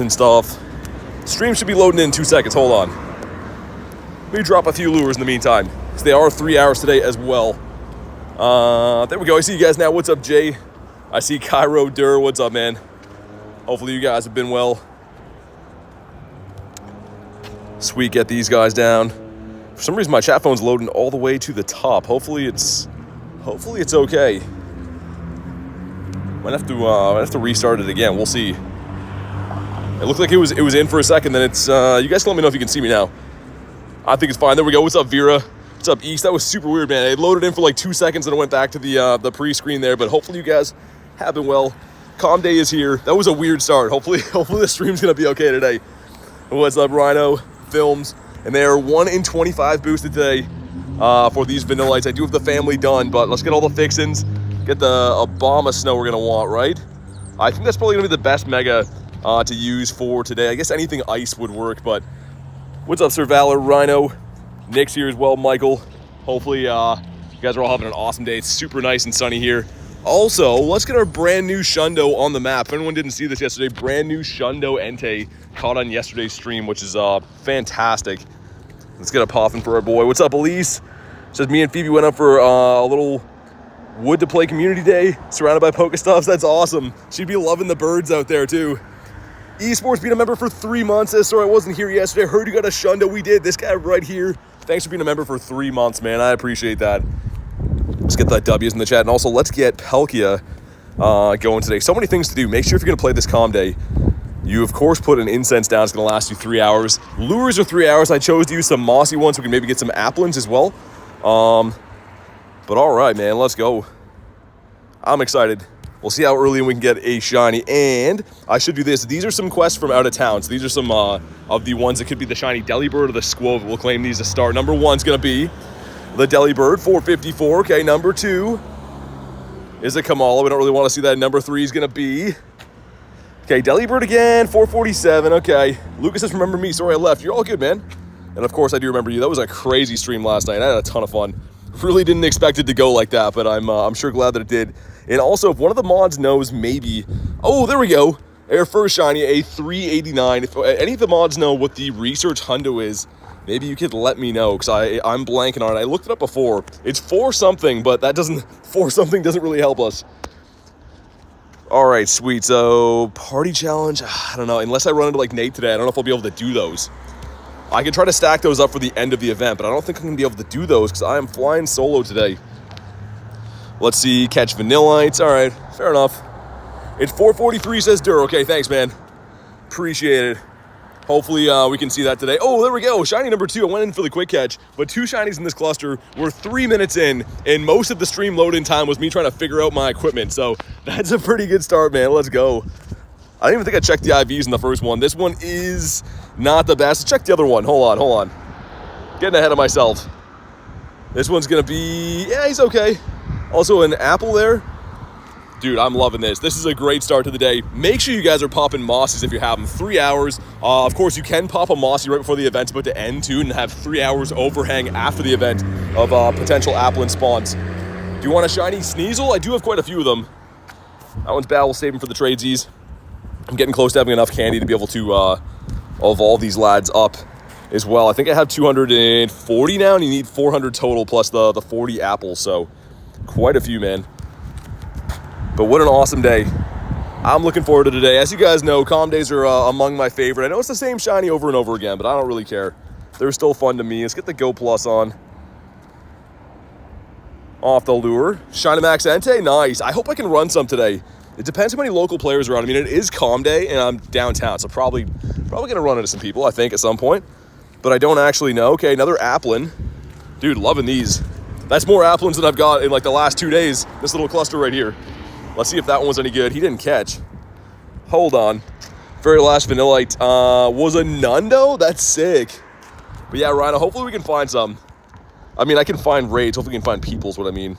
and stuff. Stream should be loading in 2 seconds. Hold on. Let me drop a few lures in the meantime, because they are 3 hours today as well. There we go. I see you guys now. What's up, Jay? I see Cairo Dur. What's up, man? Hopefully you guys have been well. Sweet, get these guys down. For some reason, my chat phone's loading all the way to the top. Hopefully it's okay. Might have to restart it again. We'll see. It looked like it was in for a second. Then it's you guys can let me know if you can see me now. I think it's fine. There we go. What's up, Vera? What's up, East? That was super weird, man. It loaded in for like 2 seconds and it went back to the pre-screen there. But hopefully you guys have been well. Calm Day is here. That was a weird start. Hopefully the stream's gonna be okay today. What's up, Rhino? Films, and they are 1 in 25 boosted today for these Vanillites. I do have the family done, but let's get all the fixins. Get the Obama snow we're gonna want, right? I think that's probably gonna be the best mega to use for today. I guess anything ice would work, but what's up, Sir Valor, Rhino? Nick's here as well, Michael. Hopefully you guys are all having an awesome day. It's super nice and sunny here. Also, let's get our brand new Shundo on the map. If anyone didn't see this yesterday, brand new Shundo Entei caught on yesterday's stream, which is fantastic. Let's get a poppin' for our boy. What's up, Elise? Says me and Phoebe went up for a little wood to play community day, surrounded by Pokestops. That's awesome. She'd be loving the birds out there too. Esports being a member for 3 months. Says, sorry I wasn't here yesterday. I heard you got a Shundo. We did. This guy right here. Thanks for being a member for 3 months, man. I appreciate that. Let's get that W's in the chat. And also, let's get Palkia going today. So many things to do. Make sure if you're going to play this Calm Day, you, of course, put an incense down. It's going to last you 3 hours. Lures are 3 hours. I chose to use some mossy ones so we can maybe get some applins as well. But all right, man. Let's go. I'm excited. We'll see how early we can get a shiny. And I should do this. These are some quests from out of town. So these are some of the ones that could be the shiny Delibird or the Squove. We'll claim these to start. Number 1's going to be the Delibird, 454. Okay, number 2 is a Kamala. We don't really want to see that. Number 3 is going to be... Okay, Delibird again, 447. Okay. Lucas says, remember me. Sorry I left. You're all good, man. And of course, I do remember you. That was a crazy stream last night. I had a ton of fun. Really didn't expect it to go like that, but I'm sure glad that it did. And also, if one of the mods knows maybe... Oh, there we go. Our first shiny, a 389. If any of the mods know what the research hundo is, maybe you could let me know, because I'm blanking on it. I looked it up before. It's 4 something, but that doesn't... 4 something doesn't really help us. All right, sweet. So, party challenge. I don't know. Unless I run into, like, Nate today, I don't know if I'll be able to do those. I can try to stack those up for the end of the event, but I don't think I'm going to be able to do those because I am flying solo today. Let's see. Catch Vanillites. All right. Fair enough. It's 443, says Dur. Okay, thanks, man. Appreciate it. Hopefully we can see that today. Oh, there we go. Shiny number 2. I went in for the quick catch, but 2 shinies in this cluster. We're 3 minutes in, and most of the stream load-in time was me trying to figure out my equipment. So that's a pretty good start, man. Let's go. I didn't even think I checked the IVs in the first one. This one is not the best. Let's check the other one. Hold on. Getting ahead of myself. This one's going to be... Yeah, he's okay. Also an apple there. Dude, I'm loving this. This is a great start to the day. Make sure you guys are popping mossies if you have them. 3 hours. Of course, you can pop a mossy right before the event's about to end, too, and have 3 hours overhang after the event of potential applin spawns. Do you want a shiny Sneasel? I do have quite a few of them. That one's bad. We'll save them for the tradesies. I'm getting close to having enough candy to be able to evolve these lads up as well. I think I have 240 now, and you need 400 total plus the 40 apples, so quite a few, man. But what an awesome day. I'm looking forward to today. As you guys know, Calm Days are among my favorite. I know it's the same shiny over and over again, but I don't really care. They're still fun to me. Let's get the Go Plus on. Off the lure. Dynamax Entei, nice. I hope I can run some today. It depends how many local players are around. I mean, it is Calm Day, and I'm downtown, so probably going to run into some people, I think, at some point. But I don't actually know. Okay, another applin. Dude, loving these. That's more applins than I've got in, like, the last 2 days. This little cluster right here. Let's see if that one was any good. He didn't catch. Hold on. Very last Vanillite was a Nundo? That's sick. But yeah, Rhino, hopefully we can find some. I mean, I can find raids. Hopefully we can find people's what I mean.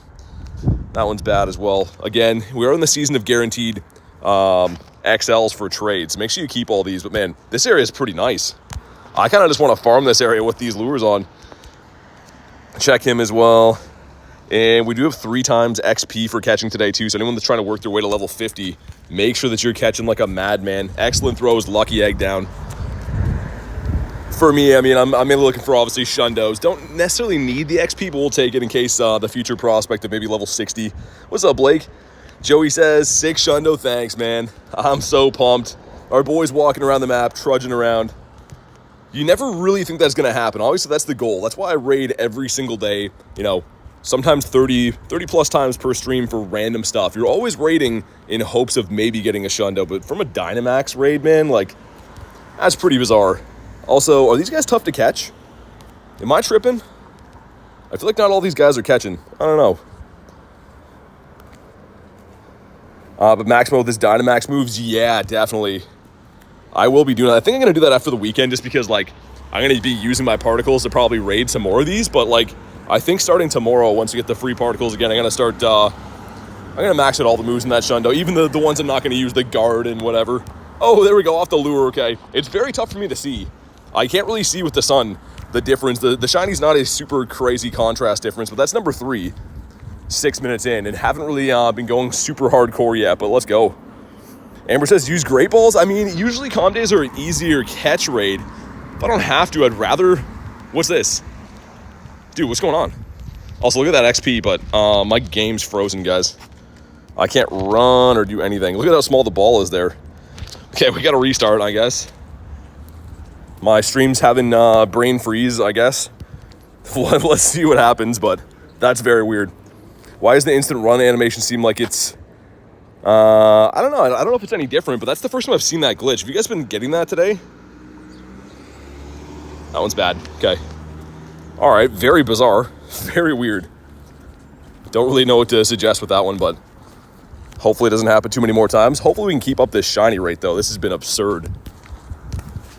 That one's bad as well. Again, we are in the season of guaranteed XLs for trades. Make sure you keep all these. But man, this area is pretty nice. I kind of just want to farm this area with these lures on. Check him as well. And we do have 3 times XP for catching today, too. So anyone that's trying to work their way to level 50, Make sure that you're catching like a madman. Excellent throws, lucky egg down. For me, I mean, I'm mainly looking for obviously shundos. Don't necessarily need the XP, but we'll take it in case the future prospect of maybe level 60. What's up, Blake? Joey says, 6 shundo, thanks, man. I'm so pumped. Our boys walking around the map, trudging around. You never really think that's going to happen. Obviously, that's the goal. That's why I raid every single day, you know, sometimes 30 plus times per stream for random stuff. You're always raiding in hopes of maybe getting a shundo, but from a Dynamax raid, man, like, that's pretty bizarre. Also, are these guys tough to catch? Am I tripping? I feel like not all these guys are catching. I don't know. But Maximo with his Dynamax moves, yeah, definitely. I will be doing that. I think I'm going to do that after the weekend just because, like, I'm going to be using my particles to probably raid some more of these, but, like, I think starting tomorrow, once we get the free particles again, I'm going to start, I'm going to max out all the moves in that shundo, even the ones I'm not going to use, the guard and whatever. Oh, there we go, off the lure, okay. It's very tough for me to see. I can't really see with the sun the difference. The shiny's not a super crazy contrast difference, but that's number 3, 6 minutes in, and haven't really been going super hardcore yet, but let's go. Amber says, use great balls. I mean, usually calm days are an easier catch raid. If I don't have to, I'd rather... What's this? Dude, what's going on? Also, look at that XP, but my game's frozen, guys. I can't run or do anything. Look at how small the ball is there. Okay, we got to restart, I guess. My stream's having brain freeze, I guess. Let's see what happens, but that's very weird. Why does the instant run animation seem like it's... I don't know. I don't know if it's any different, but that's the first time I've seen that glitch. Have you guys been getting that today? That one's bad. Okay. All right, very bizarre, very weird. Don't really know what to suggest with that one, but hopefully it doesn't happen too many more times. Hopefully we can keep up this shiny rate, though. This has been absurd.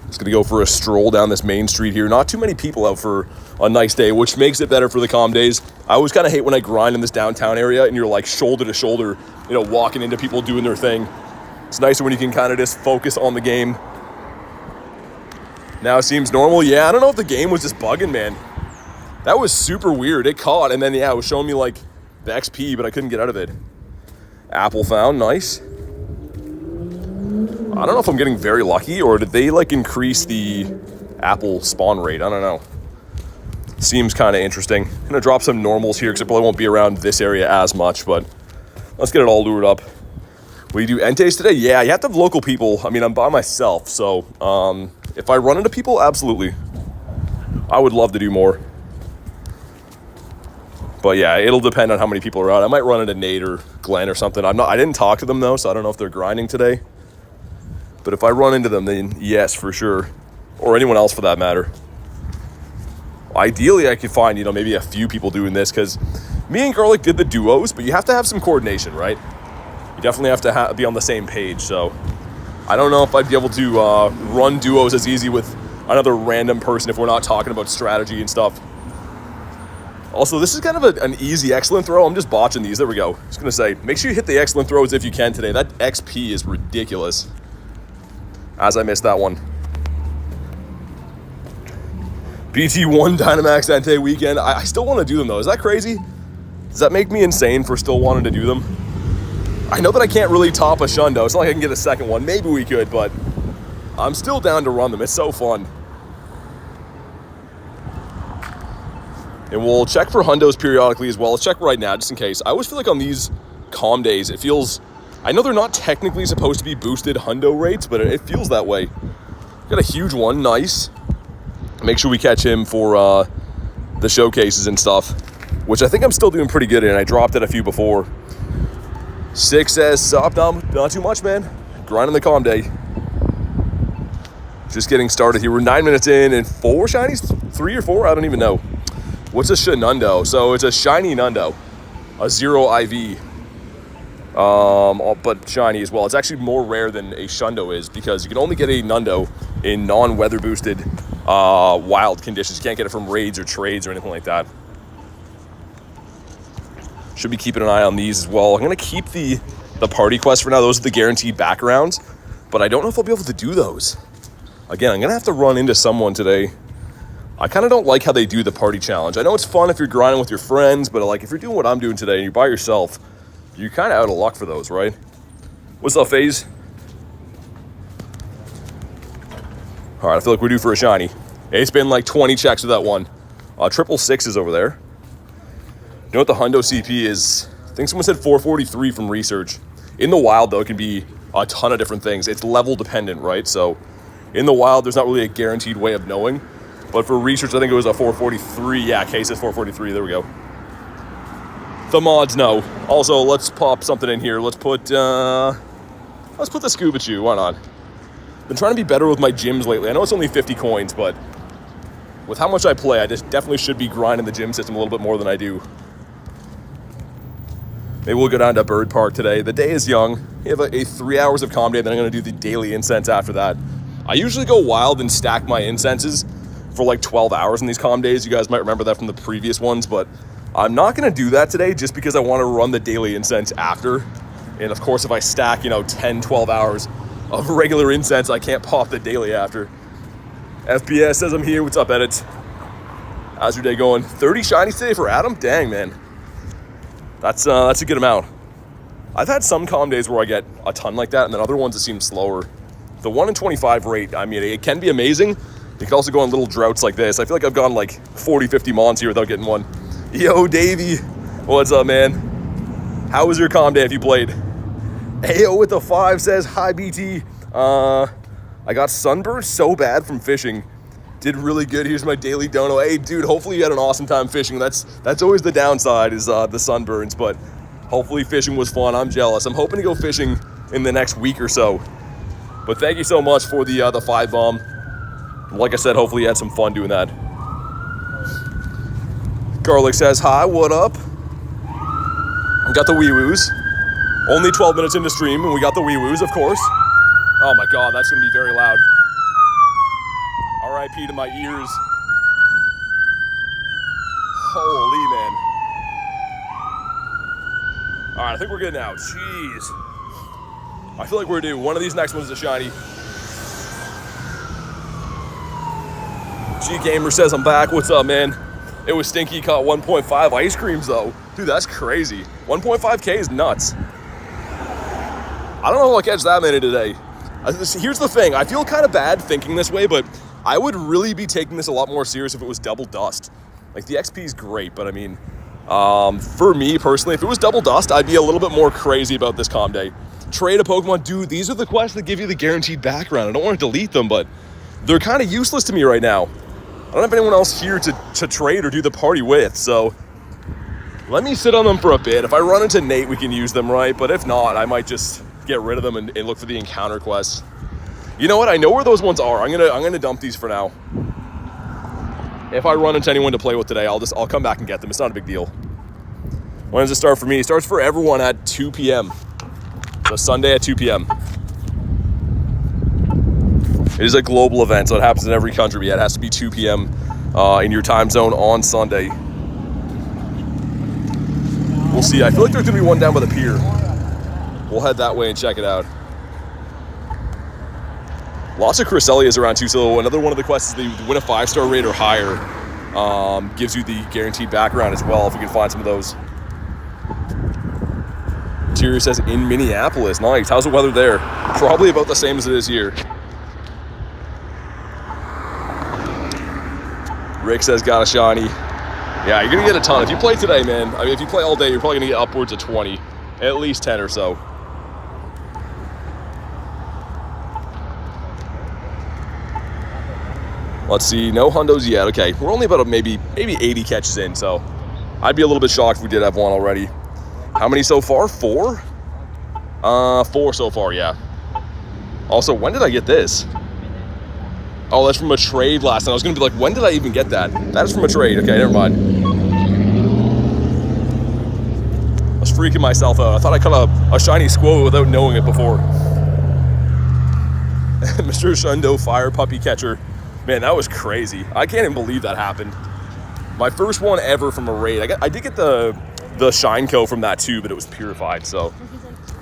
Just gonna go for a stroll down this main street here. Not too many people out for a nice day, which makes it better for the calm days. I always kind of hate when I grind in this downtown area and you're like shoulder to shoulder, you know, walking into people doing their thing. It's nicer when you can kind of just focus on the game. Now it seems normal. Yeah, I don't know if the game was just bugging, man. That was super weird. It caught, and then, yeah, it was showing me, like, the XP, but I couldn't get out of it. Apple found. Nice. I don't know if I'm getting very lucky, or did they, like, increase the apple spawn rate? I don't know. Seems kind of interesting. I'm going to drop some normals here, because I probably won't be around this area as much, but let's get it all lured up. Will you do Enteis today? Yeah, you have to have local people. I mean, I'm by myself, so if I run into people, absolutely. I would love to do more. But yeah, it'll depend on how many people are out. I might run into Nate or Glenn or something. I didn't talk to them though, so I don't know if they're grinding today. But if I run into them, then yes, for sure. Or anyone else for that matter. Ideally, I could find, you know, maybe a few people doing this, because me and Garlic did the duos, but you have to have some coordination, right? You definitely have to be on the same page. So I don't know if I'd be able to run duos as easy with another random person if we're not talking about strategy and stuff. Also, this is kind of an easy excellent throw. I'm just botching these. There we go. Just going to say, make sure you hit the excellent throws if you can today. That XP is ridiculous. As I missed that one. BT1 Dynamax Entei weekend. I still want to do them, though. Is that crazy? Does that make me insane for still wanting to do them? I know that I can't really top a shundo. It's not like I can get a second one. Maybe we could, but I'm still down to run them. It's so fun. And we'll check for hundos periodically as well. Let's check right now, just in case. I always feel like on these calm days, it feels... I know they're not technically supposed to be boosted hundo rates, but it feels that way. Got a huge one. Nice. Make sure we catch him for the showcases and stuff, which I think I'm still doing pretty good in. I dropped it a few before. 6 says, sup, not too much, man. Grinding the calm day. Just getting started here. We're 9 minutes in and 4 shinies? 3 or 4? I don't even know. What's a Shinundo? So it's a shiny Nundo, a 0 IV, but shiny as well. It's actually more rare than a Shundo is, because you can only get a Nundo in non-weather boosted wild conditions. You can't get it from raids or trades or anything like that. Should be keeping an eye on these as well. I'm going to keep the party quests for now. Those are the guaranteed backgrounds, but I don't know if I'll be able to do those. Again, I'm going to have to run into someone today. I kind of don't like how they do the party challenge. I know it's fun if you're grinding with your friends, but like if you're doing what I'm doing today and you're by yourself, you're kind of out of luck for those, right? What's up, FaZe? All right, I feel like we're due for a shiny. It's been like 20 checks with that one. Triple sixes over there. You know what the hundo CP is? I think someone said 443 from research. In the wild, though, it can be a ton of different things. It's level dependent, right? So in the wild, there's not really a guaranteed way of knowing. But for research, I think it was a 443. Yeah, K says 443. There we go. The mods know. Also, let's pop something in here. Let's put the scuba chew. Why not? Been trying to be better with my gyms lately. I know it's only 50 coins, but with how much I play, I just definitely should be grinding the gym system a little bit more than I do. Maybe we'll go down to Bird Park today. The day is young. We have a 3 hours of calm day, then I'm going to do the daily incense after that. I usually go wild and stack my incenses for like 12 hours in these calm days. You guys might remember that from the previous ones, but I'm not going to do that today just because I want to run the daily incense after. And of course, if I stack, 10, 12 hours of regular incense, I can't pop the daily after. FPS says I'm here. What's up, Edits? How's your day going? 30 shinies today for Adam? Dang, man. That's a good amount. I've had some calm days where I get a ton like that, and then other ones that seem slower. The 1 in 25 rate, I mean, it can be amazing. You can also go on little droughts like this. I feel like I've gone like 40, 50 mons here without getting one. Yo, Davey. What's up, man? How was your calm day if you played? Ayo with the 5 says, hi, BT. I got sunburned so bad from fishing. Did really good. Here's my daily dono. Hey, dude, hopefully you had an awesome time fishing. That's always the downside is the sunburns, but hopefully fishing was fun. I'm jealous. I'm hoping to go fishing in the next week or so. But thank you so much for the 5 bomb. Like I said, hopefully you had some fun doing that. Garlic says, hi, what up? We got the wee-woos. Only 12 minutes into stream, and we got the wee-woos, of course. Oh my God, that's gonna be very loud. RIP to my ears. Holy man. All right, I think we're good now. Jeez. I feel like we're due. One of these next ones is a shiny. G Gamer says I'm back. What's up, man? It was stinky. Caught 1.5 ice creams though. Dude, that's crazy. 1.5K is nuts. I don't know if I'll catch that many today. Here's the thing. I feel kind of bad thinking this way, but I would really be taking this a lot more serious if it was double dust. Like, the XP is great, but I mean, for me personally, if it was double dust, I'd be a little bit more crazy about this calm day. Trade a Pokemon. Dude, these are the quests that give you the guaranteed background. I don't want to delete them, but they're kind of useless to me right now. I don't have anyone else here to trade or do the party with, so let me sit on them for a bit. If I run into Nate, we can use them, right? But if not, I might just get rid of them and look for the encounter quests. You know what? I know where those ones are. I'm gonna dump these for now. If I run into anyone to play with today, I'll come back and get them. It's not a big deal. When does it start for me? It starts for everyone at 2 p.m. So Sunday at 2 p.m. It is a global event, so it happens in every country. But yeah, it has to be 2 p.m. In your time zone on Sunday. We'll see. I feel like there's gonna be one down by the pier. We'll head that way and check it out. Lots of Cresselias around too, so another one of the quests is that you win a 5-star rate or higher. Gives you the guaranteed background as well, if we can find some of those. Interior says in Minneapolis. Nice. How's the weather there? Probably about the same as it is here. Rick says got a shiny. Yeah, you're gonna get a ton. If you play today, man, I mean, if you play all day, you're probably gonna get upwards of 20. At least 10 or so. Let's see, no hundos yet. Okay, we're only about maybe 80 catches in, so I'd be a little bit shocked if we did have one already. How many so far? 4? 4 so far, yeah. Also, when did I get this? Oh, that's from a trade last night. I was gonna be like, when did I even get that? That is from a trade. Okay, never mind. I was freaking myself out. I thought I caught a shiny squirrel without knowing it before. Mr. Shundo Fire Puppy Catcher. Man, that was crazy. I can't even believe that happened. My first one ever from a raid. I did get the Shineco from that too, but it was purified, so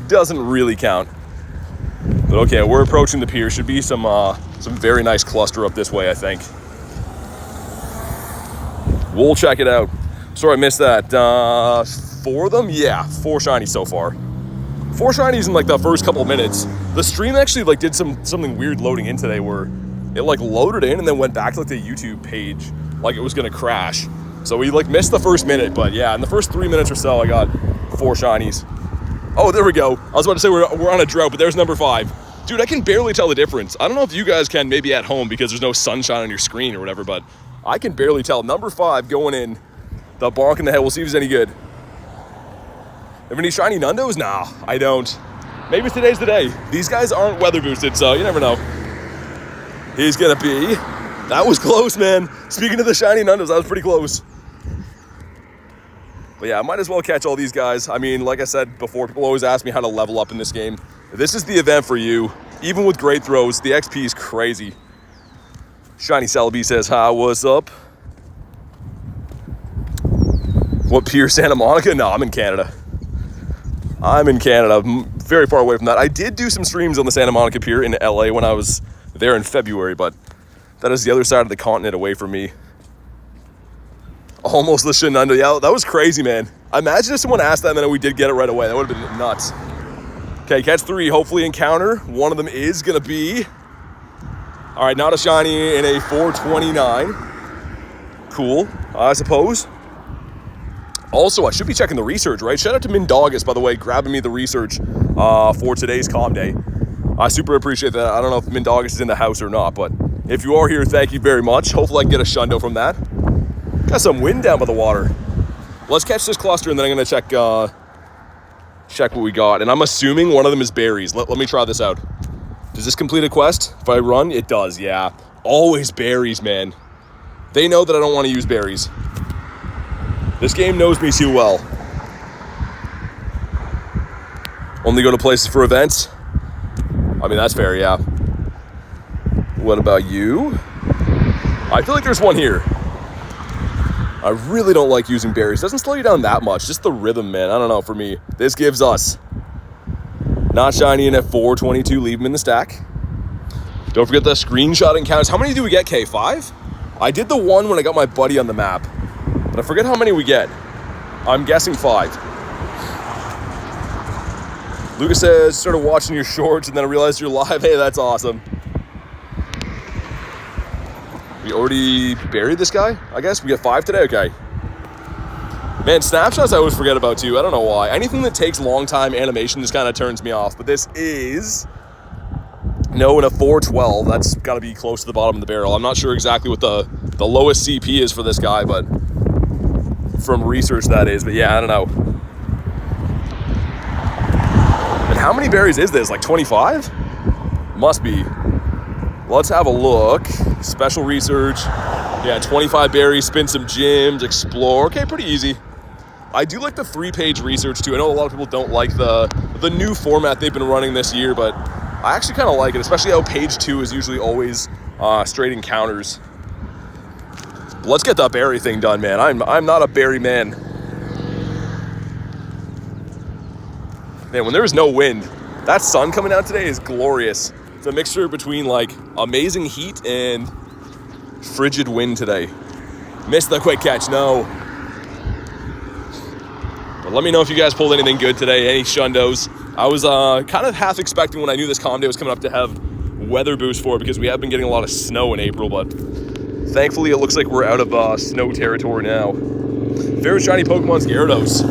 doesn't really count. But okay, we're approaching the pier. Should be some very nice cluster up this way, I think. We'll check it out. Sorry, I missed that. 4 of them? Yeah, 4 shinies so far. 4 shinies in like the first couple of minutes. The stream actually like did something weird loading in today where it like loaded in and then went back to like the YouTube page like it was gonna crash. So we like missed the first minute, but yeah, in the first 3 minutes or so, I got 4 shinies. Oh, there we go. I was about to say we're on a drought, but there's number 5. Dude, I can barely tell the difference. I don't know if you guys can, maybe at home because there's no sunshine on your screen or whatever, but I can barely tell. Number 5 going in, the bonk in the head. We'll see if it's any good. Have any shiny Nundos? Nah, I don't. Maybe today's the day. These guys aren't weather boosted, so you never know. He's gonna be. That was close, man. Speaking of the shiny Nundos, that was pretty close. But yeah, I might as well catch all these guys. I mean, like I said before, people always ask me how to level up in this game. This is the event for you. Even with great throws, the XP is crazy. Shiny Celebi says, hi, what's up? What, Pier, Santa Monica? No, I'm in Canada. I'm in Canada, I'm very far away from that. I did do some streams on the Santa Monica Pier in LA when I was there in February, but that is the other side of the continent away from me. Almost the Shinundo. Yeah, that was crazy, man. Imagine if someone asked that and then we did get it right away. That would have been nuts. Okay, catch 3, hopefully encounter. One of them is gonna be, all right, not a shiny in a 429. Cool, I suppose. Also, I should be checking the research, right? Shout out to Mindaugus, by the way, grabbing me the research for today's comm day. I super appreciate that. I don't know if Mindaugus is in the house or not, but if you are here, thank you very much. Hopefully I can get a shundo from that. Got some wind down by the water. Let's catch this cluster and then I'm gonna check what we got. And I'm assuming one of them is berries. Let me try this out. Does this complete a quest? If I run, it does, yeah. Always berries, man. They know that I don't want to use berries. This game knows me too well. Only go to places for events? I mean, that's fair, yeah. What about you? I feel like there's one here. I really don't like using berries. Doesn't slow you down that much. Just the rhythm, man. I don't know, for me. This gives us. Not shiny in at 422. Leave them in the stack. Don't forget the screenshot encounters. How many do we get, K? 5? I did the one when I got my buddy on the map. But I forget how many we get. I'm guessing 5. Lucas says, started watching your shorts and then I realized you're live. Hey, that's awesome. We already buried this guy, I guess? We get 5 today? Okay. Man, snapshots I always forget about too. I don't know why. Anything that takes long time animation just kind of turns me off. But this is... No, in a 412. That's got to be close to the bottom of the barrel. I'm not sure exactly what the lowest CP is for this guy, but... From research, that is. But yeah, I don't know. And how many berries is this? Like 25? Must be. Let's have a look. Special research. Yeah, 25 berries, spin some gyms, explore. Okay, pretty easy. I do like the 3-page research too. I know a lot of people don't like the new format they've been running this year, but I actually kind of like it, especially how page 2 is usually always straight encounters. Let's get that berry thing done, man. I'm not a berry man. Man, when there is no wind, that sun coming out today is glorious. It's a mixture between like amazing heat and frigid wind today. Missed the quick catch, no. But let me know if you guys pulled anything good today, any shundos. I was kind of half expecting when I knew this comm day was coming up to have weather boost for it because we have been getting a lot of snow in April, but thankfully it looks like we're out of snow territory now. Favorite shiny Pokemon's Gyarados.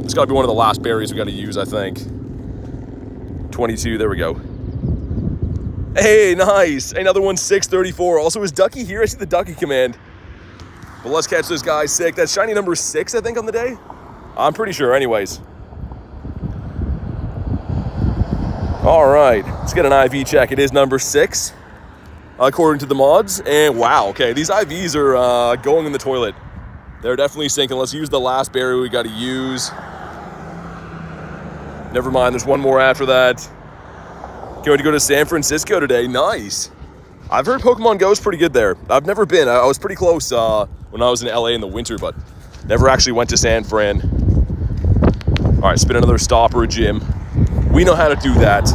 It's gotta be one of the last berries we gotta use, I think. 22, there we go. Hey, nice. Another one, 634. Also, is Ducky here? I see the Ducky command. But let's catch this guy. Sick. That's shiny number 6, I think, on the day. I'm pretty sure, anyways. All right, let's get an IV check. It is number 6, according to the mods. And wow, okay, these IVs are going in the toilet. They're definitely sinking. Let's use the last berry we got to use. Never mind, there's one more after that. Going to go to San Francisco today. Nice. I've heard Pokemon GO is pretty good there. I've never been. I was pretty close when I was in LA in the winter, but never actually went to San Fran. All right, spin another stop or a gym. We know how to do that.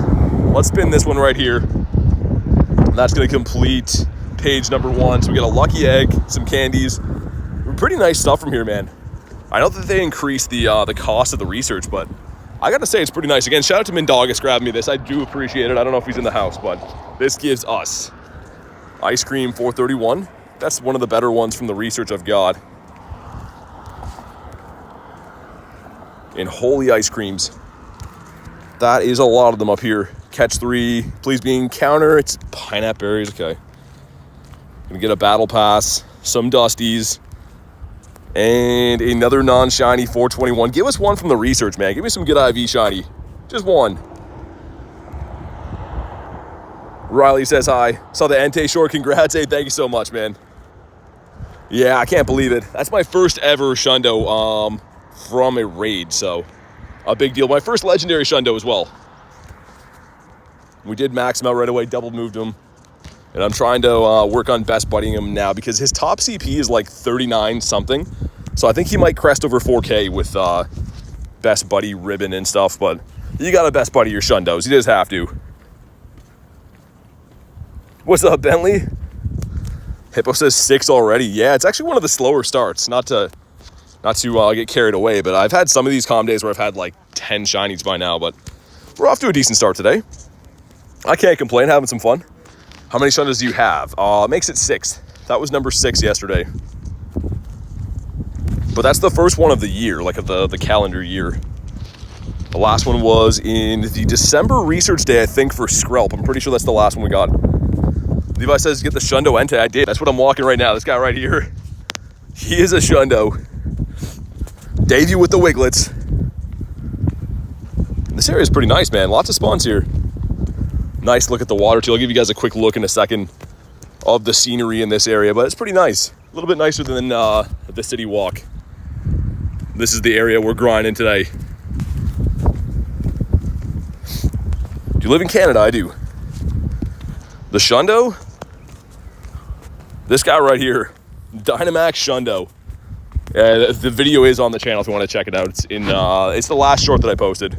Let's spin this one right here. And that's going to complete page number 1. So we get a lucky egg, some candies. Pretty nice stuff from here, man. I know that they increased the cost of the research, but I gotta say it's pretty nice. Again, shout out to Mindogus grabbing me this. I do appreciate it. I don't know if he's in the house, but this gives us ice cream 431. That's one of the better ones from the research I've got. And holy ice creams. That is a lot of them up here. Catch 3, please be encounter. It's pineapple berries, okay. Gonna get a battle pass, some dusties, and another non-shiny 421. Give us one from the research, man. Give me some good IV shiny. Just one. Riley says hi. Saw the Entei short. Congrats. Hey, thank you so much, man. Yeah, I can't believe it. That's my first ever Shundo from a raid, so a big deal. My first legendary Shundo as well. We did max him out right away, double moved him. And I'm trying to work on best buddying him now because his top CP is like 39 something. So I think he might crest over 4K with best buddy ribbon and stuff. But you got to best buddy your Shundos. You just have to. What's up, Bentley? Hippo says 6 already. Yeah, it's actually one of the slower starts. Not to get carried away, but I've had some of these calm days where I've had like 10 shinies by now. But we're off to a decent start today. I can't complain, having some fun. How many Shundos do you have? Makes it 6. That was number 6 yesterday. But that's the first one of the year, like of the calendar year. The last one was in the December research day, I think, for Skrelp. I'm pretty sure that's the last one we got. Levi says, get the Shundo Entei. I did. That's what I'm walking right now. This guy right here. He is a Shundo. Debut with the Wiglets. This area is pretty nice, man. Lots of spawns here. Nice look at the water too. I'll give you guys a quick look in a second of the scenery in this area, but it's pretty nice. A little bit nicer than the city walk. This is the area we're grinding today. Do you live in Canada? I do. The Shundo? This guy right here. Dynamax Shundo. The video is on the channel if you want to check it out. It's in it's the last short that I posted.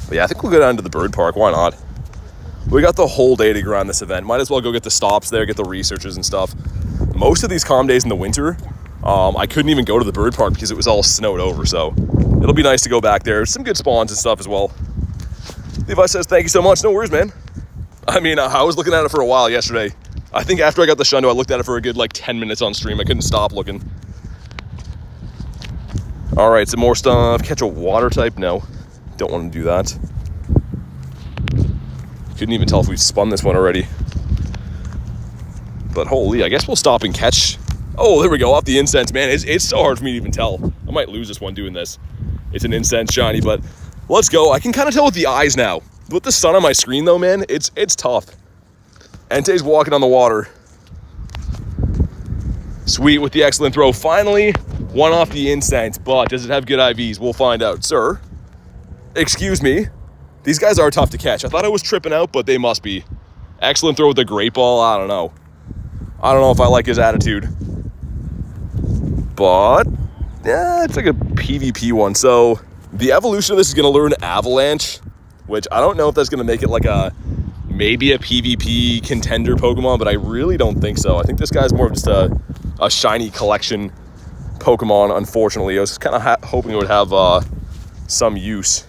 But yeah, I think we'll go down to the bird park. Why not? We got the whole day to grind this event. Might as well go get the stops there, get the researches and stuff. Most of these calm days in the winter, I couldn't even go to the bird park because it was all snowed over. So it'll be nice to go back there. Some good spawns and stuff as well. Levi says, thank you so much. No worries, man. I mean, I was looking at it for a while yesterday. I think after I got the Shundo, I looked at it for a good like 10 minutes on stream. I couldn't stop looking. All right, some more stuff. Catch a water type? No. Don't want to do that. Couldn't even tell if we've spun this one already. But holy, I guess we'll stop and catch. Oh, there we go, off the incense, man. It's so hard for me to even tell. I might lose this one doing this. It's an incense shiny, but let's go. I can kind of tell with the eyes now. With the sun on my screen though, man, it's tough. Entei's walking on the water. Sweet with the excellent throw. Finally, one off the incense, but does it have good IVs? We'll find out, sir. Excuse me. These guys are tough to catch. I thought I was tripping out, but they must be. Excellent throw with the great ball. I don't know. I don't know if I like his attitude. But, yeah, it's like a PvP one. So, the evolution of this is going to learn Avalanche, which I don't know if that's going to make it like maybe a PvP contender Pokemon, but I really don't think so. I think this guy's more of just a shiny collection Pokemon, unfortunately. I was kind of hoping it would have some use.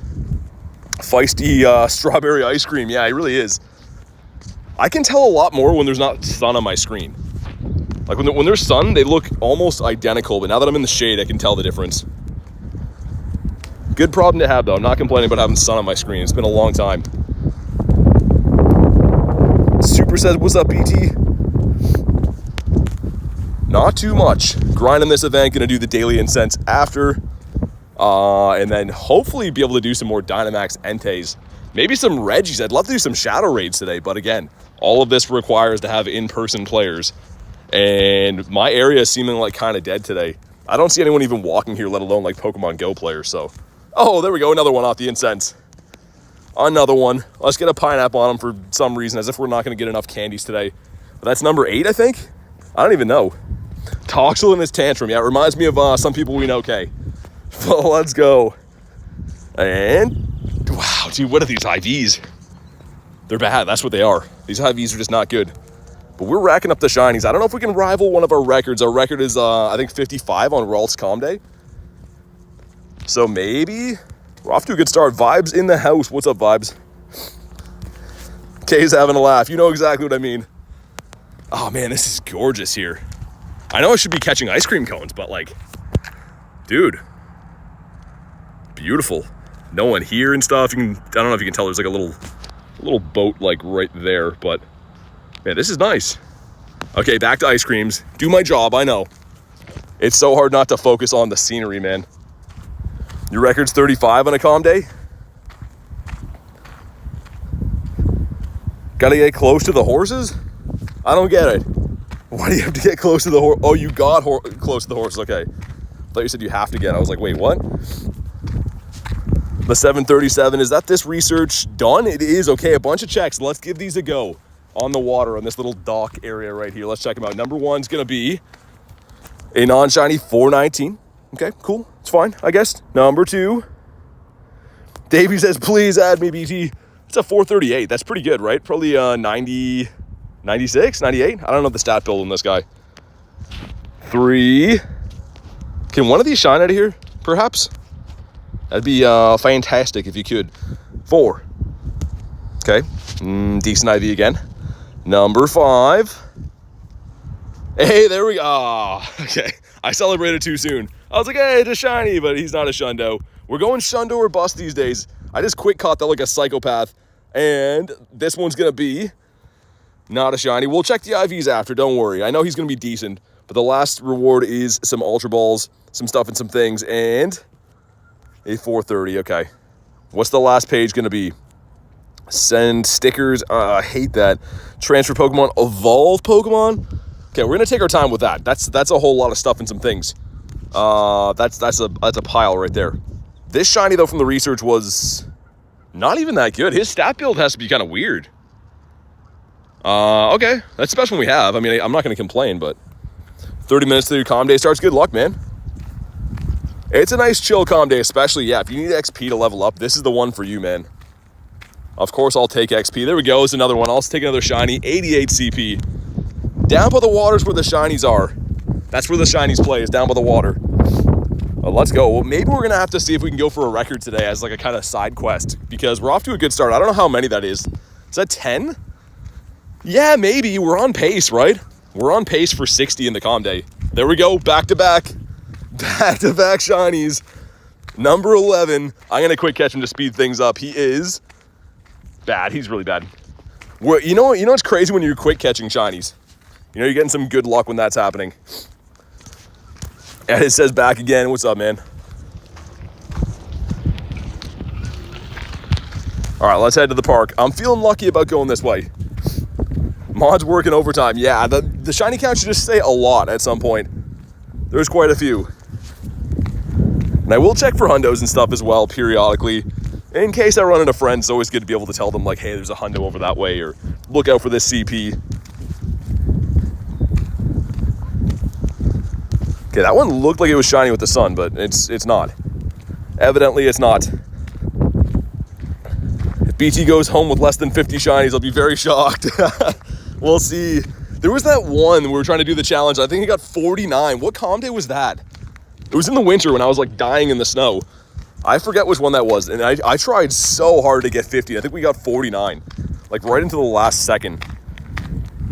Feisty strawberry ice cream. Yeah, it really is. I can tell a lot more when there's not sun on my screen. Like when there's sun, they look almost identical, but now that I'm in the shade, I can tell the difference. Good problem to have, though. I'm not complaining about having sun on my screen. It's been a long time. Super says, what's up, BT? Not too much. Grinding this event, gonna do the daily incense after. And then hopefully be able to do some more Dynamax Enteis. Maybe some Reggies. I'd love to do some shadow raids today, but again, all of this requires to have in-person players. And my area is seeming like kind of dead today. I don't see anyone even walking here, let alone like Pokemon Go players, so. Oh, there we go, another one off the incense. Another one. Let's get a pineapple on him for some reason, as if we're not going to get enough candies today. But that's number 8, I think? I don't even know. Toxel in his tantrum. Yeah, it reminds me of some people we know, okay. Well, let's go. And, wow, dude, what are these IVs? They're bad, that's what they are. These IVs are just not good. But we're racking up the shinies. I don't know if we can rival one of our records. Our record is, I think, 55 on Ralts Comday. So maybe we're off to a good start. Vibes in the house. What's up, Vibes? Kay's having a laugh. You know exactly what I mean. Oh, man, this is gorgeous here. I know I should be catching ice cream cones, but, like, dude, beautiful. No one here and stuff. I don't know if you can tell. There's, like, a little boat, like, right there. But, man, this is nice. Okay, back to ice creams. Do my job, I know. It's so hard not to focus on the scenery, man. Your record's 35 on a calm day? Gotta get close to the horses? I don't get it. Why do you have to get close to the horse? Oh, you got close to the horses. Okay. I thought you said you have to get. I was like, wait, what? The 737, is that this research done? It is. Okay, a bunch of checks. Let's give these a go on the water on this little dock area right here. Let's check them out. Number one's going to be a non-shiny 419. Okay, cool. It's fine, I guess. Number two, Davey says, please add me, BT. It's a 438. That's pretty good, right? Probably 90, 96, 98. I don't know the stat build on this guy. 3. Can one of these shine out of here, perhaps? That'd be fantastic if you could. 4. Okay. Decent IV again. Number 5. Hey, there we go. Oh, okay. I celebrated too soon. I was like, hey, it's a shiny, but he's not a shundo. We're going shundo or bust these days. I just quick caught that like a psychopath. And this one's going to be not a shiny. We'll check the IVs after, don't worry. I know he's going to be decent, but the last reward is some Ultra Balls, some stuff and some things, and a 430, okay. What's the last page going to be? Send stickers, I hate that. Transfer Pokemon, evolve Pokemon? Okay, we're going to take our time with that. That's a whole lot of stuff and some things. That's a pile right there. This shiny, though, from the research was not even that good. His stat build has to be kind of weird. Okay. That's the best one we have. I mean, I'm not going to complain, but 30 minutes to your calm day starts. Good luck, man. It's a nice chill calm day, especially, yeah, if you need XP to level up, this is the one for you, man. Of course, I'll take XP. There we go. It's another one. I'll take another shiny. 88 CP. Down by the water's where the shinies are. That's where the shinies play, is down by the water. Let's go. Well, maybe we're going to have to see if we can go for a record today as like a kind of side quest, because we're off to a good start. I don't know how many that is. Is that 10? Yeah, maybe. We're on pace, right? We're on pace for 60 in the calm day. There we go. Back-to-back shinies. Number 11. I'm going to quick catch him to speed things up. He is bad. He's really bad. You know what's crazy when you're quick catching shinies? You know, you're getting some good luck when that's happening. And it says back again. What's up, man? All right, let's head to the park. I'm feeling lucky about going this way. Mod's working overtime. Yeah, the shiny count should just say a lot at some point. There's quite a few. And I will check for hundos and stuff as well periodically. In case I run into friends, it's always good to be able to tell them, like, hey, there's a hundo over that way, or look out for this CP. Okay, that one looked like it was shiny with the sun, but it's not. Evidently, it's not. If BT goes home with less than 50 shinies, I'll be very shocked. We'll see. There was that one we were trying to do the challenge. I think he got 49. What calm day was that? It was in the winter when I was like dying in the snow. I forget which one that was, and I tried so hard to get 50. I think we got 49, like right into the last second.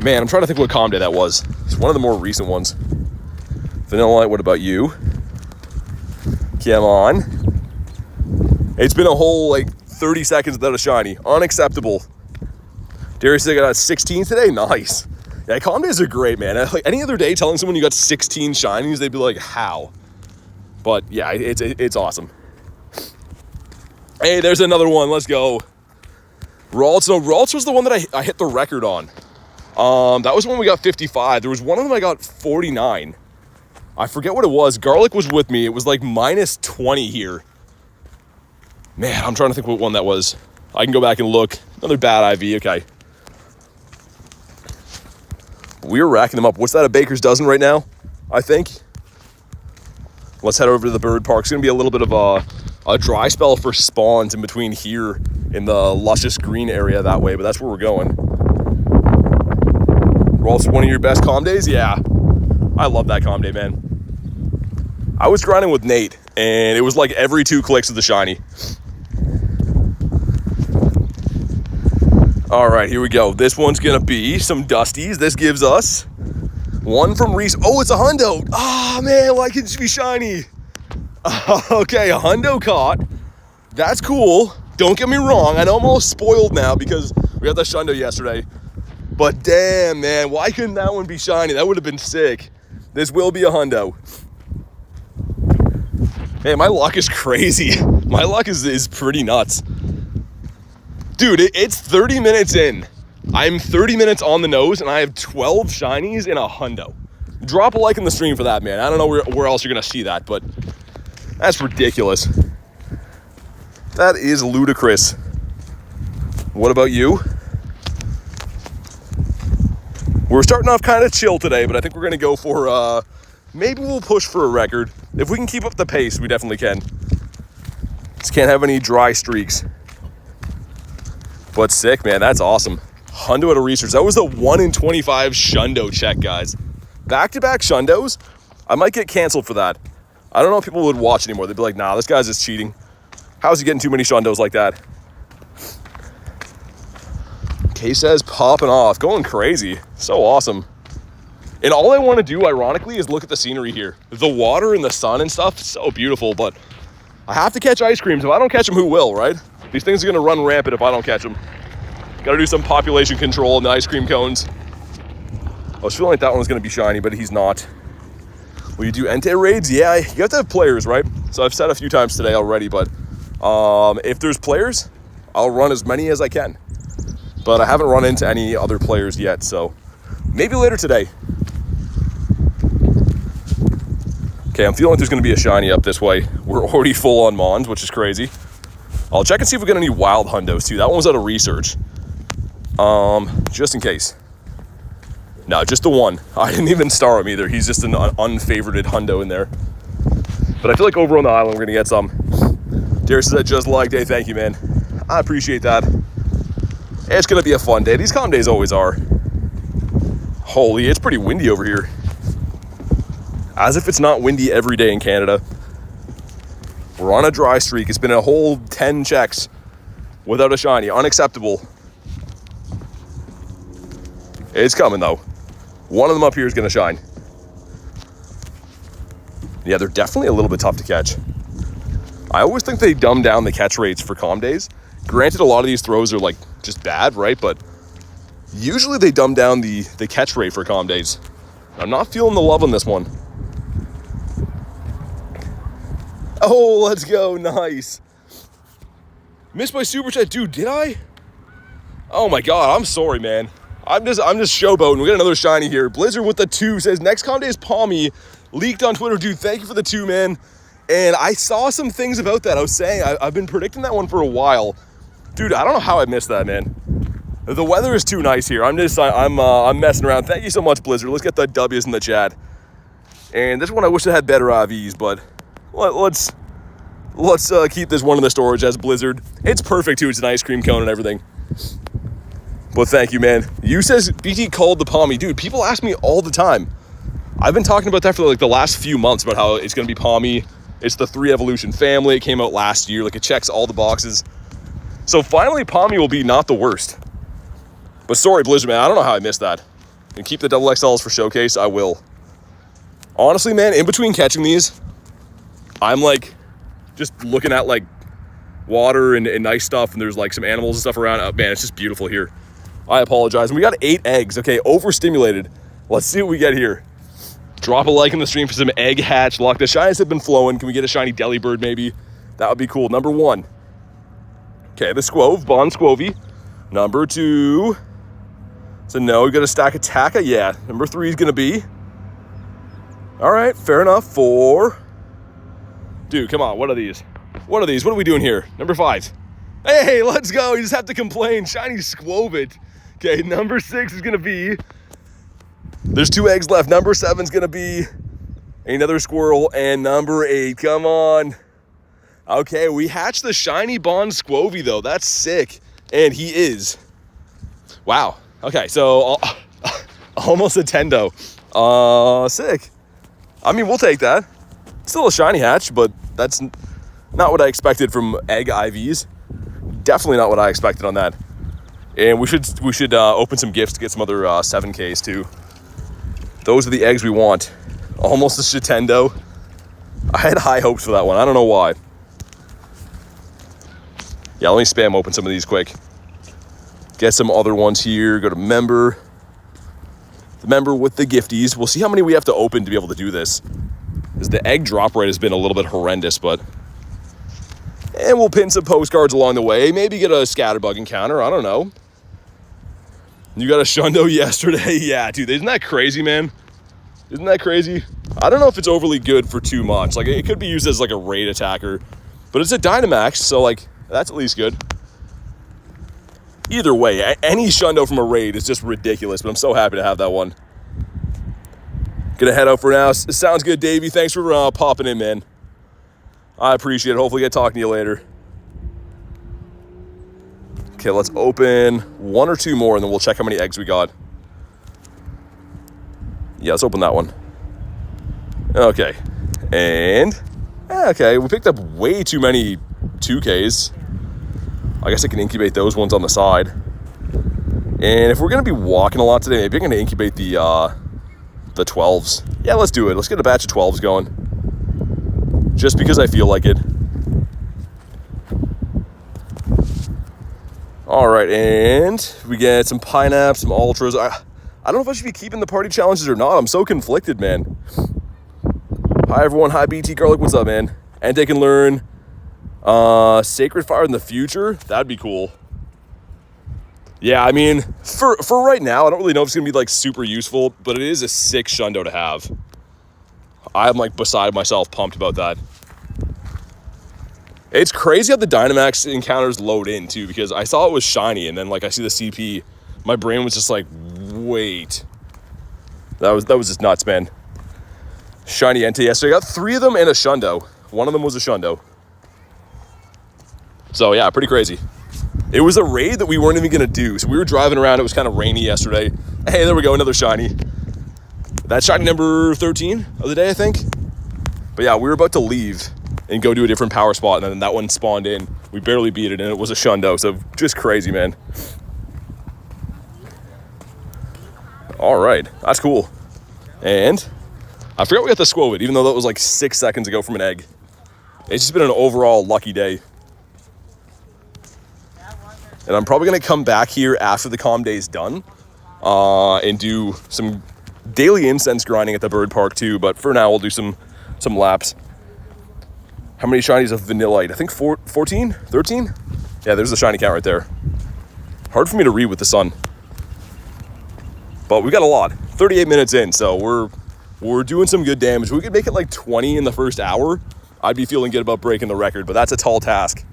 Man, I'm trying to think what calm day that was. It's one of the more recent ones. Vanillite, what about you? Come on. It's been a whole, like, 30 seconds without a shiny. Unacceptable. Darius said I got 16 today? Nice. Yeah, calm days are great, man. Like, any other day, telling someone you got 16 shinies, they'd be like, how? But, yeah, it's awesome. Hey, there's another one. Let's go. Ralts. No, Ralts was the one that I hit the record on. That was when we got 55. There was one of them I got 49. I forget what it was. Garlic was with me. It was like minus 20 here. Man, I'm trying to think what one that was. I can go back and look. Another bad IV. Okay. We're racking them up. What's that, a baker's dozen right now? I think. Let's head over to the bird park. It's going to be a little bit of a dry spell for spawns in between here in the luscious green area that way, but that's where we're going. Well, one of your best calm days? Yeah. I love that calm day, man. I was grinding with Nate, and it was like every 2 clicks of the shiny. All right, here we go. This one's gonna be some Dusties. This gives us one from Reese. Oh, it's a hundo. Oh, man, why can't it be shiny? Okay, a hundo caught. That's cool. Don't get me wrong. I'm almost spoiled now because we got the shundo yesterday. But damn, man, why couldn't that one be shiny? That would have been sick. This will be a hundo. Man, my luck is crazy. My luck is pretty nuts. Dude, it's 30 minutes in. I'm 30 minutes on the nose, and I have 12 shinies in a hundo. Drop a like in the stream for that, man. I don't know where else you're going to see that, but that's ridiculous. That is ludicrous. What about you? We're starting off kind of chill today, but I think we're going to go for, maybe we'll push for a record. If we can keep up the pace, we definitely can. Just can't have any dry streaks. But sick, man. That's awesome. Hundo at a research. That was a 1 in 25 shundo check, guys. Back-to-back shundos? I might get canceled for that. I don't know if people would watch anymore. They'd be like, nah, this guy's just cheating. How's he getting too many shundos like that? K says popping off. Going crazy. So awesome. And all I want to do, ironically, is look at the scenery here. The water and the sun and stuff, so beautiful, but I have to catch ice creams. If I don't catch them, who will, right? These things are going to run rampant if I don't catch them. Got to do some population control in the ice cream cones. I was feeling like that one was going to be shiny, but he's not. Will you do Entei raids? Yeah, you have to have players, right? So I've said a few times today already, but if there's players, I'll run as many as I can. But I haven't run into any other players yet, so maybe later today. Okay, I'm feeling like there's going to be a shiny up this way. We're already full on Mons, which is crazy. I'll check and see if we get any wild hundos too. That one was out of research. Just in case. No, just the one. I didn't even star him either. He's just an unfavorited hundo in there. But I feel like over on the island we're gonna get some. Darius says I just liked. Hey, thank you, man. I appreciate that. It's gonna be a fun day. These calm days always are. Holy, it's pretty windy over here. As if it's not windy every day in Canada. We're on a dry streak. It's been a whole 10 checks without a shiny. Unacceptable. It's coming, though. One of them up here is going to shine. Yeah, they're definitely a little bit tough to catch. I always think they dumb down the catch rates for calm days. Granted, a lot of these throws are, like, just bad, right? But usually they dumb down the catch rate for calm days. I'm not feeling the love on this one. Oh, let's go. Nice. Missed my super chat. Dude, did I? Oh my God. I'm sorry, man. I'm just showboating. We got another shiny here. Blizzard with the 2 says next calm day is Palmy. Leaked on Twitter. Dude, thank you for the 2, man. And I saw some things about that. I was saying I've been predicting that one for a while. Dude, I don't know how I missed that, man. The weather is too nice here. I'm messing around. Thank you so much, Blizzard. Let's get the W's in the chat. And this one I wish it had better IVs, but let's keep this one in the storage as Blizzard. It's perfect too. It's an ice cream cone and everything. But thank you, man. You says BT called the Palmy. Dude, people ask me all the time. I've been talking about that for like the last few months about how it's going to be Palmy. It's the 3 evolution family. It came out last year. Like, it checks all the boxes. So finally, Palmy will be not the worst. But sorry, Blizzard, man. I don't know how I missed that. And keep the double XLs for showcase. I will. Honestly, man, in between catching these, I'm like just looking at like water and nice stuff, and there's like some animals and stuff around. Oh, man, it's just beautiful here. I apologize. And we got 8 eggs. Okay, overstimulated. Let's see what we get here. Drop a like in the stream for some egg hatch luck. The shinies have been flowing. Can we get a shiny Delibird maybe? That would be cool. Number 1. Okay, the Squove, Bond Squovy. Number 2. So no, we got a stack of Taka. Yeah. Number 3 is going to be. All right, fair enough. 4. Dude, come on. What are these? What are these? What are we doing here? Number 5. Hey, let's go. You just have to complain. Shiny Squovit. Okay, number 6 is going to be. There's 2 eggs left. Number 7 is going to be another squirrel. And number 8, come on. Okay, we hatched the shiny Bond Squovy, though. That's sick. And he is. Wow. Okay, so Almost a Tendo. Sick. I mean, we'll take that. Still a shiny hatch, but that's not what I expected from egg IVs. Definitely not what I expected on that. And we should open some gifts to get some other 7Ks too. Those are the eggs we want. Almost a Shitendo. I had high hopes for that one. I don't know why. Yeah, let me spam open some of these quick. Get some other ones here. Go to member. The member with the gifties. We'll see how many we have to open to be able to do this. Because the egg drop rate has been a little bit horrendous, but... And we'll pin some postcards along the way. Maybe get a scatterbug encounter. I don't know. You got a Shundo yesterday? Yeah, dude. Isn't that crazy, man? Isn't that crazy? I don't know if it's overly good for too much. Like, it could be used as, like, a raid attacker. But it's a Dynamax, so, like, that's at least good. Either way, any Shundo from a raid is just ridiculous, but I'm so happy to have that one. Gonna head out for now. Sounds good, Davey. Thanks for popping in, man. I appreciate it. Hopefully get talking to you later. Okay, let's open one or two more, and then we'll check how many eggs we got. Yeah, let's open that one. Okay. And... okay, we picked up way too many 2Ks. I guess I can incubate those ones on the side. And if we're going to be walking a lot today, maybe I'm going to incubate the 12s. Yeah, let's do it. Let's get a batch of 12s going. Just because I feel like it. All right, and we get some Pineapps, some Ultras. I don't know if I should be keeping the party challenges or not. I'm so conflicted, man. Hi, everyone. Hi, BT Garlic. What's up, man? Entei can learn Sacred Fire in the future. That'd be cool. Yeah, I mean, for right now, I don't really know if it's going to be, like, super useful, but it is a sick Shundo to have. I'm, like, beside myself pumped about that. It's crazy how the Dynamax encounters load in, too, because I saw it was shiny, and then, like, I see the CP. My brain was just like, wait. That was just nuts, man. Shiny Entei yesterday. I got 3 of them and a Shundo. One of them was a Shundo. So, yeah, pretty crazy. It was a raid that we weren't even going to do. So we were driving around. It was kind of rainy yesterday. Hey, there we go. Another shiny. That's shiny number 13 of the day, I think. But, yeah, we were about to leave and go to a different power spot. And then that one spawned in. We barely beat it, and it was a Shundo. So, just crazy, man. All right. That's cool. And I forgot we got the Squovid, even though that was like 6 seconds ago from an egg. It's just been an overall lucky day. And I'm probably going to come back here after the calm day is done and do some daily incense grinding at the bird park too. But for now, we'll do some laps. How many shinies of Vanillite? I think 14? 13? Yeah, there's the shiny count right there. Hard for me to read with the sun. But we got a lot. 38 minutes in, so we're doing some good damage. We could make it like 20 in the first hour. I'd be feeling good about breaking the record, but that's a tall task.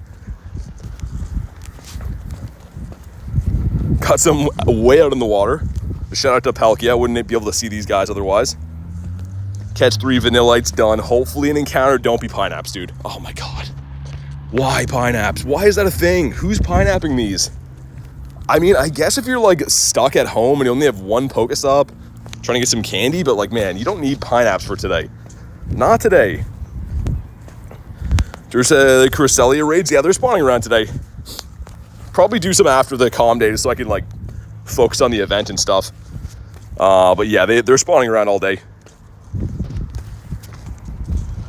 Got some way out in the water. Shout out to Palkia. I wouldn't be able to see these guys otherwise. Catch 3 Vanillites done. Hopefully an encounter. Don't be Pineapps, dude. Oh my god. Why Pineapps? Why is that a thing? Who's Pineapping these? I mean, I guess if you're like stuck at home and you only have one Pokestop, trying to get some candy, but like, man, you don't need Pineapps for today. Not today. There's Cresselia raids. Yeah, they're spawning around today. Probably do some after the calm day so I can like focus on the event and stuff. But yeah, they're spawning around all day.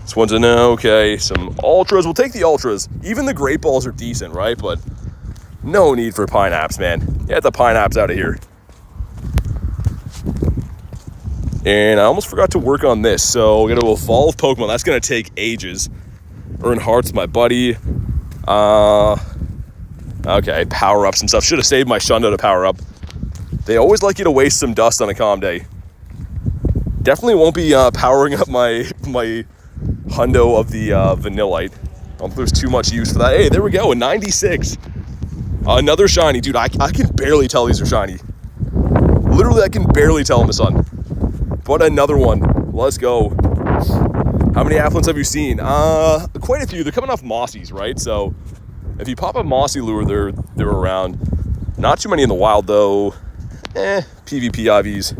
This one's a no. Okay, some Ultras. We'll take the Ultras. Even the Great Balls are decent, right? But no need for Pineapps, man. Get the Pineapps out of here. And I almost forgot to work on this. So we're going to evolve Pokemon. That's going to take ages. Earn hearts, my buddy. Okay, power ups and stuff. Should have saved my Shundo to power up. They always like you to waste some dust on a calm day. Definitely won't be powering up my Hundo of the Vanillite. I don't think there's too much use for that. Hey, there we go, a 96. Another shiny. Dude, I can barely tell these are shiny. Literally, I can barely tell in the sun. But another one. Let's go. How many affluents have you seen? Quite a few. They're coming off Mossies, right? So if you pop a Mossy lure, they're around. Not too many in the wild, though. PvP IVs.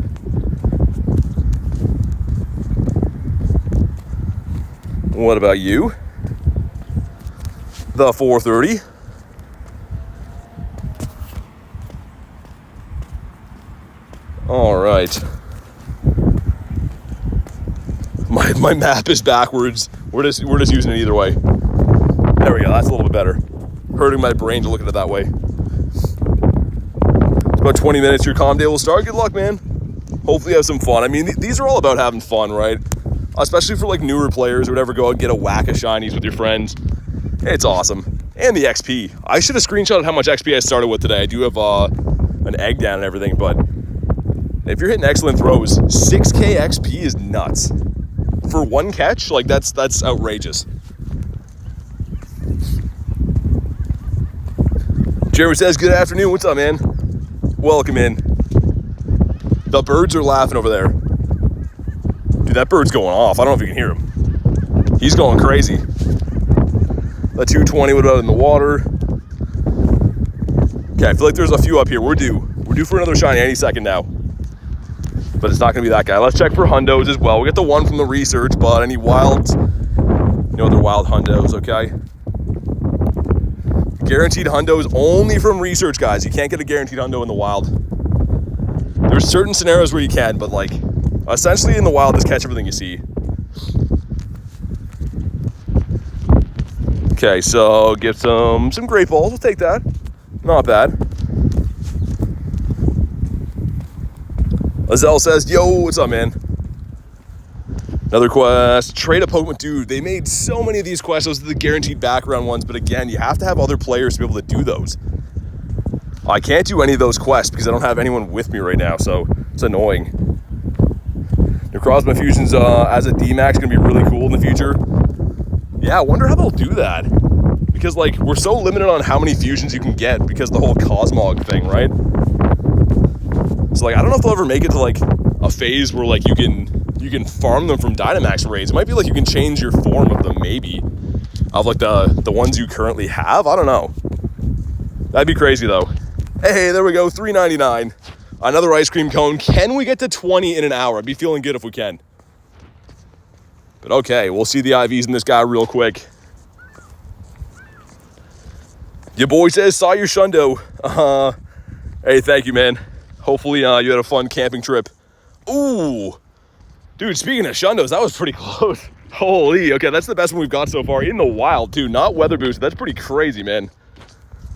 What about you? The 430. All right. My map is backwards. We're just using it either way. There we go. That's a little bit better. Hurting my brain to look at it that way. It's about 20 minutes. Your comm day will start. Good luck, man. Hopefully you have some fun. I mean, these are all about having fun, right? Especially for like newer players or whatever. Go out and get a whack of shinies with your friends. It's awesome. And the XP. I should have screenshotted how much XP I started with today. I do have an egg down and everything, but if you're hitting excellent throws, 6k XP is nuts. For one catch, like that's outrageous. Jeremy says, good afternoon. What's up, man? Welcome in. The birds are laughing over there. Dude, that bird's going off. I don't know if you can hear him. He's going crazy. The 220 went out in the water. Okay, I feel like there's a few up here. We're due for another shiny any second now. But it's not going to be that guy. Let's check for hundos as well. We get the one from the research, but any wild, they're wild hundos, okay? Guaranteed hundos only from research, guys. You can't get a guaranteed hundo in the wild. There's certain scenarios where you can, but like, essentially in the wild, just catch everything you see. Okay, so get some great balls. We'll take that. Not bad. Azelle says, yo, what's up, man? Another quest. Trade a Pokemon. Dude, they made so many of these quests. Those are the guaranteed background ones. But again, you have to have other players to be able to do those. I can't do any of those quests because I don't have anyone with me right now. So it's annoying. Necrozma Fusions as a D-Max going to be really cool in the future. Yeah, I wonder how they'll do that. Because, like, we're so limited on how many fusions you can get because of the whole Cosmog thing, right? So, like, I don't know if they'll ever make it to, like, a phase where, like, you can farm them from Dynamax raids. It might be like you can change your form of them, maybe. Of, like, the ones you currently have. I don't know. That'd be crazy, though. Hey, there we go. $3.99. Another ice cream cone. Can we get to 20 in an hour? I'd be feeling good if we can. But okay, we'll see the IVs in this guy real quick. Your boy says, saw your shundo. Hey, thank you, man. Hopefully you had a fun camping trip. Ooh. Dude, speaking of shundos, that was pretty close. Holy, okay, that's the best one we've got so far. In the wild, too, not weather boosted. That's pretty crazy, man.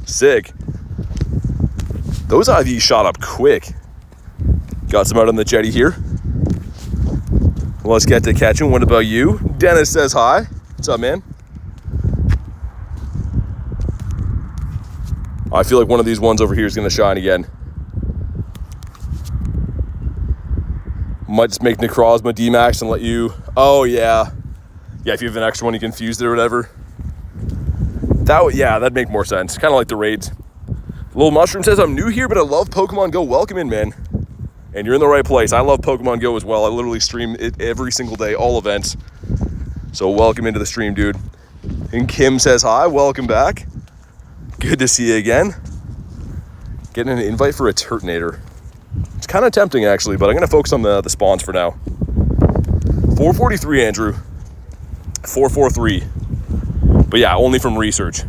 Sick. Those IVs shot up quick. Got some out on the jetty here. Let's get to catching. What about you? Dennis says hi. What's up, man? I feel like one of these ones over here is going to shine again. Might just make Necrozma D-Max and let you... Oh, yeah. Yeah, if you have an extra one, you can fuse it or whatever. That'd make more sense. Kind of like the raids. Little Mushroom says, I'm new here, but I love Pokemon Go. Welcome in, man. And you're in the right place. I love Pokemon Go as well. I literally stream it every single day, all events. So welcome into the stream, dude. And Kim says hi. Welcome back. Good to see you again. Getting an invite for a Turtonator. It's kind of tempting, actually, but I'm going to focus on the spawns for now. 443, Andrew. 443. But yeah, only from research.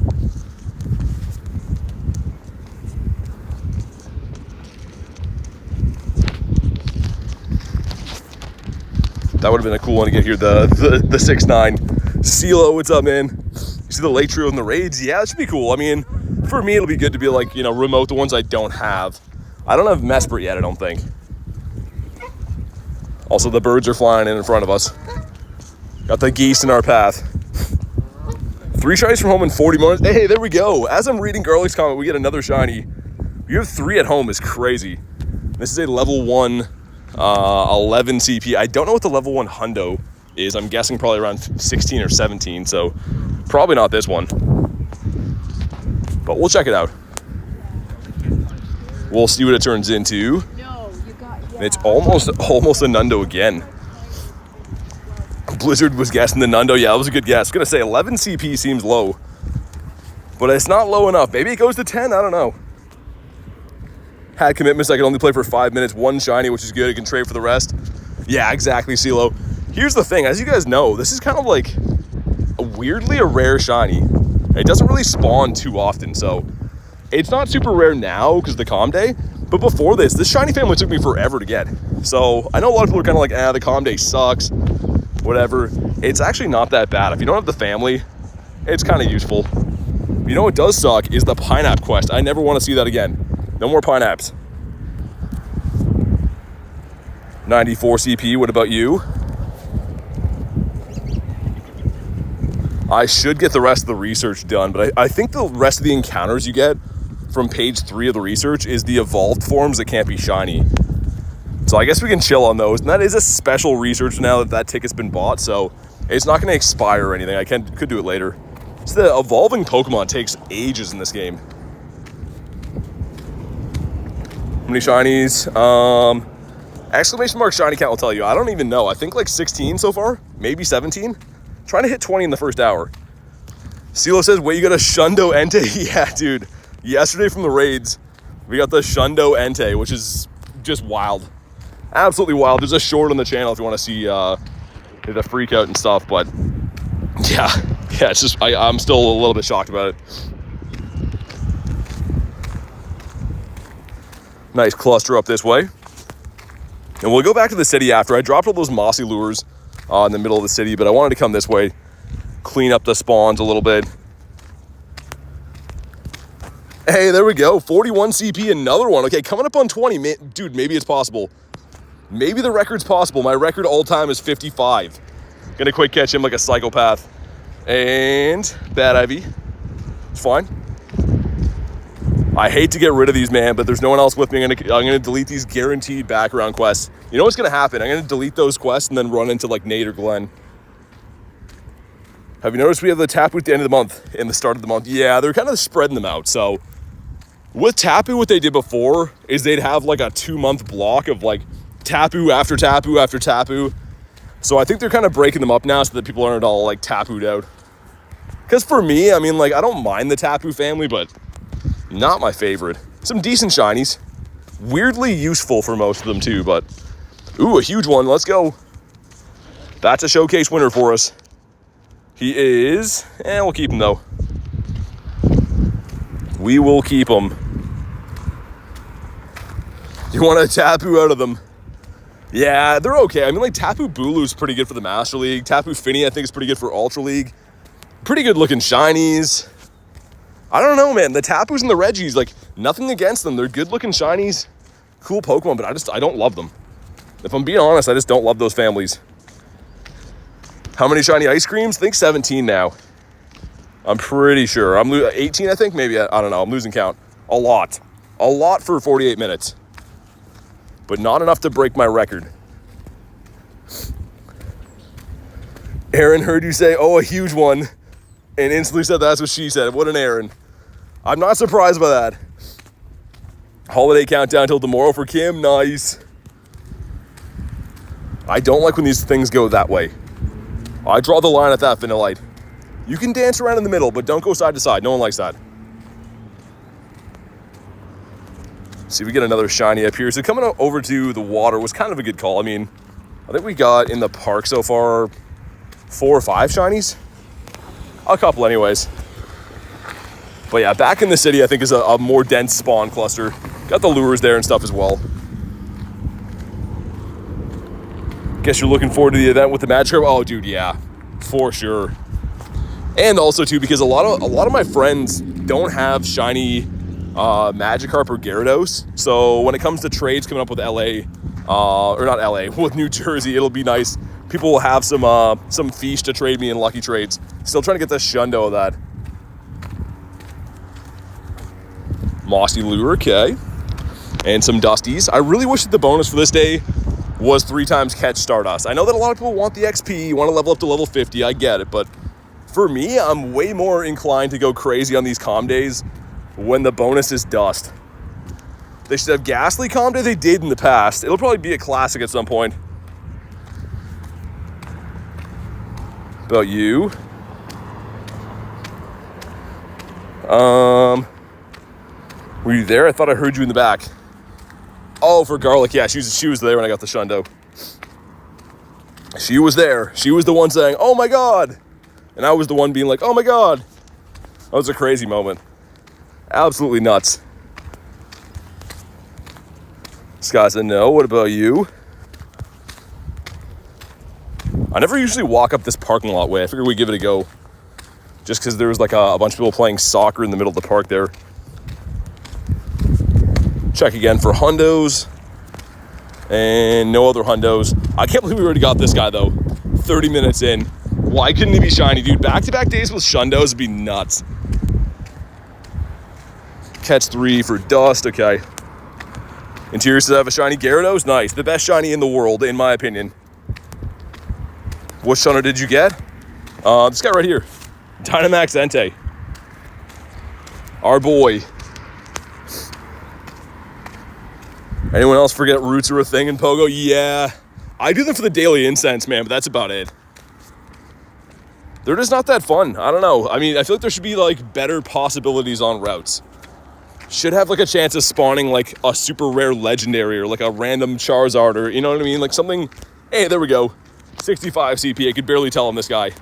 That would have been a cool one to get here. The 6'9". CeeLo, what's up, man? You see the late trio in the raids? Yeah, that should be cool. I mean, for me, it'll be good to be like, remote the ones I don't have. I don't have Mesprit yet, I don't think. Also, the birds are flying in front of us. Got the geese in our path. 3 shinies from home in 40 moments. Hey, there we go. As I'm reading Garlic's comment, we get another shiny. You have 3 at home is crazy. This is a level 1 11 CP. I don't know what the level 1 hundo is. I'm guessing probably around 16 or 17, so probably not this one. But we'll check it out. We'll see what it turns into. It's almost a Nundo again. Blizzard was guessing the Nundo. Yeah, that was a good guess. I was gonna say 11 CP seems low, but it's not low enough. Maybe it goes to 10. I don't know. Had commitments. I could only play for 5 minutes. 1 shiny, which is good. I can trade for the rest. Yeah, exactly, CeeLo. Here's the thing. As you guys know, this is kind of like weirdly a rare shiny. It doesn't really spawn too often, so it's not super rare now because of the Calm Day. But before this shiny family took me forever to get. So I know a lot of people are kind of like, the Calm Day sucks, whatever. It's actually not that bad. If you don't have the family, it's kind of useful. You know what does suck is the Pineapple quest. I never want to see that again. No more Pineapps. 94 CP, what about you? I should get the rest of the research done, but I think the rest of the encounters you get from page 3 of the research is the evolved forms that can't be shiny. So I guess we can chill on those. And that is a special research now that that ticket's been bought, so it's not going to expire or anything. I could do it later. So the evolving Pokemon takes ages in this game. How many shinies? Exclamation mark shiny count will tell you. I don't even know. I think like 16 so far, maybe 17. Trying to hit 20 in the first hour. CeeLo says, wait, you got a Shundo Entei? Yeah, dude. Yesterday from the raids, we got the Shundo Entei, which is just wild. Absolutely wild. There's a short on the channel if you want to see the freak out and stuff, but yeah, it's just, I'm still a little bit shocked about it. Nice cluster up this way. And we'll go back to the city after. I dropped all those mossy lures in the middle of the city, but I wanted to come this way, clean up the spawns a little bit. Hey, there we go. 41 CP, another one. Okay, coming up on 20. Dude, maybe it's possible. Maybe the record's possible. My record all time is 55. Gonna quick catch him like a psychopath. And Bad Ivy. It's fine. I hate to get rid of these, man, but there's no one else with me. I'm gonna delete these guaranteed background quests. You know what's gonna happen? I'm gonna delete those quests and then run into like Nate or Glenn. Have you noticed we have the Tapu at the end of the month and the start of the month? Yeah, they're kind of spreading them out. So with Tapu, what they did before is they'd have like a 2-month block of like Tapu after Tapu after Tapu. So I think they're kind of breaking them up now so that people aren't all like Tapu'd out. Because for me, I mean, like, I don't mind the Tapu family, but not my favorite. Some decent shinies. Weirdly useful for most of them too, but ooh, a huge one. Let's go. That's a showcase winner for us. He is, and we'll keep him though. We will keep him. You want a Tapu out of them? Yeah, they're okay. I mean, like, Tapu Bulu's pretty good for the Master League. Tapu Fini, I think, is pretty good for Ultra League. Pretty good looking shinies. I don't know, man. The Tapus and the Reggies, like, nothing against them. They're good looking shinies. Cool Pokemon, but I don't love them. If I'm being honest, I just don't love those families. How many shiny ice creams? I think 17 now. I'm pretty sure. I'm 18, I think, maybe. I don't know. I'm losing count. A lot. A lot for 48 minutes. But not enough to break my record. Aaron heard you say, oh, a huge one, and instantly said that's what she said. What an Aaron. I'm not surprised by that. Holiday countdown till tomorrow for Kim. Nice. I don't like when these things go that way. I draw the line at that, Vanillite. You can dance around in the middle, but don't go side to side. No one likes that. See, we get another shiny up here. So coming over to the water was kind of a good call. I mean, I think we got in the park so far 4 or 5 shinies. A couple anyways. But yeah, back in the city, I think is a more dense spawn cluster. Got the lures there and stuff as well. Guess you're looking forward to the event with the Magikarp. Oh, dude, yeah, for sure. And also too, because a lot of my friends don't have shiny Magikarp or Gyarados. So when it comes to trades coming up with LA, or not LA, with New Jersey, it'll be nice. People will have some fish to trade me in lucky trades. Still trying to get the Shundo of that. Mossy Lure, okay. And some Dusties. I really wish that the bonus for this day was 3 times catch Stardust. I know that a lot of people want the XP, want to level up to level 50, I get it, but for me, I'm way more inclined to go crazy on these Calm Days when the bonus is Dust. They should have Ghastly Calm Day. They did in the past. It'll probably be a classic at some point. About you. Were you there? I thought I heard you in the back. Oh, for Garlic. Yeah, she was there when I got the Shundo. She was there. She was the one saying, oh my God, And I was the one being like, oh my God. That was a crazy moment. Absolutely nuts. Scott said, no, what about you? I never usually walk up this parking lot way. I figured we'd give it a go. Just because there was like a bunch of people playing soccer in the middle of the park there. Check again for hundos. And no other hundos. I can't believe we already got this guy though. 30 minutes in. Why couldn't he be shiny, dude? Back-to-back days with shundos would be nuts. Catch 3 for dust, okay. Interior says I have a shiny Gyarados. Nice, the best shiny in the world, in my opinion. What shundo did you get? This guy right here. Dynamax Entei. Our boy. Anyone else forget roots are a thing in Pogo? Yeah. I do them for the daily incense, man, but that's about it. They're just not that fun. I don't know. I mean, I feel like there should be like better possibilities on routes. Should have like a chance of spawning like a super rare legendary or like a random Charizard or, you know what I mean? Like something, hey, there we go. 65 CP, I could barely tell him this guy.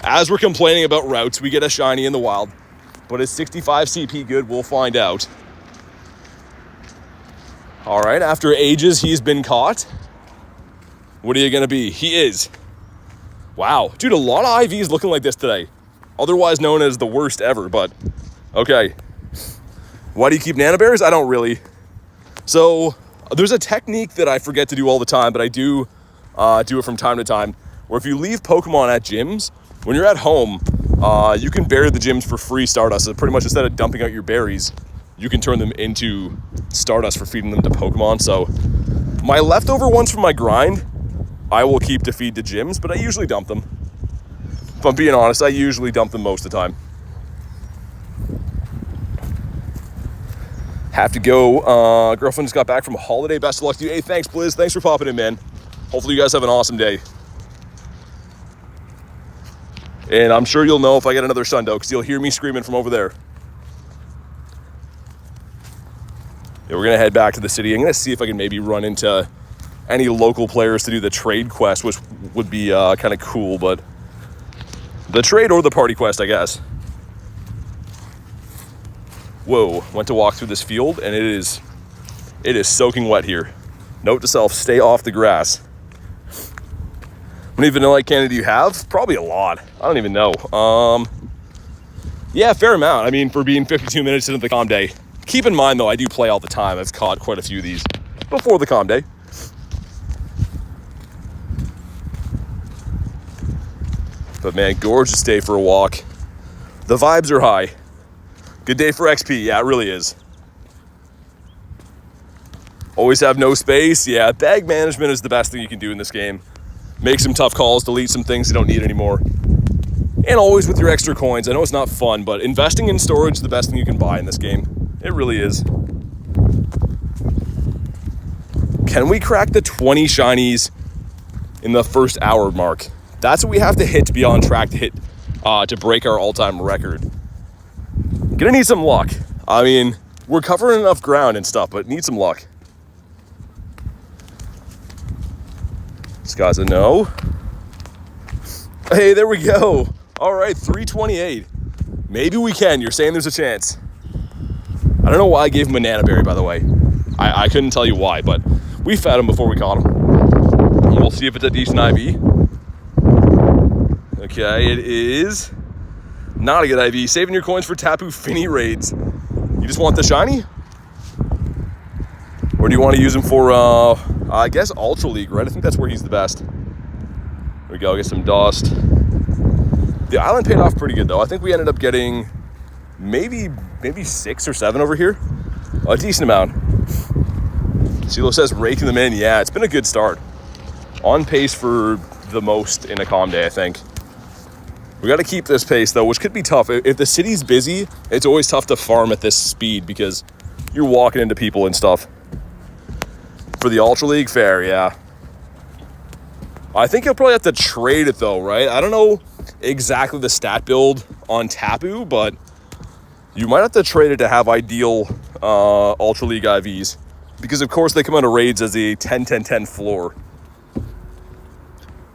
As we're complaining about routes, we get a shiny in the wild. But is 65 CP good? We'll find out. All right, after ages, he's been caught. What are you gonna be? He is. Wow, dude, a lot of IVs looking like this today. Otherwise known as the worst ever, but okay. Why do you keep nanoberries? I don't really. So there's a technique that I forget to do all the time, but I do it from time to time, where if you leave Pokemon at gyms, when you're at home, you can bury the gyms for free Stardust. So pretty much instead of dumping out your berries, you can turn them into Stardust for feeding them to Pokemon. So my leftover ones from my grind, I will keep to feed to gyms, but I usually dump them. If I'm being honest, I usually dump them most of the time. Have to go. Girlfriend just got back from a holiday. Best of luck to you. Hey, thanks, Blizz. Thanks for popping in, man. Hopefully you guys have an awesome day. And I'm sure you'll know if I get another shundo, because you'll hear me screaming from over there. Yeah, we're going to head back to the city. I'm going to see if I can maybe run into any local players to do the trade quest, which would be kind of cool, but the trade or the party quest, I guess. Whoa, went to walk through this field, and it is soaking wet here. Note to self, stay off the grass. How many Vanillite candy do you have? Probably a lot. I don't even know. Yeah, fair amount. I mean, for being 52 minutes into the calm day. Keep in mind, though, I do play all the time. I've caught quite a few of these before the calm day. But man, gorgeous day for a walk. The vibes are high. Good day for XP. Yeah, it really is. Always have no space. Yeah, bag management is the best thing you can do in this game. Make some tough calls, delete some things you don't need anymore. And always with your extra coins. I know it's not fun, but investing in storage is the best thing you can buy in this game. It really is. Can we crack the 20 shinies in the first hour mark? That's what we have to hit to be on track to hit, to break our all-time record. Gonna need some luck. I mean, we're covering enough ground and stuff, but need some luck. This guy's a no. Hey, there we go. All right, 328. Maybe we can. You're saying there's a chance. I don't know why I gave him a nana berry, by the way. I couldn't tell you why, but we fed him before we caught him. And we'll see if it's a decent IV. Okay, it is not a good IV. Saving your coins for Tapu Fini raids. You just want the shiny? Or do you want to use him for, I guess, Ultra League, right? I think that's where he's the best. There we go, get some dust. The island paid off pretty good, though. I think we ended up getting maybe 6 or 7 over here. A decent amount. CeeLo says raking them in. Yeah, it's been a good start. On pace for the most in a calm day, I think. We got to keep this pace, though, which could be tough. If the city's busy, it's always tough to farm at this speed because you're walking into people and stuff. For the Ultra League, fair, yeah. I think you'll probably have to trade it, though, right? I don't know exactly the stat build on Tapu, but you might have to trade it to have ideal Ultra League IVs. Because, of course, they come out of raids as a 10-10-10 floor.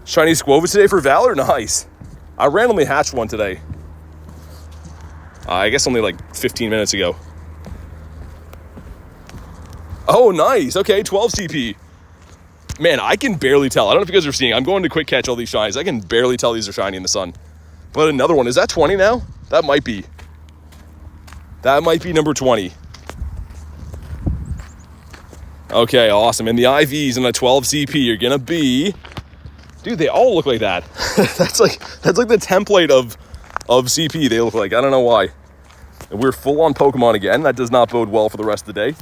Shiny Squova today for Valor? Nice. I randomly hatched one today. I guess only like 15 minutes ago. Oh, nice. Okay, 12 CP. Man, I can barely tell. I don't know if you guys are seeing. I'm going to quick catch all these shinies. I can barely tell these are shiny in the sun. But another one. Is that 20 now? That might be. That might be number 20. Okay, awesome. And the IVs and the 12 CP are going to be... Dude, they all look like that. That's like the template of CP they look like. I don't know why. And we're full on Pokemon again. That does not bode well for the rest of the day.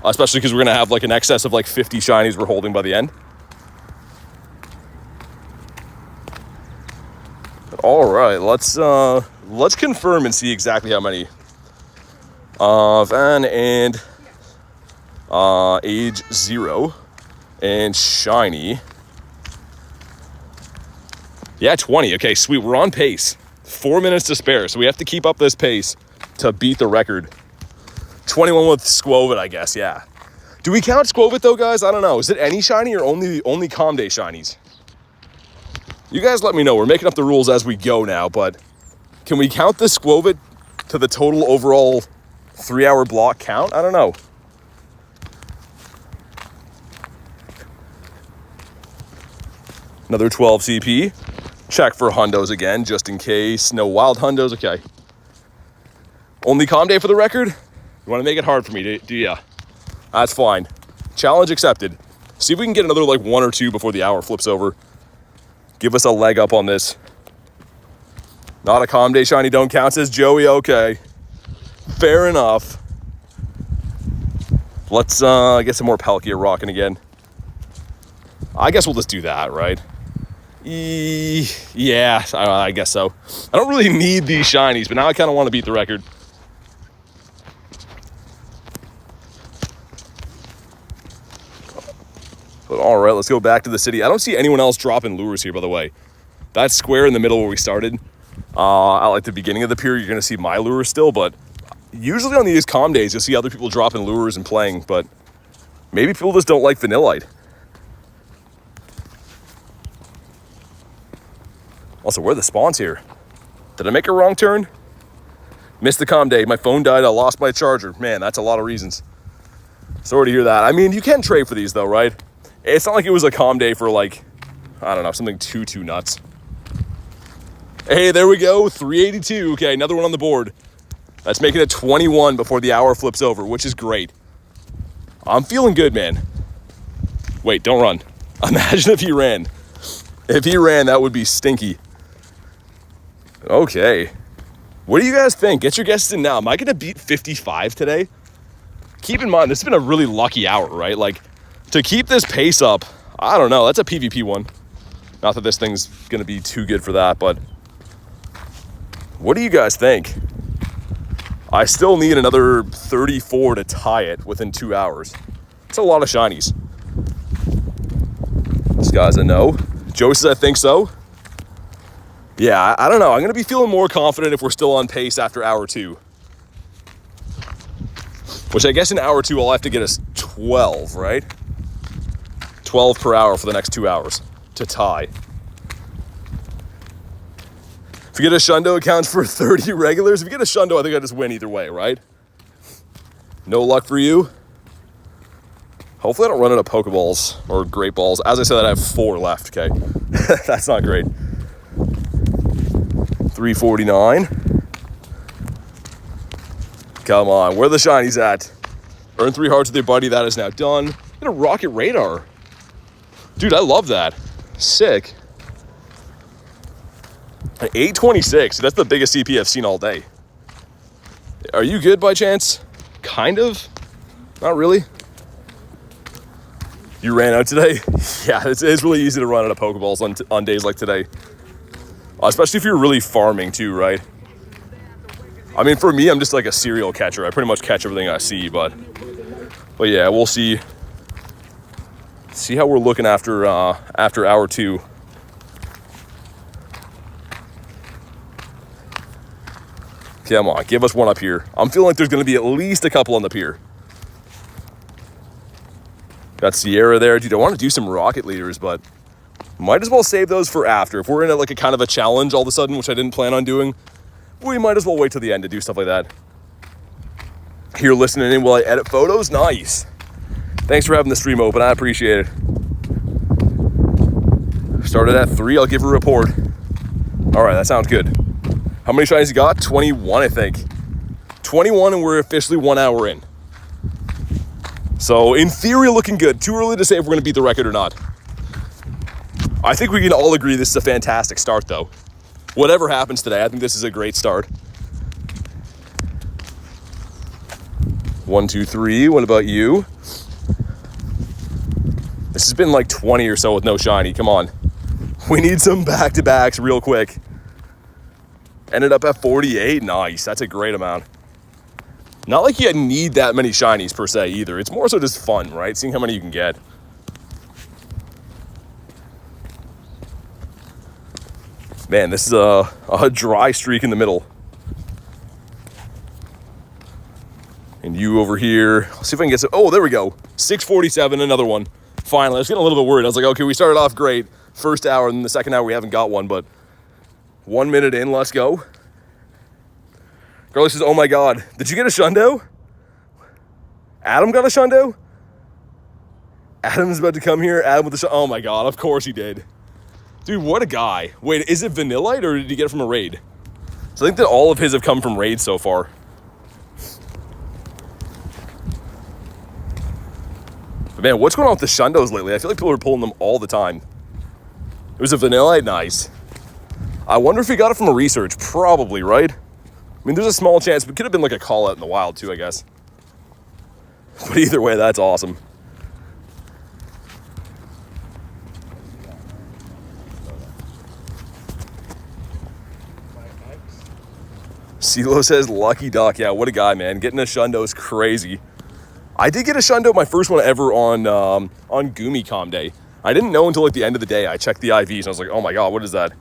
Especially because we're going to have like an excess of like 50 shinies we're holding by the end. All right, let's confirm and see exactly how many. Van and age 0 and shiny. Yeah, 20. Okay, sweet. We're on pace. 4 minutes to spare, so we have to keep up this pace to beat the record. 21 with Squovit, I guess, yeah. Do we count Squovit, though, guys? I don't know. Is it any shiny or only Calm Day shinies? You guys let me know. We're making up the rules as we go now, but can we count the Squovit to the total overall 3-hour block count? I don't know. Another 12 CP. Check for hundos again, just in case. No wild hundos. Okay. Only Calm Day for the record? You want to make it hard for me, do ya? That's fine. Challenge accepted. See if we can get another like 1 or 2 before the hour flips over. Give us a leg up on this. Not a Calm Day shiny don't count, says Joey. Okay. Fair enough. Let's get some more Palkia rocking again. I guess we'll just do that, right? Yeah, I guess so. I don't really need these shinies, but now I kind of want to beat the record. But all right, let's go back to the city. I don't see anyone else dropping lures here, by the way. That square in the middle where we started, at like the beginning of the pier, you're going to see my lure still, but usually on these Calm Days, you'll see other people dropping lures and playing, but maybe people just don't like Vanillite. Also, where are the spawns here? Did I make a wrong turn? Missed the Calm Day. My phone died. I lost my charger. Man, that's a lot of reasons. Sorry to hear that. I mean, you can trade for these, though, right? It's not like it was a Calm Day for, like, I don't know, something too nuts. Hey, there we go. 382. Okay, another one on the board. That's making it 21 before the hour flips over, which is great. I'm feeling good, man. Wait, don't run. Imagine if he ran. If he ran, that would be stinky. Okay. What do you guys think? Get your guesses in now. Am I going to beat 55 today? Keep in mind, this has been a really lucky hour, right? Like, to keep this pace up, I don't know. That's a PvP one. Not that this thing's going to be too good for that, but what do you guys think? I still need another 34 to tie it within 2 hours. It's a lot of shinies. This guy's a no. Joe says I think so. Yeah, I don't know. I'm going to be feeling more confident if we're still on pace after hour 2. Which I guess in hour 2 I'll have to get us 12, right? 12 per hour for the next 2 hours to tie. If you get a Shundo, it counts for 30 regulars. If you get a Shundo, I think I just win either way, right? No luck for you. Hopefully I don't run out of Pokeballs or Great Balls. As I said, I have 4 left, okay? That's not great. 349. Come on, where are the shinies at? Earn 3 hearts with your buddy. That is now done. Get a Rocket Radar. Dude, I love that. Sick. An 826. That's the biggest CP I've seen all day. Are you good by chance? Kind of. Not really. You ran out today? Yeah, it's really easy to run out of Pokeballs on days like today. Especially if you're really farming too, right? I mean, for me, I'm just like a serial catcher. I pretty much catch everything I see, but yeah, we'll see. See how we're looking after hour 2. Come on, give us one up here. I'm feeling like there's going to be at least a couple on the pier. Got Sierra there. Dude, I want to do some rocket leaders, but Might as well save those for after. If we're in like a kind of a challenge all of a sudden, which I didn't plan on doing, we might as well wait till the end to do stuff like that. Here listening in while I edit photos, nice. Thanks for having the stream open, I appreciate it. Started at 3, I'll give a report. All right, that sounds good. How many shinies you got? 21, I think. 21, and we're officially 1 hour in. So in theory, looking good. Too early to say if we're gonna beat the record or not. I think we can all agree this is a fantastic start, though. Whatever happens today, I think this is a great start. 1, 2, 3. What about you? This has been like 20 or so with no shiny. Come on. We need some back-to-backs real quick. Ended up at 48. Nice. That's a great amount. Not like you need that many shinies per se either. It's more so just fun, right? Seeing how many you can get. Man, this is a dry streak in the middle. And you over here. Let's see if I can get some. Oh, there we go. 647, another one. Finally, I was getting a little bit worried. I was like, okay, we started off great. First hour, and then the second hour we haven't got one, but 1 minute in, let's go. Girl says, oh my God, did you get a shundo? Adam got a shundo? Adam's about to come here. Adam with the oh my God, of course he did. Dude, what a guy. Wait, is it Vanillite or did he get it from a raid? So I think that all of his have come from raids so far. But man, what's going on with the shundos lately? I feel like people are pulling them all the time. It was a Vanillite, nice. I wonder if he got it from a research. Probably, right? I mean, there's a small chance, but it could have been like a call out in the wild too, I guess. But either way, that's awesome. CeeLo says, lucky duck. Yeah, what a guy, man. Getting a shundo is crazy. I did get a shundo, my first one ever on Gumi Com Day. I didn't know until like the end of the day. I checked the IVs and I was like, oh my God, what is that?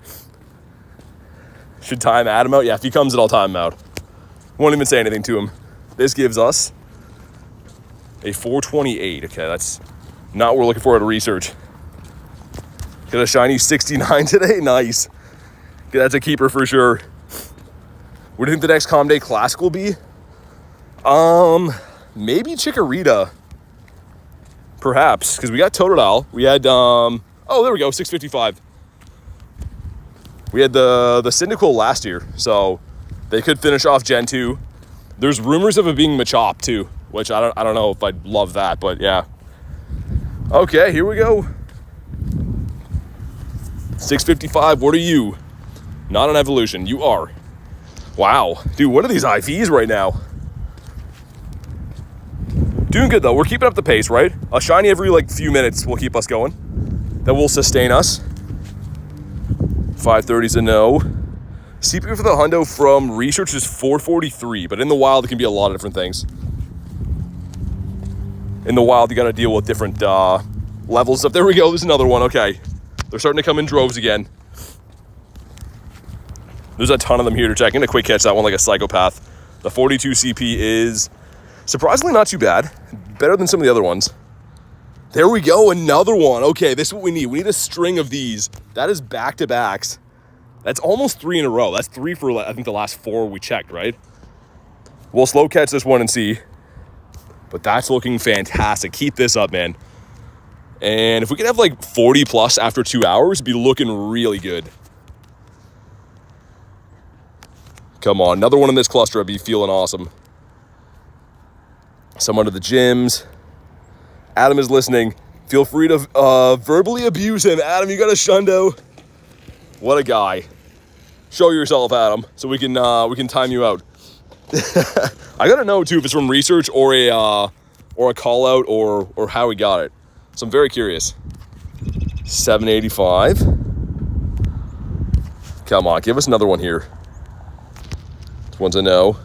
Should time Adam out? Yeah, if he comes in, I'll time him out. Won't even say anything to him. This gives us a 428. Okay, that's not what we're looking for at a research. Got a shiny 69 today. Nice. Okay, that's a keeper for sure. What do you think the next Com Day classic will be? Maybe Chikorita. Perhaps, because we got Totodile. We had, oh, there we go, 655. We had the Cyndaquil last year, so they could finish off Gen 2. There's rumors of it being Machop too, which I don't know if I'd love that, but yeah. Okay, here we go. 655, what are you? Not an evolution, you are. Wow, dude, what are these IVs right now? Doing good though, we're keeping up the pace, right? A shiny every like few minutes will keep us going. That will sustain us. 530's a no. CPU for the hundo from research is 443, but in the wild it can be a lot of different things. In the wild you gotta deal with different levels of, there we go, there's another one, okay. They're starting to come in droves again. There's a ton of them here to check. I'm gonna quick catch that one like a psychopath. The 42 CP is surprisingly not too bad. Better than some of the other ones. There we go, another one. Okay, this is what we need. We need a string of these. That is back-to-backs. That's almost 3 in a row. That's 3 for, I think, the last 4 we checked, right? We'll slow catch this one and see. But that's looking fantastic. Keep this up, man. And if we could have like 40 plus after 2 hours, it'd be looking really good. Come on, another one in this cluster. I'd be feeling awesome. Someone to the gyms. Adam is listening. Feel free to verbally abuse him. Adam, you got a shundo. What a guy. Show yourself, Adam, so we can time you out. I gotta know too if it's from research or a call out or how we got it. So I'm very curious. 785. Come on, give us another one here. This one's a no.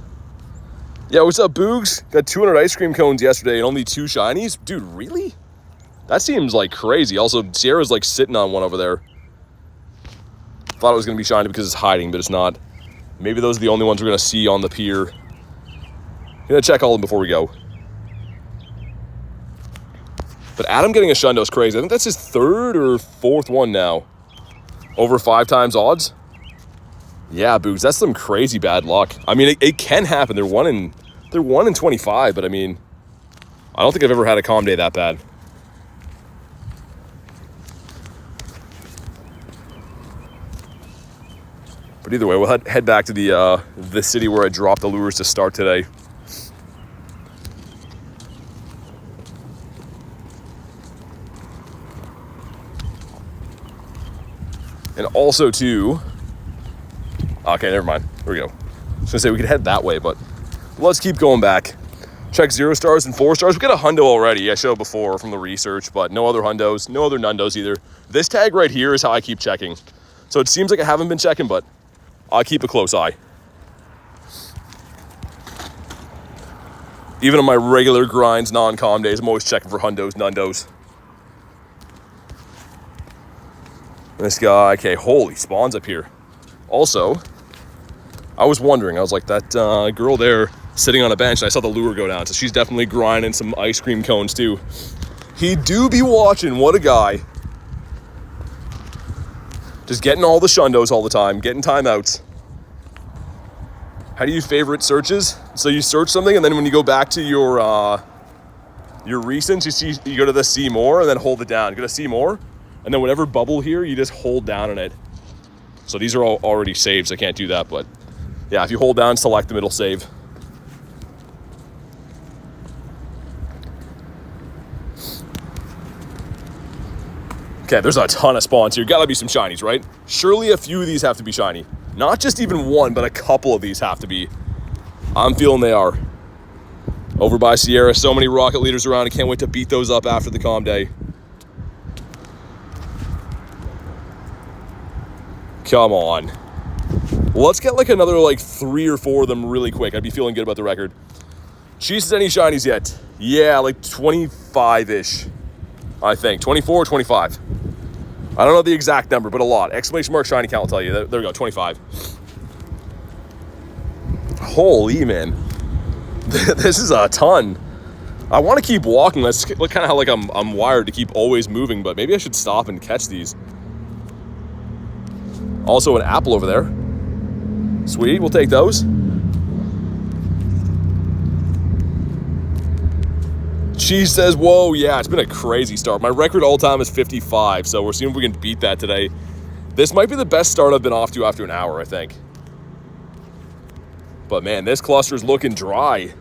Yeah, what's up, Boogs? Got 200 ice cream cones yesterday and only 2 shinies? Dude, really? That seems like crazy. Also, Sierra's like sitting on one over there. Thought it was gonna be shiny because it's hiding, but it's not. Maybe those are the only ones we're gonna see on the pier. I'm gonna check all of them before we go. But Adam getting a shundo is crazy. I think that's his 3rd or 4th one now. Over 5 times odds. Yeah, Boogs, that's some crazy bad luck. I mean, it can happen. They're 1 in 25, but I mean, I don't think I've ever had a calm day that bad. But either way, we'll head back to the city where I dropped the lures to start today. And also too, okay, never mind. There we go. I was gonna say we could head that way, but let's keep going back. Check 0 stars and 4 stars. We got a hundo already. I showed before from the research, but no other hundos, no other nundos either. This tag right here is how I keep checking. So it seems like I haven't been checking, but I'll keep a close eye. Even on my regular grinds, non-com days, I'm always checking for hundos, nundos. This guy, okay, holy spawns up here. Also, I was wondering, I was like, that girl there sitting on a bench, and I saw the lure go down, so she's definitely grinding some ice cream cones too. He do be watching, what a guy. Just getting all the shundos all the time, getting timeouts. How do you favorite searches? So you search something, and then when you go back to your recents, you go to the see more, and then hold it down. You go to see more, and then whatever bubble here, you just hold down on it. So these are all already saved, so I can't do that, but yeah, if you hold down, select them, it'll save. Okay, there's a ton of spawns here. Gotta be some shinies, right? Surely a few of these have to be shiny. Not just even one, but a couple of these have to be. I'm feeling they are. Over by Sierra, so many rocket leaders around. I can't wait to beat those up after the calm day. Come on. Let's get like another like 3 or 4 of them really quick. I'd be feeling good about the record. Cheese, any shinies yet? Yeah, like 25-ish. I think 24 or 25. I don't know the exact number, but a lot. Exclamation mark shiny count will tell you. There we go, 25. Holy man. This is a ton. I want to keep walking. That's kind of how like I'm wired to keep always moving, but maybe I should stop and catch these. Also an apple over there. Sweet, we'll take those. She says, whoa, yeah, it's been a crazy start. My record all time is 55, so we're seeing if we can beat that today. This might be the best start I've been off to after an hour, I think. But man, this cluster's looking dry.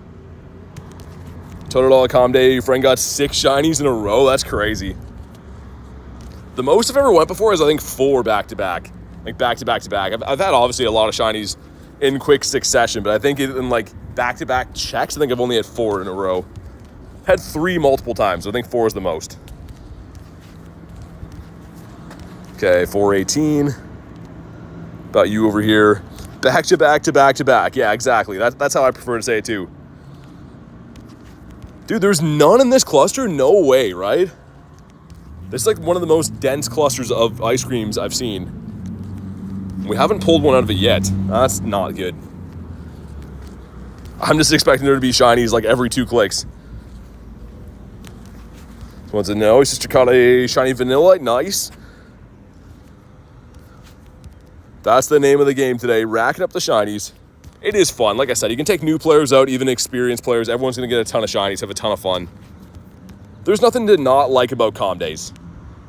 Total calm day, your friend got 6 shinies in a row. That's crazy. The most I've ever went before is I think 4 back-to-back. Like back-to-back-to-back. I've had obviously a lot of shinies in quick succession, but I think in like back-to-back checks, I think I've only had 4 in a row. Had 3 multiple times. I think 4 is the most. Okay, 418. About you over here. Back to back to back to back. Yeah, exactly. That's how I prefer to say it too. Dude, there's none in this cluster? No way, right? This is like one of the most dense clusters of ice creams I've seen. We haven't pulled one out of it yet. That's not good. I'm just expecting there to be shinies like every 2 clicks. Wants to know, his sister caught a shiny Vanillite. Nice. That's the name of the game today, racking up the shinies. It is fun. Like I said, you can take new players out, even experienced players. Everyone's going to get a ton of shinies, have a ton of fun. There's nothing to not like about calm days.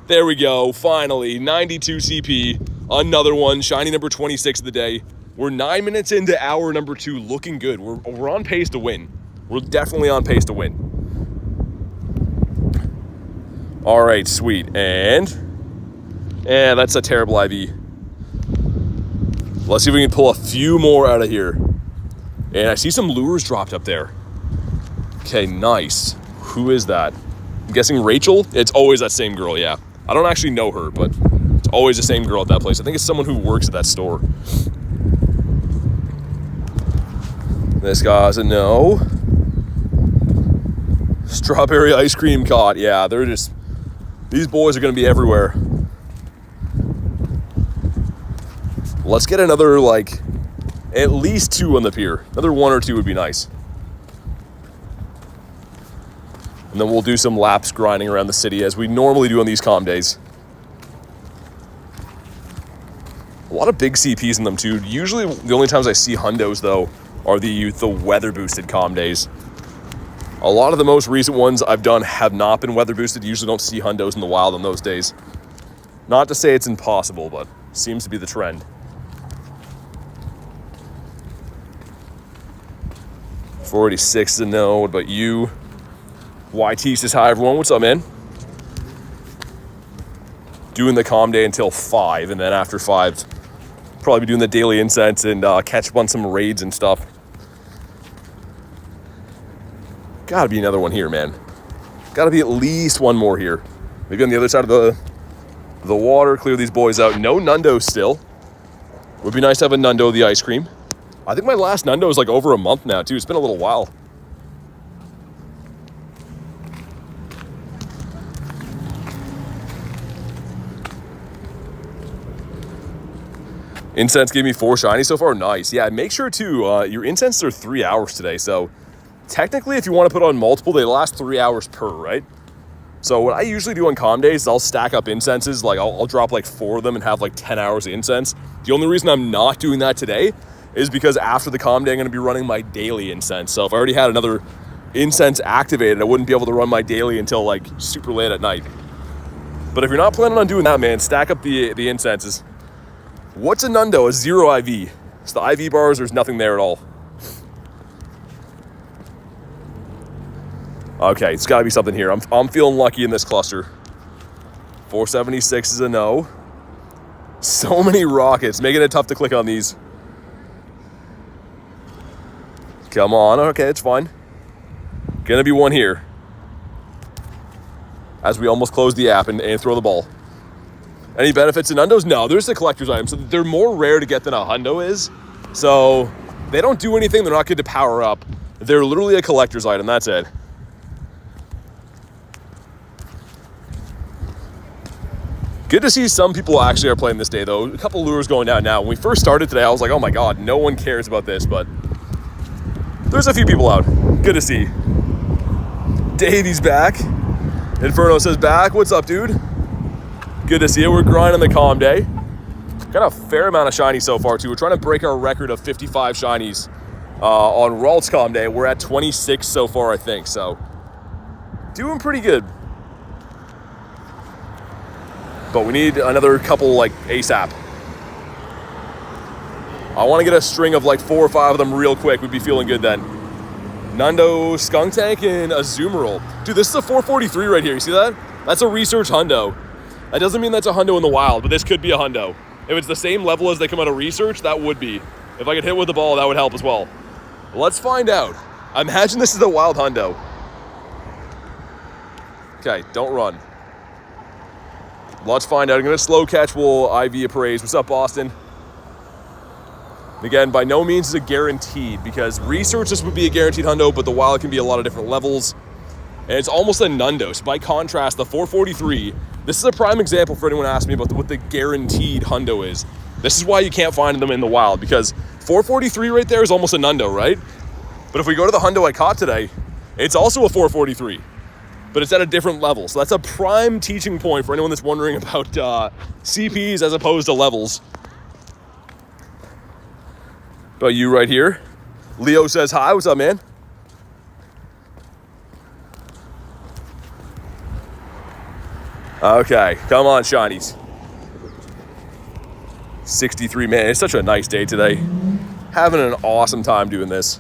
There we go, finally, 92 CP. Another one, shiny number 26 of the day. We're 9 minutes into hour number 2, looking good. We're on pace to win. We're definitely on pace to win. All right, sweet. And that's a terrible IV. Let's see if we can pull a few more out of here. And I see some lures dropped up there. Okay, nice. Who is that? I'm guessing Rachel? It's always that same girl, yeah. I don't actually know her, but it's always the same girl at that place. I think it's someone who works at that store. This guy's a no. Strawberry ice cream caught. Yeah, they're just... These boys are going to be everywhere. Let's get another, like, at least 2 on the pier. Another 1 or 2 would be nice. And then we'll do some laps grinding around the city as we normally do on these calm days. A lot of big CPs in them too. Usually the only times I see hundos though are the weather boosted calm days. A lot of the most recent ones I've done have not been weather boosted. You usually don't see hundos in the wild on those days. Not to say it's impossible, but seems to be the trend. 486 is a no. What about you? YT says hi everyone. What's up, man? Doing the calm day until 5, and then after 5, probably be doing the daily incense and catch up on some raids and stuff. Gotta be another one here, man. Gotta be at least one more here. Maybe on the other side of the water, clear these boys out. No Nundo still. Would be nice to have a Nundo the ice cream. I think my last Nundo is like over a month now too. It's been a little while. Incense gave me 4 shiny so far. Nice. Yeah, make sure to, your incenses are 3 hours today. So technically, if you want to put on multiple, they last 3 hours per, right? So what I usually do on calm days is I'll stack up incenses. Like I'll drop like 4 of them and have like 10 hours of incense. The only reason I'm not doing that today is because after the calm day, I'm going to be running my daily incense. So if I already had another incense activated, I wouldn't be able to run my daily until like super late at night. But if you're not planning on doing that, man, stack up the incenses. What's a Nundo? A 0 IV. It's the IV bars, there's nothing there at all. Okay, it's gotta be something here. I'm feeling lucky in this cluster. 476 is a no. So many rockets, making it tough to click on these. Come on, okay, it's fine. Gonna be one here. As we almost close the app and throw the ball. Any benefits in Nundos? No, there's the collector's item. So they're more rare to get than a Hundo is. So they don't do anything. They're not good to power up. They're literally a collector's item. That's it. Good to see some people actually are playing this day, though. A couple lures going down now. When we first started today, I was like, oh my God, no one cares about this. But there's a few people out. Good to see. Davey's back. Inferno says back. What's up, dude? Good to see you. We're grinding the calm day. Got a fair amount of shinies so far, too. We're trying to break our record of 55 shinies on Ralt's calm day. We're at 26 so far, I think. So, doing pretty good. But we need another couple, like, ASAP. I want to get a string of, like, 4 or 5 of them real quick. We'd be feeling good then. Nundo, Skunk Tank, and a Zoomerol. Dude, this is a 443 right here. You see that? That's a research Hundo. That doesn't mean that's a Hundo in the wild, but this could be a Hundo. If it's the same level as they come out of research, that would be. If I could hit with the ball, that would help as well. Let's find out. I imagine this is a wild Hundo. Okay, don't run. Let's find out. I'm going to slow catch. We'll IV appraise. What's up, Boston? Again, by no means is it guaranteed, because research, this would be a guaranteed Hundo, but the wild can be a lot of different levels. And it's almost a Nundo. So by contrast, the 443, this is a prime example for anyone asking me about what the guaranteed Hundo is. This is why you can't find them in the wild, because 443 right there is almost a Nundo, right? But if we go to the Hundo I caught today, it's also a 443, but it's at a different level. So that's a prime teaching point for anyone that's wondering about CPs as opposed to levels. About you right here. Leo says hi. What's up, man? Okay, come on, shinies. 63, man, it's such a nice day today. Having an awesome time doing this.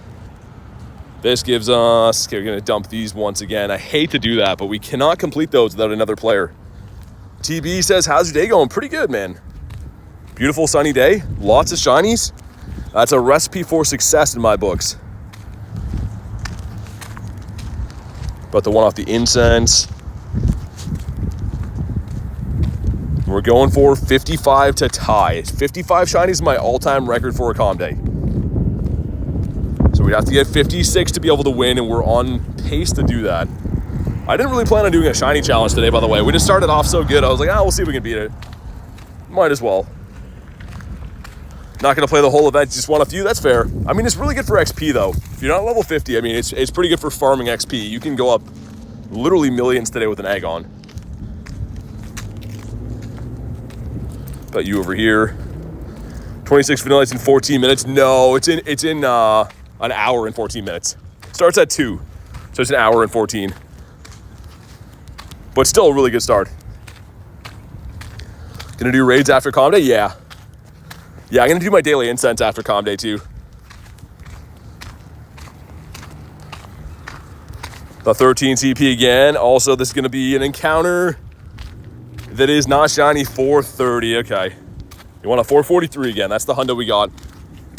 This gives us, okay, we're gonna dump these once again. I hate to do that, but we cannot complete those without another player. TB says, how's your day going? Pretty good, man. Beautiful sunny day, lots of shinies. That's a recipe for success in my books. But the one off the incense. We're going for 55 to tie. 55 shinies is my all-time record for a calm day. So we'd have to get 56 to be able to win, and we're on pace to do that. I didn't really plan on doing a shiny challenge today, by the way. We just started off so good. I was like, we'll see if we can beat it. Might as well. Not going to play the whole event, just want a few. That's fair. I mean, it's really good for XP, though. If you're not level 50, I mean, it's pretty good for farming XP. You can go up literally millions today with an egg on. About you over here. 26 Vanillites in 14 minutes. No, it's in an hour and 14 minutes. Starts at 2, so it's an hour and 14. But still a really good start. Gonna do raids after Calm Day? Yeah. Yeah, I'm gonna do my daily incense after Calm Day too. The 13 CP again. Also, this is gonna be an encounter that is not shiny. 430, okay. You want a 443 again. That's the hundo we got.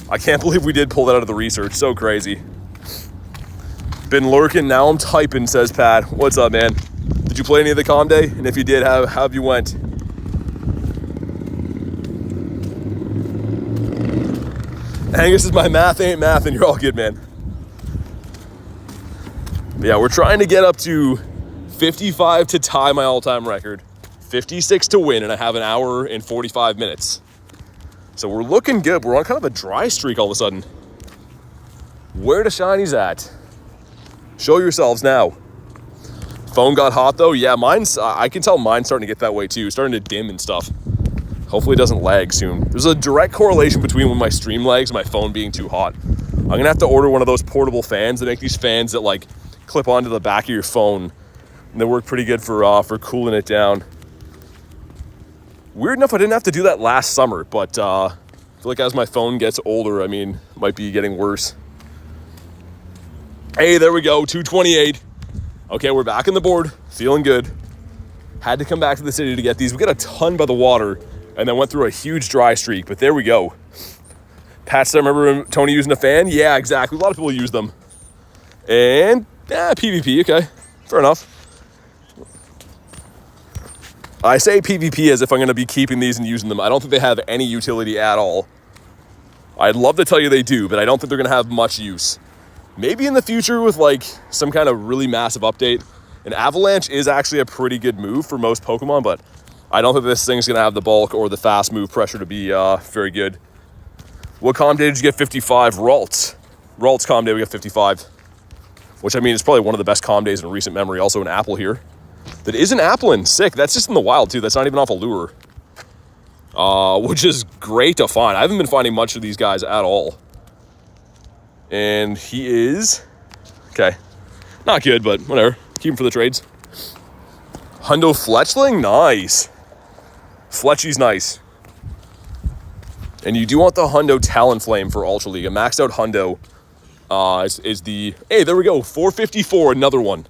I can't believe we did pull that out of the research. So crazy. Been lurking, now I'm typing, says Pat. What's up, man? Did you play any of the Calm Day? And if you did, how have you went? Angus is my math ain't math, and you're all good, man. But yeah, we're trying to get up to 55 to tie my all-time record. 56 to win, and I have an hour and 45 minutes. So we're looking good. We're on kind of a dry streak all of a sudden. Where the shinies at? Show yourselves now. Phone got hot though. Yeah, I can tell mine's starting to get that way too. Starting to dim and stuff. Hopefully it doesn't lag soon. There's a direct correlation between when my stream lags and my phone being too hot. I'm gonna have to order one of those portable fans. They make these fans that like clip onto the back of your phone. And they work pretty good for cooling it down. Weird enough, I didn't have to do that last summer, but I feel like as my phone gets older, I mean, it might be getting worse. Hey, there we go, 228. Okay, we're back on the board, feeling good. Had to come back to the city to get these. We got a ton by the water and then went through a huge dry streak, but there we go. Pat said, remember Tony using a fan? Yeah, exactly. A lot of people use them. And, PvP, okay, fair enough. I say PvP as if I'm going to be keeping these and using them. I don't think they have any utility at all. I'd love to tell you they do, but I don't think they're going to have much use. Maybe in the future with like some kind of really massive update. An avalanche is actually a pretty good move for most Pokemon, but I don't think this thing's going to have the bulk or the fast move pressure to be very good. What Calm Day did you get? 55. Ralts Calm Day, we got 55. Which I mean, is probably one of the best Calm Days in recent memory. Also an apple here. That is an Applin. Sick. That's just in the wild, too. That's not even off a lure. Which is great to find. I haven't been finding much of these guys at all. And he is... Okay. Not good, but whatever. Keep him for the trades. Hundo Fletchling? Nice. Fletchy's nice. And you do want the Hundo Talonflame for Ultra League. A maxed out Hundo is the... Hey, there we go. 454, another one.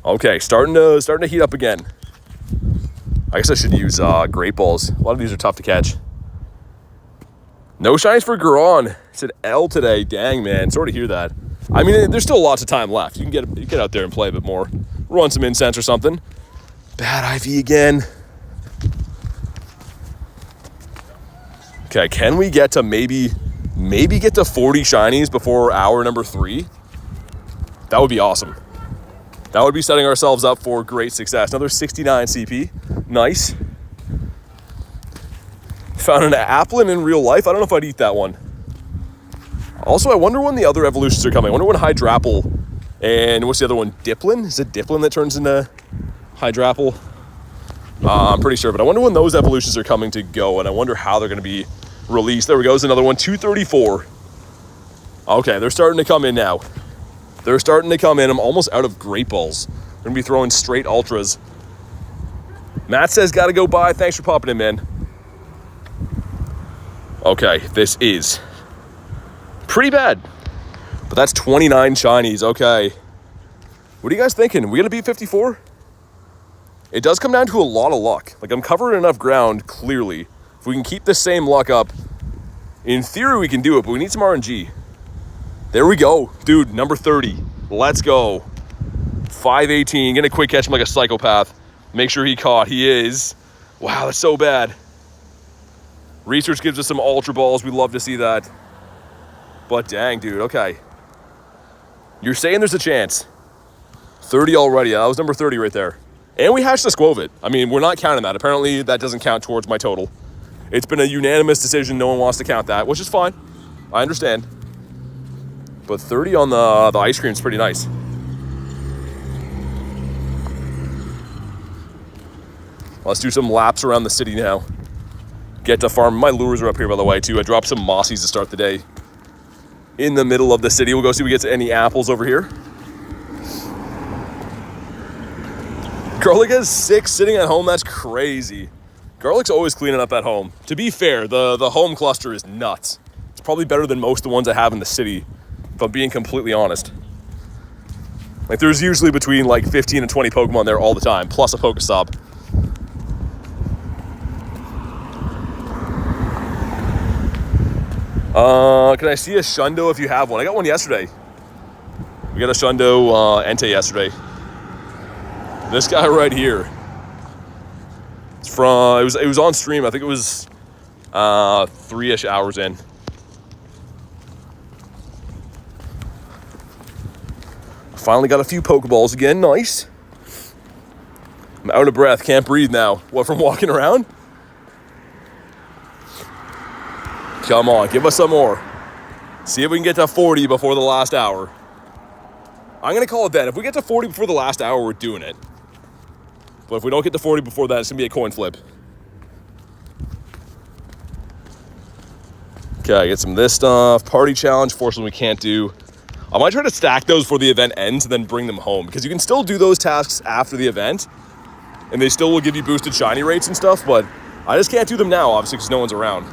Okay, starting to heat up again. I guess I should use Great Balls. A lot of these are tough to catch. No shinies for Garon. It said L today. Dang, man. Sorry to hear that. I mean, there's still lots of time left. You can get out there and play a bit more. Run some incense or something. Bad IV again. Okay, can we get to maybe get to 40 shinies before hour number 3? That would be awesome. That would be setting ourselves up for great success. Another 69 CP. Nice. Found an Applin in real life. I don't know if I'd eat that one. Also, I wonder when the other evolutions are coming. I wonder when Hydrapple and what's the other one? Diplin? Is it Diplin that turns into Hydrapple? I'm pretty sure, but I wonder when those evolutions are coming to Go, and I wonder how they're going to be released. There we go. There's another one. 234. Okay, they're starting to come in now. They're starting to come in. I'm almost out of Great Balls. We're going to be throwing straight Ultras. Matt says, gotta go by. Thanks for popping in, man. Okay, this is pretty bad. But that's 29 shinies. Okay. What are you guys thinking? We going to beat 54? It does come down to a lot of luck. Like, I'm covering enough ground, clearly. If we can keep the same luck up, in theory, we can do it, but we need some RNG. There we go. Dude, number 30. Let's go. 518. Gonna quick catch him like a psychopath. Make sure he caught. He is. Wow, that's so bad. Research gives us some Ultra Balls. We love to see that. But dang, dude. Okay. You're saying there's a chance. 30 already. That was number 30 right there. And we hatched a Squovit. I mean, we're not counting that. Apparently, that doesn't count towards my total. It's been a unanimous decision. No one wants to count that, which is fine. I understand. But 30 on the ice cream is pretty nice. Let's do some laps around the city now. Get to farm. My lures are up here, by the way, too. I dropped some mossies to start the day in the middle of the city. We'll go see if we get any apples over here. Garlic has 6 sitting at home. That's crazy. Garlic's always cleaning up at home. To be fair, the home cluster is nuts. It's probably better than most of the ones I have in the city, if I'm being completely honest. Like, there's usually between like 15 and 20 Pokemon there all the time, plus a Pokestop. Can I see a Shundo if you have one? I got one yesterday. We got a Shundo Entei yesterday. This guy right here. It's from, it was on stream. I think it was 3-ish hours in. Finally got a few Pokeballs again. Nice. I'm out of breath. Can't breathe now. What, from walking around? Come on, give us some more. See if we can get to 40 before the last hour. I'm going to call it that. If we get to 40 before the last hour, we're doing it. But if we don't get to 40 before that, it's going to be a coin flip. Okay, get some of this stuff. Party challenge, fortunately we can't do. I might try to stack those before the event ends and then bring them home, because you can still do those tasks after the event, and they still will give you boosted shiny rates and stuff, but I just can't do them now, obviously, because no one's around.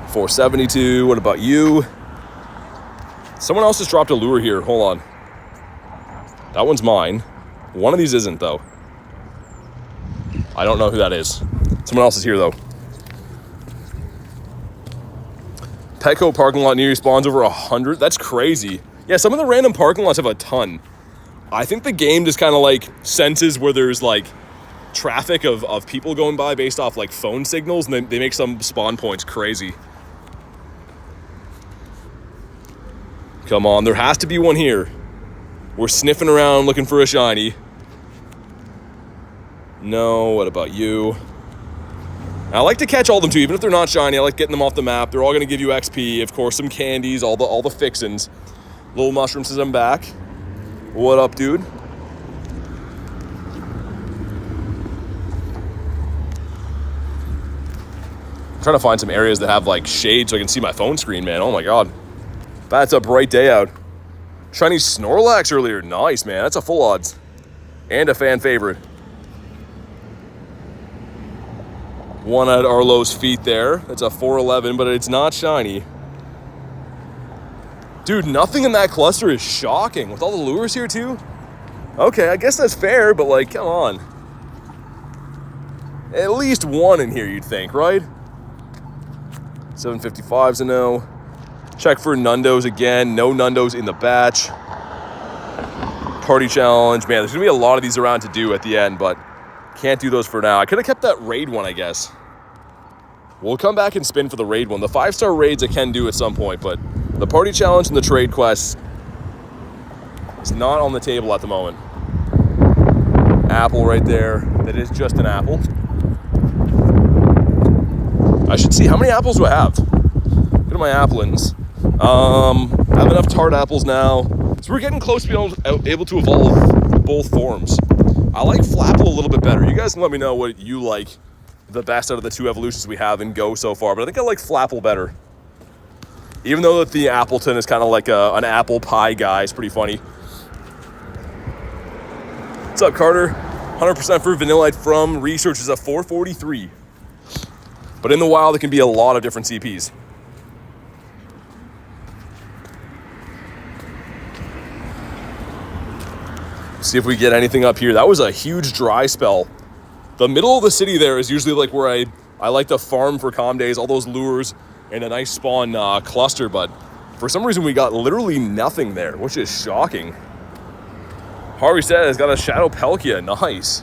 $472, what about you? Someone else just dropped a lure here, hold on. That one's mine. One of these isn't, though. I don't know who that is. Someone else is here, though. Petco parking lot near you spawns over 100. That's crazy. Yeah, some of the random parking lots have a ton. I think the game just kind of like senses where there's like traffic of people going by based off like phone signals, and they make some spawn points crazy. Come on, there has to be one here. We're sniffing around looking for a shiny. No, what about you? I like to catch all of them too, even if they're not shiny. I like getting them off the map. They're all going to give you XP, of course, some candies, all the fixins. Little Mushroom says I'm back. What up, dude? I'm trying to find some areas that have like shade so I can see my phone screen, man. Oh my god. That's a bright day out. Shiny Snorlax earlier. Nice, man. That's a full odds. And a fan favorite. One at Arlo's feet there. That's a 411, but it's not shiny. Dude, nothing in that cluster is shocking. With all the lures here too? Okay, I guess that's fair, but like, come on. At least one in here, you'd think, right? 755's a no. Check for Nundos again. No Nundos in the batch. Party challenge. Man, there's going to be a lot of these around to do at the end, but can't do those for now. I could have kept that raid one, I guess. We'll come back and spin for the raid one. The 5-star raids I can do at some point, but the party challenge and the trade quest is not on the table at the moment. Apple right there. That is just an apple. I should see, how many apples do I have? Go to my applins. I have enough tart apples now. So we're getting close to being able to evolve both forms. I like Flapple a little bit better. You guys can let me know what you like the best out of the two evolutions we have in Go so far, but I think I like Flapple better. Even though that the Appleton is kind of like an apple pie guy. It's pretty funny. What's up, Carter? 100% for Vanillite from research is a 443. But in the wild, it can be a lot of different CPs. See if we get anything up here. That was a huge dry spell. The middle of the city there is usually like where I like to farm for calm days, all those lures and a nice spawn cluster, but for some reason we got literally nothing there, which is shocking. Harvey says, got a Shadow Palkia, nice.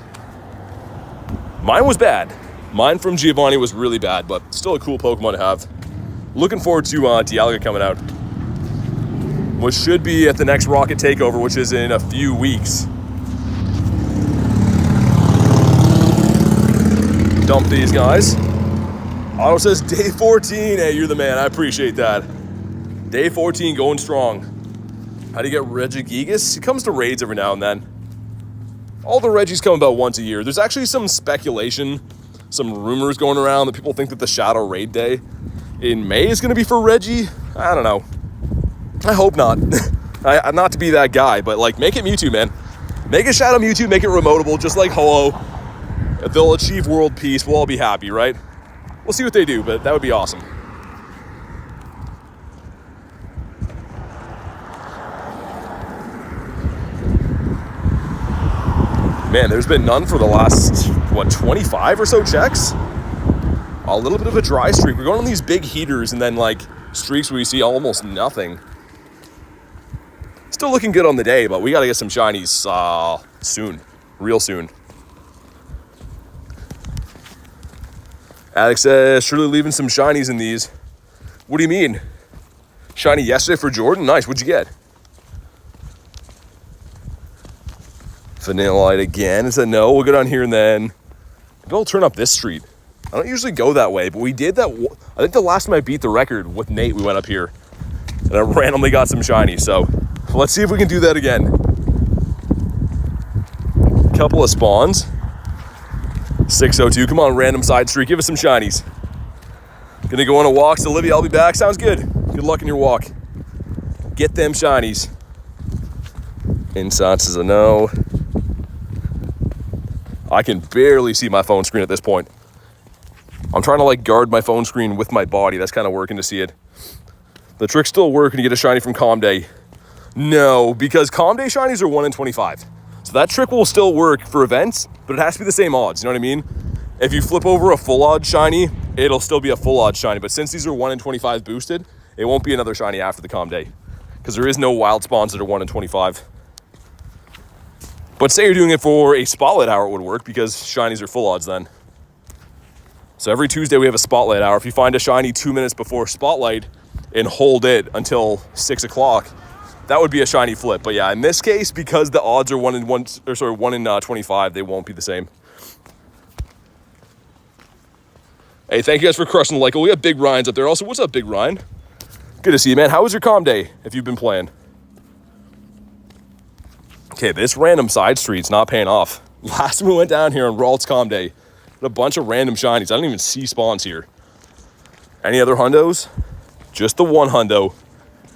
Mine was bad. Mine from Giovanni was really bad, but still a cool Pokemon to have. Looking forward to Dialga coming out, which should be at the next Rocket Takeover, which is in a few weeks. Dump these guys. Otto says, day 14. Hey, you're the man. I appreciate that. Day 14 going strong. How do you get Regigigas? It comes to raids every now and then. All the Regis come about once a year. There's actually some speculation, some rumors going around that people think that the Shadow Raid Day in May is going to be for Reggie. I don't know. I hope not. Not to be that guy, but like, make it Mewtwo, man. Make a Shadow Mewtwo, make it remotable, just like Ho-Oh. If they'll achieve world peace, we'll all be happy, right? We'll see what they do, but that would be awesome. Man, there's been none for the last, 25 or so checks? A little bit of a dry streak. We're going on these big heaters and then like streaks where you see almost nothing. Still looking good on the day, but we got to get some shinies soon. Real soon. Alex says, surely leaving some shinies in these. What do you mean? Shiny yesterday for Jordan? Nice, what'd you get? Vanillite again. Is a no. We'll go down here and then maybe I'll turn up this street. I don't usually go that way, but we did that. I think the last time I beat the record with Nate, we went up here and I randomly got some shinies. So let's see if we can do that again. Couple of spawns. 602. Come on, random side street. Give us some shinies. Gonna go on a walk. So Olivia, I'll be back. Sounds good. Good luck in your walk. Get them shinies. Insats is a no. I can barely see my phone screen at this point. I'm trying to like guard my phone screen with my body. That's kind of working to see it. The trick's still working to get a shiny from Calm Day. No, because Calm Day shinies are 1 in 25. So that trick will still work for events, but it has to be the same odds. You know what I mean? If you flip over a full odds shiny, it'll still be a full odds shiny. But since these are 1 in 25 boosted, it won't be another shiny after the Calm Day. Because there is no wild spawns that are 1 in 25. But say you're doing it for a spotlight hour, it would work because shinies are full odds then. So every Tuesday we have a spotlight hour. If you find a shiny 2 minutes before spotlight and hold it until 6 o'clock, that would be a shiny flip. But yeah, in this case, because the odds are 1 in 25, they won't be the same. Hey, thank you guys for crushing the like. We have Big Ryan's up there also. What's up, Big Ryan? Good to see you, man. How was your Calm Day if you've been playing? Okay, this random side street's not paying off. Last time we went down here on Ralt's Calm Day, a bunch of random shinies. I don't even see spawns here. Any other hundos? Just the one hundo.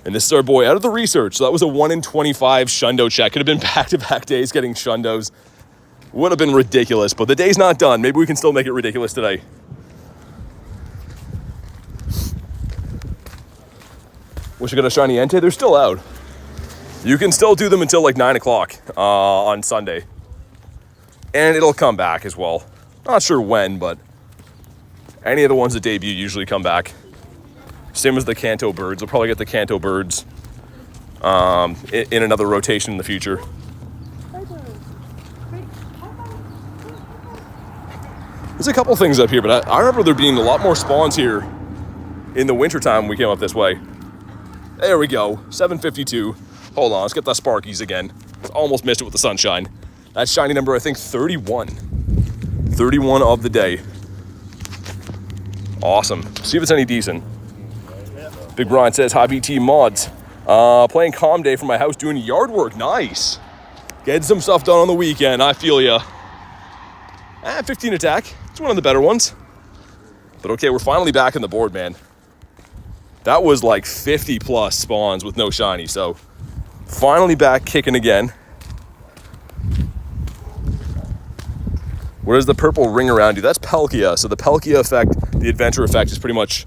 And this is our boy out of the research. So that was a 1 in 25 shundo check. Could have been back-to-back days getting shundos. Would have been ridiculous, but the day's not done. Maybe we can still make it ridiculous today. Wish I got a shiny Entei. They're still out. You can still do them until like 9 o'clock on Sunday. And it'll come back as well. Not sure when, but any of the ones that debut usually come back. Same as the Kanto birds. We'll probably get the Kanto birds in another rotation in the future. There's a couple things up here, but I remember there being a lot more spawns here in the wintertime when we came up this way. There we go, 752. Hold on, let's get the Sparkies again. Almost missed it with the sunshine. That's shiny number, I think, 31. 31 of the day. Awesome. See if it's any decent. Big Brian says, hi VT mods. Playing Calm Day from my house, doing yard work. Nice. Getting some stuff done on the weekend. I feel ya. 15 attack. It's one of the better ones. But okay, we're finally back on the board, man. That was like 50 plus spawns with no shiny. So finally back kicking again. What does the purple ring around do? That's Palkia. So the Palkia effect, the adventure effect, is pretty much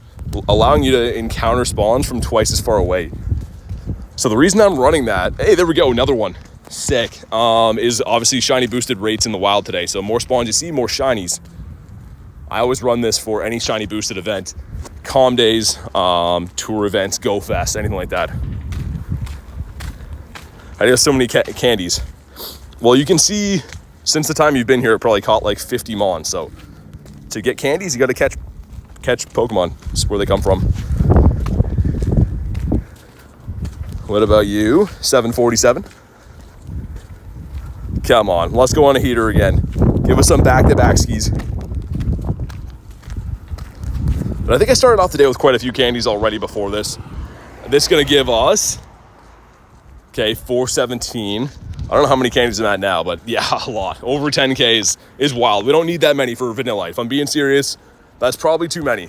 allowing you to encounter spawns from twice as far away. So the reason I'm running that, hey, there we go, another one. Sick. Is obviously shiny boosted rates in the wild today. So more spawns you see, more shinies. I always run this for any shiny boosted event. Calm Days, tour events, Go Fest, anything like that. I have so many candies. Well, you can see since the time you've been here, it probably caught like 50 mon. So to get candies, you got to catch Pokemon. That's where they come from. What about you? 747. Come on, let's go on a heater again. Give us some back-to-back skis. But I think I started off the day with quite a few candies already before this. This is going to give us Okay, 417. I don't know how many candies I'm at now, but yeah, a lot. Over 10K is wild. We don't need that many for Vanillite. If I'm being serious, that's probably too many.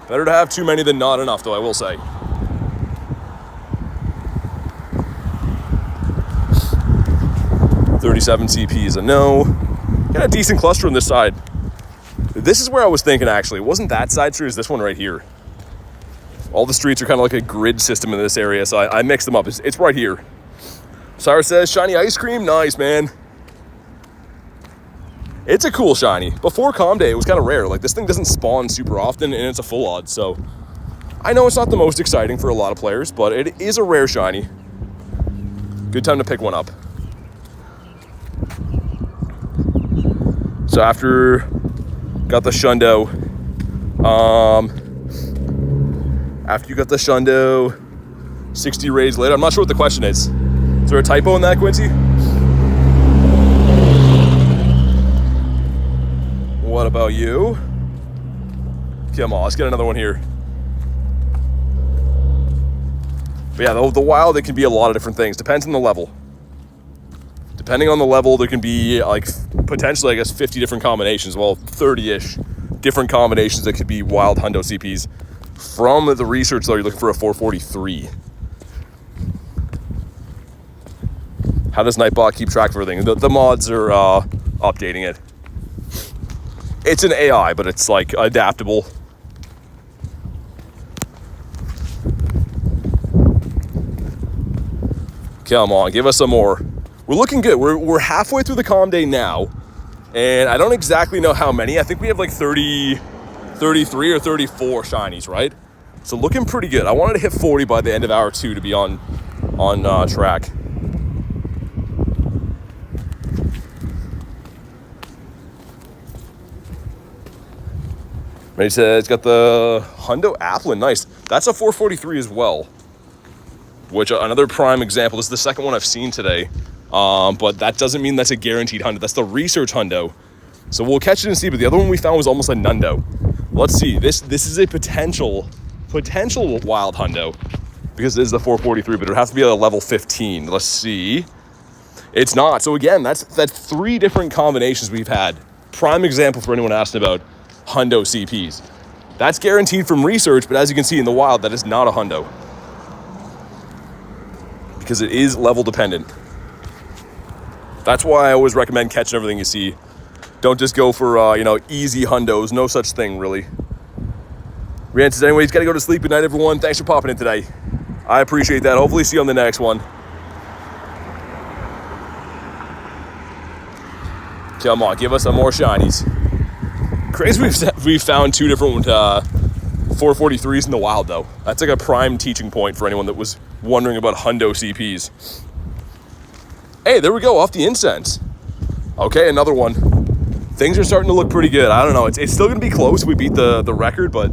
Better to have too many than not enough, though, I will say. $37 CP is a no. Got a decent cluster on this side. This is where I was thinking, actually. It wasn't that side street, it was this one right here. All the streets are kind of like a grid system in this area, so I mixed them up. It's right here. Cyrus says, shiny ice cream? Nice, man. It's a cool shiny. Before Calm Day, it was kind of rare. Like, this thing doesn't spawn super often, and it's a full odd, so I know it's not the most exciting for a lot of players, but it is a rare shiny. Good time to pick one up. So after got the Shundo, after you got the Shundo, 60 raids later. I'm not sure what the question is. Is there a typo in that, Quincy? What about you? Come on, let's get another one here. But yeah, the wild, it can be a lot of different things. Depends on the level. Depending on the level, there can be like potentially, I guess, 50 different combinations. Well, 30-ish different combinations that could be wild hundo CPs. From the research, though, you're looking for a 443. How does Nightbot keep track of everything? The mods are updating it. It's an AI, but it's like adaptable. Come on, give us some more. We're looking good. We're halfway through the Calm Day now, and I don't exactly know how many. I think we have like 33 or 34 shinies, right? So looking pretty good. I wanted to hit 40 by the end of hour 2 to be on track. He says, got the Hundo Applin. Nice. That's a 443 as well. Which, another prime example. This is the second one I've seen today. But that doesn't mean that's a guaranteed hundo. That's the research hundo. So we'll catch it and see. But the other one we found was almost a nundo. Let's see. This is a potential wild hundo. Because it is the 443. But it would have to be at a level 15. Let's see. It's not. So again, that's 3 different combinations we've had. Prime example for anyone asking about hundo CPs. That's guaranteed from research, but as you can see in the wild, that is not a hundo. Because it is level dependent. That's why I always recommend catching everything you see. Don't just go for, easy hundos. No such thing, really. Rian says, anyways, got to go to sleep. Good night, everyone. Thanks for popping in today. I appreciate that. Hopefully see you on the next one. Come on, give us some more shinies. Crazy we've found 2 different 443s in the wild, though. That's like a prime teaching point for anyone that was wondering about hundo CPs. Hey, there we go, off the incense. Okay, another one. Things are starting to look pretty good. I don't know, it's still going to be close. We beat the record, but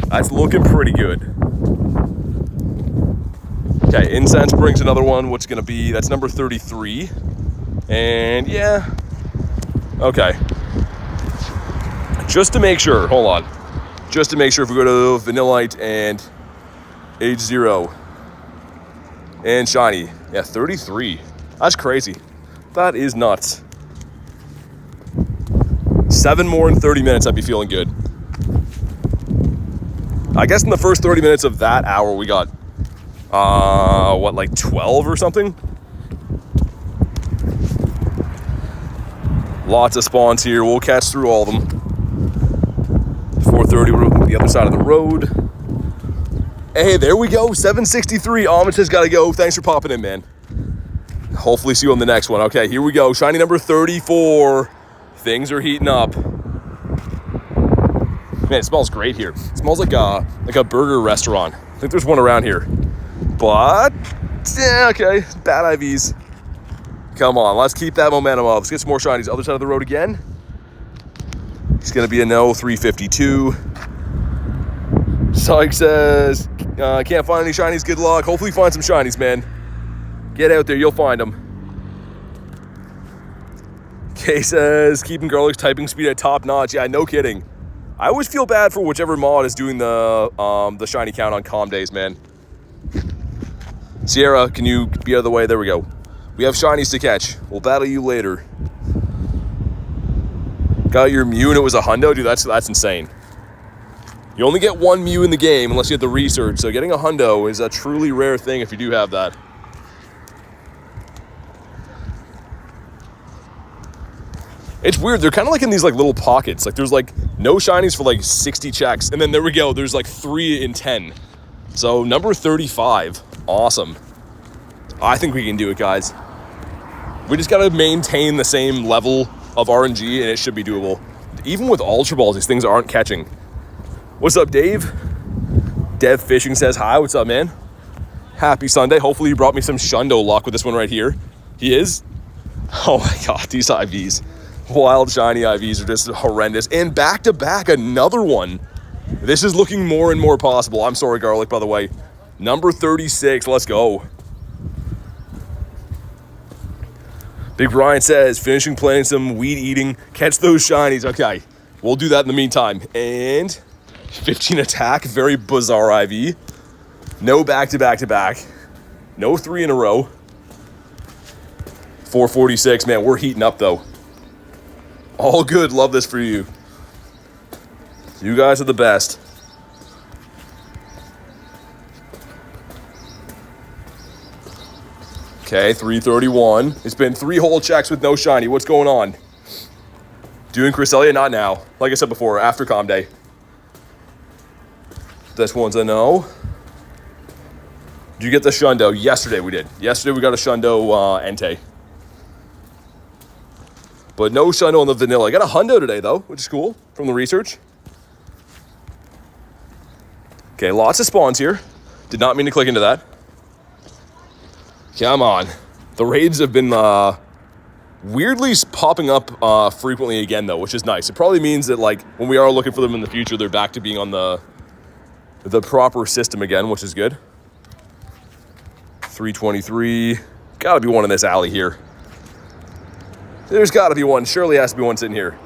that's looking pretty good. Okay, incense brings another one, which is going to be, that's number 33. And yeah, okay. Just to make sure, hold on. Just to make sure, if we go to Vanillite and Age 0 and Shiny, yeah, 33. That's crazy. That is nuts. 7 more in 30 minutes, I'd be feeling good. I guess in the first 30 minutes of that hour, we got, like 12 or something? Lots of spawns here. We'll catch through all of them. 4:30, we're on the other side of the road. Hey, there we go. 763. Amish has got to go. Thanks for popping in, man. Hopefully see you on the next one. Okay, here we go. Shiny number 34. Things are heating up. Man, it smells great here. It smells like a burger restaurant. I think there's one around here. But, yeah, okay. Bad IVs. Come on, let's keep that momentum up. Let's get some more shinies. Other side of the road again. It's going to be a no, 352. Syke says, can't find any shinies, good luck. Hopefully find some shinies, man. Get out there, you'll find them. Kay says, keeping Garlic's typing speed at top notch. Yeah, no kidding. I always feel bad for whichever mod is doing the shiny count on calm days, man. Sierra, can you be out of the way? There we go. We have shinies to catch. We'll battle you later. Got your Mew and it was a hundo? Dude, that's insane. You only get one Mew in the game unless you have the research, so getting a hundo is a truly rare thing if you do have that. It's weird, they're kind of like in these like little pockets. Like there's like no shinies for like 60 checks, and then there we go, there's like 3 in 10. So number 35, awesome. I think we can do it, guys. We just gotta maintain the same level of RNG and it should be doable. Even with Ultra Balls, these things aren't catching. What's up, Dave? Dev Fishing says hi. What's up, man? Happy Sunday. Hopefully you brought me some shundo luck with this one right here. He is? Oh my God, these IVs. Wild shiny IVs are just horrendous. And back to back, another one. This is looking more and more possible. I'm sorry, Garlic, by the way. Number 36, let's go. Big Brian says, finishing playing some weed eating, catch those shinies. Okay, we'll do that in the meantime. And 15 attack, very bizarre IV. No back to back to back. No 3 in a row. 446, man, we're heating up though. All good, love this for you. You guys are the best. Okay, 331. It's been 3 whole checks with no shiny. What's going on? Doing Cresselia? Not now. Like I said before, after Calm Day. This one's a no. Did you get the Shundo? Yesterday we did. Yesterday we got a Shundo Entei. But no Shundo on the vanilla. I got a hundo today though, which is cool from the research. Okay, lots of spawns here. Did not mean to click into that. Come on. The raids have been weirdly popping up frequently again though, which is nice. It probably means that like when we are looking for them in the future, they're back to being on the proper system again, which is good. 323. Gotta be one in this alley here. There's gotta be one. Surely has to be one sitting here.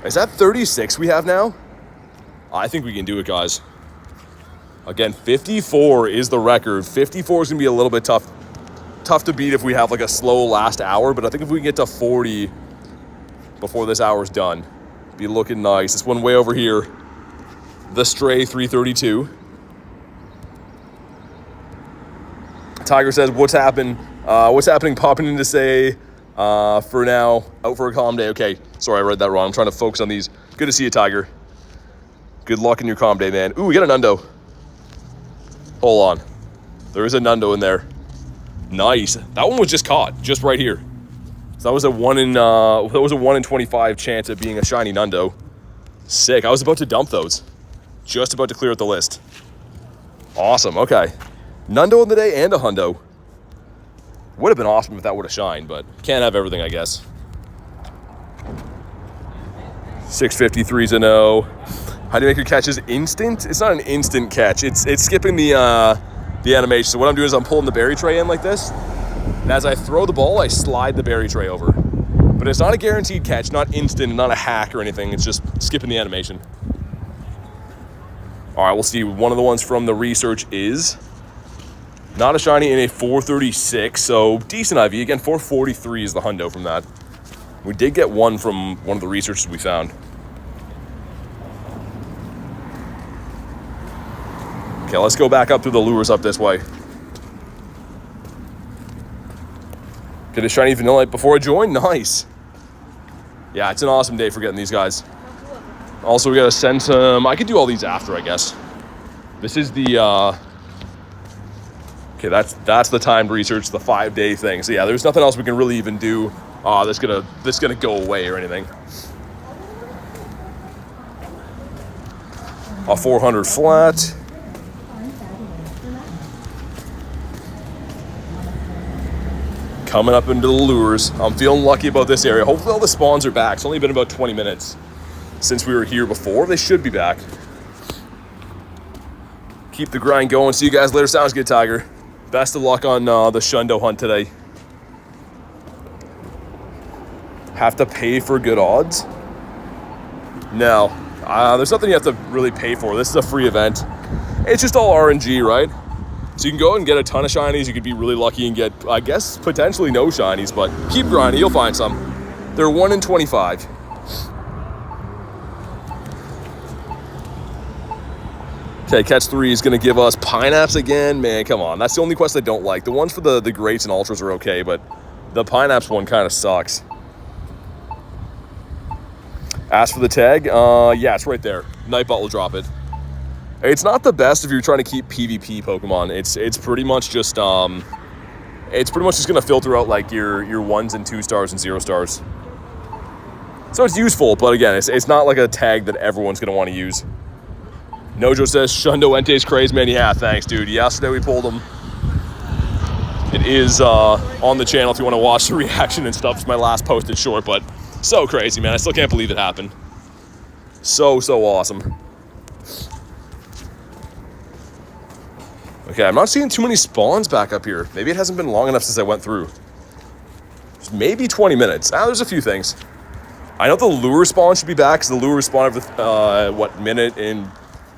Is that 36 we have now? I think we can do it, guys. Again, 54 is the record. 54 is gonna be a little bit tough to beat if we have like a slow last hour, but I think if we can get to 40 before this hour's done, be looking nice. This one way over here, the Stray 332. Tiger says, what's happening? What's happening? Popping in to say, for now, out for a calm day. Okay, sorry, I read that wrong. I'm trying to focus on these. Good to see you, Tiger. Good luck in your calm day, man. Ooh, we got a Nundo. Hold on. There is a Nundo in there. Nice. That one was just caught, just right here. So that was a 1 in 25 chance of being a shiny Nundo. Sick. I was about to dump those. Just about to clear out the list. Awesome. Okay. Nundo in the day and a hundo. Would have been awesome if that would have shined, but can't have everything, I guess. 653's a no. How do you make your catches instant? It's not an instant catch. It's skipping the animation. So what I'm doing is I'm pulling the berry tray in like this, and as I throw the ball, I slide the berry tray over. But it's not a guaranteed catch, not instant, not a hack or anything. It's just skipping the animation. All right, we'll see. One of the ones from the research is not a shiny in a 436, so decent IV. Again, 443 is the hundo from that. We did get one from one of the researchers we found. Okay, let's go back up through the lures up this way. Get a shiny Vanillite before I join? Nice. Yeah, it's an awesome day for getting these guys. Also, we gotta send some... I could do all these after, I guess. This is the... Okay, that's the timed research, the 5-day thing. So yeah, there's nothing else we can really even do that's gonna go away or anything. A 400 flat. Coming up into the lures. I'm feeling lucky about this area. Hopefully all the spawns are back. It's only been about 20 minutes since we were here before. They should be back. Keep the grind going. See you guys later. Sounds good, Tiger. Best of luck on the Shundo hunt today. Have to pay for good odds? No. There's nothing you have to really pay for. This is a free event. It's just all RNG, right? So you can go and get a ton of shinies. You could be really lucky and get, I guess, potentially no shinies, but keep grinding, you'll find some. They're 1 in 25. Okay, catch 3 is gonna give us Pineapps again. Man, come on, that's the only quest I don't like. The ones for the Greats and Ultras are okay, but the Pineapps one kind of sucks. Ask for the tag. Yeah, it's right there. Nightbot will drop it. It's not the best if you're trying to keep PvP Pokemon. It's pretty much just gonna filter out like your 1s and 2 stars and 0 stars. So it's useful, but again, it's not like a tag that everyone's gonna want to use. Nojo says Shundo Entei's crazy, man. Yeah, thanks, dude. Yesterday we pulled him. It is on the channel if you want to watch the reaction and stuff. It's my last posted short, but so crazy, man. I still can't believe it happened. So awesome. Okay, I'm not seeing too many spawns back up here. Maybe it hasn't been long enough since I went through. Maybe 20 minutes. There's a few things. I know the lure spawn should be back, because the lure spawn every, minute and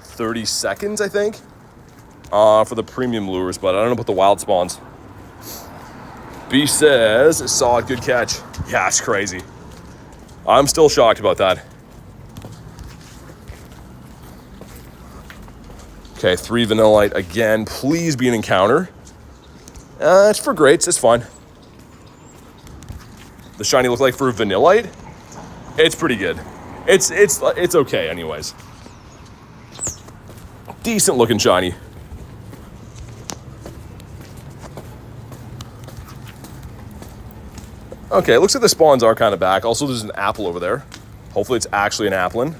30 seconds, I think, for the premium lures, but I don't know about the wild spawns. B says, saw it, good catch. Yeah, it's crazy. I'm still shocked about that. Okay, 3 Vanillite again. Please be an encounter. It's for Greats, it's fine. The shiny look like for Vanillite? It's pretty good. It's okay anyways. Decent looking shiny. Okay, it looks like the spawns are kind of back. Also, there's an apple over there. Hopefully it's actually an applin.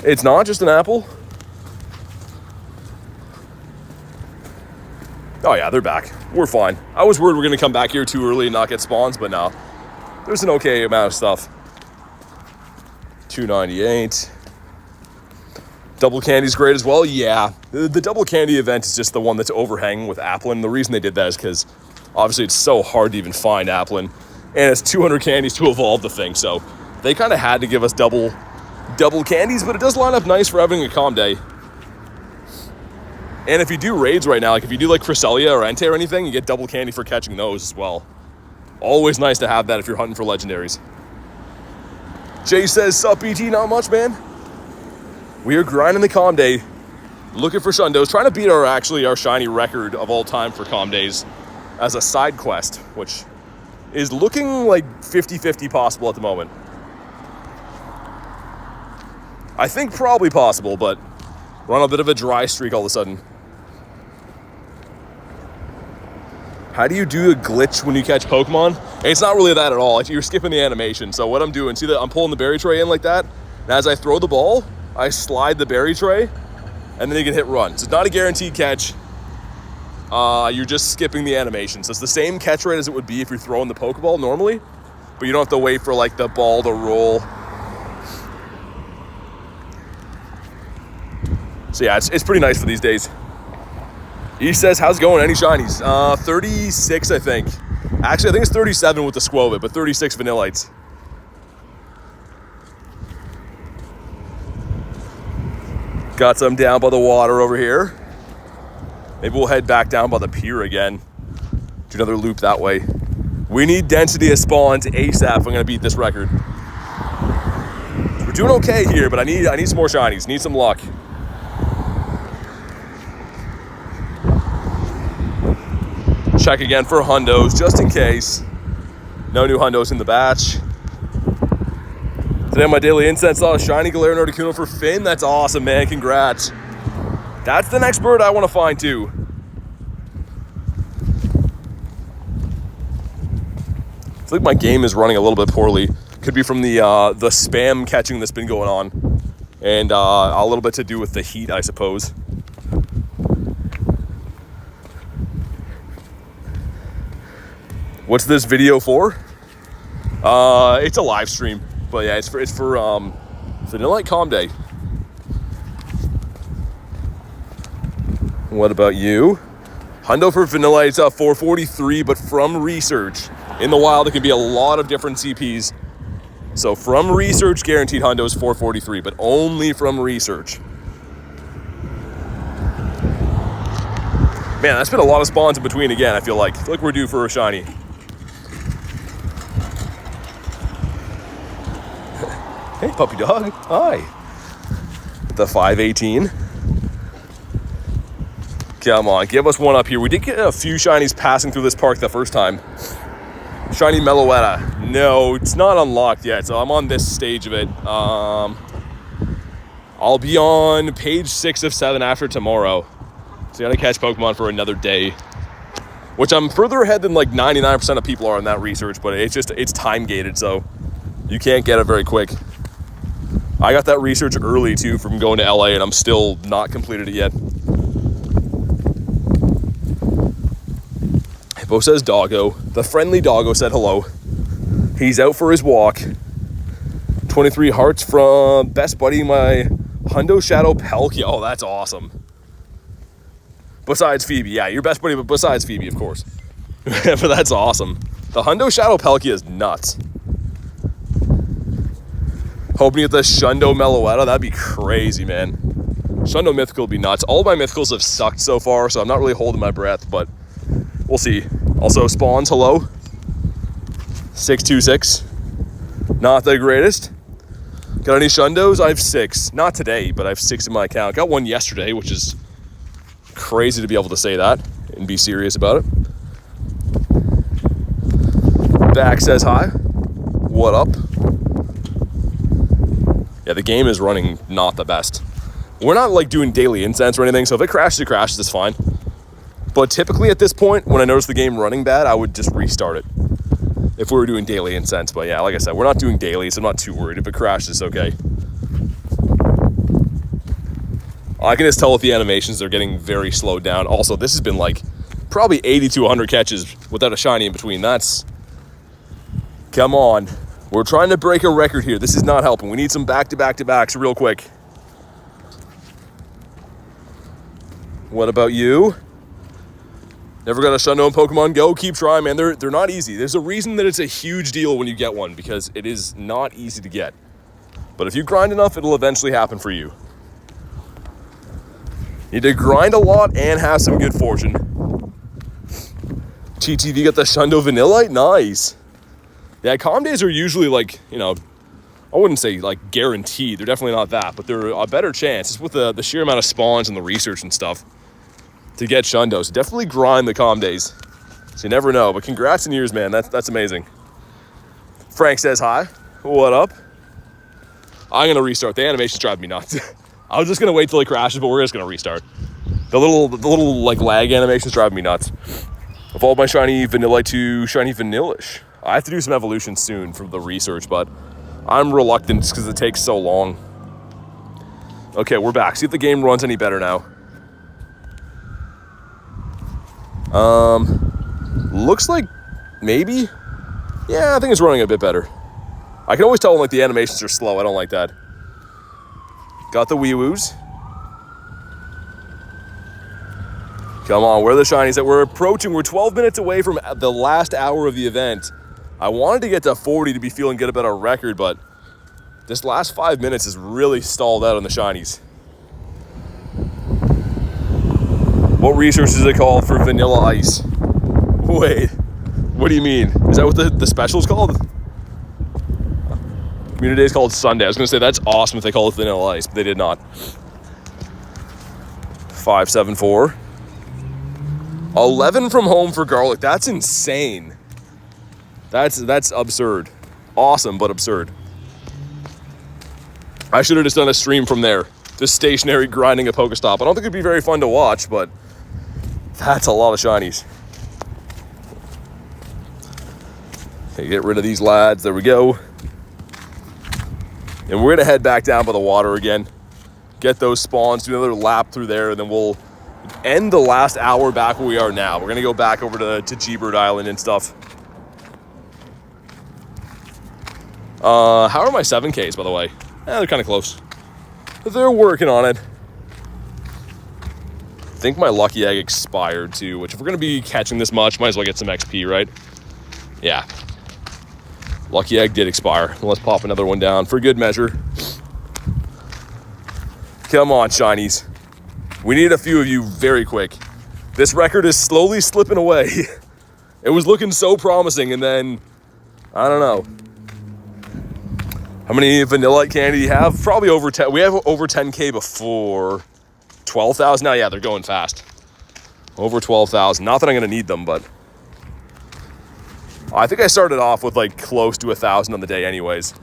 It's not just an apple. Oh yeah, they're back. We're fine. I was worried we're gonna come back here too early and not get spawns, but no. There's an okay amount of stuff. 298. Double candy's great as well. Yeah, the double candy event is just the one that's overhanging with applin. The reason they did that is because obviously it's so hard to even find applin, and it's 200 candies to evolve the thing. So they kind of had to give us double candies, but it does line up nice for having a calm day. And if you do raids right now, like if you do like Cresselia or Entei or anything, you get double candy for catching those as well. Always nice to have that if you're hunting for legendaries. Jay says, sup BT, not much, man. We are grinding the calm day, looking for Shundos, trying to beat our shiny record of all time for calm days as a side quest, which is looking like 50-50 possible at the moment. I think probably possible, but we're on a bit of a dry streak all of a sudden. How do you do a glitch when you catch Pokemon? It's not really that at all. You're skipping the animation. So what I'm doing, see that I'm pulling the berry tray in like that, and as I throw the ball, I slide the berry tray, and then you can hit run. So it's not a guaranteed catch. You're just skipping the animation. So it's the same catch rate as it would be if you're throwing the Pokeball normally, but you don't have to wait for like the ball to roll. So yeah, it's pretty nice for these days. He says, how's it going? Any shinies? 36, I think. Actually, I think it's 37 with the Squovit, but 36 Vanillites. Got some down by the water over here. Maybe we'll head back down by the pier again. Do another loop that way. We need density of spawns ASAP if I'm gonna beat this record. We're doing okay here, but I need some more shinies. Need some luck. Check again for hundos, just in case. No new hundos in the batch. Today on my daily incense, saw a shiny Galarian Articuno for Finn. That's awesome, man. Congrats. That's the next bird I want to find too. I feel like my game is running a little bit poorly. Could be from the spam catching that's been going on, and a little bit to do with the heat, I suppose. What's this video for? It's a live stream, but yeah, it's for Vanillite Calm Day. What about you? Hundo for Vanillite, it's 443, but from research. In the wild, it can be a lot of different CPs. So from research, guaranteed Hundo is 443, but only from research. Man, that's been a lot of spawns in between again, I feel like. We're due for a shiny. Hey, puppy dog. Hi. The 518. Come on, give us one up here. We did get a few shinies passing through this park the first time. Shiny Meloetta. No, it's not unlocked yet, so I'm on this stage of it. I'll be on page 6 of 7 after tomorrow. So I gotta catch Pokemon for another day. Which I'm further ahead than like 99% of people are in that research, but it's time gated, so you can't get it very quick. I got that research early too from going to LA, and I'm still not completed it yet. Hippo says doggo. The friendly doggo said hello. He's out for his walk. 23 hearts from best buddy, my Hundo Shadow Pelkey. Oh, that's awesome. Besides Phoebe. Yeah, your best buddy, but besides Phoebe, of course. But that's awesome. The Hundo Shadow Pelkey is nuts. Hoping to get the Shundo Meloetta. That'd be crazy, man. Shundo Mythical would be nuts. All of my Mythicals have sucked so far, so I'm not really holding my breath, but we'll see. Also, spawns, hello. 626. Not the greatest. Got any Shundos? I have 6. Not today, but I have 6 in my account. Got one yesterday, which is crazy to be able to say that and be serious about it. Back says hi. What up? Yeah, the game is running not the best. We're not like doing daily incense or anything, so if it crashes, it crashes, it's fine. But typically at this point, when I notice the game running bad, I would just restart it if we were doing daily incense. But yeah, like I said, we're not doing daily, so I'm not too worried. If it crashes, it's okay. I can just tell with the animations, they're getting very slowed down. Also, this has been like probably 80 to 100 catches without a shiny in between. That's... Come on. We're trying to break a record here. This is not helping. We need some back-to-back-to-backs real quick. What about you? Never got a Shundo in Pokemon Go? Keep trying, man. They're not easy. There's a reason that it's a huge deal when you get one, because it is not easy to get. But if you grind enough, it'll eventually happen for you. You need to grind a lot and have some good fortune. TTV got the Shundo Vanillite? Nice. Yeah, calm days are usually like, you know, I wouldn't say like guaranteed. They're definitely not that, but they're a better chance. It's with the sheer amount of spawns and the research and stuff to get Shundos. Definitely grind the calm days. So you never know, but congrats on yours, man. That's amazing. Frank says hi. What up? I'm going to restart. The animation's driving me nuts. I was just going to wait till it crashes, but we're just going to restart. The little like lag animation's driving me nuts. Evolved my shiny Vanillite to shiny Vanilluxe. I have to do some evolution soon for the research, but I'm reluctant just because it takes so long. Okay, we're back. See if the game runs any better now. Looks like maybe. Yeah, I think it's running a bit better. I can always tell when like the animations are slow. I don't like that. Got the wee-woos. Come on, where are the shinies that we're approaching? We're 12 minutes away from the last hour of the event. I wanted to get to 40 to be feeling good about our record, but this last 5 minutes has really stalled out on the shinies. What research is it called for Vanilla Ice? Wait, what do you mean? Is that what the special is called? Community Day is called Sunday. I was going to say that's awesome if they call it Vanilla Ice, but they did not. 574. 11 from home for Garlic. That's insane. That's absurd. Awesome, but absurd. I should have just done a stream from there. Just stationary grinding a Pokestop. I don't think it'd be very fun to watch, but that's a lot of shinies. Okay, get rid of these lads. There we go. And we're gonna head back down by the water again. Get those spawns, do another lap through there, and then we'll end the last hour back where we are now. We're gonna go back over to G-Bird Island and stuff. How are my 7Ks, by the way? They're kind of close. They're working on it. I think my Lucky Egg expired too, which if we're going to be catching this much, might as well get some XP, right? Yeah. Lucky Egg did expire. Let's pop another one down for good measure. Come on, shinies. We need a few of you very quick. This record is slowly slipping away. It was looking so promising, and then, I don't know. How many Vanillite candy do you have? Probably over 10. We have over 10K before. 12,000 now? Yeah, they're going fast. Over 12,000. Not that I'm going to need them, but I think I started off with like close to 1,000 on the day anyways.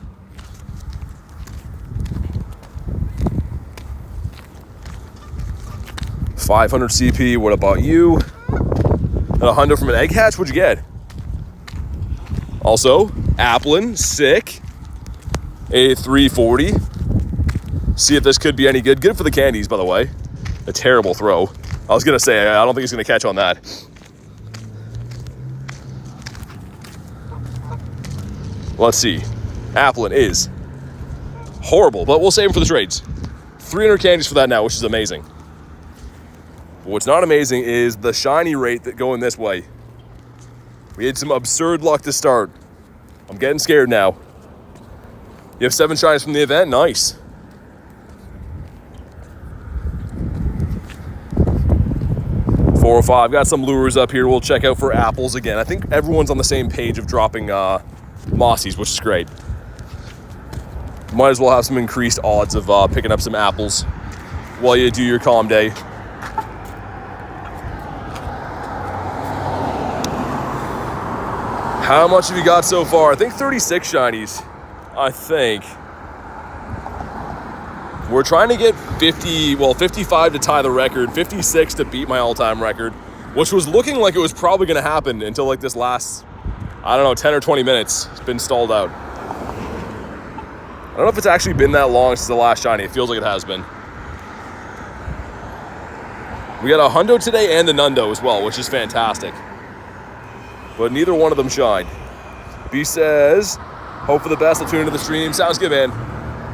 $500 CP, what about you? And $100 from an egg hatch, what'd you get? Also, Applin, sick. A 340. See if this could be any good. Good for the candies, by the way. A terrible throw. I was gonna say, I don't think he's gonna catch on that. Let's see. Applin is horrible, but we'll save him for the trades. 300 candies for that now, which is amazing. What's not amazing is the shiny rate that going this way. We had some absurd luck to start. I'm getting scared now. You have 7 shinies from the event? Nice. $405. Got some lures up here. We'll check out for apples again. I think everyone's on the same page of dropping mossies, which is great. Might as well have some increased odds of picking up some apples while you do your calm day. How much have you got so far? I think 36 shinies. I think. We're trying to get 55 to tie the record, 56 to beat my all-time record, which was looking like it was probably going to happen until like this last, I don't know, 10 or 20 minutes. It's been stalled out. I don't know if it's actually been that long since the last shiny. It feels like it has been. We got a Hundo today and the Nundo as well, which is fantastic. But neither one of them shined. B says, hope for the best. I'll tune into the stream. Sounds good, man.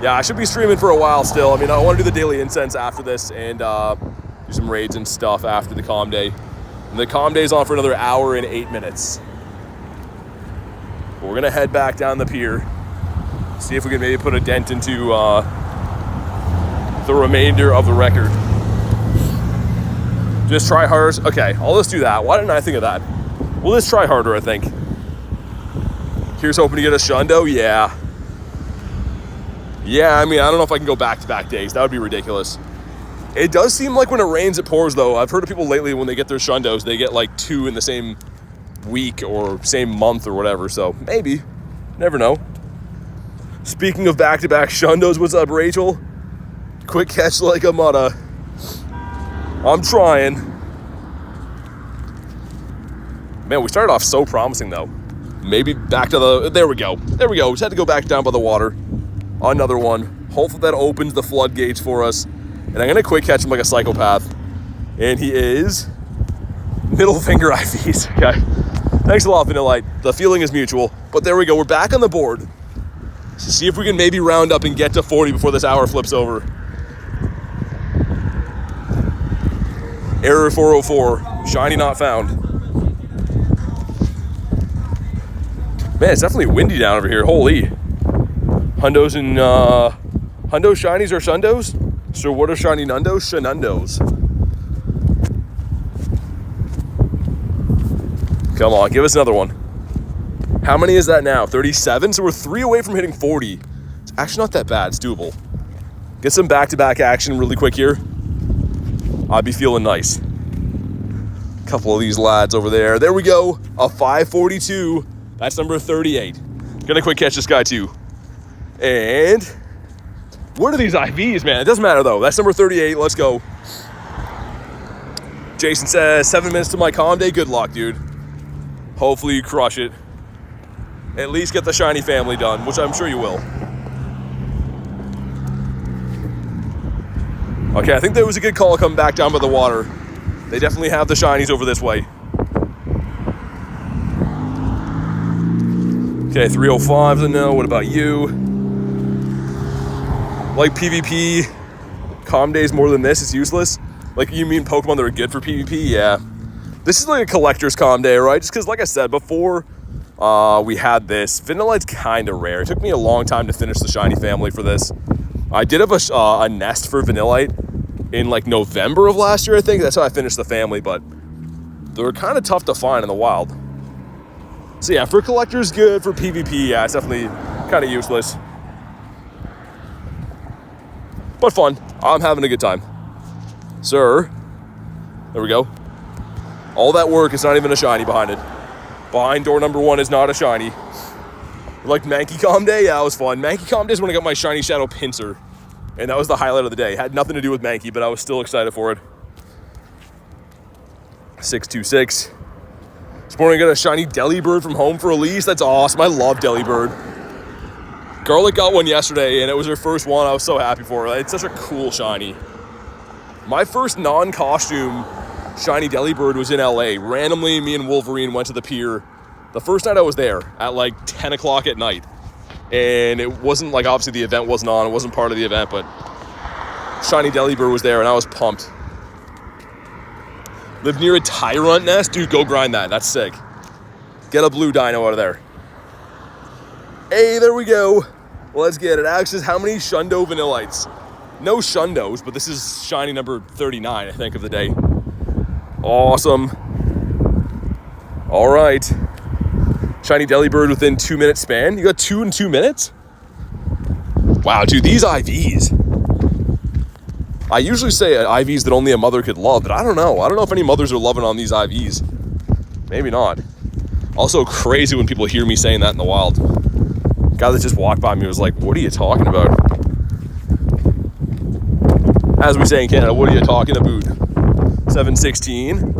Yeah, I should be streaming for a while still. I mean, I want to do the daily incense after this and do some raids and stuff after the calm day. And the calm day is on for another hour and 8 minutes. But we're going to head back down the pier. See if we can maybe put a dent into the remainder of the record. Just try harder. Okay, I'll just do that. Why didn't I think of that? We'll just try harder, I think. Here's hoping to get a Shundo. Yeah. Yeah, I mean, I don't know if I can go back-to-back days. That would be ridiculous. It does seem like when it rains, it pours, though. I've heard of people lately, when they get their Shundos, they get like 2 in the same week or same month or whatever. So maybe. Never know. Speaking of back-to-back Shundos, what's up, Rachel? Quick catch like a mutta. I'm trying. Man, we started off so promising, though. Maybe back to the... There we go. There we go. We just had to go back down by the water. Another one. Hopefully that opens the floodgates for us. And I'm going to quick catch him like a psychopath. And he is... Middle finger IVs. Okay. Thanks a lot, Vanillite. The feeling is mutual. But there we go. We're back on the board. So see if we can maybe round up and get to 40 before this hour flips over. Error 404. Shiny not found. Man, it's definitely windy down over here. Holy. Hundos and, Hundos, Shinies, or Shundos? So what are Shiny Nundos? Shenundos. Come on, give us another one. How many is that now? 37? So we're 3 away from hitting 40. It's actually not that bad. It's doable. Get some back-to-back action really quick here. I'd be feeling nice. Couple of these lads over there. There we go. A 542. That's number 38. Gonna quick catch this guy too. And what are these IVs, man? It doesn't matter though. That's number 38. Let's go. Jason says 7 minutes to my calm day. Good luck, dude. Hopefully you crush it. At least get the shiny family done, which I'm sure you will. Okay, I think there was a good call coming back down by the water. They definitely have the shinies over this way. Okay, 305's a no. What about you? Like PvP, calm days more than this, it's useless. Like, you mean Pokemon that are good for PvP? Yeah. This is like a collector's calm day, right? Just because, like I said, before we had this, Vanillite's kind of rare. It took me a long time to finish the shiny family for this. I did have a nest for Vanillite in like November of last year, I think. That's how I finished the family, but They're kind of tough to find in the wild. So yeah, for collectors, good. For PvP, yeah, it's definitely kind of useless. But fun. I'm having a good time. Sir. There we go. All that work, it's not even a shiny behind it. Behind door number 1 is not a shiny. Like Mankey Com Day? Yeah, it was fun. Mankey Com Day is when I got my shiny Shadow Pinsir. And that was the highlight of the day. It had nothing to do with Mankey, but I was still excited for it. 626. This morning I got a shiny Delibird from home for Elise. That's awesome. I love Delibird. Garlic got one yesterday, and it was her first one. I was so happy for her. It's such a cool shiny. My first non-costume shiny Delibird was in LA. Randomly, me and Wolverine went to the pier the first night I was there at like 10 o'clock at night. And it wasn't like, obviously the event wasn't on. It wasn't part of the event, but shiny Delibird was there, and I was pumped. Live near a Tyrant nest? Dude, go grind that. That's sick. Get a blue dino out of there. Hey, there we go. Let's get it. Alex says, how many Shundo Vanillites? No Shundos, but this is shiny number 39, I think, of the day. Awesome. All right. Shiny Delibird within 2 minute span. You got 2 in 2 minutes? Wow, dude, these IVs. I usually say IVs that only a mother could love, but I don't know. I don't know if any mothers are loving on these IVs. Maybe not. Also crazy when people hear me saying that in the wild. Guy that just walked by me was like, what are you talking about? As we say in Canada, what are you talking about? 716.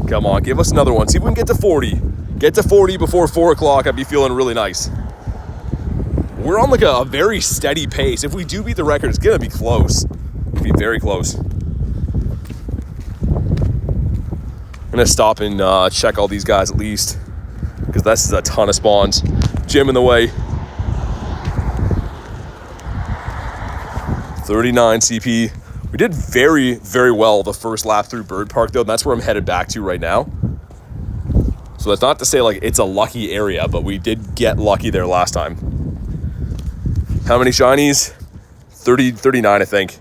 Come on, give us another one. See if we can get to 40. Get to 40 before 4 o'clock. I'd be feeling really nice. We're on like a very steady pace. If we do beat the record, it's going to be close. It'll be very close. I'm going to stop and check all these guys at least, because this is a ton of spawns. Jim in the way. 39 CP. We did very, very well the first lap through Bird Park, though, and that's where I'm headed back to right now. So that's not to say like it's a lucky area, but we did get lucky there last time. How many shinies? 39, I think.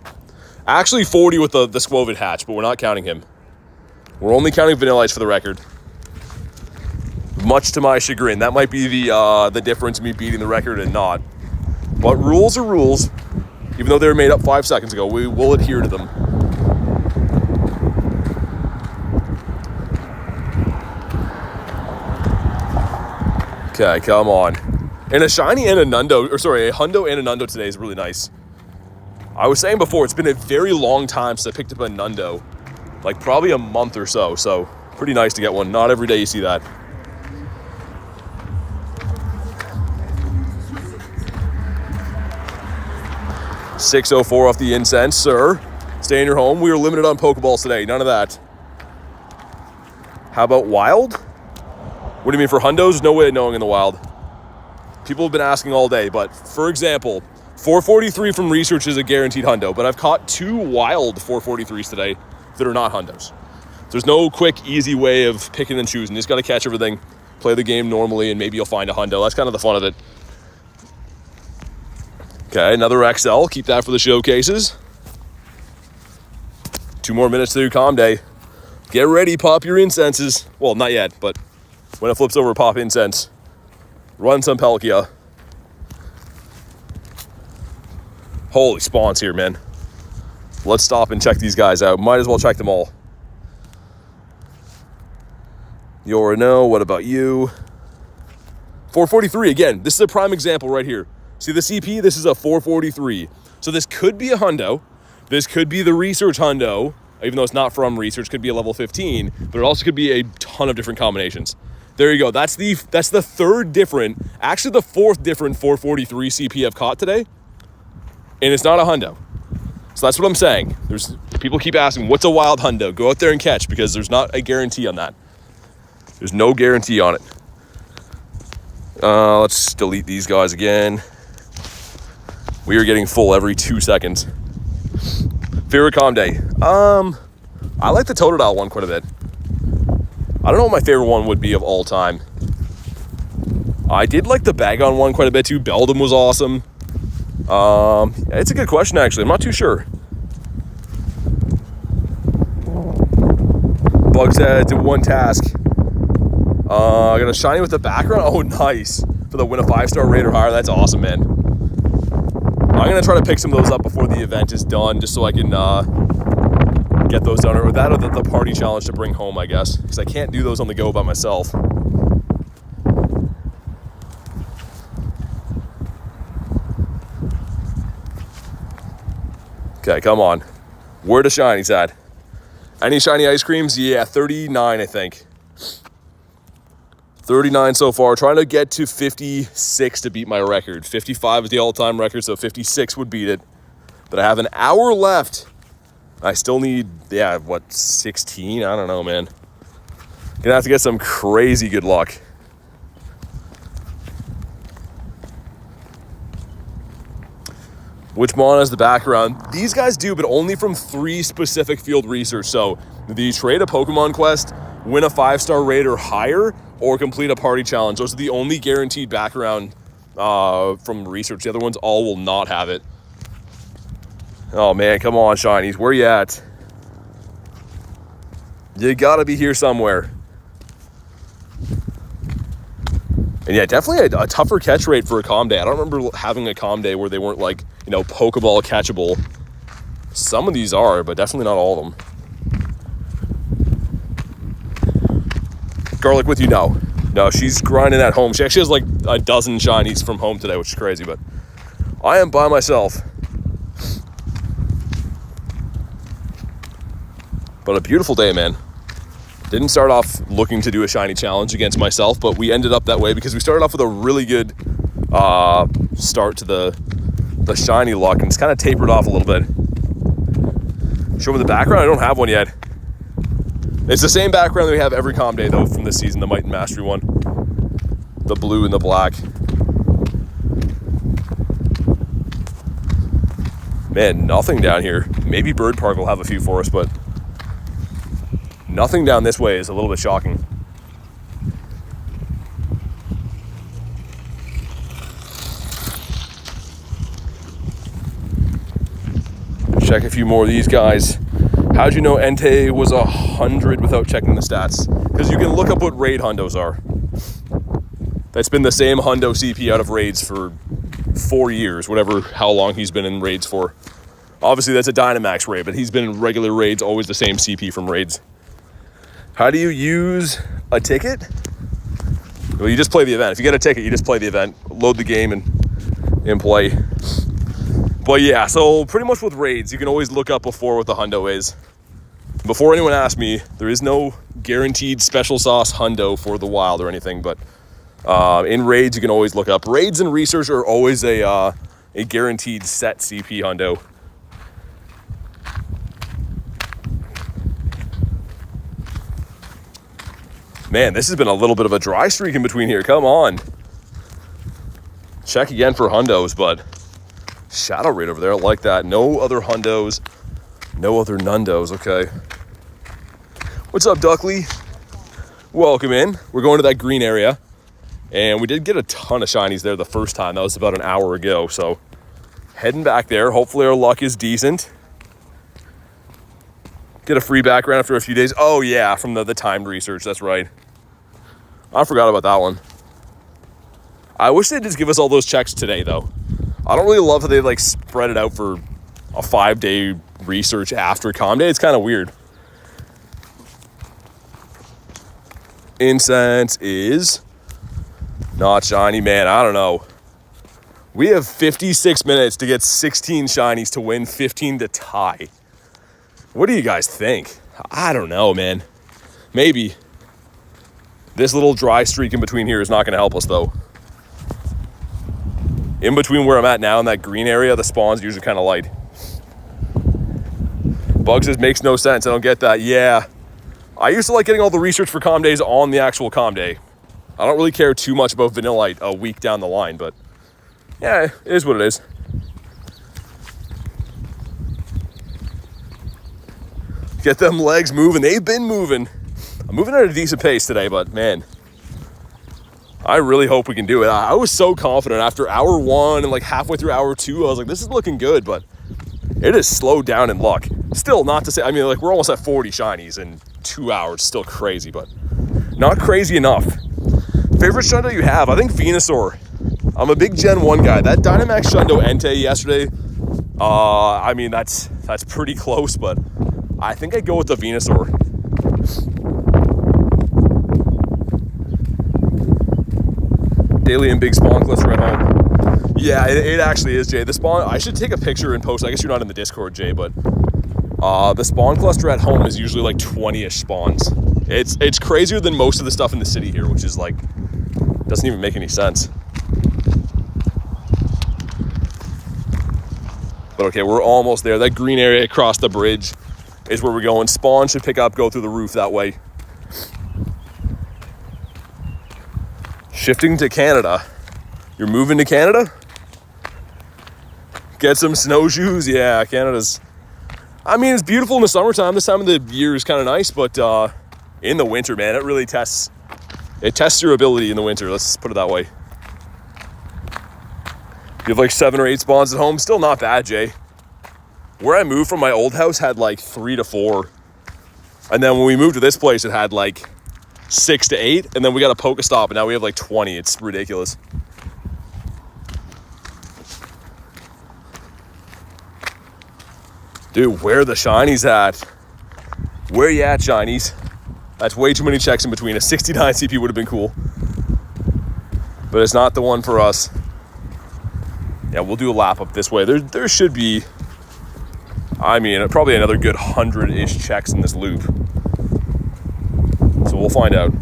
Actually 40 with the Squovid hatch, but we're not counting him. We're only counting Vanillites for the record. Much to my chagrin. That might be the difference in me beating the record and not. But rules are rules. Even though they were made up 5 seconds ago, we will adhere to them. Okay, come on. And a shiny and a Nundo, or sorry, a Hundo and a Nundo today is really nice. I was saying before, it's been a very long time since I picked up a Nundo. Like probably a month or so, so pretty nice to get one. Not every day you see that. $6.04 off the incense, sir. Stay in your home. We were limited on Pokeballs today. None of that. How about wild? What do you mean for Hundos? No way of knowing in the wild. People have been asking all day, but for example, 443 from research is a guaranteed Hundo, but I've caught 2 wild 443s today that are not Hundos. There's no quick, easy way of picking and choosing. You just got to catch everything, play the game normally, and maybe you'll find a Hundo. That's kind of the fun of it. Okay, another XL. Keep that for the showcases. 2 more minutes to Calm Day. Get ready, pop your incenses. Well, not yet, but when it flips over, pop incense. Run some Palkia. Holy spawns here, man. Let's stop and check these guys out. Might as well check them all. Yorino, what about you? 443, again, this is a prime example right here. See the CP? This is a 443. So this could be a Hundo. This could be the research Hundo, even though it's not from research, could be a level 15, but it also could be a ton of different combinations. There you go. That's the third different, actually the fourth different 443 CP I've caught today, and it's not a Hundo. So that's what I'm saying. People keep asking, what's a wild Hundo? Go out there and catch, because there's not a guarantee on that. There's no guarantee on it. Let's delete these guys again. We are getting full every 2 seconds. Favorite Calm Day. I like the Totodile one quite a bit. I don't know what my favorite one would be of all time. I did like the Bagon one quite a bit too. Beldum was awesome. It's a good question, actually. I'm not too sure. Bug said did one task. I got a shiny with the background. Oh, nice. For the win a 5-star raid or higher. That's awesome, man. I'm going to try to pick some of those up before the event is done, just so I can get those done. Or that or the party challenge to bring home, I guess. Because I can't do those on the go by myself. Okay, come on. Where the shinies at? Any shiny ice creams? Yeah, 39, I think. 39 so far. Trying to get to 56 to beat my record. 55 is the all-time record, so 56 would beat it. But I have an hour left. I still need, 16? I don't know, man. Gonna have to get some crazy good luck. Which mon has the background? These guys do, but only from 3 specific field research. So the trade a Pokemon quest, win a 5-star raid or higher, or complete a party challenge. Those are the only guaranteed background from research. The other ones all will not have it. Oh man, come on, shinies. Where you at? You gotta be here somewhere. And yeah, definitely a tougher catch rate for a comm day. I don't remember having a comm day where they weren't like, Pokeball catchable. Some of these are, but definitely not all of them. Garlic with you? No, she's grinding at home. She actually has like a dozen shinies from home today, which is crazy, but I am by myself. But a beautiful day, man. Didn't start off looking to do a shiny challenge against myself, but we ended up that way because we started off with a really good start to the shiny luck, and it's kind of tapered off a little bit. Show me the background. I don't have one yet. It's the same background that we have every comm day, though, from this season, the Might and Mastery one. The blue and the black. Man, nothing down here. Maybe Bird Park will have a few for us, but nothing down this way is a little bit shocking. Check a few more of these guys. How'd you know Entei was 100 without checking the stats? Because you can look up what raid hundos are. That's been the same hundo CP out of raids for 4 years, how long he's been in raids for. Obviously that's a Dynamax raid, but he's been in regular raids, always the same CP from raids. How do you use a ticket? Well, you just play the event. If you get a ticket, you just play the event, load the game and play. But yeah, so pretty much with raids, you can always look up before what the hundo is. Before anyone asks me, there is no guaranteed special sauce hundo for the wild or anything, but in raids, you can always look up. Raids and research are always a guaranteed set CP hundo. Man, this has been a little bit of a dry streak in between here. Come on. Check again for hundos, but Shadow Raid over there, I like that. No other hundos, no other nundos, okay. What's up, Duckley? Welcome in. We're going to that green area, and we did get a ton of shinies there the first time. That was about an hour ago, so heading back there. Hopefully our luck is decent. Get a free background after a few days. Oh yeah, from the timed research, that's right. I forgot about that one. I wish they'd just give us all those checks today, though. I don't really love how they like spread it out for a 5-day research after comm day. It's kind of weird. Incense is not shiny, man. I don't know. We have 56 minutes to get 16 shinies to win, 15 to tie. What do you guys think? I don't know, man. Maybe. This little dry streak in between here is not going to help us, though. In between where I'm at now in that green area, the spawns usually kind of light. Bugs says makes no sense. I don't get that. Yeah. I used to like getting all the research for comm days on the actual comm day. I don't really care too much about Vanillite a week down the line, but yeah, it is what it is. Get them legs moving. They've been moving. I'm moving at a decent pace today, but man, I really hope we can do it. I was so confident after hour 1 and like halfway through hour 2. I was like, this is looking good, but it has slowed down in luck. Still not to say, I mean, like we're almost at 40 shinies and 2 hours. Still crazy, but not crazy enough. Favorite Shundo you have? I think Venusaur. I'm a big Gen 1 guy. That Dynamax Shundo Entei yesterday, I mean, that's pretty close, but I think I'd go with the Venusaur. Daily and big spawn cluster at home. Yeah, it actually is, Jay. The spawn, I should take a picture and post. I guess you're not in the Discord, Jay, but the spawn cluster at home is usually like 20-ish spawns. It's crazier than most of the stuff in the city here, which is like, doesn't even make any sense. But okay, we're almost there. That green area across the bridge is where we're going. Spawn should pick up, go through the roof that way. Shifting to Canada. You're moving to Canada? Get some snowshoes? Yeah, Canada's... I mean, it's beautiful in the summertime. This time of the year is kind of nice, but in the winter, man, it really tests... It tests your ability in the winter. Let's put it that way. You have like 7 or 8 spawns at home. Still not bad, Jay. Where I moved from, my old house had like 3 to 4. And then when we moved to this place, it had like 6 to 8. And then we got a Pokestop, and now we have like 20. It's ridiculous. Dude, where are the shinies at? Where you at, shinies? That's way too many checks in between. A 69 CP would have been cool. But it's not the one for us. Yeah, we'll do a lap up this way. There should be, I mean, probably another good 100-ish checks in this loop. So we'll find out.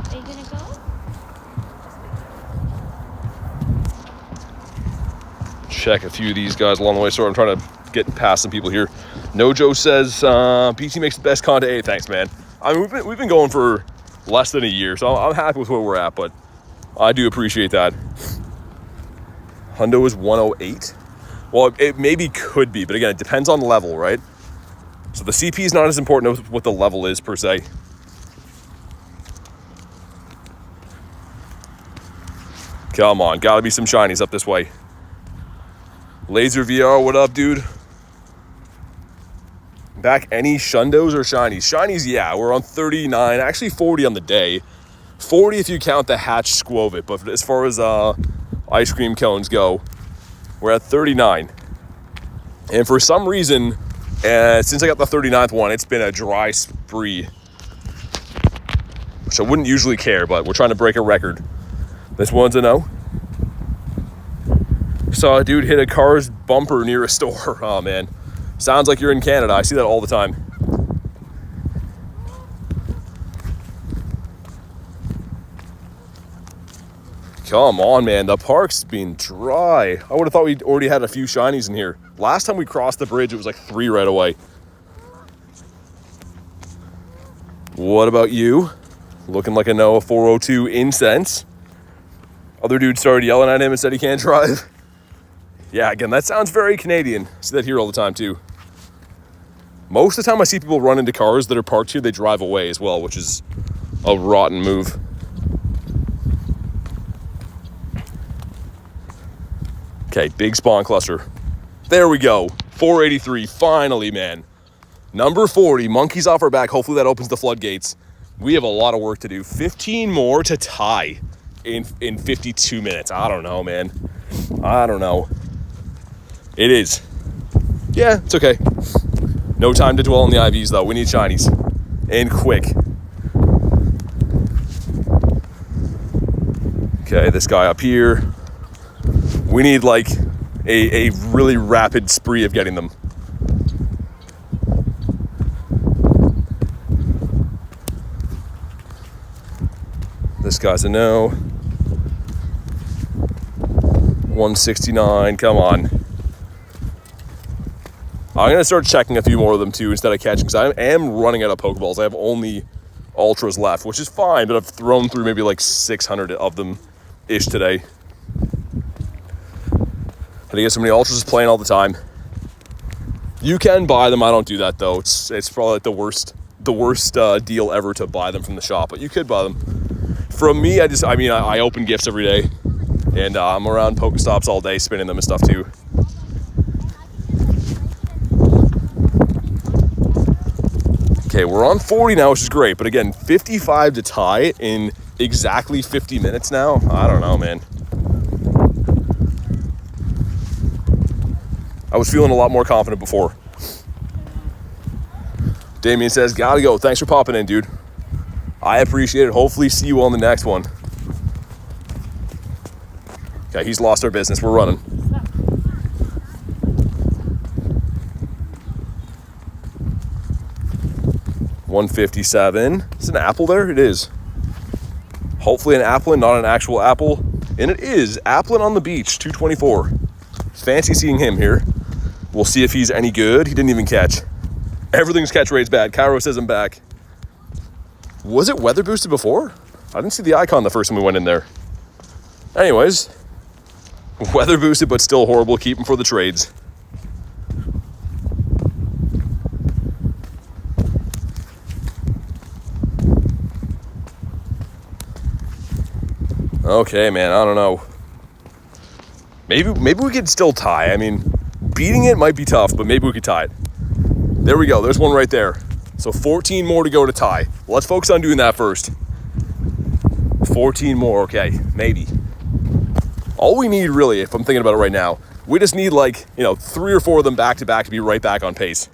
Are you gonna go? Check a few of these guys along the way. So I'm trying to get past some people here. Nojo says, BT makes the best content. Hey, thanks, man. I mean, we've been going for less than a year, so I'm happy with where we're at, but I do appreciate that. Hundo is 108. Well, it maybe could be, but again, it depends on level, right? So the CP is not as important as what the level is, per se. Come on, gotta be some shinies up this way. Laser VR, what up, dude? Back any Shundos or Shinies? Shinies, yeah, we're on 39, actually 40 on the day. 40 if you count the hatch Squovit, but as far as ice cream cones go, we're at 39. And for some reason, since I got the 39th one, it's been a dry spree. Which I wouldn't usually care, but we're trying to break a record. This one's a no. Saw a dude hit a car's bumper near a store. Oh, man. Sounds like you're in Canada. I see that all the time. Come on, man. The park's been dry. I would have thought we'd already had a few shinies in here. Last time we crossed the bridge, it was like 3 right away. What about you? Looking like a no, a 402 incense. Other dude started yelling at him and said he can't drive. Yeah, again, that sounds very Canadian. I see that here all the time, too. Most of the time I see people run into cars that are parked here, they drive away as well, which is a rotten move. Okay, big spawn cluster. There we go. 483, finally, man. Number 40, monkeys off our back. Hopefully that opens the floodgates. We have a lot of work to do. 15 more to tie in 52 minutes. I don't know, man. I don't know. It is. Yeah, it's okay. No time to dwell on the IVs, though. We need shinies. And quick. Okay, this guy up here. We need, like, a really rapid spree of getting them. This guy's a no. 169, come on. I'm going to start checking a few more of them, too, instead of catching, because I am running out of Pokeballs. I have only Ultras left, which is fine, but I've thrown through maybe like 600 of them-ish today. I get so many Ultras playing all the time. You can buy them. I don't do that, though. It's probably like the worst deal ever to buy them from the shop, but you could buy them. From me, I open gifts every day. And I'm around Pokestops all day spinning them and stuff too. Okay, we're on 40 now, which is great. But again, 55 to tie in exactly 50 minutes now. I don't know, man. I was feeling a lot more confident before. Damien says, gotta go. Thanks for popping in, dude. I appreciate it. Hopefully see you on the next one. Okay, he's lost our business. We're running. $157. Is an apple there? It is. Hopefully an apple and not an actual apple. And it is. Applin on the beach, 224. Fancy seeing him here. We'll see if he's any good. He didn't even catch. Everything's catch rate's bad. Cairo says I'm back. Was it weather boosted before? I didn't see the icon the first time we went in there. Anyways, weather boosted but still horrible. Keep him for the trades. Okay, man, I don't know. Maybe we could still tie. I mean, beating it might be tough, but maybe we could tie it. There we go. There's one right there. So 14 more to go to tie. Let's focus on doing that first. 14 more, okay, maybe. All we need really, if I'm thinking about it right now, we just need 3 or 4 of them back to back to be right back on pace.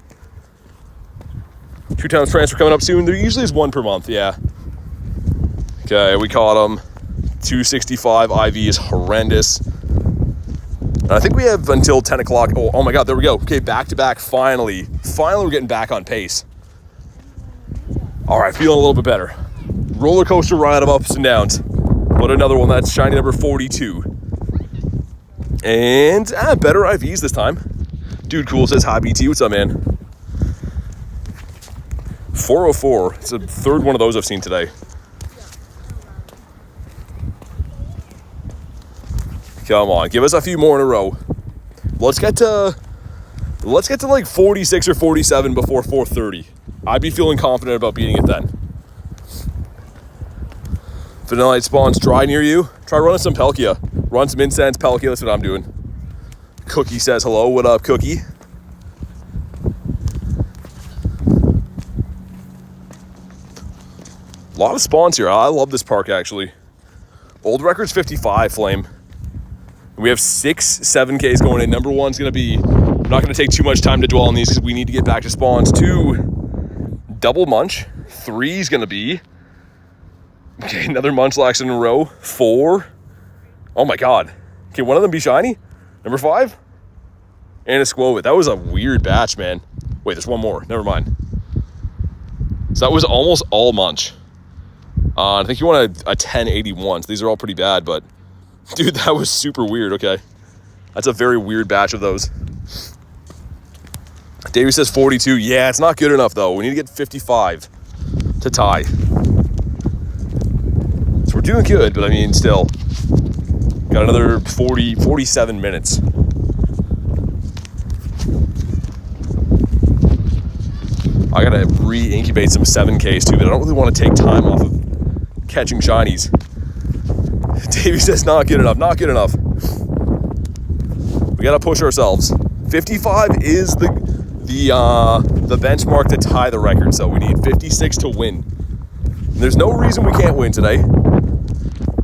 2 times transfer coming up soon. There usually is 1 per month, yeah. Okay, we caught them. 265 IV is horrendous. And I think we have until 10 o'clock. Oh my God, there we go. Okay, back to back, finally. Finally, we're getting back on pace. All right, feeling a little bit better. Roller coaster ride of ups and downs. But another one, that's shiny number 42. And better IVs this time. Dude Cool says, hi BT, what's up, man? 404, it's the 3rd one of those I've seen today. Come on, give us a few more in a row. Let's get to like 46 or 47 before 4:30. I'd be feeling confident about beating it then. Vanillite spawns dry near you. Try running some Palkia. Run some incense, Palkia, that's what I'm doing. Cookie says hello. What up, Cookie? A lot of spawns here. I love this park, actually. Old record's 55, Flame. We have 6 7Ks going in. Number one's going to be, I'm not going to take too much time to dwell on these because we need to get back to spawns. 2, double munch. 3 is going to be, okay, another Munchlax in a row. 4, oh my God. Can one of them be shiny? Number 5? And a Squovit. That was a weird batch, man. Wait, there's one more. Never mind. So that was almost all munch. I think you want a 1081. So these are all pretty bad, but dude, that was super weird. Okay. That's a very weird batch of those. Davey says 42. Yeah, it's not good enough, though. We need to get 55 to tie. So we're doing good, but I mean, still. Got another 47 minutes. I gotta re-incubate some 7Ks too, but I don't really want to take time off of catching shinies. Davey says not good enough, not good enough. We gotta push ourselves. 55 is the benchmark to tie the record, so we need 56 to win. And there's no reason we can't win today,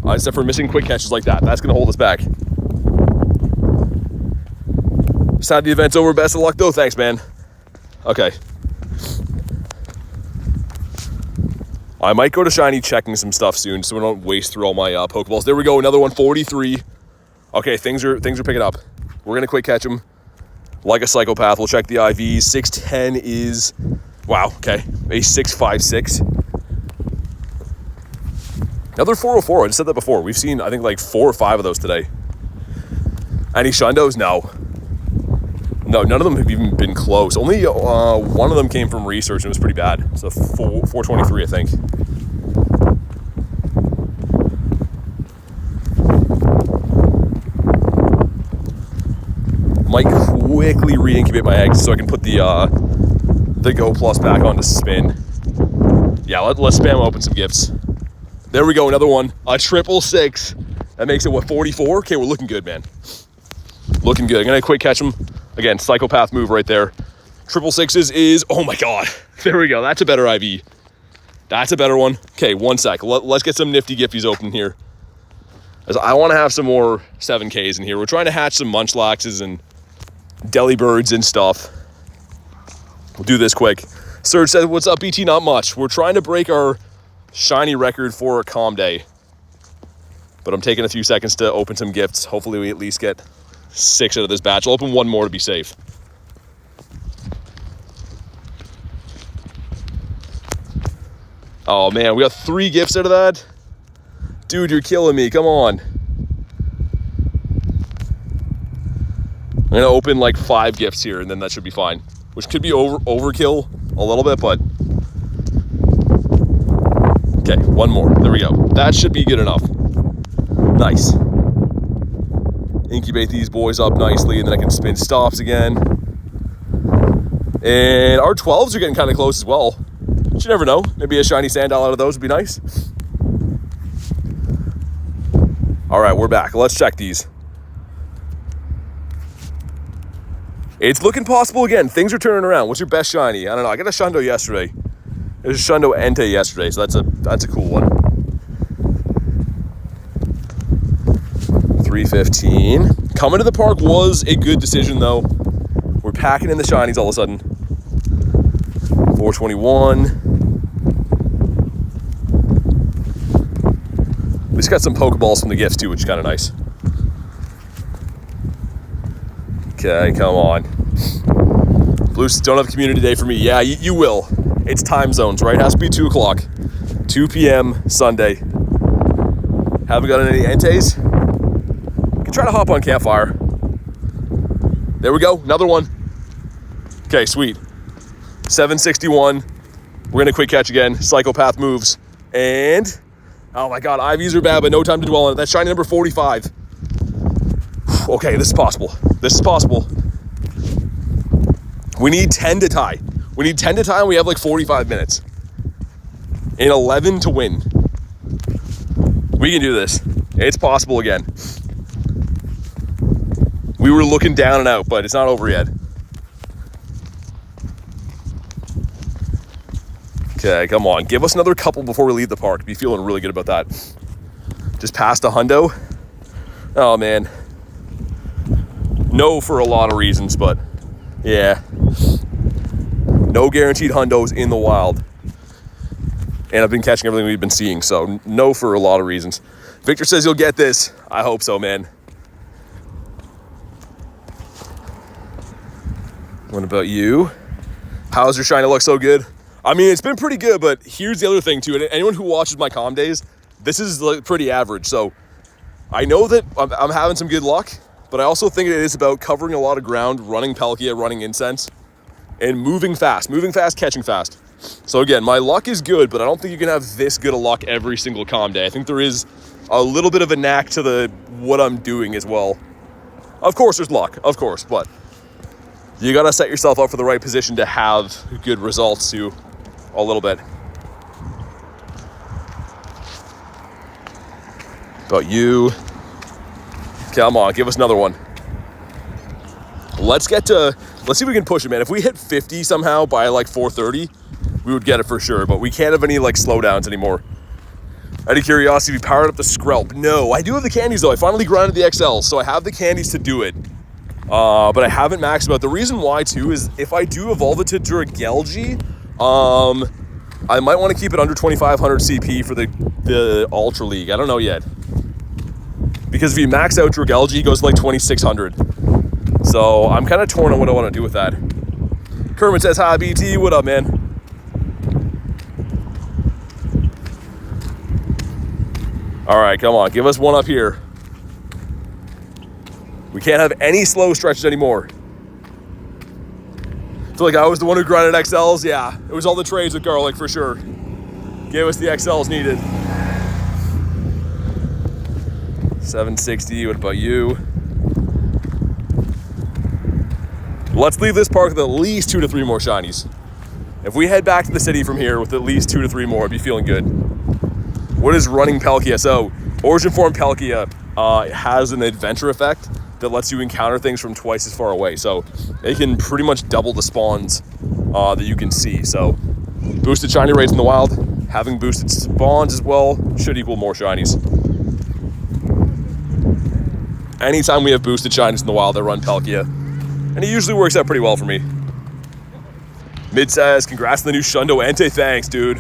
except for missing quick catches like that. That's gonna hold us back. Sad the event's over. Best of luck though. Thanks, man. Okay. I might go to Shiny checking some stuff soon so we don't waste through all my Pokeballs. There we go, another one, 43. Okay, things are picking up. We're gonna quick catch them like a psychopath. We'll check the IVs. 610 is, wow, okay, a 656. Another 404, I just said that before. We've seen, I think, like 4 or 5 of those today. Any Shundos? No. No, none of them have even been close. Only one of them came from research and it was pretty bad. So 423, I think. Might quickly re-incubate my eggs so I can put the Go Plus back on to spin. Yeah, let's spam open some gifts. There we go, another one. A 666. That makes it, what, 44? Okay, we're looking good, man. Looking good. I'm going to quick catch him. Again, psychopath move right there. 666s is, oh my God. There we go. That's a better IV. That's a better one. Okay, 1 sec. Let's get some nifty gifties open here. As I want to have some more 7Ks in here. We're trying to hatch some Munchlaxes and Delibirds and stuff. We'll do this quick. Serge says, what's up, BT? Not much. We're trying to break our shiny record for a calm day. But I'm taking a few seconds to open some gifts. Hopefully we at least get 6 out of this batch. I'll open 1 more to be safe. Oh man, we got 3 gifts out of that. Dude, you're killing me. Come on. I'm gonna open like 5 gifts here and then that should be fine. Which could be overkill a little bit, but okay, 1 more. There we go. That should be good enough. Nice. Incubate these boys up nicely, and then I can spin stops again. And our 12s are getting kind of close as well. But you never know. Maybe a shiny Sandile out of those would be nice. All right, we're back. Let's check these. It's looking possible again. Things are turning around. What's your best shiny? I don't know. I got a Shundo yesterday. It was a Shundo Entei yesterday, so that's a cool one. 315. Coming to the park was a good decision, though. We're packing in the shinies all of a sudden. 421. We just got some Pokeballs from the gifts, too, which is kind of nice. Okay, come on. Blues don't have a community day for me. Yeah, you will. It's time zones, right? It has to be 2 o'clock. 2 p.m. Sunday. Haven't gotten any Enteis? Can try to hop on Campfire. There we go. Another one. Okay, sweet. 761. We're going to quick catch again. Psychopath moves. And, oh my God, IVs are bad, but no time to dwell on it. That's shiny number 45. Okay, this is possible. This is possible. We need 10 to tie. We need 10 to tie, and we have like 45 minutes. And 11 to win. We can do this. It's possible again. We were looking down and out, but it's not over yet. Okay, come on. Give us another couple before we leave the park. Be feeling really good about that. Just past a hundo. Oh, man. No for a lot of reasons, but yeah. No guaranteed hundos in the wild. And I've been catching everything we've been seeing, so no for a lot of reasons. Victor says you'll get this. I hope so, man. What about you? How's your shiny look so good? I mean, it's been pretty good, but here's the other thing too. And anyone who watches my calm days, this is like pretty average. So I know that I'm having some good luck, but I also think it is about covering a lot of ground, running Palkia, running Incense, and moving fast, catching fast. So again, my luck is good, but I don't think you can have this good of luck every single calm day. I think there is a little bit of a knack to what I'm doing as well. Of course, there's luck, of course, but you gotta set yourself up for the right position to have good results too, a little bit. About you. Come on, give us another one. Let's see if we can push it, man. If we hit 50 somehow by like 4:30, we would get it for sure, but we can't have any like slowdowns anymore. Out of curiosity, we powered up the Skrelp. No, I do have the candies though. I finally grinded the XLs, so I have the candies to do it. But I haven't maxed them out. The reason why too is if I do evolve it to Dragalge, I might want to keep it under 2500 CP for the Ultra League. I don't know yet. Because if you max out Dragalge, he goes like 2600. So I'm kind of torn on what I want to do with that. Kermit says, hi, BT. What up, man? All right, come on. Give us one up here. We can't have any slow stretches anymore. I feel like I was the one who grinded XLs. Yeah, it was all the trades with Garlic for sure. Gave us the XLs needed. 760, what about you? Let's leave this park with at least 2 to 3 more shinies. If we head back to the city from here with at least 2 to 3 more, I'd be feeling good. What is running Palkia? So Origin Form Palkia has an adventure effect that lets you encounter things from twice as far away. So it can pretty much double the spawns that you can see. So boosted shiny rates in the wild, having boosted spawns as well should equal more shinies. Anytime we have boosted shinies in the wild, I run Palkia. And it usually works out pretty well for me. Mid says, congrats on the new Shundo Entei. Thanks, dude.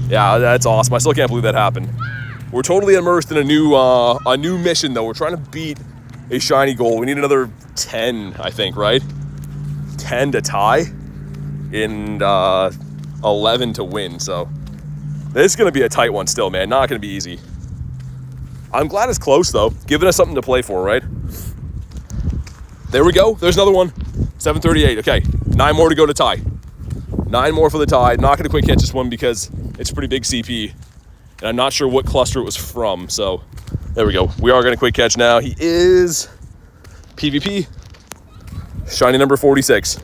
Yeah, that's awesome. I still can't believe that happened. We're totally immersed in a new mission, though. We're trying to beat a shiny goal. We need another 10, I think, right? 10 to tie and 11 to win. So this is going to be a tight one still, man. Not going to be easy. I'm glad it's close, though. Giving us something to play for, right? There we go. There's another one. 738. Okay, 9 more to go to tie. 9 more for the tie. Not going to quick catch this one because it's a pretty big CP. And I'm not sure what cluster it was from. So there we go. We are going to quick catch now. He is PvP. Shiny number 46.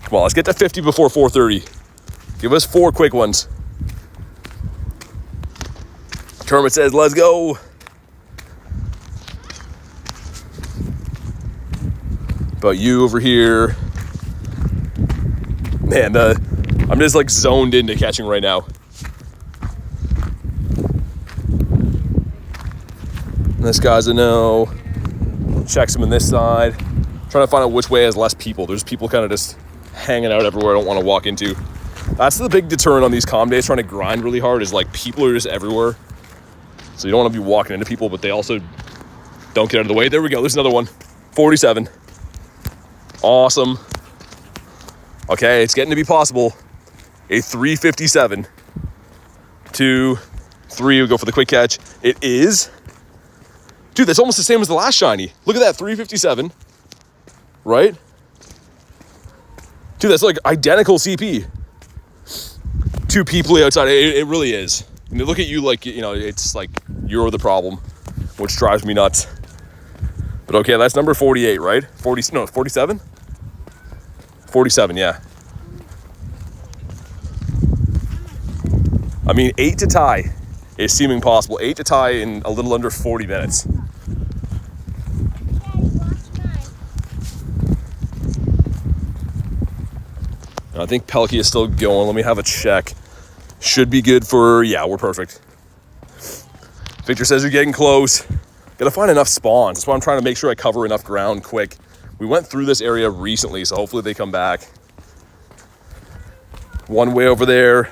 Come on, let's get to 50 before 4:30. Give us 4 quick ones. Kermit says, let's go. But you over here. Man, I'm just like zoned into catching right now. This guy's a no. Checks him on this side. Trying to find out which way has less people. There's people kind of just hanging out everywhere I don't want to walk into. That's the big deterrent on these comm days, trying to grind really hard, is like people are just everywhere. So you don't want to be walking into people, but they also don't get out of the way. There we go. There's another one. 47. Awesome. Okay, it's getting to be possible. A 357. 2, 3. We go for the quick catch. It is. Dude, that's almost the same as the last shiny. Look at that, 357. Right? Dude, that's like identical CP. 2 people outside. It really is. And they look at you like, you know, it's like you're the problem, which drives me nuts. But okay, that's number 48, right? 47? 47, yeah. I mean, 8 to tie is seeming possible. 8 to tie in a little under 40 minutes. I think Palkia is still going. Let me have a check. Should be good for, yeah, we're perfect. Victor says you're getting close. Gotta find enough spawns. That's why I'm trying to make sure I cover enough ground quick. We went through this area recently, so hopefully they come back. One way over there.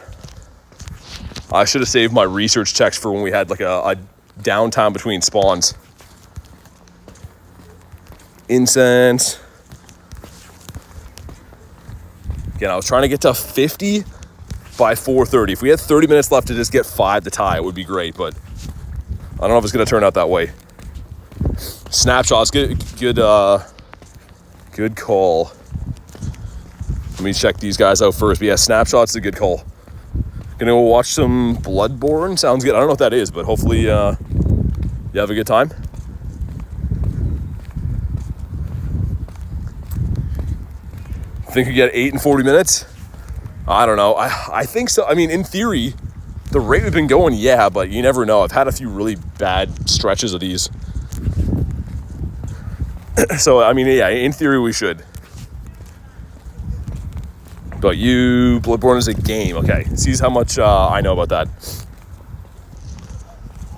I should have saved my research checks for when we had like a downtime between spawns. Incense. Again, I was trying to get to 50 by 4:30. If we had 30 minutes left to just get 5 to tie, it would be great, but I don't know if it's going to turn out that way. Snapshots, good call. Let me check these guys out first. But yeah, Snapshots is a good call. Gonna go watch some Bloodborne. Sounds good. I don't know what that is, but hopefully you have a good time. Think we get 8 in 40 minutes? I don't know. I think so. I mean, in theory, the rate we've been going, yeah, but you never know. I've had a few really bad stretches of these. So, I mean, yeah, in theory we should. But Bloodborne is a game. Okay, sees how much I know about that.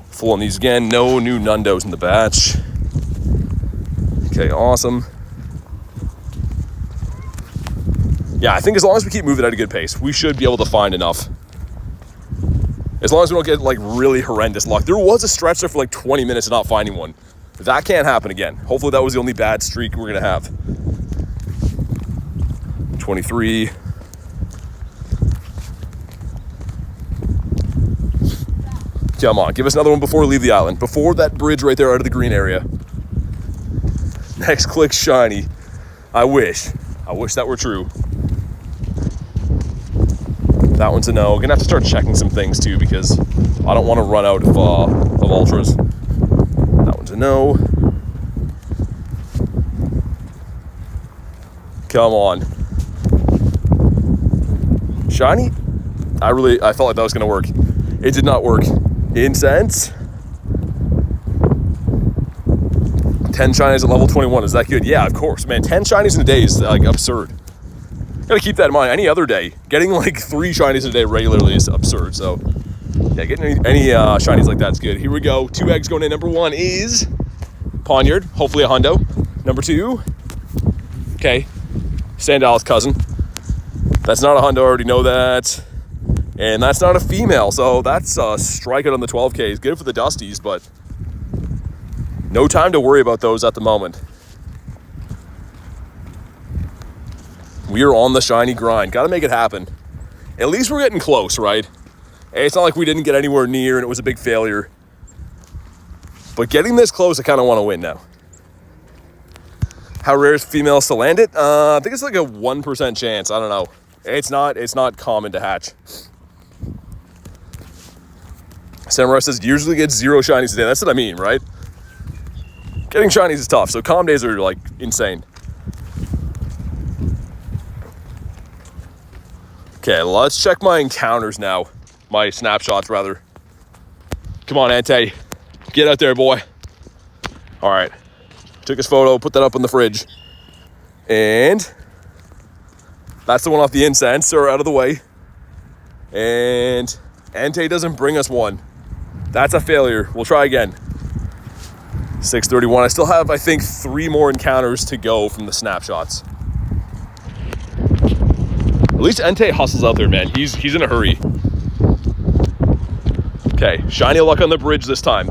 Full on these again. No new Nundos in the batch. Okay, awesome. Yeah, I think as long as we keep moving at a good pace, we should be able to find enough. As long as we don't get like really horrendous luck. There was a stretch there for like 20 minutes of not finding one. That can't happen again. Hopefully that was the only bad streak we're gonna have. 23. Come on, give us another one before we leave the island. Before that bridge right there out of the green area. Next click shiny. I wish that were true. That one's a no. We're gonna have to start checking some things too because I don't want to run out of ultras. That one's a no. Come on. Shiny? I felt like that was gonna work. It did not work. Incense. 10 shinies at level 21, is that good? Yeah, of course, man. 10 shinies in a day is like absurd. Gotta keep that in mind. Any other day, getting like 3 shinies a day regularly is absurd. So yeah, getting any shinies like that's good. Here we go. 2 eggs going in. Number 1 is Poniard, hopefully a hundo. Number 2, okay, Sandal's cousin. That's not a hundo, I already know that. And that's not a female, so that's a strikeout on the 12Ks. Good for the Dusties, but no time to worry about those at the moment. We are on the shiny grind. Got to make it happen. At least we're getting close, right? It's not like we didn't get anywhere near and it was a big failure. But getting this close, I kind of want to win now. How rare is females to land it? I think it's like a 1% chance. I don't know. It's not common to hatch. Samurai says usually gets 0 shinies a day. That's what I mean, right? Getting shinies is tough. So calm days are like insane. Okay, let's check my encounters now. My snapshots, rather. Come on, Entei. Get out there, boy. All right. Took his photo, put that up in the fridge. And that's the one off the incense, or out of the way. And Entei doesn't bring us one. That's a failure. We'll try again. 6:31. I still have, I think, 3 more encounters to go from the snapshots. At least Entei hustles out there, man. He's in a hurry. Okay, shiny luck on the bridge this time.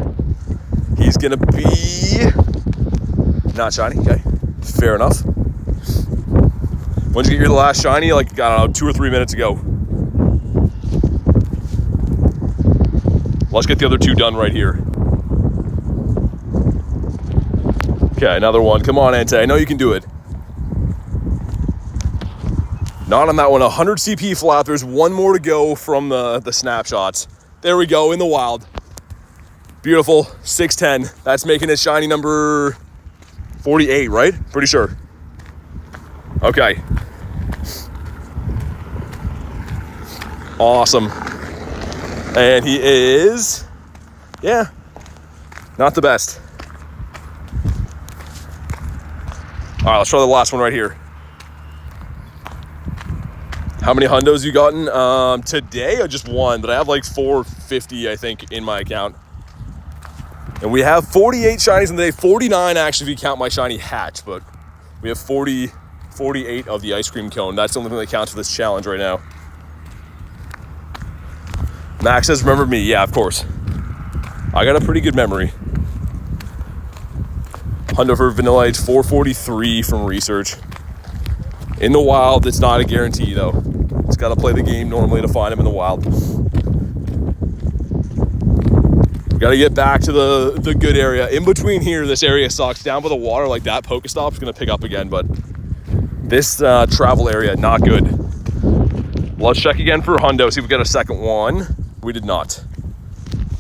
He's gonna be not shiny. Okay, fair enough. When did you get your last shiny? Like, I don't know, 2 or 3 minutes ago. Let's get the other 2 done right here. Okay, another one. Come on, Entei. I know you can do it. Not on that one. 100 CP flat. There's 1 more to go from the snapshots. There we go, in the wild. Beautiful. 610. That's making it shiny number 48, right? Pretty sure. Okay. Awesome. And he is, yeah, not the best. All right, let's try the last one right here. How many hundos you gotten? Today I just 1, but I have like 450, I think, in my account. And we have 48 shinies in the day, 49 actually if you count my shiny hatch, but we have 48 of the ice cream cone. That's the only thing that counts for this challenge right now. Max says, remember me. Yeah, of course. I got a pretty good memory. Hundo for Vanillite, 443 from research. In the wild, it's not a guarantee, though. It's got to play the game normally to find him in the wild. We got to get back to the good area. In between here, this area sucks. Down by the water like that, Pokestop is going to pick up again, but this travel area, not good. Let's check again for hundo, see if we got a second one. We did not.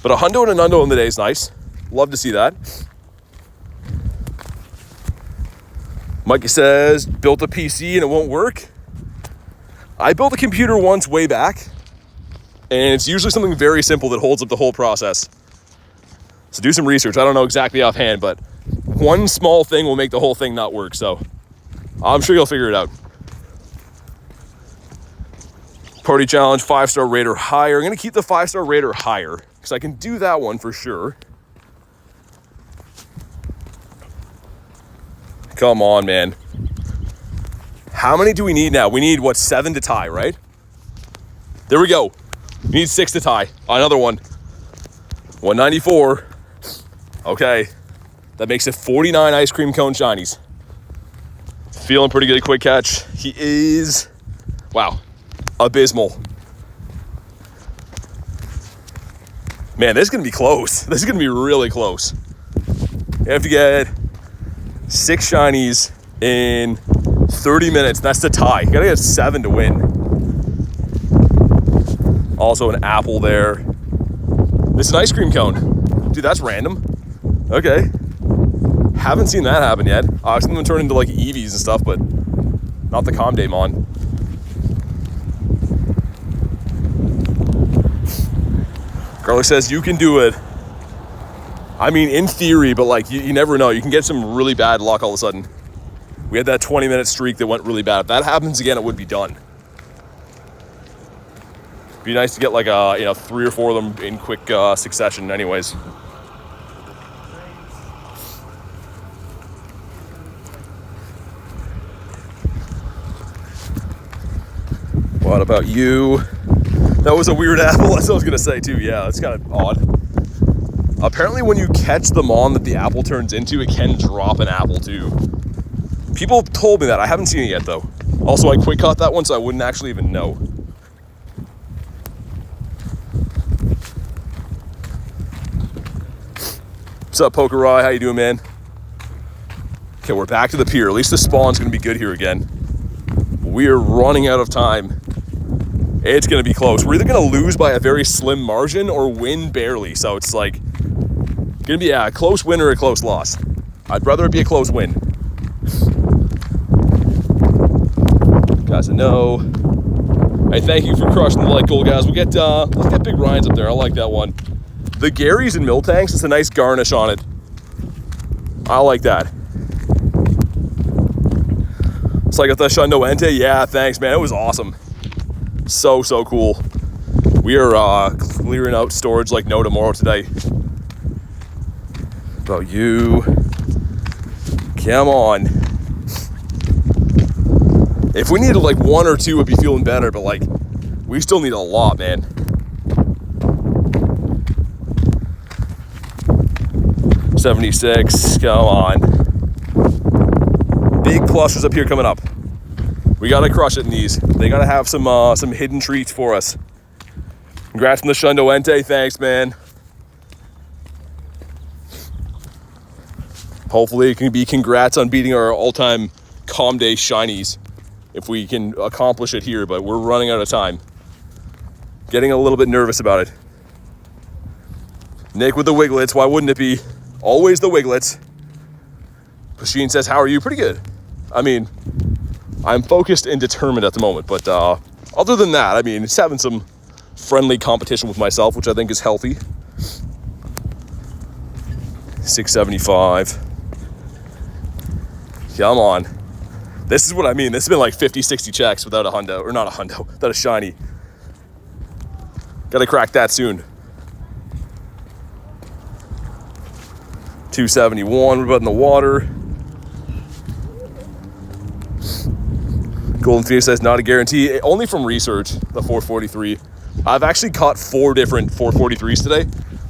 But a hundo and a nundo in the day is nice. Love to see that. Mikey says, built a PC and it won't work. I built a computer once way back, and it's usually something very simple that holds up the whole process. So do some research. I don't know exactly offhand, but one small thing will make the whole thing not work. So I'm sure you'll figure it out. Party challenge, 5-star rate or higher. I'm gonna keep the 5-star rate or higher because I can do that one for sure. Come on, man. How many do we need now? We need, what, 7 to tie, right? There we go. We need 6 to tie. Another one. 194. Okay. That makes it 49 ice cream cone shinies. Feeling pretty good. Quick catch. He is, wow, abysmal. Man, this is going to be close. This is going to be really close. You have to get 6 shinies in 30 minutes. That's the tie. You gotta get 7 to win. Also an apple there. This is an ice cream cone. Dude, that's random. Okay. Haven't seen that happen yet. I've seen them turn into like Eevees and stuff, but not the Comdaemon. Garlic says you can do it. I mean, in theory, but like you never know. You can get some really bad luck all of a sudden. We had that 20-minute streak that went really bad. If that happens again, it would be done. Be nice to get like 3 or 4 of them in quick succession anyways. What about you? That was a weird apple. That's what I was gonna say too. Yeah, that's kind of odd. Apparently when you catch the mon that the apple turns into, it can drop an apple too. People told me that. I haven't seen it yet though. Also, I quick caught that one, so I wouldn't actually even know. What's up, Pokerai? How you doing, man? Okay, we're back to the pier. At least the spawn's gonna be good here again. We are running out of time. It's gonna be close. We're either gonna lose by a very slim margin or win barely. So it's like gonna be a close win or a close loss. I'd rather it be a close win. Guys, no. Hey, thank you for crushing the light goal, guys. We'll get let's get Big Ryan's up there. I like that one. The Gary's and Miltanks, it's a nice garnish on it. I like that. It's like at the Shundo Entei. Yeah, thanks, man. It was awesome. So cool. We are clearing out storage like no tomorrow today. About you. Come on. If we needed like 1 or 2, I'd be feeling better, but like we still need a lot, man. $76. Come on. Big clusters up here coming up. We gotta crush it in these. They gotta have some hidden treats for us. Congrats on the Shundo Entei. Thanks, man. Hopefully it can be congrats on beating our all-time Calm Day shinies if we can accomplish it here, but we're running out of time. Getting a little bit nervous about it. Nick with the Wiglets. Why wouldn't it be? Always the Wiglets. Pasheen says, how are you? Pretty good. I mean, I'm focused and determined at the moment, but other than that, I mean, it's having some friendly competition with myself, which I think is healthy. 675. Come on. This is what I mean. This has been like 50, 60 checks without a hundo, or not a hundo, without a shiny. Gotta crack that soon. 271, what about in the water? Golden Phoenix says not a guarantee. Only from research, the 443. I've actually caught 4 different 443s today.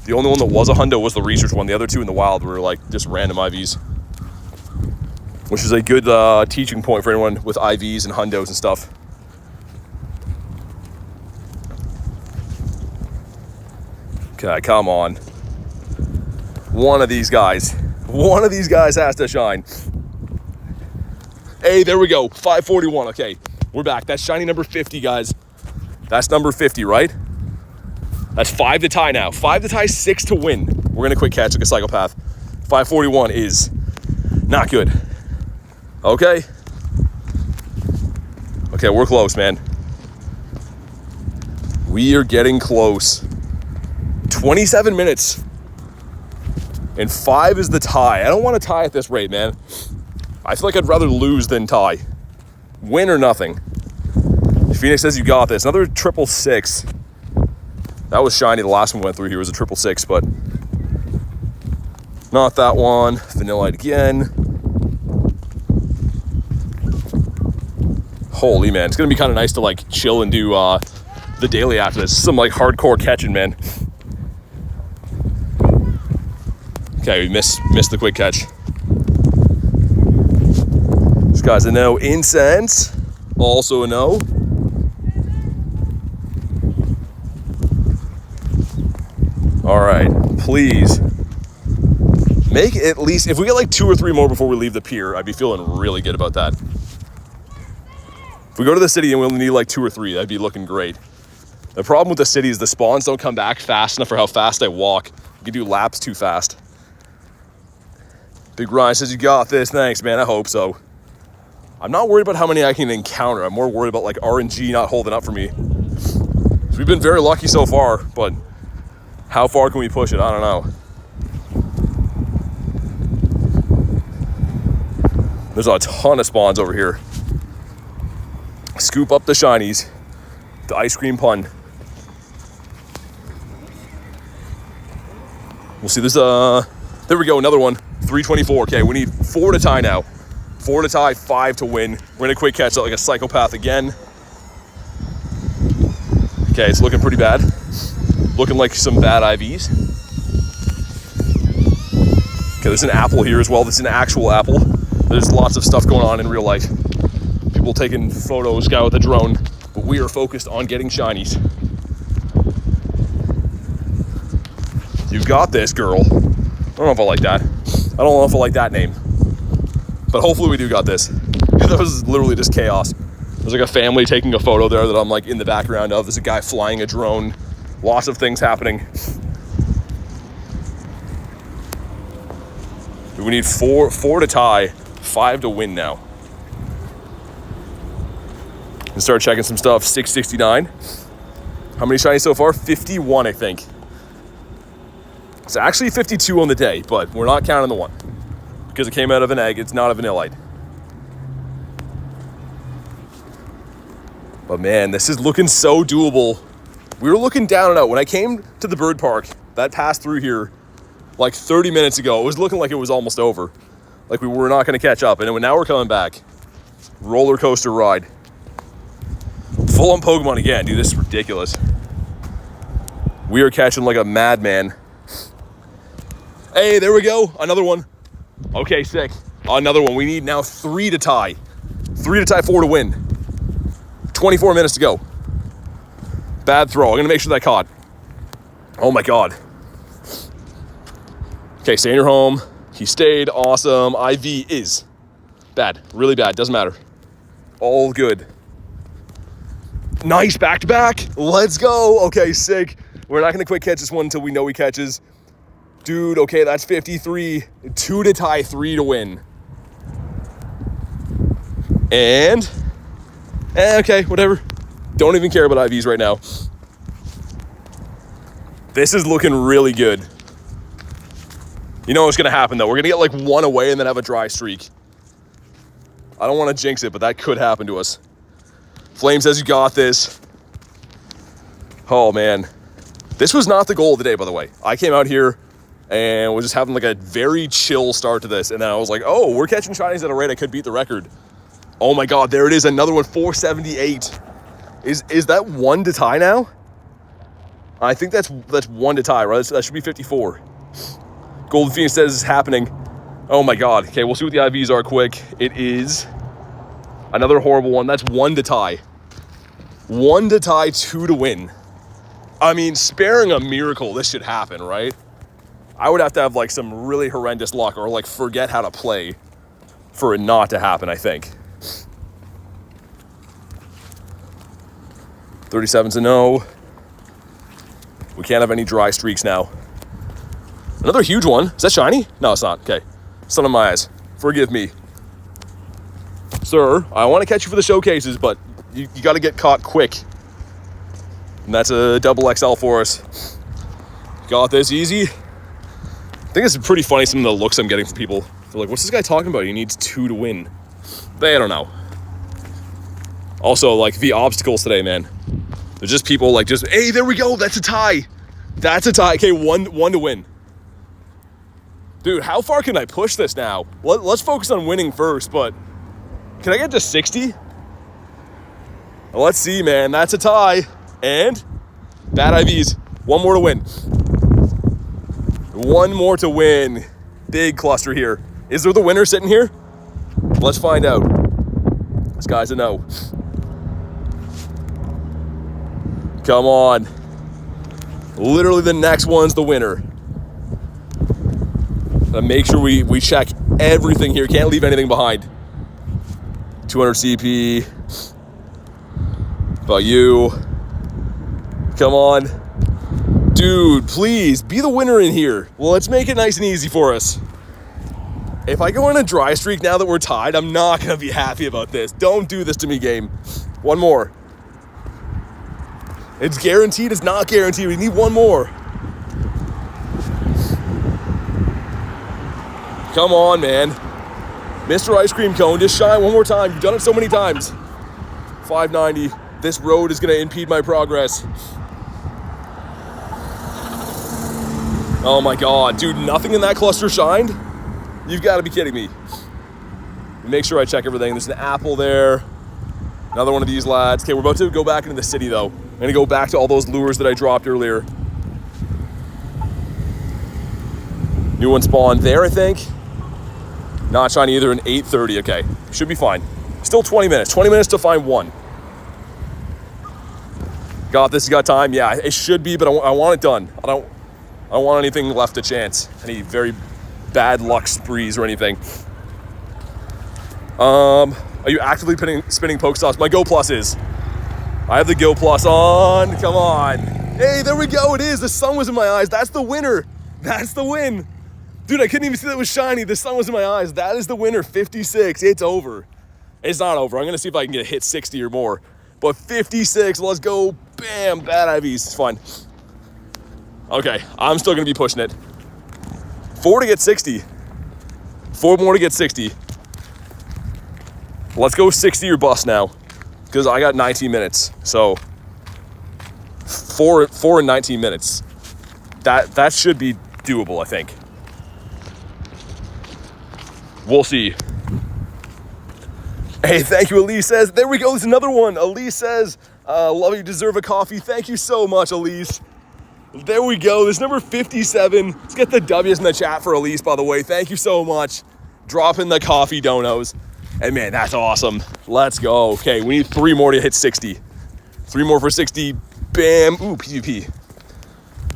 The only one that was a hundo was the research one. The other 2 in the wild were like just random IVs. Which is a good teaching point for anyone with IVs and hundos and stuff. Okay, come on. One of these guys has to shine. Hey, there we go. 541. Okay, we're back. That's shiny number 50, guys. That's number 50, right? That's 5 to tie now. 5 to tie, 6 to win. We're gonna quick catch like a psychopath. 541 is not good. Okay. Okay, we're close, man. We are getting close. 27 minutes. And 5 is the tie. I don't want to tie at this rate, man. I feel like I'd rather lose than tie. Win or nothing. Phoenix says you got this. Another 666. That was shiny. The last one went through here was a 666, but not that one. Vanillite again. Holy man, it's gonna be kind of nice to like chill and do the daily after this. Some like hardcore catching, man. Okay, we missed the quick catch. This guy's a no. Incense, also a no. All right, please make at least, if we get like 2 or 3 more before we leave the pier, I'd be feeling really good about that. If we go to the city and we only need like 2 or 3, that'd be looking great. The problem with the city is the spawns don't come back fast enough for how fast I walk. You can do laps too fast. Big Ryan says you got this. Thanks, man. I hope so. I'm not worried about how many I can encounter. I'm more worried about like RNG not holding up for me. So we've been very lucky so far, but How far can we push it? I don't know. There's a ton of spawns over here. Scoop up the shinies. The ice cream pun. We'll see this, there we go, another one. 324, okay, we need 4 to tie now. 4 to tie, 5 to win. We're gonna quick catch that like a psychopath again. Okay, it's looking pretty bad. Looking like some bad IVs. Okay, there's an apple here as well. This is an actual apple. There's lots of stuff going on in real life. People taking photos, guy with a drone, but we are focused on getting shinies. You got this, girl. I don't know if I like that. I don't know if I like that name. But hopefully we do got this. That was literally just chaos. There's like a family taking a photo there that I'm like in the background of. There's a guy flying a drone. Lots of things happening. We need four to tie, 5 to win now. And start checking some stuff. 669. How many shinies so far? 51, I think. It's actually 52 on the day, but we're not counting the one because it came out of an egg. It's not a Vanillite. But man, this is looking so doable. We were looking down and out. When I came to the bird park that passed through here like 30 minutes ago, it was looking like it was almost over. Like we were not going to catch up. And now we're coming back. Roller coaster ride. Full on Pokemon again. Dude, this is ridiculous. We are catching like a madman. Hey, there we go. Another one. Okay, sick. Another one. We need now 3 to tie. 3 to tie, 4 to win. 24 minutes to go. Bad throw. I'm going to make sure that caught. Oh my God. Okay, stay in your home. He stayed. Awesome. IV is bad. Really bad. Doesn't matter. All good. Nice back-to-back. Let's go. Okay, sick. We're not going to quick catch this one until we know he catches. Dude, okay, that's 53. 2 to tie, 3 to win. And, okay, whatever. Don't even care about IVs right now. This is looking really good. You know what's gonna happen though? We're gonna get like 1 away and then have a dry streak. I don't wanna jinx it, but that could happen to us. Flame says you got this. Oh man. This was not the goal of the day, by the way. I came out here and was just having like a very chill start to this. And then I was like, oh, we're catching shinies at a rate I could beat the record. Oh my God, there it is, another one, 478. Is that 1 to tie now? I think that's 1 to tie, right? That should be 54. Golden Phoenix says it's happening. Oh my God. Okay, we'll see what the IVs are quick. It is another horrible one. That's 1 to tie. 1 to tie, 2 to win. I mean, sparing a miracle, this should happen, right? I would have to have like some really horrendous luck or like forget how to play for it not to happen, I think. 37's a no. We can't have any dry streaks now. Another huge one. Is that shiny? No, it's not. Okay. Sun in my eyes. Forgive me. Sir, I want to catch you for the showcases, but you got to get caught quick. And that's a double XL for us. Got this easy. I think it's pretty funny some of the looks I'm getting from people. They're like, what's this guy talking about? He needs 2 to win. They don't know. Also, like, the obstacles today, man. They're just people like hey, there we go. That's a tie. That's a tie. Okay, one to win. Dude, how far can I push this now? Let's focus on winning first, but can I get to 60? Well, let's see, man. That's a tie. And bad IVs. 1 more to win. 1 more to win. Big cluster here. Is there the winner sitting here? Let's find out. This guy's a no. Come on. Literally the next one's the winner. Make sure we check everything here. Can't leave anything behind. 200 CP. About you. Come on. Dude, please, be the winner in here. Well, let's make it nice and easy for us. If I go on a dry streak now that we're tied, I'm not going to be happy about this. Don't do this to me, game. 1 more. It's guaranteed. It's not guaranteed. We need 1 more. Come on, man. Mr. Ice Cream Cone, just shine one more time. You've done it so many times. 590. This road is going to impede my progress. Oh my God, dude, nothing in that cluster shined? You've got to be kidding me. Make sure I check everything. There's an apple there. Another one of these lads. Okay, we're about to go back into the city though. I'm gonna go back to all those lures that I dropped earlier. New one spawned there, I think. Not shiny either in 8:30, okay. Should be fine. Still 20 minutes. 20 minutes to find one. Got this, you got time? Yeah, it should be, but I want it done. I don't want anything left to chance. Any very bad luck sprees or anything. Are you actively spinning Pokestops? My Go Plus is. I have the Go Plus on. Come on. Hey, there we go. It is. The sun was in my eyes. That's the winner. That's the win. Dude, I couldn't even see that it was shiny. The sun was in my eyes. That is the winner. 56. It's over. It's not over. I'm going to see if I can get hit 60 or more. But 56. Let's go. Bam. Bad IVs. It's fine. Okay. I'm still going to be pushing it. 4 to get 60. 4 more to get 60. Let's go 60 or bust now, because I got 19 minutes. So 4 and 19 minutes. That should be doable, I think. We'll see. Hey, thank you, Elise says. There we go. There's another one. Elise says, love you, deserve a coffee. Thank you so much, Elise. There we go. There's number 57. Let's get the W's in the chat for Elise, by the way. Thank you so much. Drop in the coffee donos. And man, that's awesome. Let's go. Okay, we need 3 more to hit 60. 3 more for 60. Bam. Ooh, PvP.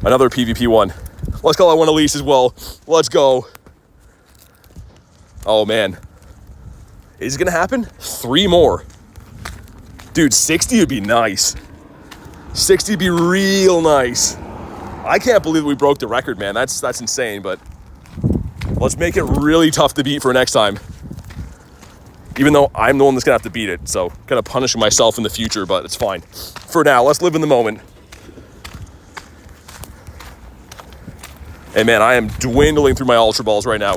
Another PvP one. Let's call that one Elise as well. Let's go. Oh man. Is it gonna happen? 3 more. Dude, 60 would be nice. 60 would be real nice. I can't believe we broke the record, man. That's insane, but let's make it really tough to beat for next time. Even though I'm the one that's gonna have to beat it, so kind of punishing myself in the future, but it's fine. For now, let's live in the moment. And man, I am dwindling through my Ultra Balls right now.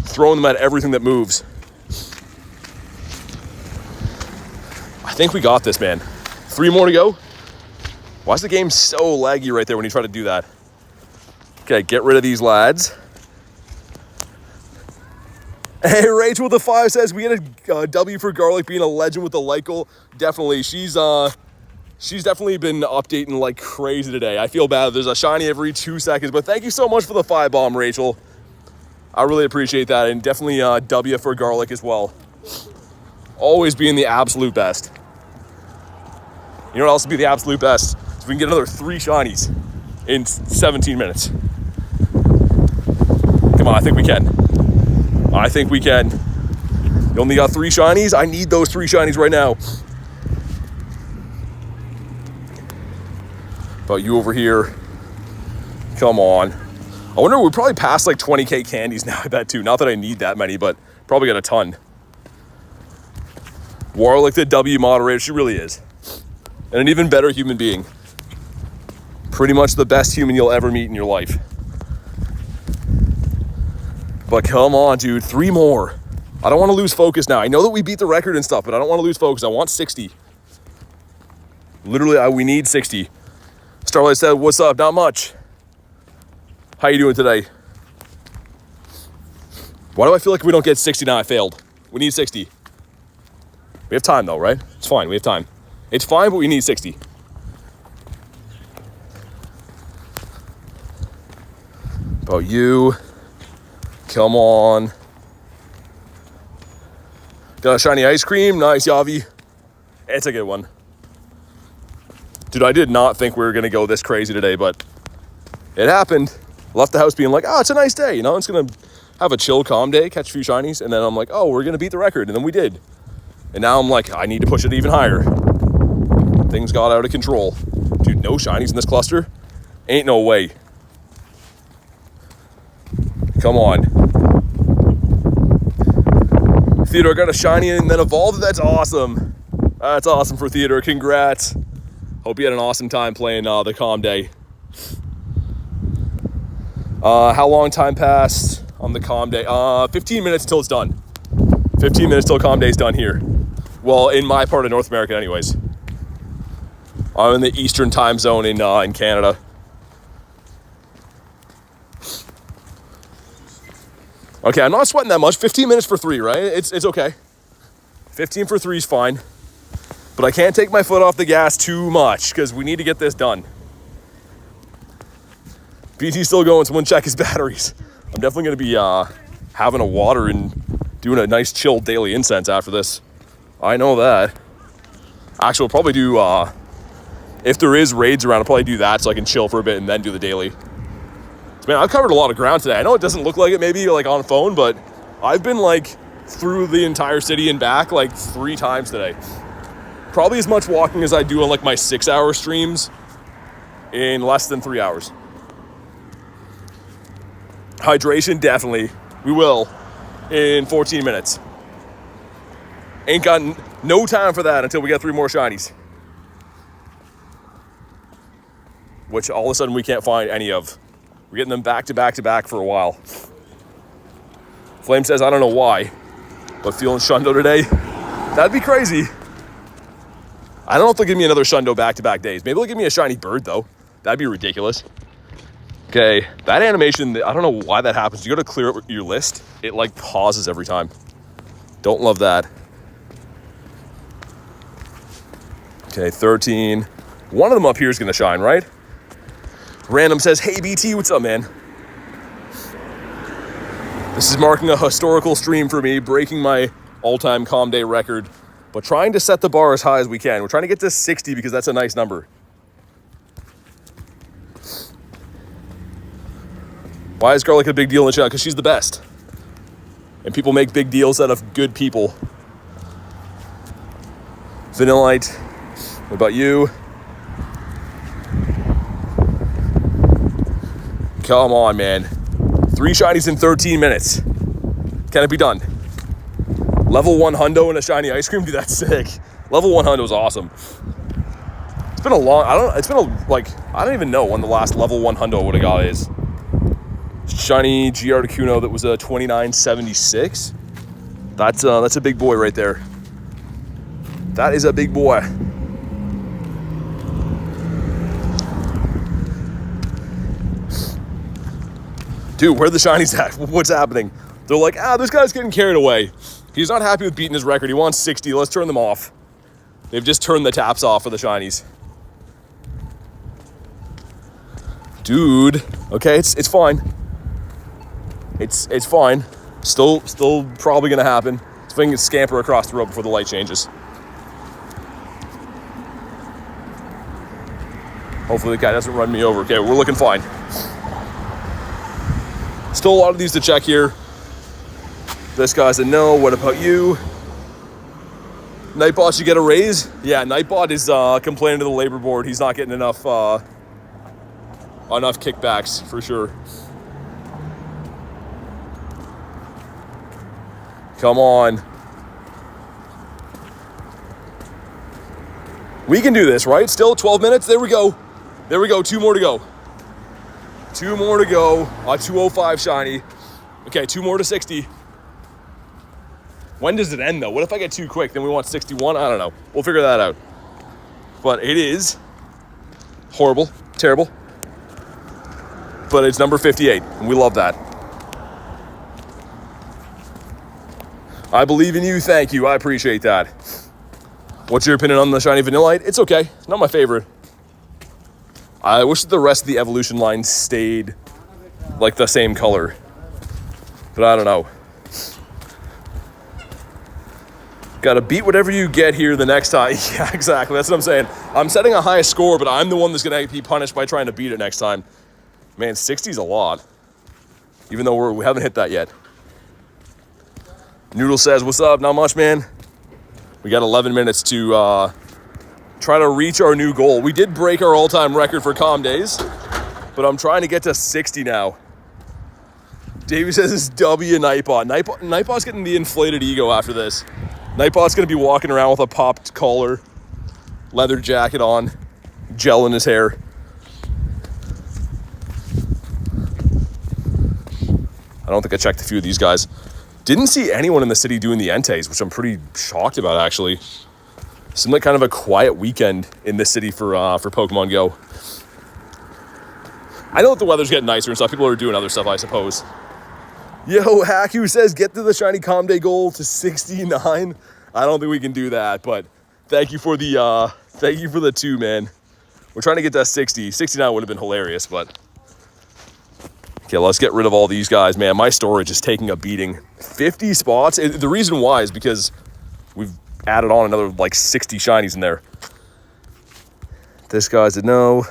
Throwing them at everything that moves. I think we got this, man. 3 more to go. Why is the game so laggy right there when you try to do that? Okay, get rid of these lads. Hey, Rachel with the 5 says, we get a W for Garlic being a legend with the light goal. Definitely, she's definitely been updating like crazy today. I feel bad. There's a shiny every 2 seconds, but thank you so much for the 5 bomb, Rachel. I really appreciate that, and definitely W for Garlic as well. Always being the absolute best. You know what else would be the absolute best? So we can get another 3 shinies in 17 minutes. Come on, I think we can. I think we can. You only got 3 shinies? I need those 3 shinies right now. About you over here. Come on. I wonder, we're probably past like 20k candies now, I bet too. Not that I need that many, but probably got a ton. Warlick, the W moderator, she really is. And an even better human being. Pretty much the best human you'll ever meet in your life. But come on, dude, 3 more. I don't want to lose focus now. I know that we beat the record and stuff, but I don't want to lose focus. I want 60. Literally, we need 60. Starlight said, what's up? Not much. How you doing today? Why do I feel like if we don't get 60 now, I failed? We need 60. We have time though, right? It's fine, we have time. It's fine, but we need 60. About you. Come on. Got a shiny ice cream. Nice, Yavi. It's a good one. Dude, I did not think we were going to go this crazy today, but it happened. Left the house being like, oh, it's a nice day. You know, it's going to have a chill, calm day, catch a few shinies. And then I'm like, oh, we're going to beat the record. And then we did. And now I'm like, I need to push it even higher. Things got out of control. Dude, no shinies in this cluster? Ain't no way. Come on. Theodore got a shiny and then evolved. That's awesome. That's awesome for Theodore. Congrats. Hope you had an awesome time playing the calm day. How long time passed? on the calm day? 15 minutes till it's done. 15 minutes till calm day's done here. Well, in my part of North America anyways. I'm in the Eastern time zone in Canada. Okay, I'm not sweating that much. 15 minutes for 3, right? It's okay. 15 for 3 is fine. But I can't take my foot off the gas too much because we need to get this done. BT's still going. Someone check his batteries. I'm definitely going to be having a water and doing a nice chill daily incense after this. I know that. Actually, we'll probably do, if there is raids around, I'll probably do that so I can chill for a bit and then do the daily. Man, I've covered a lot of ground today. I know it doesn't look like it maybe like on phone, but I've been like through the entire city and back like 3 times today. Probably as much walking as I do on like my 6-hour streams in less than 3 hours. Hydration, definitely. We will in 14 minutes. Ain't got no time for that until we get 3 more shinies. Which all of a sudden we can't find any of. We're getting them back to back to back for a while. Flame says, I don't know why, but feeling Shundo today? That'd be crazy. I don't know if they'll give me another Shundo back-to-back days. Maybe they'll give me a shiny bird, though. That'd be ridiculous. Okay, that animation, I don't know why that happens. You go to clear up your list, it like pauses every time. Don't love that. Okay, 13. One of them up here is going to shine, right? Random says, hey, BT, what's up, man? This is marking a historical stream for me, breaking my all-time calm day record, but trying to set the bar as high as we can. We're trying to get to 60 because that's a nice number. Why is Garlic a big deal in the channel? Because she's the best. And people make big deals out of good people. Vanillite, what about you? Come on, man. 3 shinies in 13 minutes. Can it be done? Level 1 hundo and a shiny ice cream? Dude, that's sick. Level 1 hundo is awesome. It's been a long, I don't even know when the last level 1 hundo would have got is. Shiny GR Articuno that was a 2976. That's a big boy right there. That is a big boy. Dude, where are the shinies at? What's happening? They're like, this guy's getting carried away. He's not happy with beating his record. He wants 60. Let's turn them off. They've just turned the taps off for the shinies. Dude. Okay, it's fine. It's fine. Still probably gonna happen. So we can scamper across the road before the light changes. Hopefully the guy doesn't run me over. Okay, we're looking fine. Still a lot of these to check here. This guy's a no. What about you? Nightbot, you get a raise? Yeah, Nightbot is complaining to the labor board. He's not getting enough kickbacks for sure. Come on. We can do this, right? Still 12 minutes. There we go. There we go. 2 more to go. 2 more to go. 205 shiny. Okay, 2 more to 60. When does it end, though? What if I get too quick? Then we want 61? I don't know. We'll figure that out. But it is horrible, terrible. But it's number 58, and we love that. I believe in you. Thank you. I appreciate that. What's your opinion on the shiny Vanillite? It's okay. Not my favorite. I wish that the rest of the evolution line stayed like the same color. But I don't know. Gotta beat whatever you get here the next time. Yeah, exactly. That's what I'm saying. I'm setting a high score, but I'm the one that's gonna be punished by trying to beat it next time. Man, 60's a lot. Even though we haven't hit that yet. Noodle says, what's up? Not much, man. We got 11 minutes to try to reach our new goal. We did break our all-time record for calm days, but I'm trying to get to 60 now. Davey says it's W Nightbot. Nightbot's getting the inflated ego after this. Nightbot's gonna be walking around with a popped collar, leather jacket on, gel in his hair. I don't think I checked a few of these guys. Didn't see anyone in the city doing the Enteis, which I'm pretty shocked about, actually. Seemed like kind of a quiet weekend in this city for Pokemon Go. I know that the weather's getting nicer and stuff. People are doing other stuff, I suppose. Yo, Haku says, get to the shiny Calm Day goal to 69. I don't think we can do that, but thank you for the 2, man. We're trying to get that 60. 69 would have been hilarious, but... Okay, let's get rid of all these guys, man. My storage is taking a beating. 50 spots. The reason why is because we've added on another, like, 60 shinies in there. This guy's a no.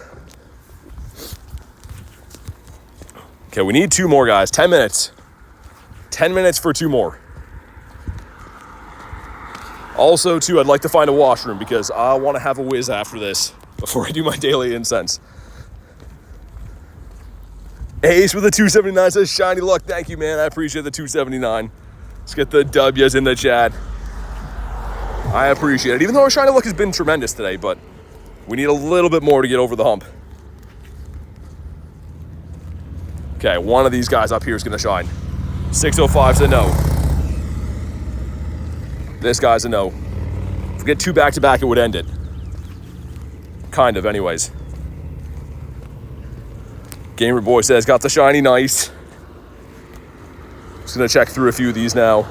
Okay, we need 2 more, guys. 10 minutes. 10 minutes for 2 more. Also, too, I'd like to find a washroom because I want to have a whiz after this before I do my daily incense. Ace with the 279 says, shiny luck. Thank you, man. I appreciate the 279. Let's get the W's in the chat. I appreciate it. Even though our shiny luck has been tremendous today, but we need a little bit more to get over the hump. Okay, one of these guys up here is going to shine. 605's a no. This guy's a no. If we get 2 back-to-back, it would end it. Kind of, anyways. Gamer Boy says, got the shiny, nice. Just gonna check through a few of these now.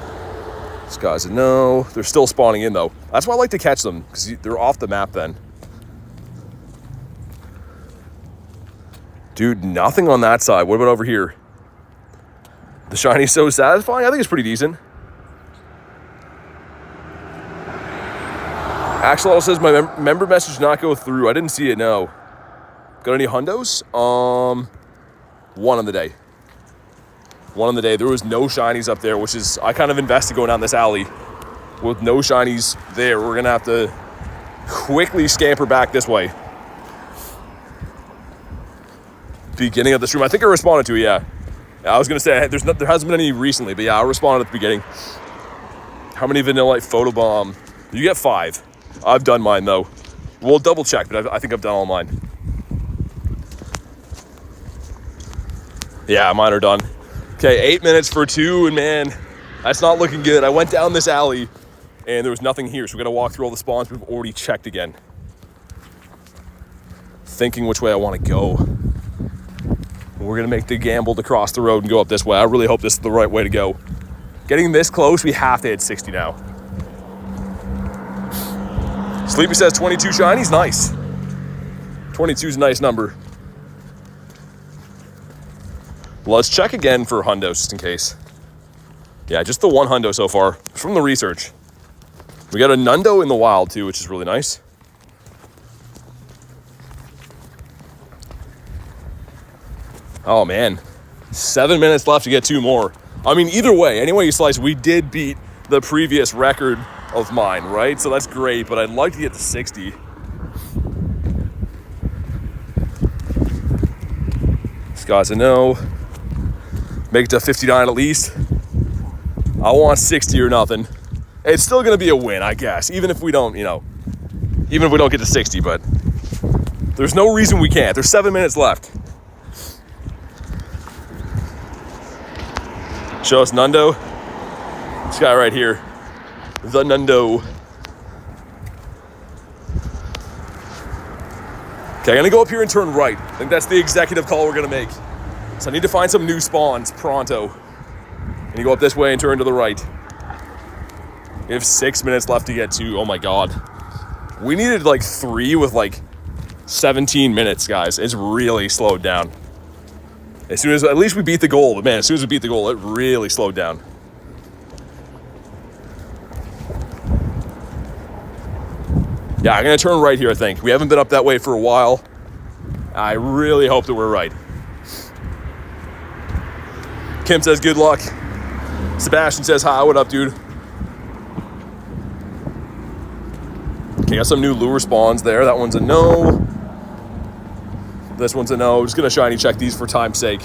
This guy's a no. They're still spawning in, though. That's why I like to catch them, because they're off the map then. Dude, nothing on that side. What about over here? The shiny's so satisfying. I think it's pretty decent. Axolotl says, my member message did not go through. I didn't see it, no. Got any hundos? One on the day. One on the day. There was no shinies up there, which is, I kind of invested going down this alley. With no shinies there, we're going to have to quickly scamper back this way. Beginning of the stream. I think I responded to it, yeah. I was going to say, there hasn't been any recently, but yeah, I responded at the beginning. How many Vanillite Photobomb? You get 5. I've done mine, though. We'll double check, but I think I've done all mine. Yeah, mine are done. Okay, 8 minutes for 2, and man, that's not looking good. I went down this alley, and there was nothing here, so we got to walk through all the spawns we've already checked again. Thinking which way I want to go. We're going to make the gamble to cross the road and go up this way. I really hope this is the right way to go. Getting this close, we have to hit 60 now. Sleepy says 22 shinies, nice. 22 is a nice number. Let's check again for hundos, just in case. Yeah, just the 1 hundo so far, from the research. We got a nundo in the wild, too, which is really nice. Oh, man. 7 minutes left to get 2 more. I mean, either way, any way you slice, we did beat the previous record of mine, right? So that's great, but I'd like to get to 60. This guy's a no. Make it to 59 at least. I want 60 or nothing. It's still going to be a win, I guess, even if we don't, even if we don't get to 60, but there's no reason we can't. There's 7 minutes left. Show us Nundo. This guy right here. The Nundo. Okay, I'm gonna go up here and turn right. I think that's the executive call we're gonna make. So I need to find some new spawns pronto. And you go up this way and turn to the right. We have 6 minutes left to get to. Oh my God. We needed like 3 with like 17 minutes, guys. It's really slowed down. As soon as, at least we beat the goal, but man, as soon as we beat the goal, it really slowed down. Yeah, I'm gonna turn right here, I think. We haven't been up that way for a while. I really hope that we're right. Kim says good luck. Sebastian says hi, what up, dude? Okay, got some new lure spawns there. That one's a no. This one's a no. Just gonna shiny check these for time's sake.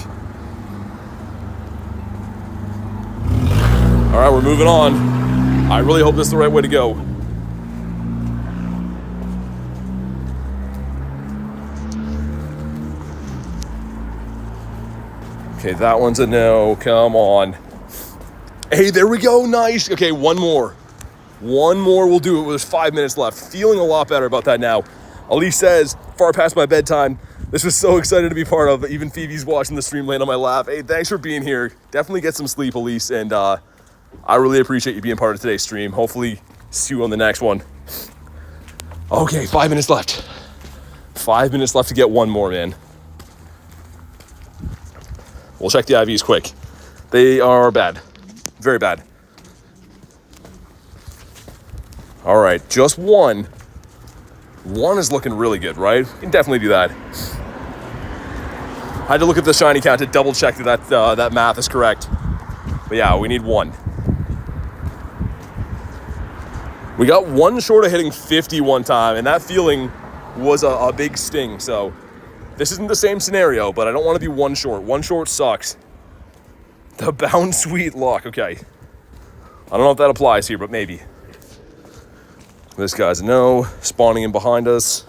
All right, we're moving on. I really hope this is the right way to go. Okay, that one's a no. Come on. Hey, there we go. Nice. Okay, one more. One more will do it. There's 5 minutes left. Feeling a lot better about that now. Elise says, far past my bedtime. This was so excited to be part of. Even Phoebe's watching the stream laying on my lap. Hey, thanks for being here. Definitely get some sleep, Elise. And I really appreciate you being part of today's stream. Hopefully, see you on the next one. Okay, 5 minutes left. 5 minutes left to get one more, man. We'll check the IVs quick. They are bad. Very bad. All right, just one. One is looking really good, right? We can definitely do that. I had to look at the shiny count to double check that that math is correct. But yeah, we need one. We got one short of hitting 50 one time, and that feeling was a big sting. So this isn't the same scenario, but I don't want to be one short. One short sucks. The bound sweet luck. Okay. I don't know if that applies here, but maybe. This guy's a no. Spawning in behind us.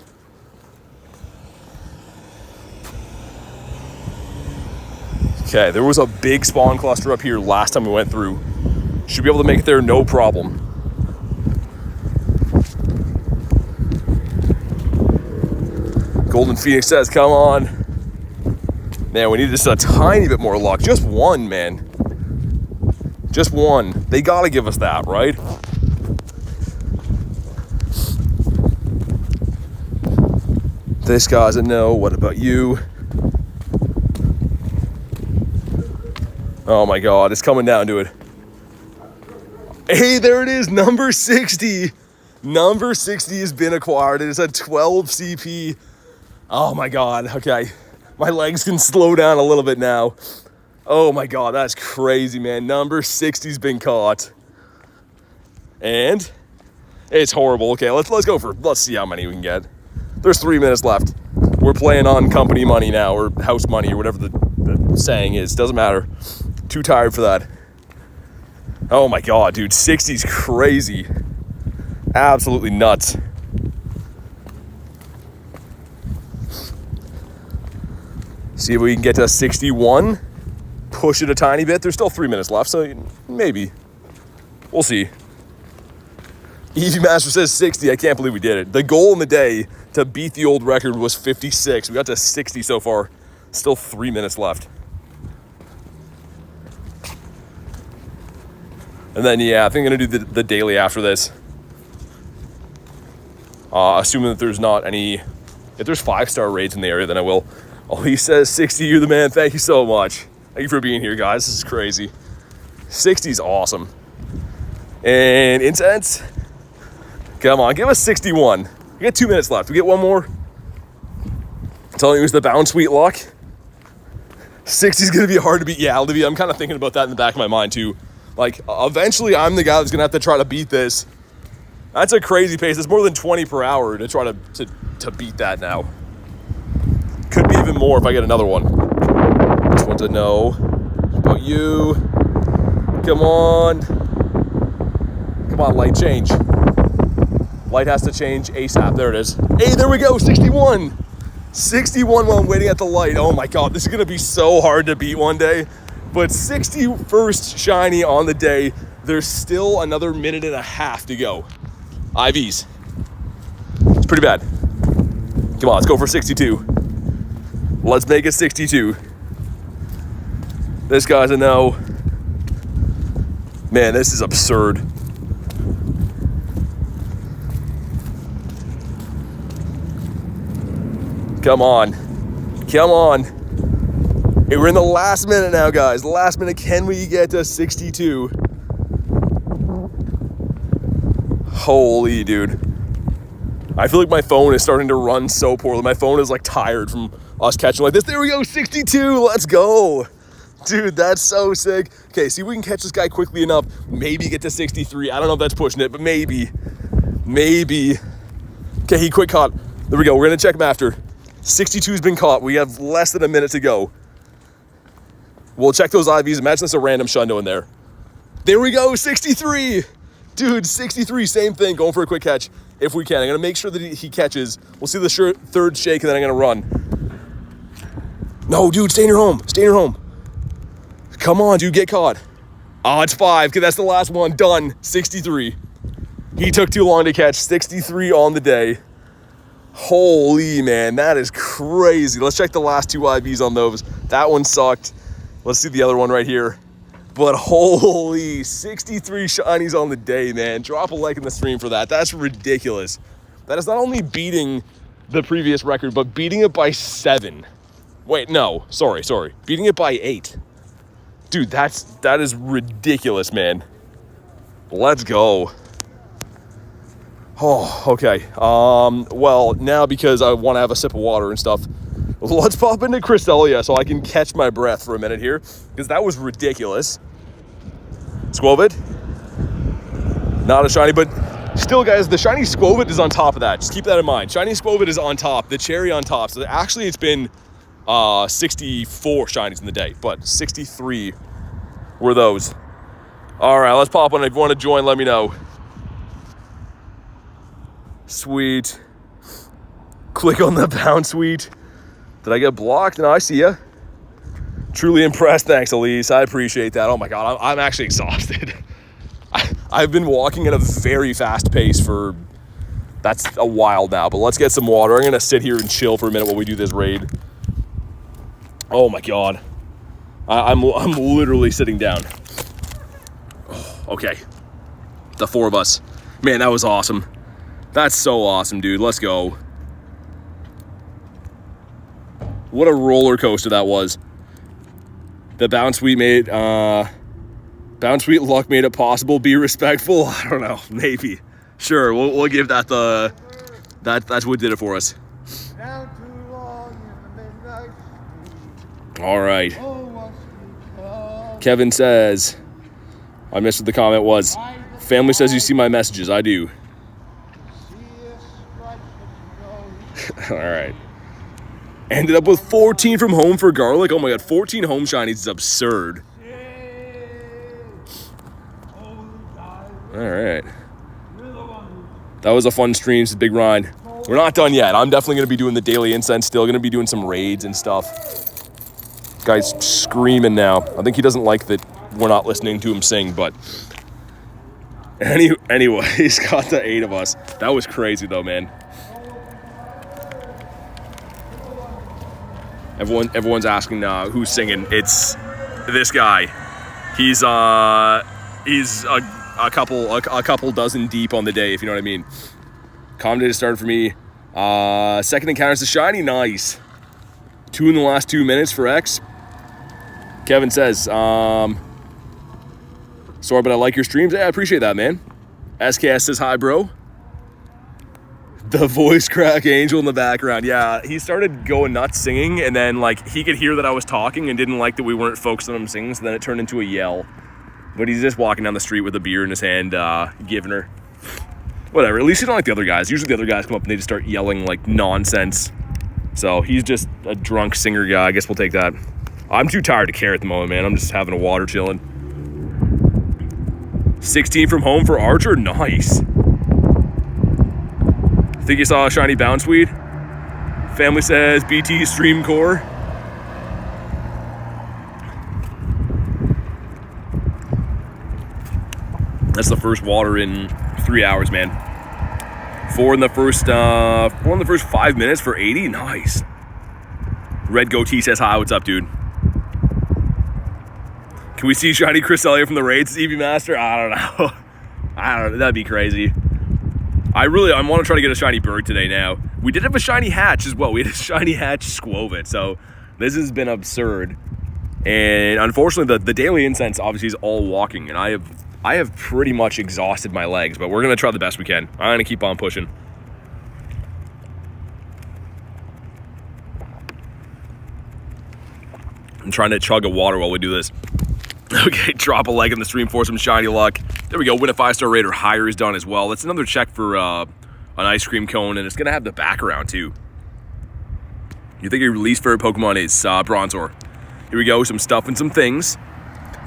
Okay, there was a big spawn cluster up here last time we went through. Should be able to make it there no problem. Golden Phoenix says, come on. Man, we need just a tiny bit more luck. Just one, man. Just one. They gotta give us that, right? This guy's a no. What about you? Oh my God, it's coming down to it. Hey, there it is, number 60. Number 60 has been acquired. It is a 12 CP. Oh my God, okay. My legs can slow down a little bit now. Oh my God, that's crazy, man. Number 60's been caught. And it's horrible. Okay, let's see how many we can get. There's 3 minutes left. We're playing on company money now, or house money, or whatever the saying is. Doesn't matter. Too tired for that. Oh my God, dude, 60's crazy. Absolutely nuts. See if we can get to 61. Push it a tiny bit. There's still 3 minutes left, so maybe. We'll see. Easy Master says 60. I can't believe we did it. The goal in the day to beat the old record was 56. We got to 60 so far. Still 3 minutes left. And then, yeah, I think I'm going to do the daily after this. Assuming that there's not any... If there's 5-star raids in the area, then I will. Oh, he says 60, you're the man. Thank you so much. Thank you for being here, guys. This is crazy. 60's awesome. And incense. Come on, give us 61. We get 2 minutes left. We get one more. I'm telling you, it was the bound sweet luck. 60's going to be hard to beat. Yeah, Olivia, I'm kind of thinking about that in the back of my mind, too. Like, eventually, I'm the guy that's going to have to try to beat this. That's a crazy pace. It's more than 20 per hour to try to beat that now. Could be even more if I get another one. This one's a no. What about you? Come on. Come on, light, change. Light has to change ASAP. There it is. Hey, there we go. 61. 61 while I'm waiting at the light. Oh my God, this is going to be so hard to beat one day. But 61st shiny on the day. There's still another minute and a half to go. IVs. It's pretty bad. Come on, let's go for 62. Let's make it 62. This guy's a no. Man, this is absurd. Come on. Come on. Hey, we're in the last minute now, guys. The last minute. Can we get to 62? Holy dude. I feel like my phone is starting to run so poorly. My phone is like tired from us catching like this. There we go, 62. Let's go. Dude, that's so sick. Okay, see if we can catch this guy quickly enough. Maybe get to 63. I don't know if that's pushing it, but maybe. Maybe. Okay, he quick caught. There we go. We're going to check him after. 62's been caught. We have less than a minute to go. We'll check those IVs. Imagine there's a random shundo in there. There we go, 63. Dude, 63, same thing. Going for a quick catch if we can. I'm going to make sure that he catches. We'll see the third shake, and then I'm going to run. No, dude, stay in your home. Stay in your home. Come on, dude, get caught. Oh, it's 5. Okay, that's the last one. Done. 63. He took too long to catch. 63 on the day. Holy, man, that is crazy. Let's check the last 2 IVs on those. That one sucked. Let's see the other one right here. But holy, 63 shinies on the day, man. Drop a like in the stream for that. That's ridiculous. That is not only beating the previous record, but beating it by 7. Wait, no, sorry. Beating it by 8. Dude, that is ridiculous, man. Let's go. Oh, okay. Well, now because I want to have a sip of water and stuff, let's pop into Cresselia so I can catch my breath for a minute here, because that was ridiculous. Squovid. Not a shiny, but still, guys, the shiny Squovid is on top of that. Just keep that in mind. Shiny Squovid is on top, the cherry on top. So actually, it's been 64 shinies in the day, but 63 were those. All right, let's pop on. If you want to join, let me know. Sweet. Click on the pound sweet. Did I get blocked? No, I see ya. Truly impressed. Thanks, Elise. I appreciate that. Oh my God, I'm actually exhausted. I've been walking at a very fast pace for, that's a while now, but let's get some water. I'm gonna sit here and chill for a minute while we do this raid. Oh my God. I'm literally sitting down. Oh, okay. The 4 of us. Man, that was awesome. That's so awesome, dude. Let's go. What a roller coaster that was. The bounce sweet luck made it possible. Be respectful. I don't know. Maybe. Sure. We'll give that that's what did it for us. All right. Kevin says, I missed what the comment was. Family says you see my messages. I do. All right. Ended up with 14 from home for Garlic. Oh my God, 14 home shinies is absurd. All right. That was a fun stream. It's a big grind. We're not done yet. I'm definitely going to be doing the daily incense still. Going to be doing some raids and stuff. This guy's screaming now. I think he doesn't like that we're not listening to him sing, but anyway, he's got the 8 of us. That was crazy though, man. Everyone's asking who's singing. It's this guy. He's a couple dozen deep on the day, if you know what I mean. Calm day to start for me. Second encounter's the shiny. Nice. 2 in the last 2 minutes for X. Kevin says, sorry, but I like your streams. Yeah, I appreciate that, man. SKS says hi, bro. The voice crack angel in the background. Yeah, he started going nuts singing, and then like he could hear that I was talking and didn't like that we weren't focused on him singing, so then it turned into a yell. But he's just walking down the street with a beer in his hand, giving her. Whatever, at least he's not like the other guys. Usually the other guys come up and they just start yelling like nonsense. So he's just a drunk singer guy. I guess we'll take that. I'm too tired to care at the moment, man. I'm just having a water chilling. 16 from home for Archer. Nice. Think you saw a shiny bounce weed? Family says BT stream core. That's the first water in 3 hours, man. 4 in the first 5 minutes for 80. Nice. Red Goatee says hi. What's up, dude? Can we see shiny Cresselia from the raids, Eevee Master? I don't know. That'd be crazy. I want to try to get a shiny bird today now. We did have a shiny hatch as well. We had a shiny hatch Squovit. So this has been absurd. And unfortunately, the daily incense obviously is all walking. And I have pretty much exhausted my legs. But we're going to try the best we can. I'm going to keep on pushing. I'm trying to chug a water while we do this. Okay, drop a like in the stream for some shiny luck. There we go, win a 5-star raid or higher is done as well. That's another check for an ice cream cone, and it's going to have the background too. You think your least favorite Pokemon is Bronzor. Here we go, some stuff and some things.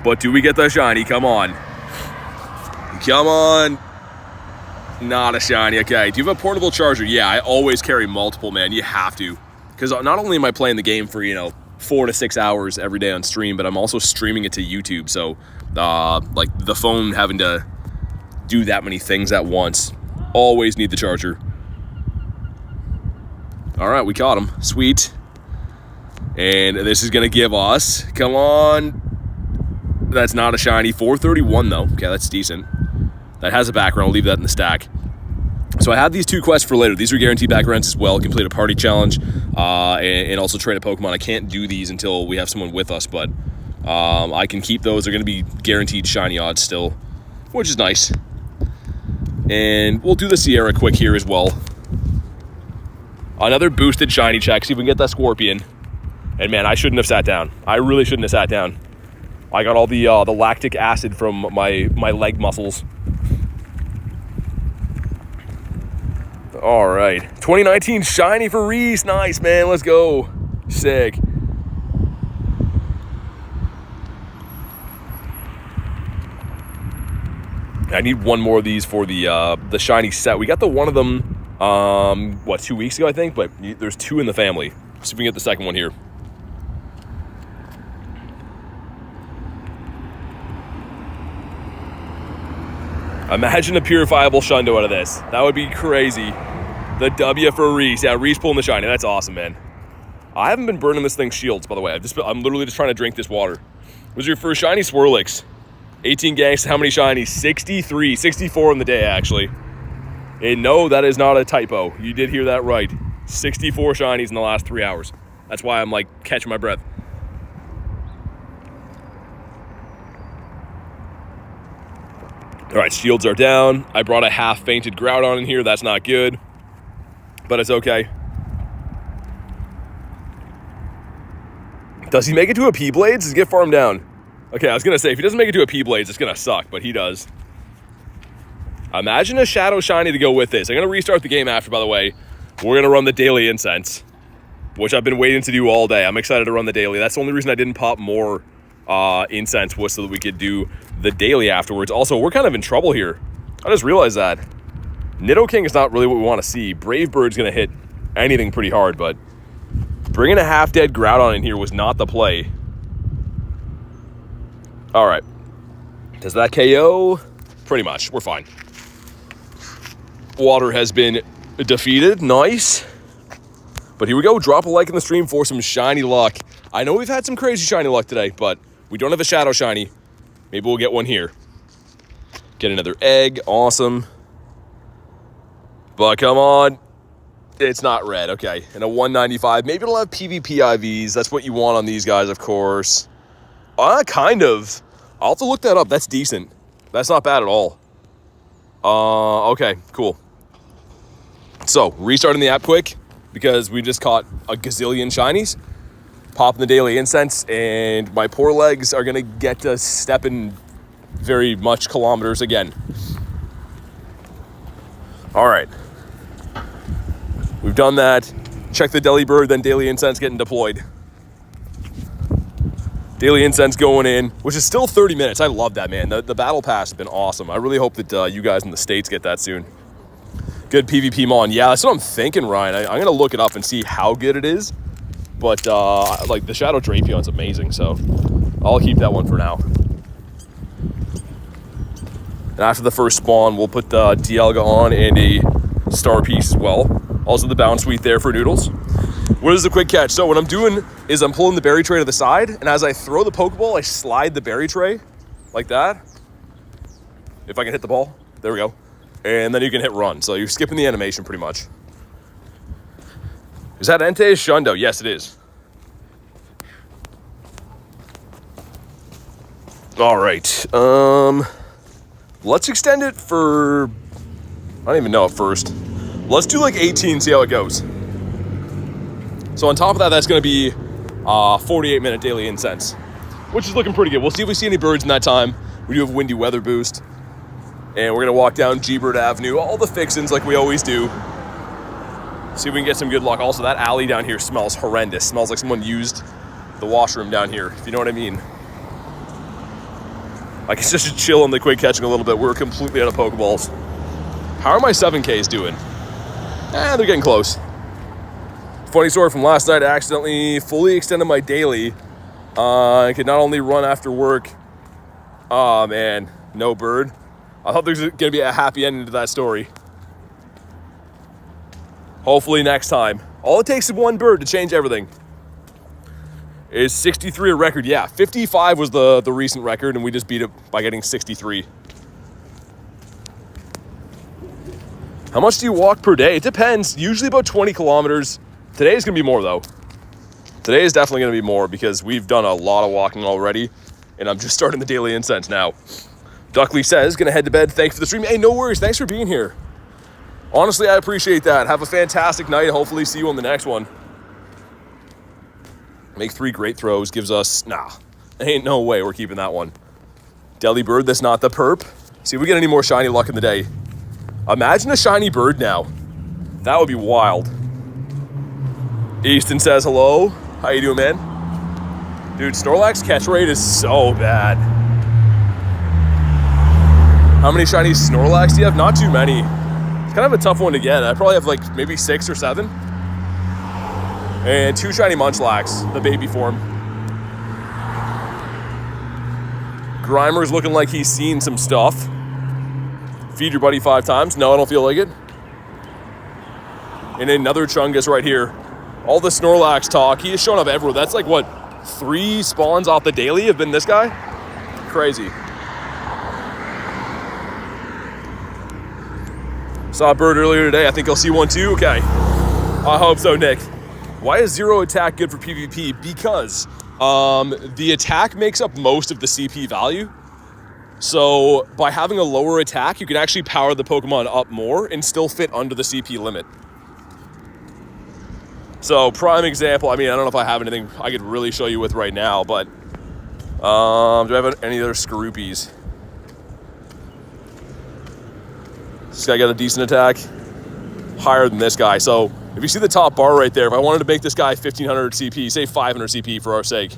But do we get the shiny? Come on. Come on. Not a shiny. Okay, do you have a portable charger? Yeah, I always carry multiple, man. You have to. Because not only am I playing the game for, 4 to 6 hours every day on stream, but I'm also streaming it to YouTube. So like the phone having to do that many things at once, always need the charger. All right, we caught him. Sweet. And this is going to give us, come on. That's not a shiny. 431 though. Okay, that's decent. That has a background. I'll leave that in the stack. So I have these 2 quests for later. These are guaranteed backgrounds as well. Complete a party challenge and also trade a Pokemon. I can't do these until we have someone with us, but I can keep those. They're going to be guaranteed shiny odds still, which is nice. And we'll do the Sierra quick here as well. Another boosted shiny check. See if we can get that Scorpion. And man, I shouldn't have sat down. I really shouldn't have sat down. I got all the lactic acid from my leg muscles. All right, 2019 shiny for Reese. Nice, man. Let's go. Sick. I need one more of these for the shiny set. We got the one of them, 2 weeks ago, I think, but there's 2 in the family. See if we can get the second one here. Imagine a purifiable Shundo out of this. That would be crazy. The W for Reese. Yeah, Reese pulling the shiny. That's awesome, man. I haven't been burning this thing's shields, by the way. I'm literally just trying to drink this water. Was your first shiny? Swirlix. 18 gangs. How many shinies? 63. 64 in the day, actually. And no, that is not a typo. You did hear that right. 64 shinies in the last 3 hours. That's why I'm like catching my breath. All right, shields are down. I brought a half-fainted Groudon in here. That's not good, but it's okay. Does he make it to a P-Blades? Does he get farmed down? Okay, I was going to say, if he doesn't make it to a P-Blades, it's going to suck, but he does. Imagine a Shadow Shiny to go with this. I'm going to restart the game after, by the way. We're going to run the daily incense, which I've been waiting to do all day. I'm excited to run the daily. That's the only reason I didn't pop more incense was so that we could do the daily afterwards. Also, we're kind of in trouble here. I just realized that Nidoking is not really what we want to see. Brave Bird's going to hit anything pretty hard, but bringing a half-dead Groudon in here was not the play. All right. Does that KO? Pretty much. We're fine. Water has been defeated. Nice. But here we go. Drop a like in the stream for some shiny luck. I know we've had some crazy shiny luck today, but we don't have a Shadow Shiny. Maybe we'll get one here. Get another egg. Awesome. But come on. It's not red. Okay. And a 195. Maybe it'll have PvP IVs. That's what you want on these guys, of course. Kind of. I'll have to look that up. That's decent. That's not bad at all. Okay. Cool. So, restarting the app quick because we just caught a gazillion shinies. Popping the daily incense, and my poor legs are going to get to stepping very much kilometers again. All right. We've done that. Check the Delibird, then daily incense getting deployed. Daily incense going in, which is still 30 minutes. I love that, man. The battle pass has been awesome. I really hope that you guys in the States get that soon. Good PvP mon. Yeah, that's what I'm thinking, Ryan. I'm going to look it up and see how good it is. But, like, the Shadow Drapion's amazing, so I'll keep that one for now. And after the first spawn, we'll put the Dialga on and a Star Piece as well. Also the Bound Suite there for Noodles. What is the quick catch? So what I'm doing is I'm pulling the berry tray to the side, and as I throw the Pokeball, I slide the berry tray like that. If I can hit the ball. There we go. And then you can hit run. So you're skipping the animation pretty much. Is that Entei Shundo? Yes, it is. All right. Let's extend it for... I don't even know at first. Let's do like 18, see how it goes. So on top of that, that's going to be 48-minute daily incense, which is looking pretty good. We'll see if we see any birds in that time. We do have windy weather boost. And we're going to walk down G-Bird Avenue, all the fixins like we always do. See if we can get some good luck. Also, that alley down here smells horrendous. Smells like someone used the washroom down here, if you know what I mean. Like, it's just a chill on the quick catching a little bit. We're completely out of Pokeballs. How are my 7Ks doing? They're getting close. funny story from last night, I accidentally fully extended my daily. I could not only run after work. Oh man, no bird. I thought there's gonna be a happy ending to that story. Hopefully next time. All it takes is one bird to change everything. Is 63 a record? Yeah, 55 was the recent record, and we just beat it by getting 63. How much do you walk per day? It depends. Usually about 20 kilometers. Today is going to be more, though. Today is definitely going to be more because we've done a lot of walking already, and I'm just starting the daily incense now. Duckley says, going to head to bed. Thanks for the stream. Hey, no worries. Thanks for being here. Honestly, I appreciate that. Have a fantastic night. Hopefully see you on the next one. Make 3 great throws. Gives us... Nah. Ain't no way we're keeping that one. Deli bird, that's not the perp. See if we get any more shiny luck in the day. Imagine a shiny bird now. That would be wild. Easton says hello. How you doing, man? Dude, Snorlax catch rate is so bad. How many shiny Snorlax do you have? Not too many. It's kind of a tough one to get. I probably have like maybe 6 or 7. And 2 shiny Munchlax, the baby form. Grimer's looking like he's seen some stuff. Feed your buddy 5 times. No, I don't feel like it. And another Chungus right here. All the Snorlax talk. He has shown up everywhere. That's like, what, 3 spawns off the daily have been this guy? Crazy. Saw a bird earlier today. I think I'll see one too. Okay. I hope so, Nick. Why is 0 attack good for PvP? Because the attack makes up most of the CP value. So by having a lower attack, you can actually power the Pokemon up more and still fit under the CP limit. So prime example, I mean, I don't know if I have anything I could really show you with right now, but do I have any other Skorupies? This guy got a decent attack, higher than this guy. So if you see the top bar right there, if I wanted to make this guy 1500 CP, say 500 CP for our sake,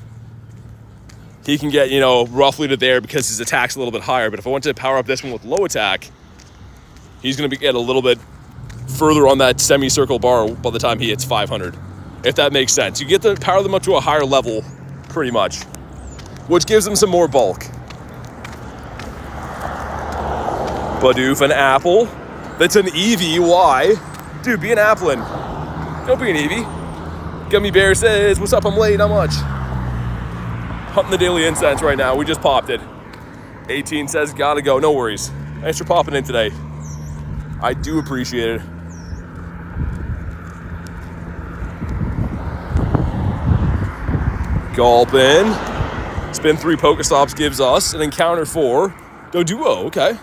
he can get, you know, roughly to there because his attack's a little bit higher. But if I wanted to power up this one with low attack, he's going to get a little bit further on that semicircle bar by the time he hits 500, if that makes sense. You get to power them up to a higher level, pretty much, which gives them some more bulk. Bidoof, an apple. That's an Eevee. Why? Dude, be an Applin. Don't be an Eevee. Gummy Bear says, what's up? I'm late. Not much. Hunting the daily incense right now. We just popped it. 18 says, gotta go. No worries. Thanks for popping in today. I do appreciate it. Gulpin. Spin 3 Pokestops gives us an encounter for Doduo. Okay.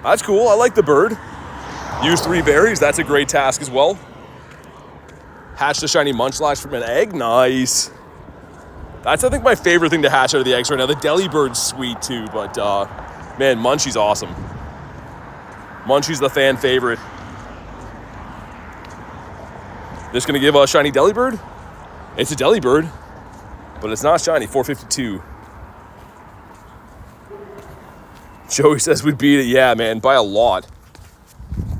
That's cool. I like the bird. Use 3 berries. That's a great task as well. Hatch the shiny Munchlax from an egg. Nice. That's, I think, my favorite thing to hatch out of the eggs right now. The Deli Bird's sweet too, but man, Munchie's awesome. Munchie's the fan favorite. This gonna give a shiny Deli Bird? It's a Deli Bird, but it's not shiny. 452. Joey says we beat it. Yeah, man, by a lot.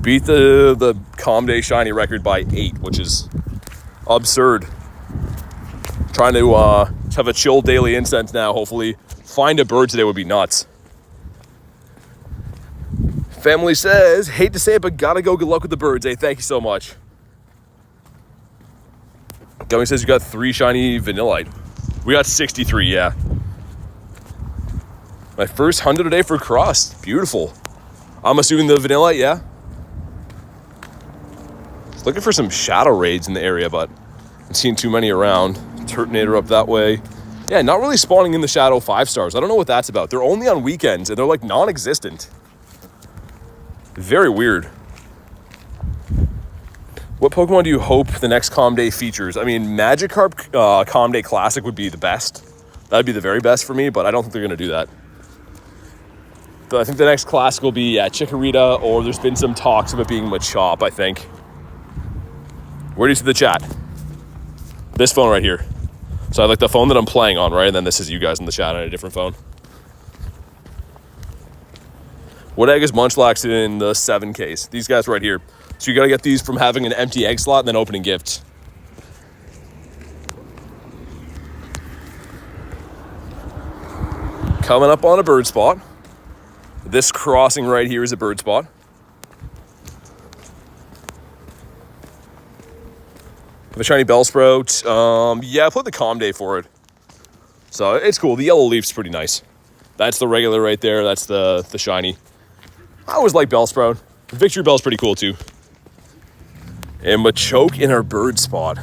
Beat the Comday shiny record by 8, which is absurd. Trying to have a chill daily incense now, hopefully. Find a bird today would be nuts. Family says, hate to say it, but gotta go. Good luck with the birds. Hey, thank you so much. Gummy says you got 3 shiny Vanillite. We got 63, yeah. My first 100 a day for Cross. Beautiful. I'm assuming the Vanillite, yeah? Looking for some shadow raids in the area, but I'm seeing too many around. Turtonator up that way. Yeah, not really spawning in the shadow 5 stars. I don't know what that's about. They're only on weekends, and they're like non-existent. Very weird. What Pokemon do you hope the next Comday features? I mean, Magikarp Comday Classic would be the best. That'd be the very best for me, but I don't think they're going to do that. So I think the next Classic will be Chikorita, or there's been some talks of it being Machop, I think. Where do you see the chat? This phone right here. So I like the phone that I'm playing on, right? And then this is you guys in the chat on a different phone. What egg is Munchlax in the 7 case? These guys right here. So you gotta get these from having an empty egg slot and then opening gifts. Coming up on a bird spot. This crossing right here is a bird spot. The shiny Bellsprout. Yeah, I put the calm day for it. So it's cool. The yellow leaf's pretty nice. That's the regular right there. That's the shiny. I always like Bellsprout. Victory Bell's pretty cool too. And Machoke in our bird spot.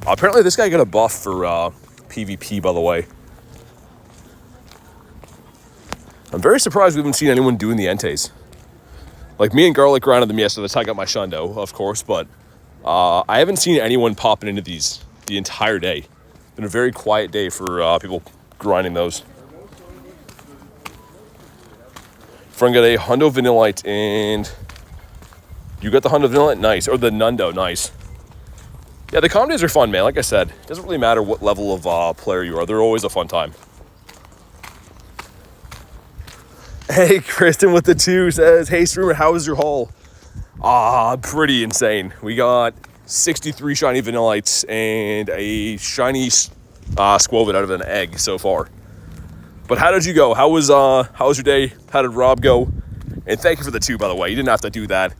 Apparently this guy got a buff for PvP, by the way. I'm very surprised we haven't seen anyone doing the Enteis. Like, me and Garlic grinded them yesterday. That's how I got my Shundo, of course, but I haven't seen anyone popping into these the entire day. It's been a very quiet day for people grinding those. Friend got a Hundo Vanillite, and you got the Hundo Vanillite? Nice. Or the Nundo, nice. Yeah, the calm days are fun, man. Like I said, it doesn't really matter what level of player you are. They're always a fun time. Hey, Kristen with the 2 says, hey, streamer, how was your haul? Pretty insane. We got 63 shiny Vanillites and a shiny Squovit out of an egg so far. But how did you go? How was your day? How did Rob go? And thank you for the 2, by the way. You didn't have to do that.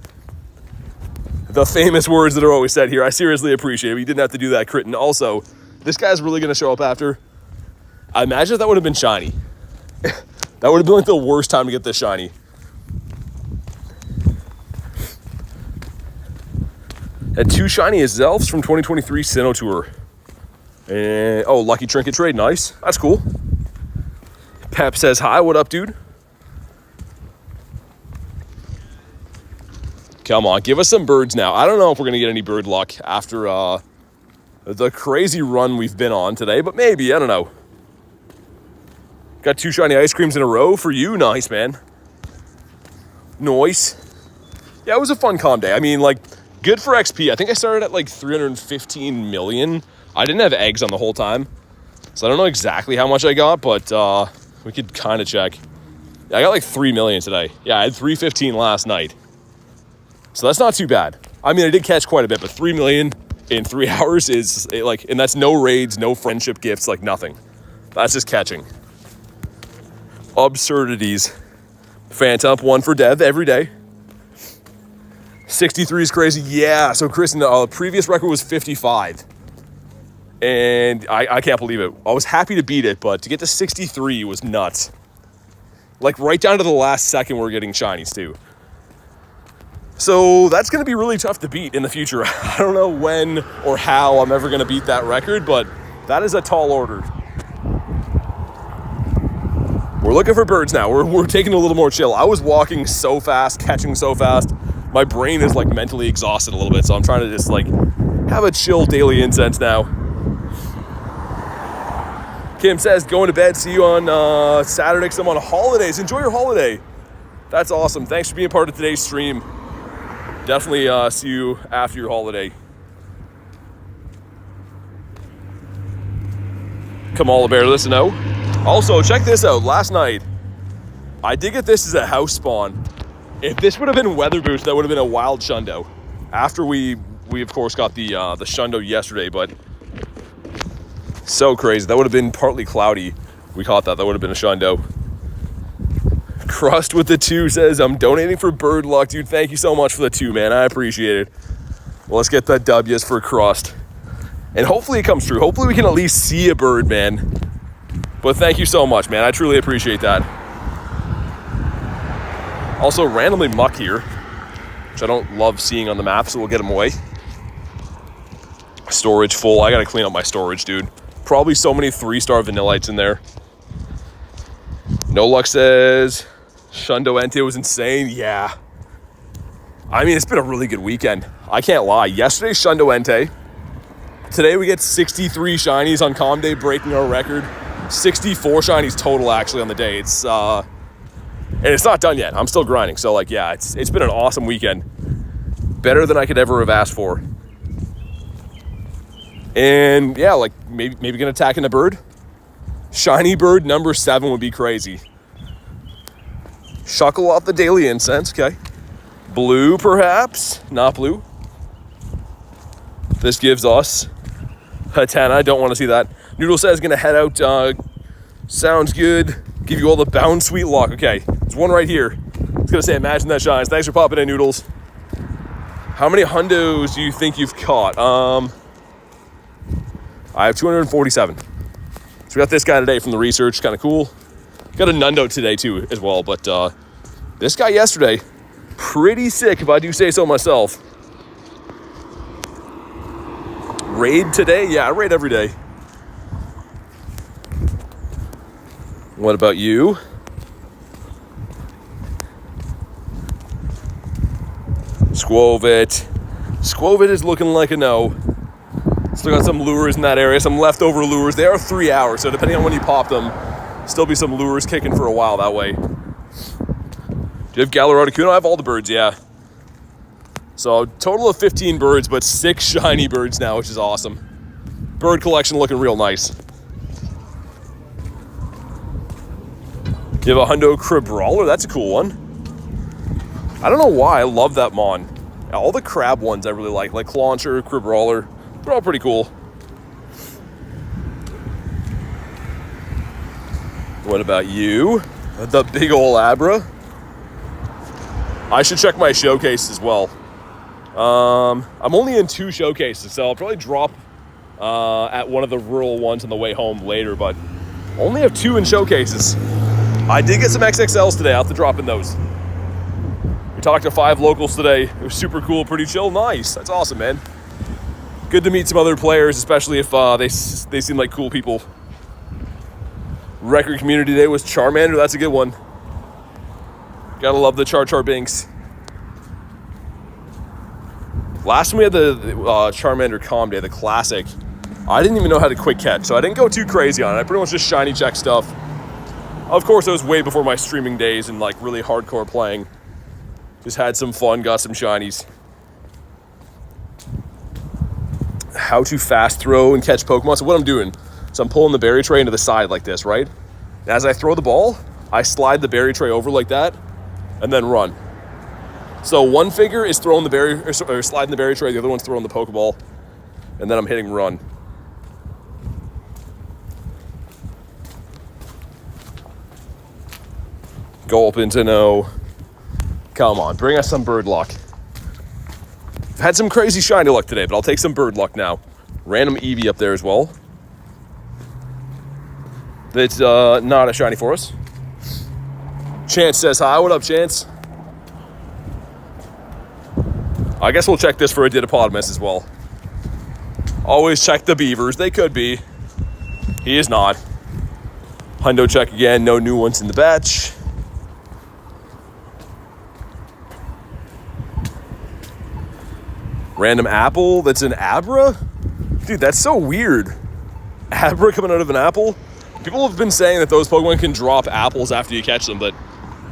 The famous words that are always said here. I seriously appreciate it. You didn't have to do that, Kritten. Also, this guy's really going to show up after. I imagine if that would have been shiny. That would have been like the worst time to get this shiny. Had 2 shiny Azelfs from 2023 Sinnoh Tour. And, oh, lucky trinket trade. Nice. That's cool. Pep says, hi, what up, dude? Come on, give us some birds now. I don't know if we're going to get any bird luck after the crazy run we've been on today, but maybe. I don't know. Got 2 shiny ice creams in a row for you. Nice, man. Nice. Yeah, it was a fun calm day. I mean, like, good for XP. I think I started at like 315 million. I didn't have eggs on the whole time, so I don't know exactly how much I got, but we could kind of check. Yeah, I got like 3 million today. Yeah, I had 315 last night. So that's not too bad. I mean, I did catch quite a bit, but 3 million in 3 hours is like, and that's no raids, no friendship gifts, like nothing. That's just catching. Absurdities. Phantom, 1 for Dev every day. 63 is crazy. Yeah, so Kristen, the previous record was 55. And I can't believe it. I was happy to beat it, but to get to 63 was nuts. Like right down to the last second we're getting shinies too. So that's going to be really tough to beat in the future. I don't know when or how I'm ever going to beat that record, but that is a tall order. We're looking for birds now. We're taking a little more chill. I was walking so fast, catching so fast. My brain is like mentally exhausted a little bit, so I'm trying to just like have a chill daily incense now. Kim says, going to bed. See you on Saturday because I'm on holidays. Enjoy your holiday. That's awesome. Thanks for being part of today's stream. Definitely see you after your holiday. Kamala Bear, listen out. Also, check this out. Last night, I did get this as a house spawn. If this would have been weather boost, that would have been a wild Shundo. After we of course got the Shundo yesterday, but so crazy. That would have been partly cloudy. We caught that. That would have been a Shundo. Crust with the 2 says, I'm donating for bird luck, dude. Thank you so much for the 2, man. I appreciate it. Well, let's get the W's for Crust. And hopefully it comes true. Hopefully we can at least see a bird, man. But thank you so much, man. I truly appreciate that. Also, randomly muck here, which I don't love seeing on the map, so we'll get them away. Storage full. I gotta clean up my storage, dude. Probably so many 3-star Vanillites in there. No Luck says, Shundo Entei was insane. Yeah. I mean, it's been a really good weekend. I can't lie. Yesterday, Shundo Entei. Today, we get 63 shinies on Calm Day, breaking our record. 64 shinies total, actually, on the day. It's, and it's not done yet. I'm still grinding. So, like, yeah, it's been an awesome weekend. Better than I could ever have asked for. And, yeah, like, maybe gonna attack in a bird. Shiny bird number 7 would be crazy. Shuckle off the daily incense, okay. Blue, perhaps. Not blue. This gives us Hatana. I don't want to see that. Noodle says gonna head out. Sounds good. Give you all the bound sweet luck. Okay, there's one right here. I was gonna say, imagine that shines. Thanks for popping in, Noodles. How many hundos do you think you've caught? I have 247. So we got this guy today from the research, kind of cool. Got a Nundo today too, as well. But this guy yesterday, pretty sick if I do say so myself. Raid today? Yeah, I raid every day. What about you? Squovit. Squovit is looking like a no. Still got some lures in that area, some leftover lures. They are 3 hours, so depending on when you pop them, still be some lures kicking for a while that way. Do you have Galleraticuno? I have all the birds, yeah. So total of 15 birds, but 6 shiny birds now, which is awesome. Bird collection looking real nice. You have a Hundo Cribrawler, that's a cool one. I don't know why, I love that mon. All the crab ones I really like Clauncher, Cribrawler, they're all pretty cool. What about you? The big ol' Abra. I should check my showcase as well. I'm only in 2 showcases, so I'll probably drop at one of the rural ones on the way home later, but only have 2 in showcases. I did get some XXLs today. I'll have to drop in those. We talked to 5 locals today. It was super cool, pretty chill. Nice. That's awesome, man. Good to meet some other players, especially if they seem like cool people. Record community day was Charmander. That's a good one. Gotta love the Char Binks. Last time we had the Charmander Calm Day, the classic, I didn't even know how to quick catch, so I didn't go too crazy on it. I pretty much just shiny check stuff. Of course, it was way before my streaming days and like really hardcore playing. Just had some fun, got some shinies. How to fast throw and catch Pokemon. So what I'm doing, so I'm pulling the berry tray into the side like this, right? And as I throw the ball, I slide the berry tray over like that and then run. So one figure is throwing the berry, or sliding the berry tray, the other one's throwing the Pokeball, and then I'm hitting run. Gulp into no. Come on, bring us some bird luck. I've had some crazy shiny luck today, but I'll take some bird luck now. Random Eevee up there as well. That's not a shiny for us. Chance says hi. What up, Chance? I guess we'll check this for a Didopotamus as well. Always check the beavers. They could be. He is not. Hundo check again. No new ones in the batch. Random apple. That's an Abra? Dude, that's so weird. Abra coming out of an apple? People have been saying that those Pokemon can drop apples after you catch them, but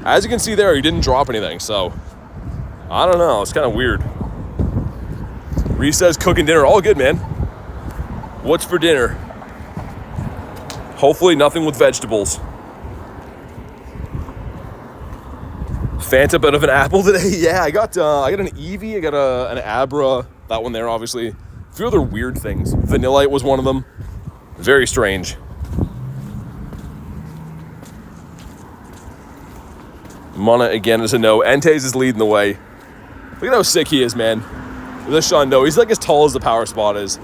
as you can see there, he didn't drop anything, so I don't know. It's kind of weird. Reese says cooking dinner. All good, man. What's for dinner? Hopefully nothing with vegetables. Phantom out of an apple today? Yeah, I got an Eevee, I got an Abra, that one there obviously. A few other weird things. Vanillite was one of them. Very strange. Mana again is a no. Entei's is leading the way. Look at how sick he is, man. This Shundo, he's like as tall as the power spot is.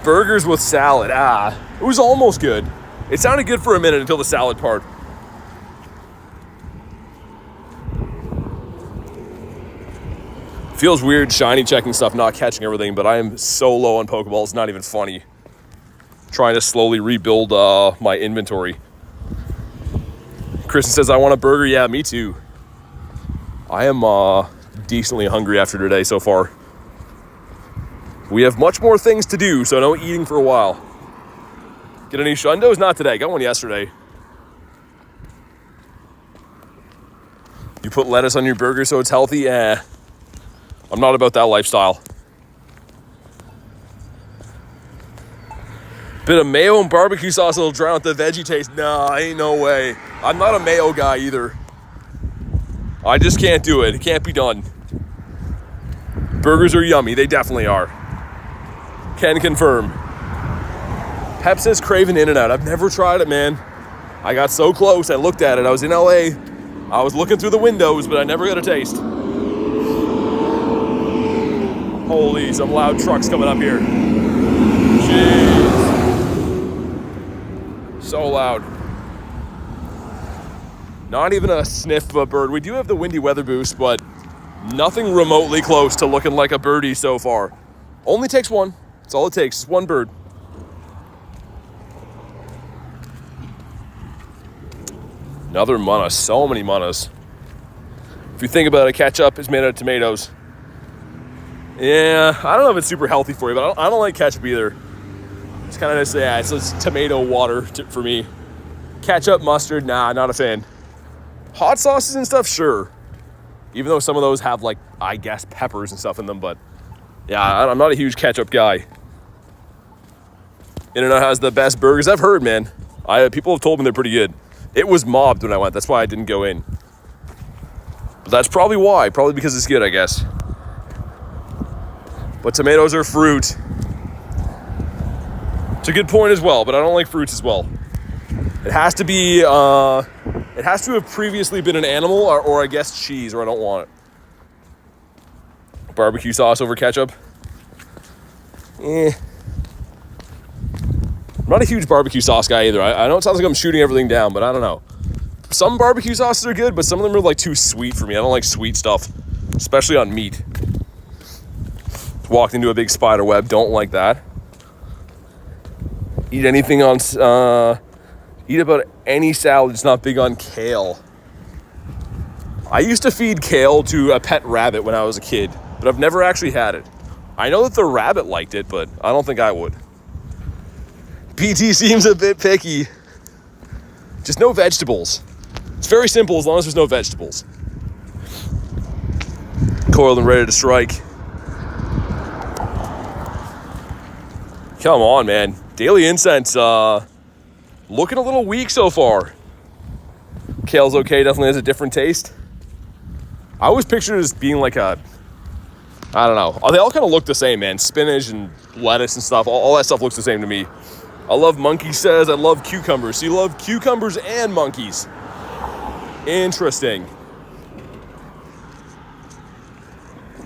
Burgers with salad. It was almost good. It sounded good for a minute until the salad part. Feels weird shiny checking stuff, not catching everything, but I am so low on Pokeballs, it's not even funny. Trying to slowly rebuild my inventory. Kristen says, I want a burger. Yeah, me too. I am decently hungry after today so far. We have much more things to do, so no eating for a while. Get any Shundos? Not today. Got one yesterday. You put lettuce on your burger so it's healthy? I'm not about that lifestyle. Bit of mayo and barbecue sauce will drown out the veggie taste. Nah, ain't no way. I'm not a mayo guy either. I just can't do it. It can't be done. Burgers are yummy. They definitely are. Can confirm. Pep says Craven In-N-Out. I've never tried it, man. I got so close. I looked at it. I was in LA. I was looking through the windows, but I never got a taste. Holy, some loud trucks coming up here. Jeez. So loud. Not even a sniff of a bird. We do have the windy weather boost, but nothing remotely close to looking like a birdie so far. Only takes one. That's all it takes. It's one bird. Another mana. So many manas. If you think about it, ketchup is made out of tomatoes. Yeah, I don't know if it's super healthy for you, but I don't like ketchup either. It's kind of just, yeah, it's just tomato water for me. Ketchup, mustard, nah, not a fan. Hot sauces and stuff, sure. Even though some of those have, like, I guess, peppers and stuff in them, but yeah, I'm not a huge ketchup guy. In-N-Out has the best burgers I've heard, man. People have told me they're pretty good. It was mobbed when I went. That's why I didn't go in. But that's probably why. Probably because it's good, I guess. But tomatoes are fruit. It's a good point as well, but I don't like fruits as well. It has to be, it has to have previously been an animal or I guess cheese, or I don't want it. Barbecue sauce over ketchup. I'm not a huge barbecue sauce guy either. I know it sounds like I'm shooting everything down, but I don't know. Some barbecue sauces are good, but some of them are like too sweet for me. I don't like sweet stuff, especially on meat. Walked into a big spider web. Don't like that. Eat anything on, eat about any salad. It's not big on kale. I used to feed kale to a pet rabbit when I was a kid, but I've never actually had it. I know that the rabbit liked it, but I don't think I would. PT seems a bit picky. Just no vegetables. It's very simple as long as there's no vegetables. Coiled and ready to strike. Come on, man. Daily incense, looking a little weak so far. Kale's okay, definitely has a different taste. I always pictured it as being like a, I don't know. They all kind of look the same, man. Spinach and lettuce and stuff, all that stuff looks the same to me. I love monkey says, I love cucumbers. So you love cucumbers and monkeys. Interesting.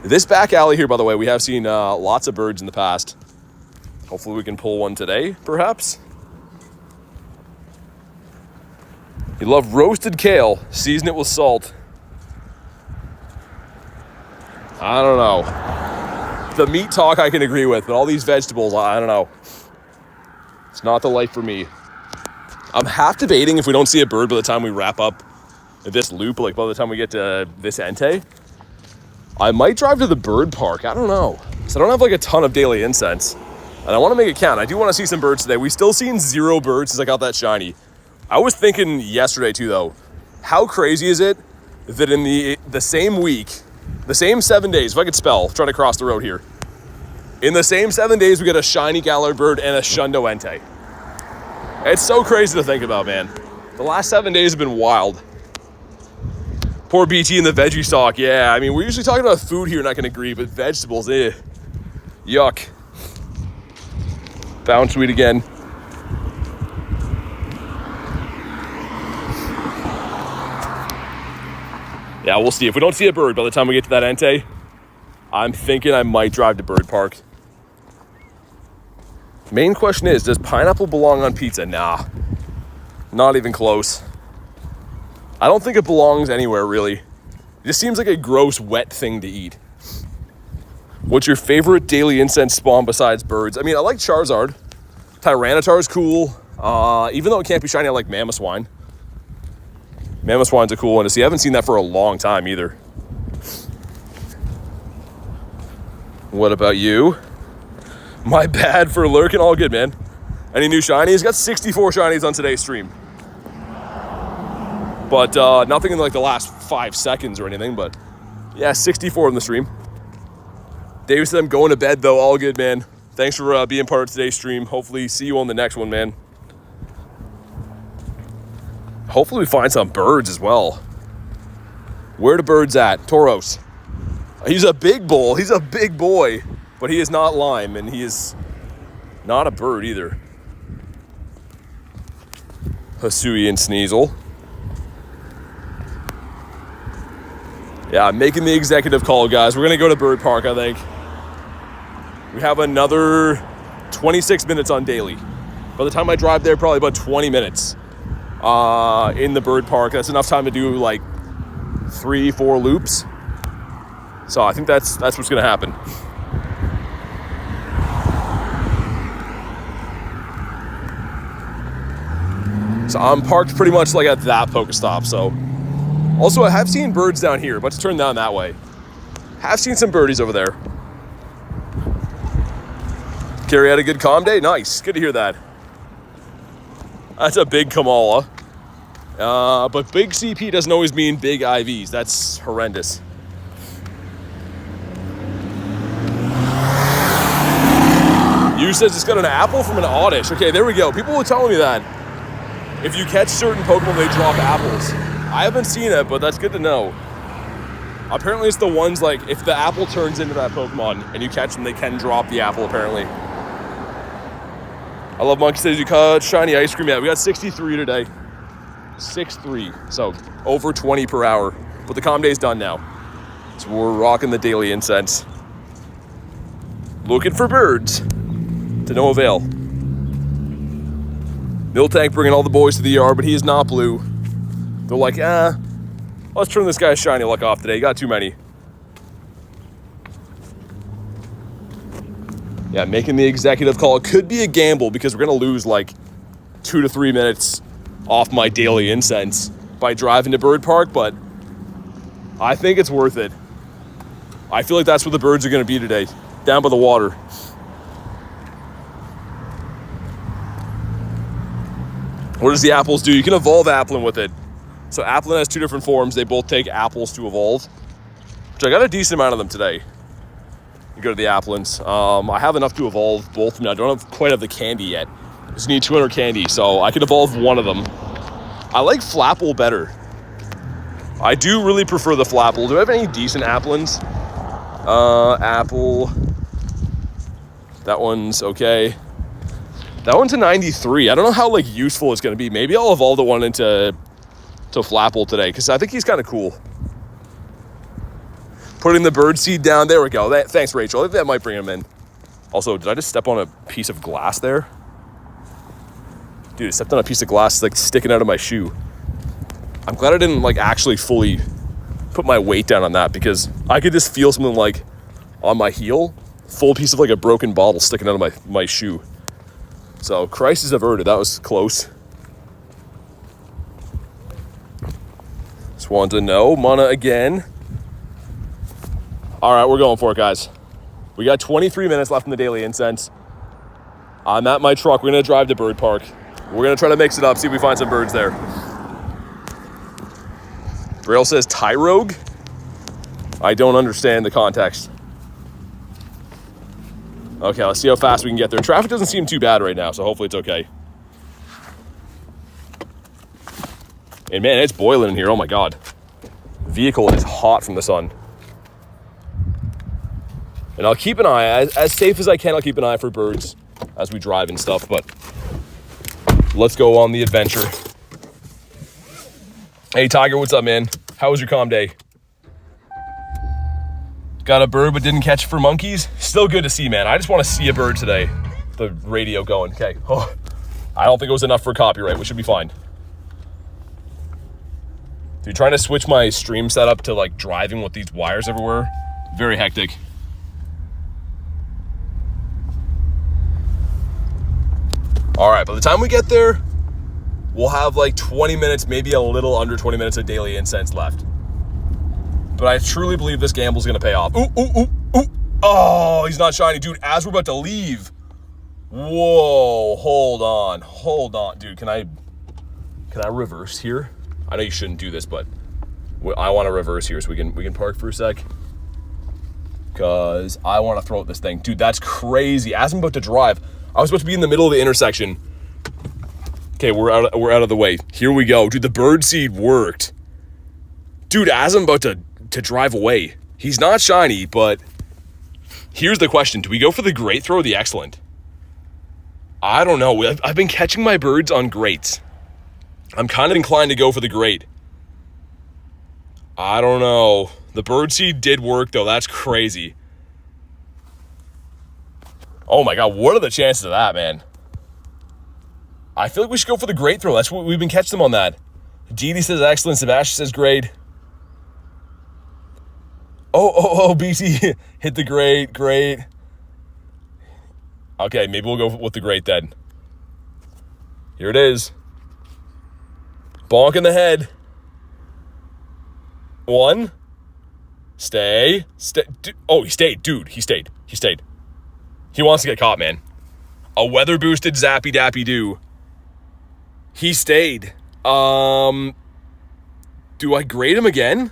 This back alley here, by the way, we have seen lots of birds in the past. Hopefully we can pull one today, perhaps. You love roasted kale. Season it with salt. I don't know. The meat talk I can agree with, but all these vegetables, I don't know. It's not the life for me. I'm half debating if we don't see a bird by the time we wrap up this loop, like by the time we get to this Entei. I might drive to the bird park. I don't know. So I don't have like a ton of daily incense. And I want to make it count. I do want to see some birds today. We've still seen 0 birds since I got that shiny. I was thinking yesterday too, though. How crazy is it that in the same week, the same 7 days, if I could spell, trying to cross the road here. In the same 7 days, we get a shiny Gallard bird and a Shundo Entei. It's so crazy to think about, man. The last 7 days have been wild. Poor BT and the veggie stock. Yeah, I mean, we're usually talking about food here, not going to agree, but vegetables, yuck. Bounce sweet again. Yeah, we'll see. If we don't see a bird by the time we get to that Entei, I'm thinking I might drive to Bird Park. Main question is, does pineapple belong on pizza? Nah, not even close. I don't think it belongs anywhere, really. It just seems like a gross, wet thing to eat. What's your favorite daily incense spawn besides birds? I mean, I like Charizard. Tyranitar is cool. Even though it can't be shiny, I like Mamoswine. Mamoswine's a cool one to see. I haven't seen that for a long time either. What about you? My bad for lurking. All good, man. Any new shinies? Got 64 shinies on today's stream. But nothing in like the last 5 seconds or anything. But yeah, 64 in the stream. David said I'm going to bed though. All good, man. Thanks for being part of today's stream. Hopefully see you on the next one, man. Hopefully we find some birds as well. Where the birds at? Tauros. He's a big bull. He's a big boy. But he is not lime, and he is not a bird either. Hisui and Sneasel. Yeah, I'm making the executive call, guys. We're going to go to Bird Park, I think. We have another 26 minutes on daily. By the time I drive there, probably about 20 minutes in the Bird Park. That's enough time to do like 3-4 loops. So I think that's what's going to happen. So I'm parked pretty much like at that Pokestop. So also I have seen birds down here, but to turn down that way. Have seen some birdies over there. Carrie had a good calm day. Nice, good to hear that. That's a big Kamala. But big CP doesn't always mean big IVs. That's horrendous. You says it's got an apple from an Oddish. Okay, there we go. People were telling me that if you catch certain Pokemon, they drop apples. I haven't seen it, but that's good to know. Apparently it's the ones like, if the apple turns into that Pokemon and you catch them, they can drop the apple, apparently. I love Monkey Says you caught shiny ice cream. Yeah, we got 63 today. 6.3, so over 20 per hour. But the calm day's done now. So we're rocking the daily incense. Looking for birds. To no avail. Miltank bringing all the boys to the yard, but he is not blue. They're like, let's turn this guy's shiny luck off today. He got too many. Yeah, making the executive call. It could be a gamble because we're going to lose like 2 to 3 minutes off my daily incense by driving to Bird Park, but I think it's worth it. I feel like that's where the birds are going to be today, down by the water. What does the apples do? You can evolve Applin with it. So Applin has 2 different forms. They both take apples to evolve, which I got a decent amount of them today. You go to the Applins. I have enough to evolve both of them. I don't quite have the candy yet. I just need 200 candy, so I could evolve one of them. I like Flapple better. I do really prefer the Flapple. Do I have any decent Applins? Apple. That one's okay. That one's a 93. I don't know how like useful it's going to be. Maybe I'll evolve the one into Flapple today because I think he's kind of cool. Putting the bird seed down. There we go. Thanks, Rachel. I think that might bring him in. Also, did I just step on a piece of glass there? Dude, I stepped on a piece of glass like sticking out of my shoe. I'm glad I didn't like actually fully put my weight down on that because I could just feel something like on my heel, full piece of like a broken bottle sticking out of my shoe. So crisis averted. That was close. Just wanted to know. Mana again. All right, we're going for it, guys. We got 23 minutes left in the daily incense. I'm at my truck. We're going to drive to Bird Park. We're going to try to mix it up, see if we find some birds there. Braille says Tyrogue. I don't understand the context. Okay, let's see how fast we can get there. Traffic doesn't seem too bad right now, so hopefully it's okay. And man, it's boiling in here. Oh my God. The vehicle is hot from the sun. And I'll keep an eye, as safe as I can, I'll keep an eye for birds as we drive and stuff, but let's go on the adventure. Hey, Tiger, what's up, man? How was your calm day? Got a bird but didn't catch for monkeys? Still good to see, man. I just want to see a bird today. The radio going. Okay. Oh, I don't think it was enough for copyright. We should be fine. Dude, trying to switch my stream setup to like driving with these wires everywhere. Very hectic. All right, by the time we get there, we'll have like 20 minutes, maybe a little under 20 minutes of daily incense left. But I truly believe this gamble's gonna pay off. Ooh, ooh, ooh, ooh. Oh, he's not shiny. Dude, as we're about to leave. Whoa, hold on. Dude, can I reverse here? I know you shouldn't do this, but I wanna reverse here so we can park for a sec. Cause I wanna throw out this thing. Dude, that's crazy. As I'm about to drive, I was supposed to be in the middle of the intersection. Okay, we're out of the way. Here we go. Dude, the bird seed worked. Dude, as I'm about to drive away, he's not shiny, but here's the question. Do we go for the great throw or the excellent? I don't know. I've been catching my birds on greats. I'm kind of inclined to go for the great. I don't know. The birdseed did work, though. That's crazy. Oh, my God. What are the chances of that, man? I feel like we should go for the great throw. That's what we've been catching them on that. Didi says excellent. Sebastian says great. Oh, BT hit the great. Okay, maybe we'll go with the great then. Here it is. Bonk in the head. 1. Stay. Oh, he stayed. Dude, he stayed. He wants to get caught, man. A weather-boosted Zappy Dappy Doo. He stayed. Do I grade him again?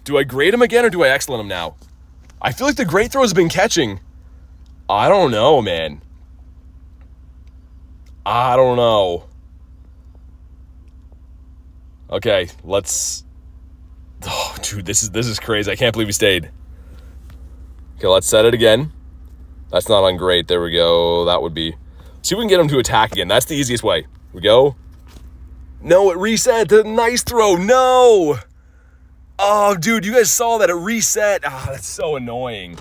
Or do I excellent him now? I feel like the great throws have been catching. I don't know, man. I don't know. Okay, let's... Oh, dude, this is crazy. I can't believe he stayed. Okay, let's set it again. That's not on great. There we go. That would be... See if we can get him to attack again. That's the easiest way. Here we go. No, it reset. Nice throw. No! Oh, dude, you guys saw that. It reset. Ah, that's so annoying.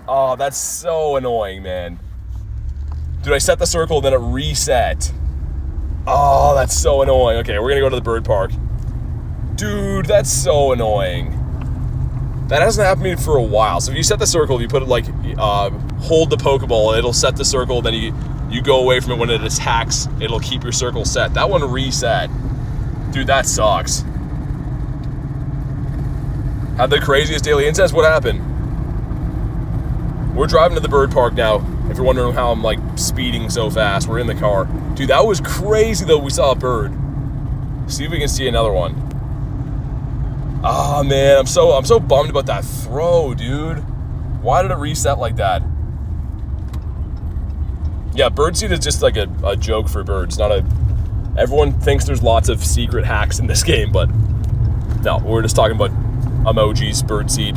Oh, that's so annoying, man. Dude, I set the circle, then it reset. Oh, that's so annoying. Okay, we're going to go to the bird park. Dude, that's so annoying. That hasn't happened to me for a while. So if you set the circle, you put it like, hold the Pokeball, it'll set the circle, then you go away from it when it attacks, it'll keep your circle set. That one reset. Dude, that sucks. Had the craziest daily incense? What happened? We're driving to the bird park now. If you're wondering how I'm like speeding so fast, we're in the car. Dude, that was crazy though. We saw a bird. See if we can see another one. Ah, man, I'm so bummed about that throw, dude. Why did it reset like that? Yeah, birdseed is just like a joke for birds. Everyone thinks there's lots of secret hacks in this game, but no, we're just talking about emojis, birdseed.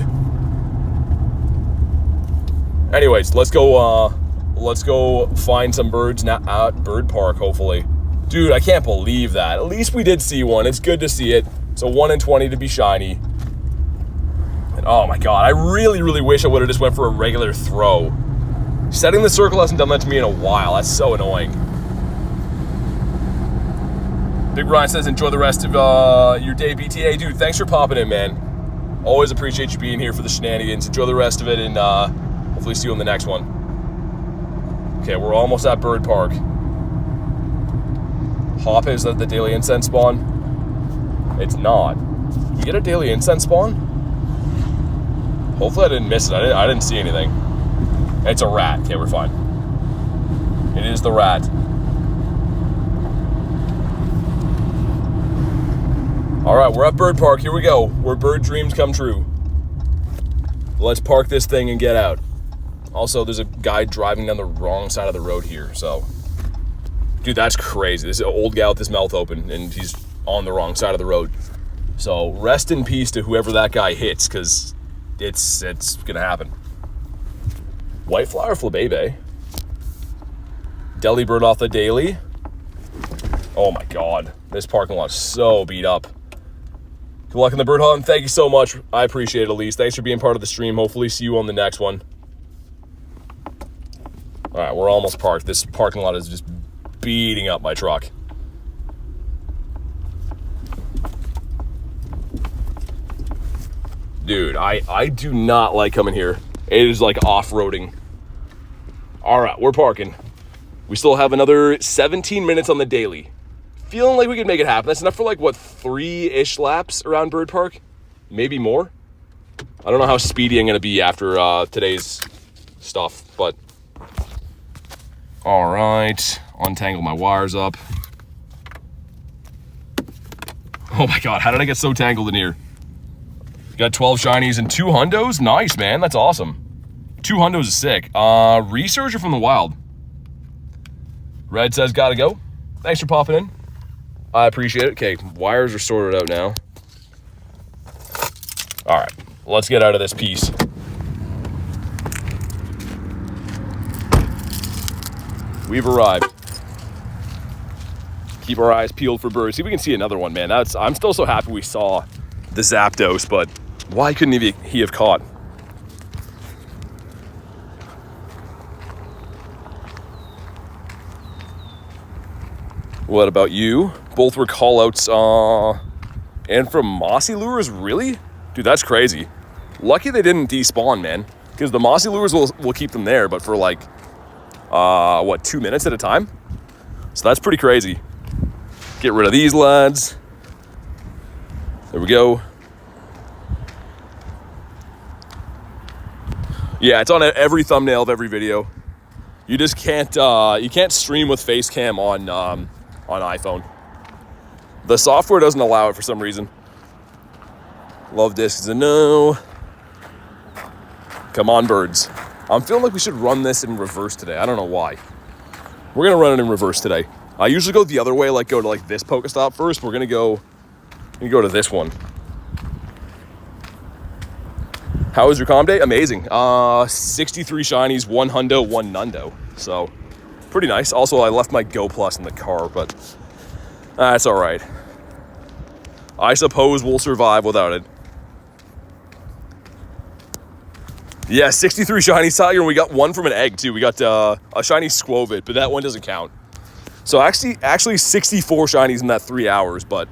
Anyways, let's go find some birds now at Bird Park, hopefully. Dude, I can't believe that. At least we did see one. It's good to see it. So 1 in 20 to be shiny. And oh my God, I really, really wish I would have just went for a regular throw. Setting the circle hasn't done that to me in a while. That's so annoying. Big Brian says, enjoy the rest of your day, BTA. Dude, thanks for popping in, man. Always appreciate you being here for the shenanigans. Enjoy the rest of it, and hopefully see you in the next one. Okay, we're almost at Bird Park. Hop, is that the daily incense spawn? It's not. Did we get a daily incense spawn? Hopefully I didn't miss it. I didn't see anything. It's a rat. Okay, we're fine. It is the rat. All right, we're at Bird Park. Here we go. Where bird dreams come true. Let's park this thing and get out. Also, there's a guy driving down the wrong side of the road here, so... Dude, that's crazy. This is an old guy with his mouth open, and he's on the wrong side of the road. So, rest in peace to whoever that guy hits, because it's going to happen. White Flower Flabebe. Delibird off the daily. Oh my God. This parking lot's so beat up. Good luck in the bird hunt. Thank you so much. I appreciate it, Elise. Thanks for being part of the stream. Hopefully see you on the next one. All right, we're almost parked. This parking lot is just beating up my truck. Dude, I do not like coming here. It is like off-roading. All right, we're parking. We still have another 17 minutes on the daily. Feeling like we could make it happen. That's enough for like, what, 3-ish laps around Bird Park? Maybe more? I don't know how speedy I'm going to be after today's stuff, but... All right, untangle my wires up. Oh my God, how did I get so tangled in here? Got 12 shinies and 2 hundos? Nice, man, that's awesome. 2 hundos is sick. Researcher from the wild. Red says, gotta go. Thanks for popping in. I appreciate it. Okay, wires are sorted out now. All right, let's get out of this piece. We've arrived. Keep our eyes peeled for birds. See if we can see another one, man. I'm still so happy we saw the Zapdos, but why couldn't he have caught? What about you? Both were callouts, and from Mossy lures, really? Dude, that's crazy. Lucky they didn't despawn, man, because the Mossy lures will keep them there, but for like, 2 minutes at a time? So that's pretty crazy. Get rid of these lads. There we go. Yeah, it's on every thumbnail of every video. You just can't, you can't stream with face cam on iPhone. The software doesn't allow it for some reason. Love disc is a no. Come on, birds. I'm feeling like we should run this in reverse today. I don't know why. We're gonna run it in reverse today. I usually go the other way, like go to like this Pokestop first. We're gonna go to this one. How was your calm day? Amazing. 63 shinies, 1 hundo, 1 nundo. So pretty nice. Also, I left my Go Plus in the car, but that's all right. I suppose we'll survive without it. Yeah, 63 shinies, Tiger, and we got one from an egg too. We got a shiny Squovit, but that one doesn't count. So actually 64 shinies in that 3 hours, but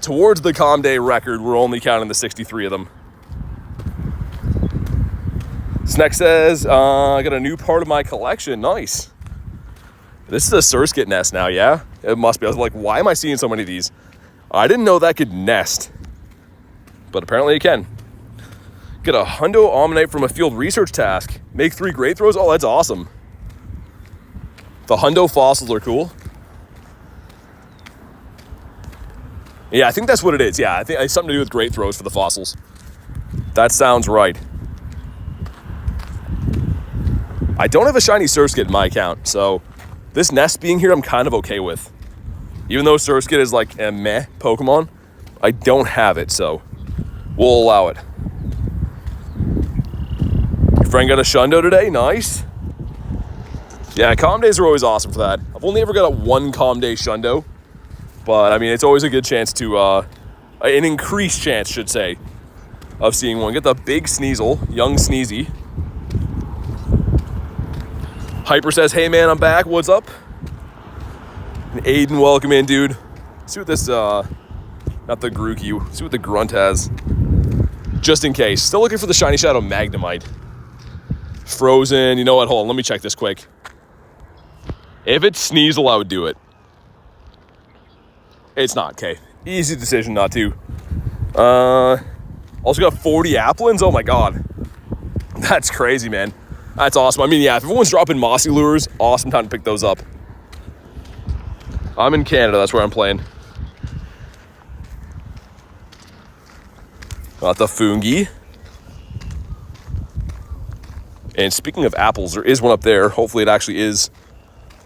towards the calm day record, we're only counting the 63 of them. This next says, I got a new part of my collection. Nice. This is a Surskit nest now, yeah? It must be. I was like, why am I seeing so many of these? I didn't know that could nest, but apparently it can. Get a hundo Omnite from a field research task. Make 3 great throws. Oh, that's awesome. The hundo fossils are cool. Yeah, I think that's what it is. Yeah, I think it's something to do with great throws for the fossils. That sounds right. I don't have a shiny Surskit in my account, so this nest being here, I'm kind of okay with. Even though Surskit is like a meh Pokemon, I don't have it, so we'll allow it. Your friend got a Shundo today? Nice. Yeah, calm days are always awesome for that. I've only ever got a 1 calm day Shundo, but I mean, it's always a good chance to, an increased chance, should say, of seeing one. Get the big Sneasel, young Sneezy. Hyper says, hey man, I'm back, what's up? And Aiden, welcome in, dude. See what this, not the Grookey, see what the Grunt has. Just in case. Still looking for the Shiny Shadow Magnemite. Frozen, you know what, hold on, let me check this quick. If it's Sneasel, I would do it. It's not, okay. Easy decision not to. Also got 40 Applins, oh my god. That's crazy, man. That's awesome. I mean, yeah, if everyone's dropping Mossy lures, awesome time to pick those up. I'm in Canada, that's where I'm playing. Got the Fungi. And speaking of apples, there is one up there. Hopefully it actually is.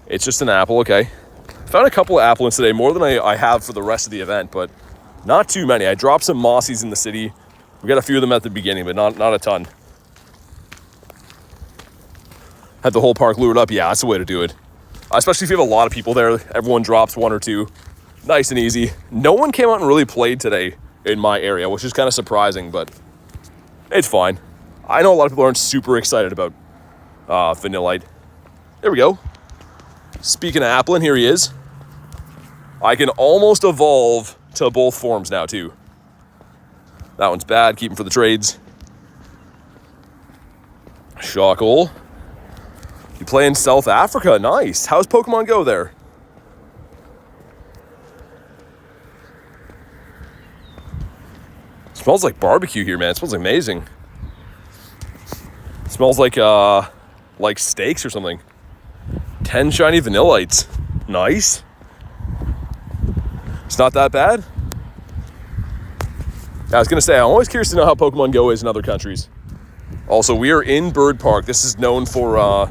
It's just an apple, okay. Found a couple of Applins today, more than I have for the rest of the event, but not too many. I dropped some Mossies in the city. We got a few of them at the beginning, but not a ton. Had the whole park lured up. Yeah, that's the way to do it. Especially if you have a lot of people there. Everyone drops 1 or 2. Nice and easy. No one came out and really played today in my area, which is kind of surprising, but it's fine. I know a lot of people aren't super excited about Vanillite. There we go. Speaking of Applin, here he is. I can almost evolve to both forms now, too. That one's bad. Keep him for the trades. Shockle. You play in South Africa. Nice. How's Pokemon GO there? It smells like barbecue here, man. It smells amazing. It smells like steaks or something. 10 shiny Vanillites. Nice. It's not that bad. I was going to say, I'm always curious to know how Pokemon GO is in other countries. Also, we are in Bird Park. This is known for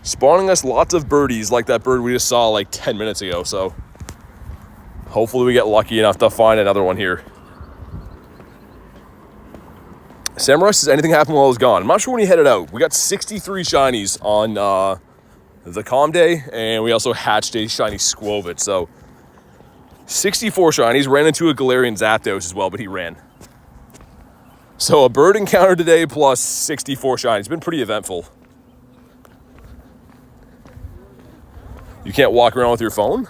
spawning us lots of birdies like that bird we just saw like 10 minutes ago. So hopefully we get lucky enough to find another one here. Samurai says, anything happened while I was gone? I'm not sure when he headed out. We got 63 shinies on the calm day, and we also hatched a shiny Squovit. So 64 shinies. Ran into a Galarian Zapdos as well, but he ran. So a bird encounter today plus 64 shinies. It's been pretty eventful. You can't walk around with your phone?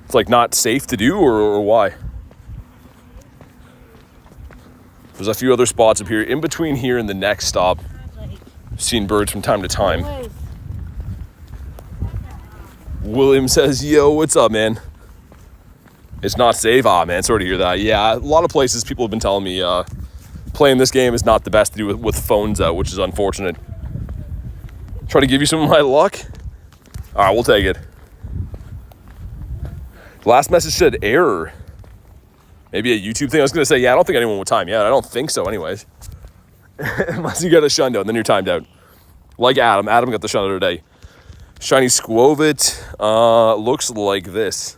It's like not safe to do, or why? There's a few other spots up here. In between here and the next stop, I've seen birds from time to time. William says, yo, what's up, man? It's not safe? Ah, man, sorry to hear that. Yeah, a lot of places people have been telling me playing this game is not the best to do with phones out, which is unfortunate. Try to give you some of my luck? All right, we'll take it. Last message said error. Maybe a YouTube thing. I was going to say, yeah, I don't think anyone would time yet. I don't think so anyways. Unless you got a shundo, and then you're timed out. Like Adam. Adam got the shundo today. Shiny Squovit looks like this.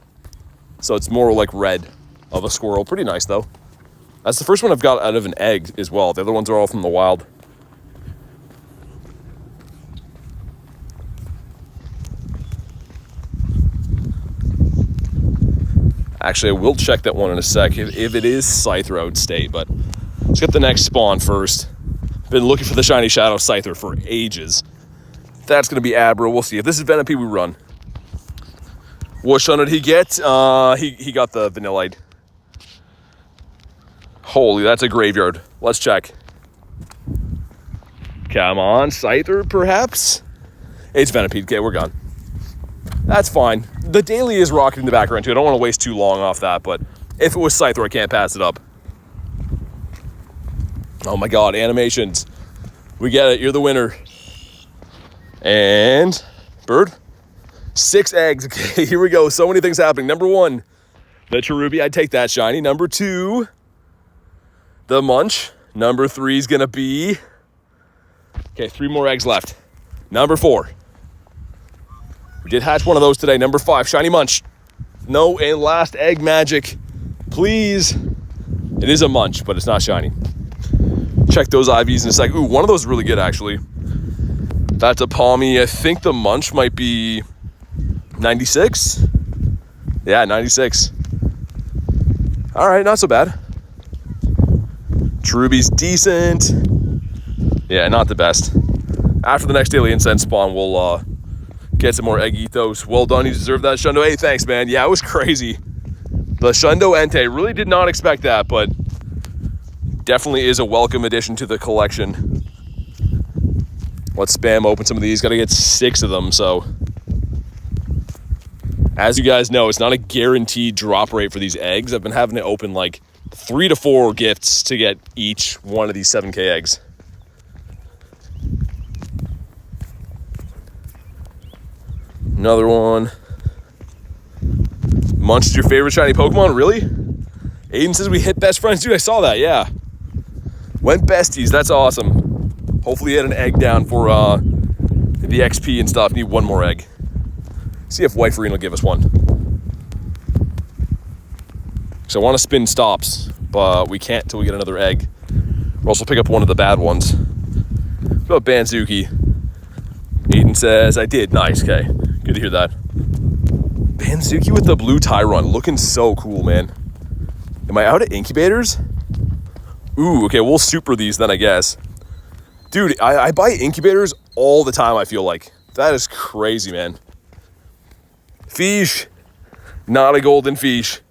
So it's more like red of a squirrel. Pretty nice, though. That's the first one I've got out of an egg as well. The other ones are all from the wild. Actually, I will check that one in a sec if it is Scyther, I would stay, but let's get the next spawn first. Been looking for the shiny Shadow Scyther for ages. That's going to be Abra. We'll see. If this is Venipede, we run. What shun did he get? He got the Vanillite. Holy, that's a graveyard. Let's check. Come on, Scyther, perhaps? It's Venipede. Okay, we're gone. That's fine. The daily is rocketing in the background too. I don't want to waste too long off that, but if it was Scyther, I can't pass it up. Oh my god, animations. We get it. You're the winner. And bird. 6 eggs. Okay, here we go. So many things happening. Number 1, the Cherubi. I'd take that shiny. Number 2, the Munch. Number 3 is going to be... Okay, 3 more eggs left. Number 4. We did hatch one of those today. Number 5, Shiny Munch. No, and last egg magic. Please. It is a Munch, but it's not shiny. Check those IVs in a sec. Ooh, one of those is really good, actually. That's a Palmy. I think the Munch might be 96. Yeah, 96. All right, not so bad. Cherubi's decent. Yeah, not the best. After the next Daily Incense spawn, we'll get some more egg ethos. Well done, you deserve that, Shundo. Hey, thanks, man. Yeah, it was crazy. The Shundo Entei, really did not expect that, but definitely is a welcome addition to the collection. Let's spam open some of these. Got to get 6 of them, so. As you guys know, it's not a guaranteed drop rate for these eggs. I've been having to open like 3 to 4 gifts to get each one of these 7K eggs. Another one. Munched your favorite shiny Pokemon? Really? Aiden says we hit best friends. Dude, I saw that, yeah. Went besties, that's awesome. Hopefully you had an egg down for the XP and stuff. Need 1 more egg. See if White Farine will give us one. So I want to spin stops, but we can't until we get another egg. We'll also pick up one of the bad ones. What about Banzuki? Aiden says, I did. Nice, okay. Good to hear that. Banzuki with the blue Tyron. Looking so cool, man. Am I out of incubators? Ooh, okay, we'll super these then, I guess. Dude, I buy incubators all the time, I feel like. That is crazy, man. Fish. Not a golden fish.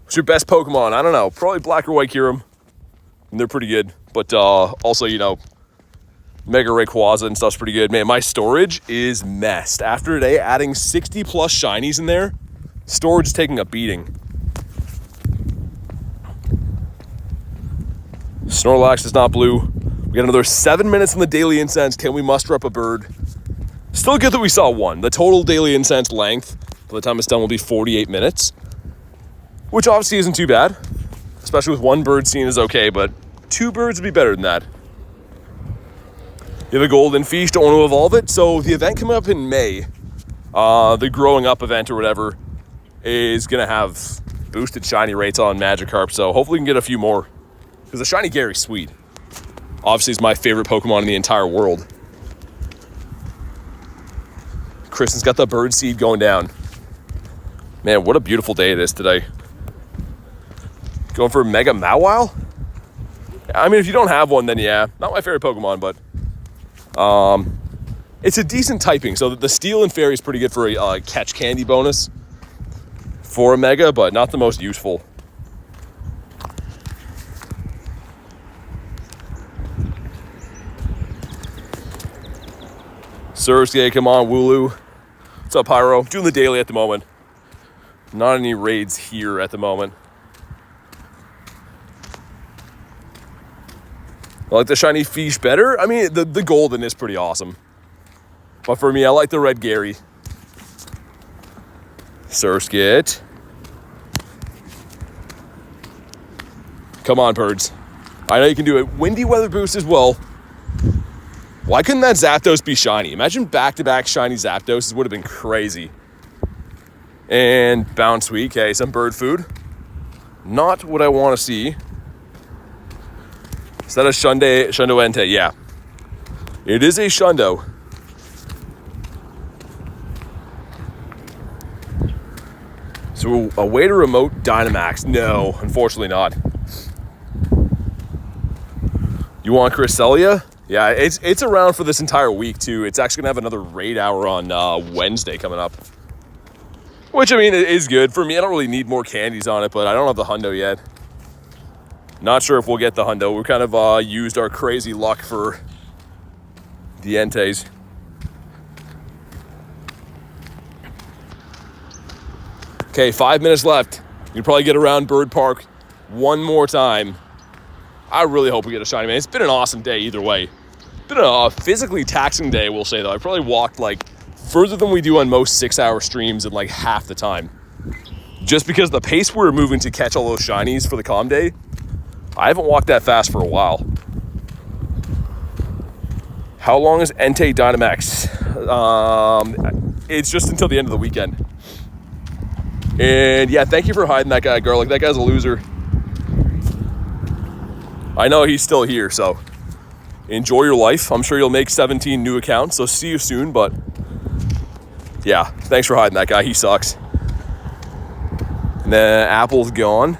What's your best Pokemon? I don't know. Probably Black or White Kyurem. And they're pretty good. But also, you know, Mega Rayquaza and stuff's pretty good. Man, my storage is messed. After today, adding 60 plus shinies in there, storage is taking a beating. Snorlax is not blue. We got another 7 minutes in the Daily Incense. Can we muster up a bird? Still good that we saw one. The total Daily Incense length, by the time it's done, will be 48 minutes. Which obviously isn't too bad. Especially with 1 bird seen is okay, but 2 birds would be better than that. You have a golden fish, don't want to evolve it. So the event coming up in May, the growing up event or whatever, is going to have boosted shiny rates on Magikarp. So hopefully we can get a few more. Because the shiny Gary's sweet. Obviously is my favorite Pokemon in the entire world. Kristen's got the bird seed going down. Man, what a beautiful day it is today. Going for a Mega Mawile? I mean, if you don't have one, then yeah. Not my favorite Pokemon, but it's a decent typing. So the Steel and Fairy is pretty good for a catch candy bonus for a Mega, but not the most useful. Surskei, come on, Wooloo. What's up, Pyro? Doing the daily at the moment. Not any raids here at the moment. I like the shiny fish better. I mean, the golden is pretty awesome. But for me, I like the red Gary. Surskei. Come on, birds. I know you can do it. Windy Weather Boost as well. Why couldn't that Zapdos be shiny? Imagine back-to-back shiny Zapdoses would have been crazy. And Bounce Week. Okay, some bird food. Not what I want to see. Is that a Shundo Entei? Yeah. It is a Shundo. So away to remote Dynamax. No, unfortunately not. You want Cresselia? Yeah, it's around for this entire week too. It's actually gonna have another raid hour on Wednesday coming up. Which, I mean, it is good. For me, I don't really need more candies on it, but I don't have the hundo yet. Not sure if we'll get the hundo. We kind of used our crazy luck for the Enteis. Okay, 5 minutes left. You can probably get around Bird Park one more time. I really hope we get a shiny, man. It's been an awesome day either way. It's been a physically taxing day, we'll say, though. I probably walked, like, further than we do on most 6-hour streams in, like, half the time. Just because the pace we were moving to catch all those shinies for the calm day, I haven't walked that fast for a while. How long is Entei Dynamax? It's just until the end of the weekend. And yeah, thank you for hiding that guy, Garlic. That guy's a loser. I know he's still here, so enjoy your life. I'm sure you'll make 17 new accounts, so see you soon, but yeah, thanks for hiding that guy. He sucks. And then Apple's gone.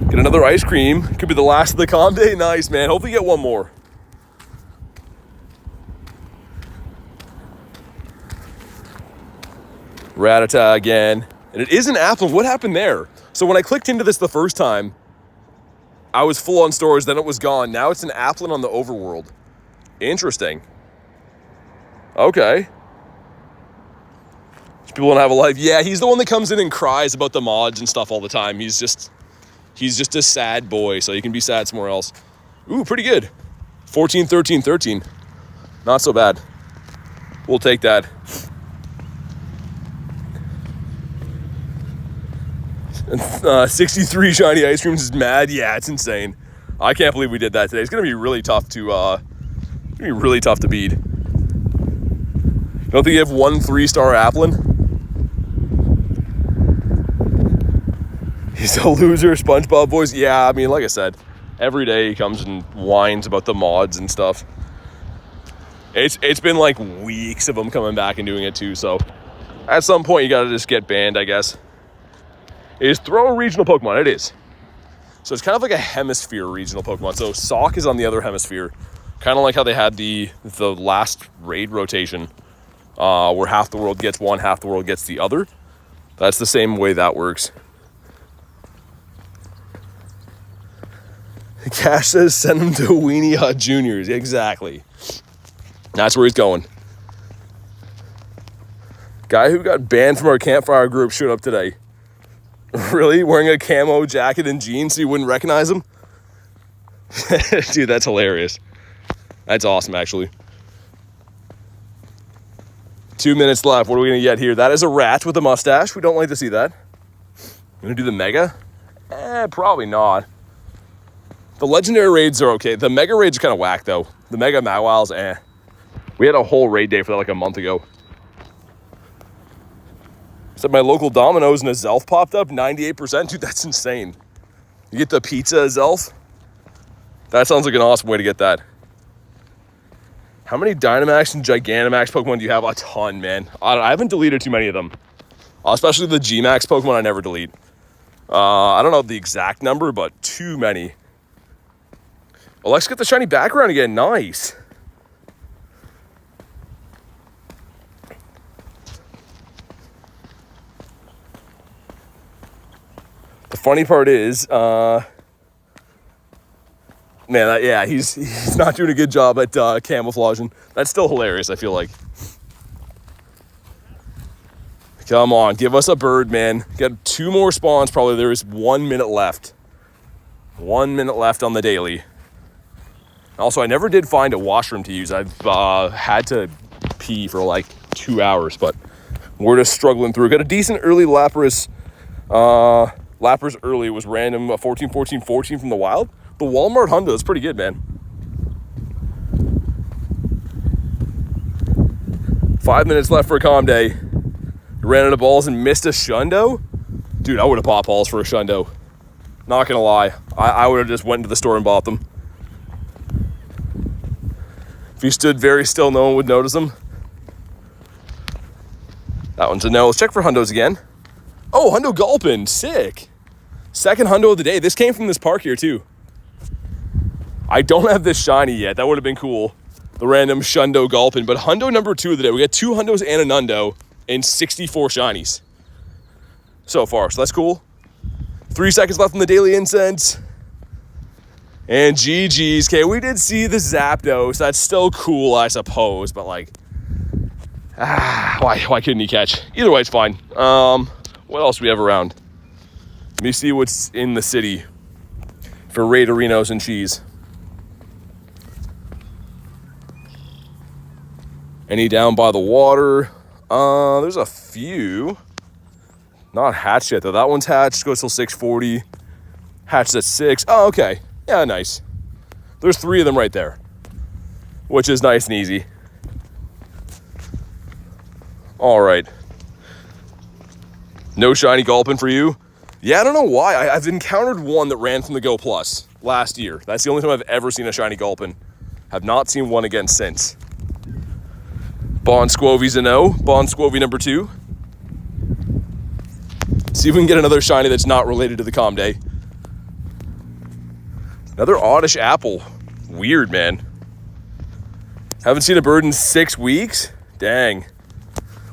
Get another ice cream. Could be the last of the calm day. Nice, man. Hopefully get one more. Rattata again. And it is an apple. What happened there? So when I clicked into this the first time, I was full on storage, then it was gone. Now it's an Applin on the overworld. Interesting. Okay. People don't have a life. Yeah, he's the one that comes in and cries about the mods and stuff all the time. He's just a sad boy, so he can be sad somewhere else. Ooh, pretty good. 14, 13, 13. Not so bad. We'll take that. 63 shiny ice creams is mad. Yeah, it's insane. I can't believe we did that today. It's gonna be really tough to beat. Don't think you have one 3-star Applin? He's a loser, SpongeBob voice. Yeah, I mean, like I said, every day he comes and whines about the mods and stuff. It's been like weeks of him coming back and doing it too. So at some point you gotta just get banned, I guess. Is throw a regional Pokemon. It is. So it's kind of like a hemisphere regional Pokemon. So Sock is on the other hemisphere. Kind of like how they had the last raid rotation, where half the world gets one, half the world gets the other. That's the same way that works. Cash says send him to Weenie Hut Juniors. Exactly. That's where he's going. Guy who got banned from our campfire group showed up today. Really? Wearing a camo jacket and jeans so you wouldn't recognize him? Dude, that's hilarious. That's awesome, actually. 2 minutes left. What are we going to get here? That is a rat with a mustache. We don't like to see that. You going to do the Mega? Probably not. The legendary raids are okay. The Mega raids are kind of whack, though. The Mega Mawiles, We had a whole raid day for that like a month ago. Except my local Domino's and a Zelf popped up, 98%. Dude, that's insane. You get the pizza Zelf? That sounds like an awesome way to get that. How many Dynamax and Gigantamax Pokemon do you have? A ton, man. I haven't deleted too many of them. Especially the G-Max Pokemon I never delete. I don't know the exact number, but too many. Well, let's get the shiny background again. Nice. The funny part is, man, yeah, he's not doing a good job at camouflaging. That's still hilarious, I feel like. Come on, give us a bird, man. Got 2 more spawns, probably. There is 1 minute left. 1 minute left on the daily. Also, I never did find a washroom to use. I've had to pee for like 2 hours, but we're just struggling through. Got a decent early Lapras. Lapras early was random 14, 14, 14 from the wild. The Walmart Hundo is pretty good, man. 5 minutes left for a calm day. Ran out of balls and missed a Shundo? Dude, I would have bought balls for a Shundo. Not gonna lie. I would have just went into the store and bought them. If you stood very still, no one would notice them. That one's a no. Let's check for Hundos again. Oh, Hundo Gulpin. Sick. Second Hundo of the day. This came from this park here, too. I don't have this shiny yet. That would have been cool. The random Shundo Gulpin. But Hundo number 2 of the day. We got 2 Hundos and a Nundo. And 64 shinies so far, so that's cool. 3 seconds left in the daily incense. And GG's. Okay, we did see the Zapdos. That's still cool, I suppose, but like, why couldn't he catch? Either way, it's fine. What else do we have around? Let me see what's in the city for Raiderinos and cheese. Any down by the water? There's a few. Not hatched yet, though. That one's hatched. Goes till 6:40. Hatched at 6. Oh, okay. Yeah, nice. There's 3 of them right there, which is nice and easy. All right. No shiny Gulpin for you? Yeah, I don't know why. I've encountered one that ran from the Go Plus last year. That's the only time I've ever seen a shiny Gulpin. Have not seen one again since. Bon Squovey's a no. Bon Squovey number 2. See if we can get another shiny that's not related to the Calm Day. Another oddish apple. Weird, man. Haven't seen a bird in 6 weeks? Dang.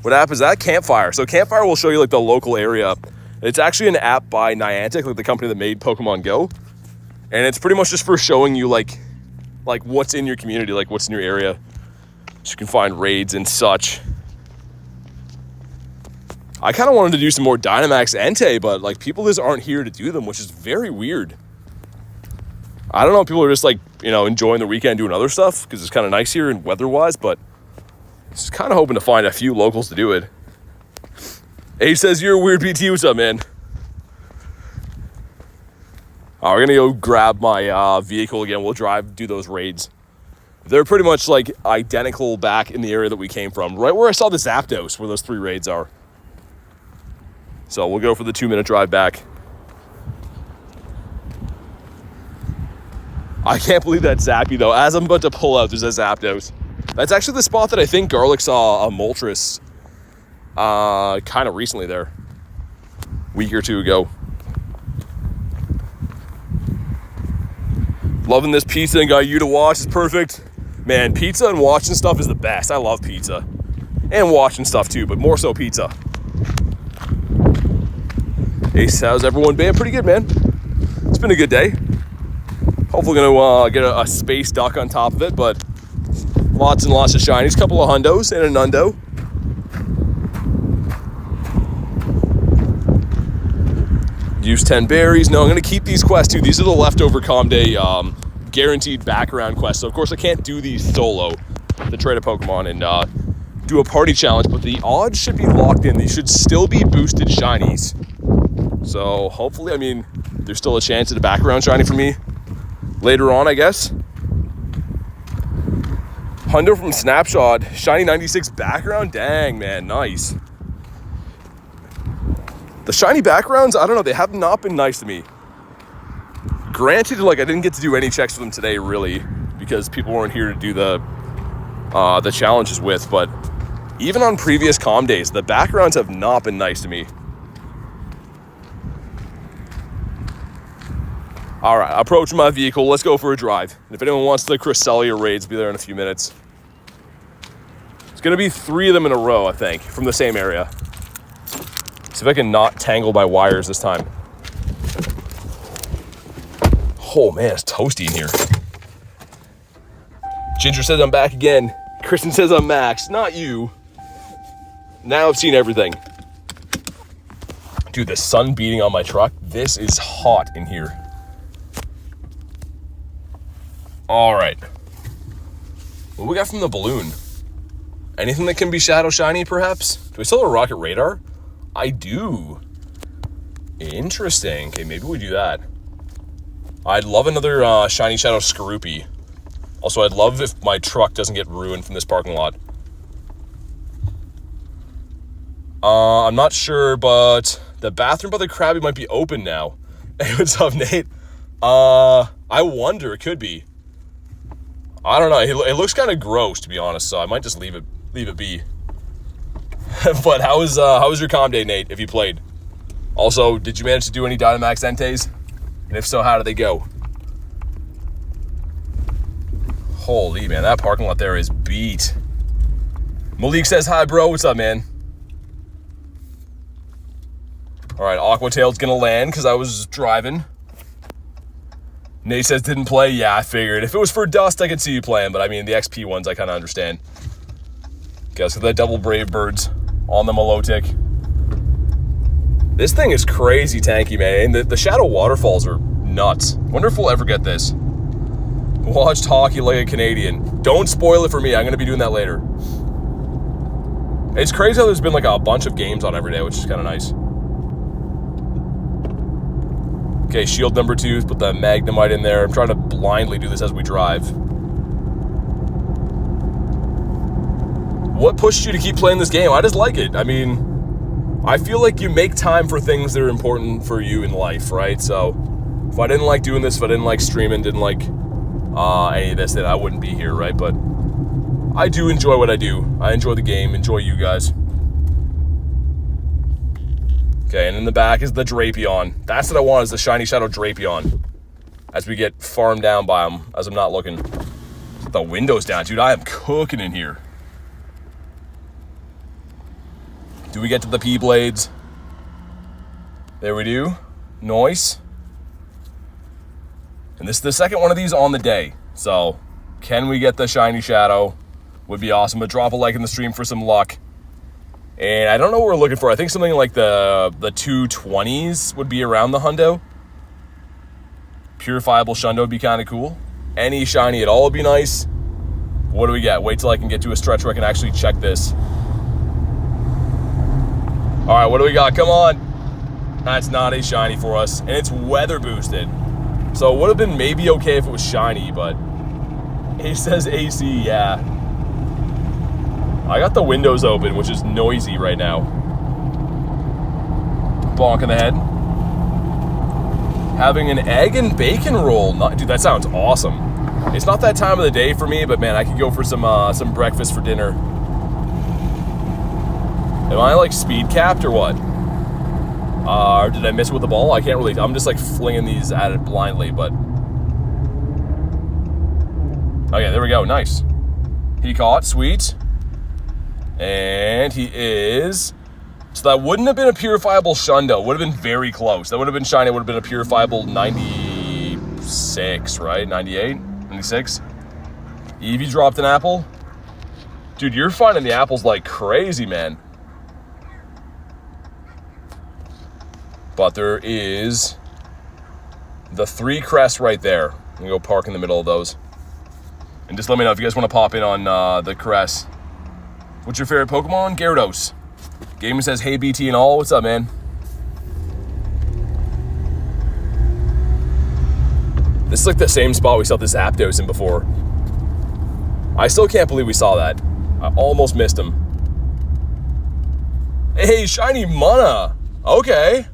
What app is that? Campfire. So Campfire will show you like the local area. It's actually an app by Niantic, like the company that made Pokemon GO. And it's pretty much just for showing you like what's in your community, like what's in your area. So you can find raids and such. I kind of wanted to do some more Dynamax Entei, but like people just aren't here to do them, which is very weird. I don't know if people are just like, you know, enjoying the weekend doing other stuff because it's kind of nice here and weather-wise, but just kind of hoping to find a few locals to do it. Ace says, you're a weird PT. What's up, man? We're going to go grab my vehicle again. We'll do those raids. They're pretty much like identical back in the area that we came from, right where I saw the Zapdos, where those 3 raids are. So we'll go for the 2-minute drive back. I can't believe that Zappy, though. As I'm about to pull out, there's a Zapdos. That's actually the spot that I think Garlic saw a Moltres kind of recently there. A week or 2 ago. Loving this pizza and got you to watch. It's perfect. Man, pizza and watching stuff is the best. I love pizza. And watching stuff too, but more so pizza. Ace, how's everyone been? Pretty good, man. It's been a good day. Hopefully gonna get a space duck on top of it, but lots and lots of shinies. Couple of Hundos and a Nundo. Use 10 berries. No, I'm gonna keep these quests too. These are the leftover Calm Day guaranteed background quests. So of course I can't do these solo to trade a Pokemon and do a party challenge, but the odds should be locked in. These should still be boosted shinies. So hopefully, I mean, there's still a chance at a background shiny for me later on, I guess. Hundo from Snapshot, shiny 96 background. Dang, man, nice. The shiny backgrounds, I don't know, they have not been nice to me. Granted, like, I didn't get to do any checks for them today, really, because people weren't here to do the challenges with, but Even on previous comm days, the backgrounds have not been nice to me. All right, approaching my vehicle. Let's go for a drive. And if anyone wants the Cresselia raids, be there in a few minutes. It's going to be 3 of them in a row, I think, from the same area. See if I can not tangle my wires this time. Oh, man, it's toasty in here. Ginger says I'm back again. Kristen says I'm Max, not you. Now I've seen everything. Dude, the sun beating on my truck. This is hot in here. All right. What we got from the balloon? Anything that can be shadow shiny, perhaps? Do we still have a rocket radar? I do. Interesting. Okay, maybe we do that. I'd love another shiny shadow Skorupi. Also, I'd love if my truck doesn't get ruined from this parking lot. I'm not sure, but the bathroom by the Krabby might be open now. Hey, what's up, Nate? I wonder. It could be. I don't know. It looks kind of gross, to be honest, so I might just leave it be. But how was your comm day, Nate, if you played? Also, did you manage to do any Dynamax Enteis? And if so, how did they go? Holy, man, that parking lot there is beat. Malik says, hi, bro. What's up, man? All right, Aquatail's going to land because I was driving. Nate says, didn't play. Yeah, I figured. If it was for Dust, I could see you playing. But, I mean, the XP ones, I kind of understand. Okay, let's get that double Brave Birds on the Milotic. This thing is crazy tanky, man. The Shadow Waterfalls are nuts. Wonder if we'll ever get this. Watched hockey like a Canadian. Don't spoil it for me. I'm going to be doing that later. It's crazy how there's been like a bunch of games on every day, which is kind of nice. Okay, shield number 2, put the Magnemite in there. I'm trying to blindly do this as we drive. What pushed you to keep playing this game? I just like it. I mean, I feel like you make time for things that are important for you in life, right? So if I didn't like doing this, if I didn't like streaming, didn't like any of this, then I wouldn't be here, right? But I do enjoy what I do. I enjoy the game, enjoy you guys. Okay, and in the back is the Drapion. That's what I want, is the Shiny Shadow Drapion. As we get farmed down by him, as I'm not looking. The windows down, dude. I am cooking in here. Do we get to the P-Blades? There we do. Nice. And this is the second one of these on the day. So, can we get the Shiny Shadow? Would be awesome. But drop a like in the stream for some luck. And I don't know what we're looking for. I think something like the 220s would be around the hundo. Purifiable Shundo would be kind of cool. Any shiny at all would be nice. What do we get? Wait till I can get to a stretch where I can actually check this. All right, what do we got? Come on. That's not a shiny for us. And it's weather boosted. So it would have been maybe okay if it was shiny, but he says AC, yeah. I got the windows open, which is noisy right now. Bonk in the head. Having an egg and bacon roll. Dude, that sounds awesome. It's not that time of the day for me, but man, I could go for some breakfast for dinner. Am I like speed capped or what? Or did I miss it with the ball? I can't really. I'm just like flinging these at it blindly, but. Okay, there we go. Nice. He caught. Sweet. And he is. So that wouldn't have been a purifiable Shundo. Would have been very close. That would have been shiny. Would have been a purifiable 96, right? 98? 96? Eevee dropped an apple. Dude, you're finding the apples like crazy, man. But there is the 3 crests right there. I'm gonna go park in the middle of those. And just let me know if you guys want to pop in on the crests. What's your favorite Pokemon? Gyarados. Gamer says, hey BT and all. What's up, man? This is like the same spot we saw the Zapdos in before. I still can't believe we saw that. I almost missed him. Hey, shiny Mana. Okay.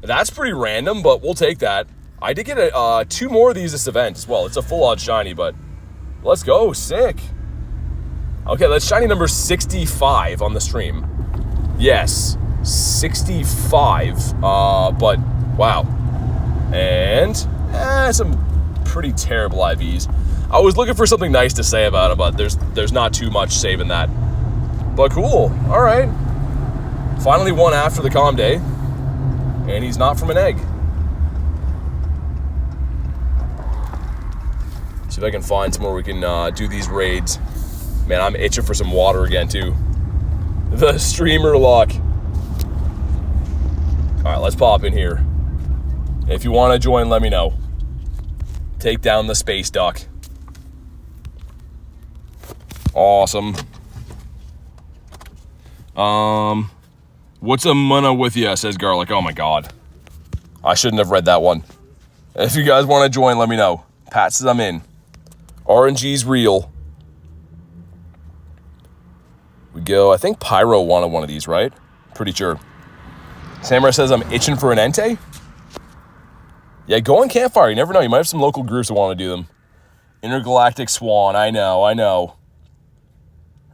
That's pretty random, but we'll take that. I did get 2 more of these this event as well. It's a full-on shiny, but let's go. Sick. Okay, that's shiny number 65 on the stream. Yes, 65. But wow. And some pretty terrible IVs. I was looking for something nice to say about him, but there's not too much saving that. But cool. All right. Finally one after the calm day. And he's not from an egg. See if I can find somewhere we can do these raids. Man, I'm itching for some water again, too. The streamer lock. All right, let's pop in here. If you want to join, let me know. Take down the space duck. Awesome. What's a mana with ya, says Garlic. Oh my god. I shouldn't have read that one. If you guys want to join, let me know. Pat says I'm in. RNG's real. We go, I think Pyro wanted one of these, right? Pretty sure. Samurai says I'm itching for an Entei. Yeah, go on Campfire. You never know. You might have some local groups that want to do them. Intergalactic Swan. I know.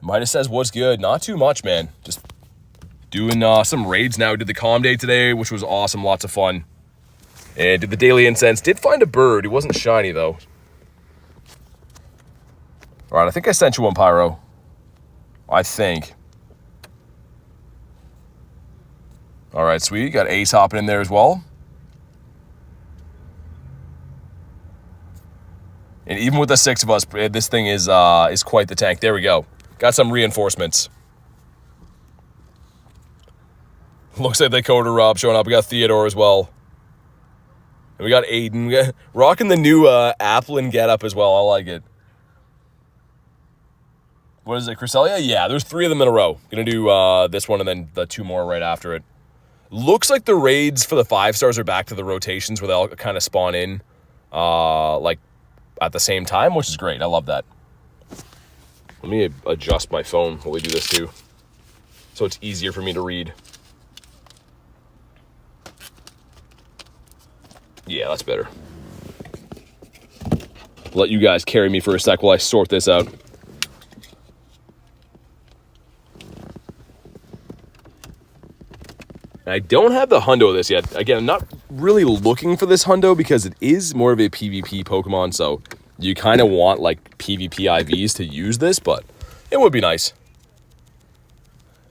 Midas says, what's good? Not too much, man. Just doing some raids now. We did the calm day today, which was awesome. Lots of fun. And did the daily incense. Did find a bird. He wasn't shiny, though. All right, I think I sent you one, Pyro. I think. All right, sweet. Got Ace hopping in there as well. And even with the 6 of us, this thing is quite the tank. There we go. Got some reinforcements. Looks like the Coder Rob showing up. We got Theodore as well. And we got Aiden. Rocking the new Applin getup as well. I like it. What is it, Cresselia? Yeah, there's 3 of them in a row. Gonna do this one and then the 2 more right after it. Looks like the raids for the 5 stars are back to the rotations where they all kind of spawn in like at the same time, which is great. I love that. Let me adjust my phone while we do this too, so it's easier for me to read. Yeah, that's better. Let you guys carry me for a sec while I sort this out. I don't have the hundo of this yet. Again, I'm not really looking for this hundo because it is more of a PvP Pokemon, so you kind of want like PvP IVs to use this, but it would be nice.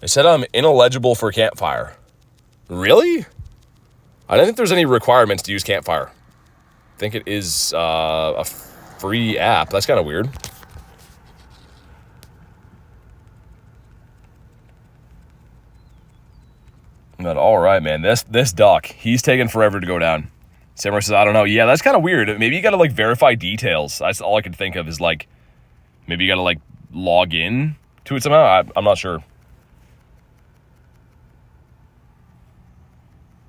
It said I'm ineligible for Campfire. Really? I don't think there's any requirements to use Campfire. I think it is a free app. That's kind of weird. But all right, man. This duck, he's taking forever to go down. Samurai says, I don't know. Yeah, that's kind of weird. Maybe you got to like verify details. That's all I could think of is like, maybe you got to like log in to it somehow. I'm not sure.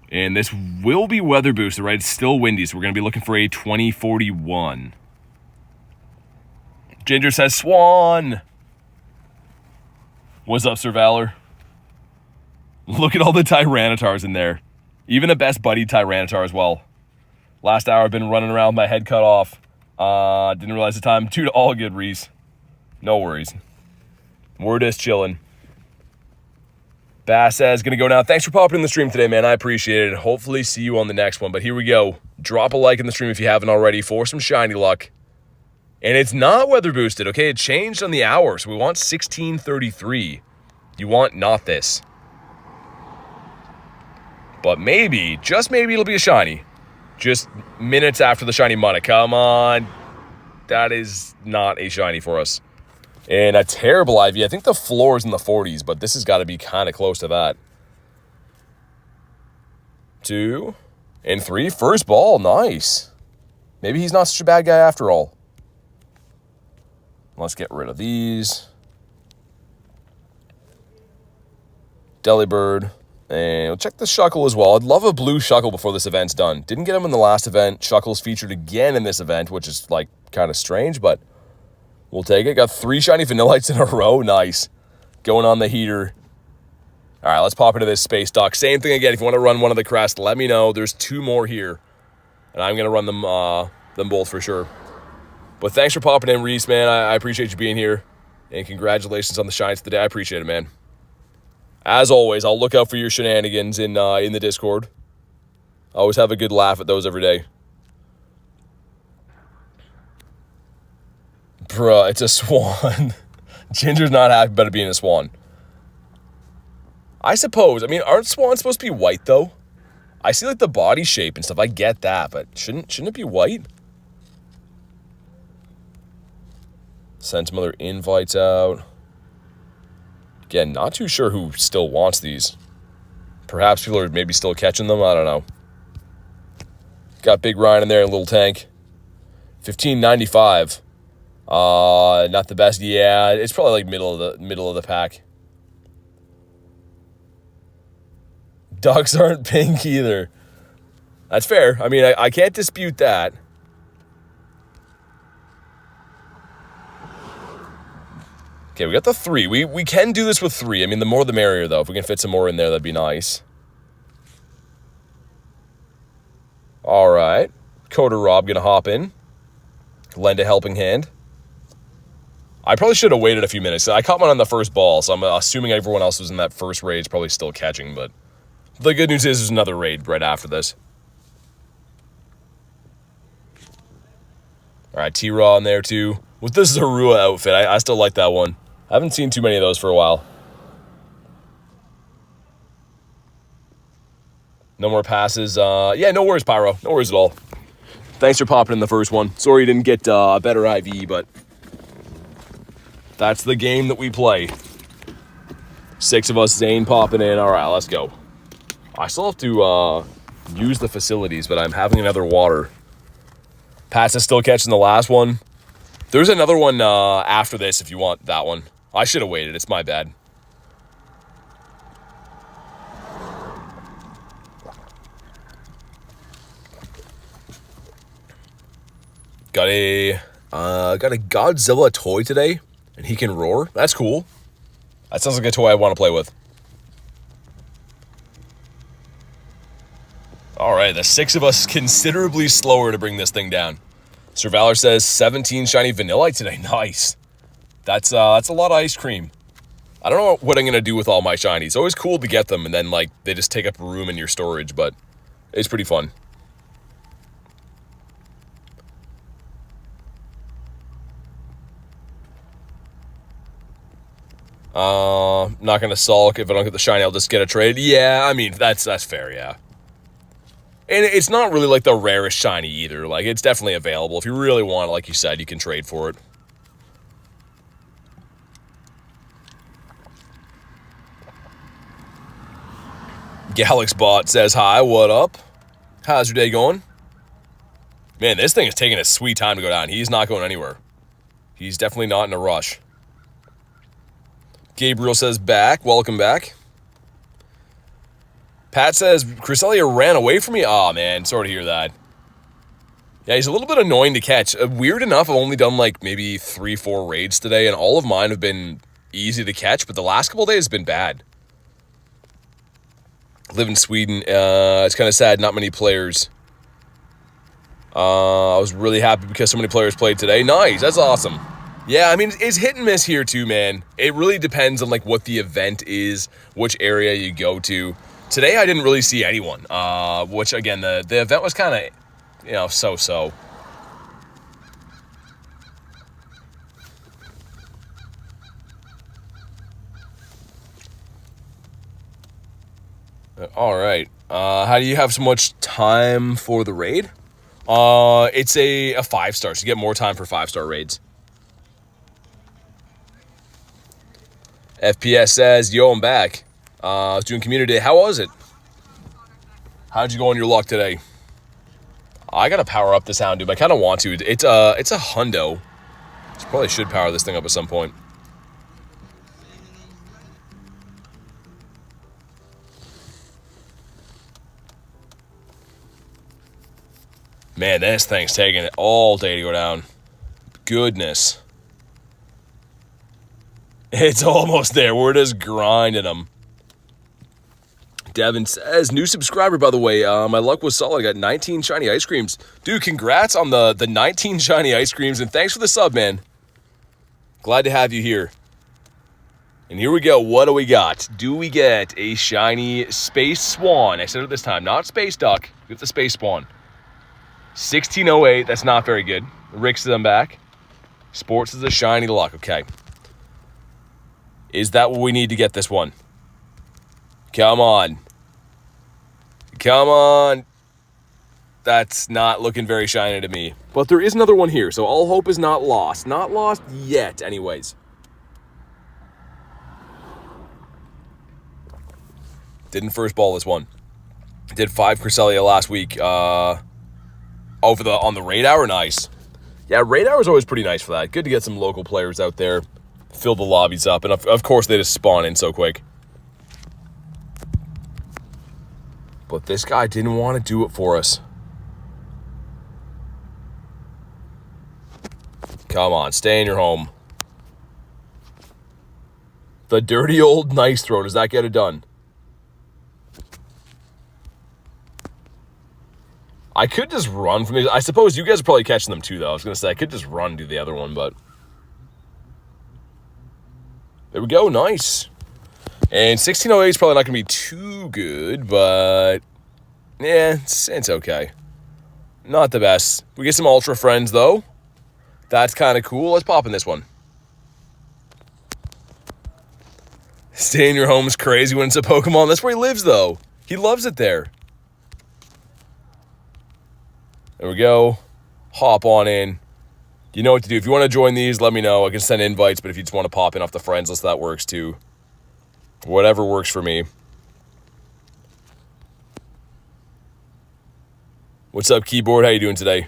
And this will be weather boosted, right? It's still windy, so we're going to be looking for a 2041. Ginger says, Swan. What's up, Sir Valor? Look at all the Tyrannitars in there. Even a best buddy Tyranitar as well. Last hour I've been running around with my head cut off. Didn't realize the time. Dude, all good, Reese. No worries. We're just chilling. Bass says, gonna go now. Thanks for popping in the stream today, man. I appreciate it. Hopefully see you on the next one. But here we go. Drop a like in the stream if you haven't already for some shiny luck. And it's not weather boosted, okay? It changed on the hour, so we want 1633. You want not this. But maybe, just maybe it'll be a shiny. Just minutes after the shiny mana. Come on. That is not a shiny for us. And a terrible IV. I think the floor is in the 40s, but this has got to be kind of close to that. 2 and 3. First ball. Nice. Maybe he's not such a bad guy after all. Let's get rid of these. Delibird. And we'll check the Shuckle as well. I'd love a blue Shuckle before this event's done. Didn't get him in the last event. Shuckle's featured again in this event, which is like kind of strange, but we'll take it. Got 3 shiny Vanillites in a row. Nice. Going on the heater. All right, let's pop into this Space Duck. Same thing again. If you want to run one of the crests, let me know. There's 2 more here, and I'm going to run them both for sure. But thanks for popping in, Reese, man. I appreciate you being here. And congratulations on the shines today. I appreciate it, man. As always, I'll look out for your shenanigans in the Discord. I always have a good laugh at those every day. Bruh, it's a swan. Ginger's not happy about it being a swan. I suppose. I mean, aren't swans supposed to be white, though? I see, like, the body shape and stuff. I get that, but shouldn't it be white? Send some other invites out. Again, not too sure who still wants these. Perhaps people are maybe still catching them. I don't know. Got Big Ryan in there, a little tank. 15.95. Not the best. Yeah, it's probably like middle of the pack. Ducks aren't pink either. That's fair. I mean, I can't dispute that. Okay, we got the 3. We can do this with 3. I mean, the more the merrier, though. If we can fit some more in there, that'd be nice. All right. Coder Rob gonna hop in. Lend a helping hand. I probably should have waited a few minutes. I caught one on the first ball, so I'm assuming everyone else was in that first raid is probably still catching, but the good news is there's another raid right after this. All right, T-Raw in there, too. With this Zorua outfit, I still like that one. I haven't seen too many of those for a while. No more passes. Yeah, no worries, Pyro. No worries at all. Thanks for popping in the first one. Sorry you didn't get a better IV, but that's the game that we play. 6 of us, Zane popping in. All right, let's go. I still have to use the facilities, but I'm having another water. Pat's is still catching the last one. There's another one after this if you want that one. I should have waited. It's my bad. Got a Godzilla toy today, and he can roar. That's cool. That sounds like a toy I want to play with. All right, the 6 of us considerably slower to bring this thing down. Sir Valor says 17 shiny Vanillite today. Nice. That's a lot of ice cream. I don't know what I'm gonna do with all my shinies. It's always cool to get them, and then like they just take up room in your storage, but it's pretty fun. Not gonna sulk if I don't get the shiny. I'll just get a trade. Yeah, I mean that's fair. Yeah. And it's not really like the rarest shiny either. Like, it's definitely available. If you really want it, like you said, you can trade for it. GalaxBot says, hi, what up? How's your day going? Man, this thing is taking a sweet time to go down. He's not going anywhere. He's definitely not in a rush. Gabriel says, back. Welcome back. Pat says, Cresselia ran away from me. Aw, man. Sorry to hear that. Yeah, he's a little bit annoying to catch. Weird enough, I've only done like maybe 3-4 raids today, and all of mine have been easy to catch, but the last couple of days have been bad. Live in Sweden. It's kind of sad, not many players. I was really happy because so many players played today. Nice, that's awesome. Yeah, I mean, it's hit and miss here too, man. It really depends on like what the event is, which area you go to. Today, I didn't really see anyone, which, again, the event was kind of, you know, so-so. All right. How do you have so much time for the raid? It's a 5-star, so you get more time for 5-star raids. FPS says, yo, I'm back. I was doing community day. How was it? How'd you go on your luck today? I gotta power up this Houndoom. I kind of want to. It's a hundo. So probably should power this thing up at some point. Man, this thing's taking it all day to go down. Goodness. It's almost there. We're just grinding them. Devin says, new subscriber, by the way. My luck was solid. I got 19 shiny ice creams. Dude, congrats on the 19 shiny ice creams, and thanks for the sub, man. Glad to have you here. And here we go. What do we got? Do we get a shiny Space Swan? I said it this time. Not Space Duck. We get the Space Swan. 1608. That's not very good. Rick's them back. Sports is a shiny luck. Okay. Is that what we need to get this one? Come on. Come on. That's not looking very shiny to me. But there is another one here, so all hope is not lost. Not lost yet, anyways. Didn't first ball this one. Did 5 Cresselia last week. On the raid hour, nice. Yeah, raid hour is always pretty nice for that. Good to get some local players out there, fill the lobbies up, and of course they just spawn in so quick. But this guy didn't want to do it for us. Come on, stay in your home. The dirty old nice throw. Does that get it done? I could just run from these. I suppose you guys are probably catching them too, though. I was going to say, I could just run and do the other one, but... There we go, nice. And 1608 is probably not going to be too good, but... Yeah, it's okay. Not the best. We get some Ultra Friends, though. That's kind of cool. Let's pop in this one. Stay in your home is crazy when it's a Pokemon. That's where he lives, though. He loves it there. There we go. Hop on in. You know what to do. If you want to join these, let me know. I can send invites, but if you just want to pop in off the friends list, that works too. Whatever works for me. What's up, keyboard? How you doing today?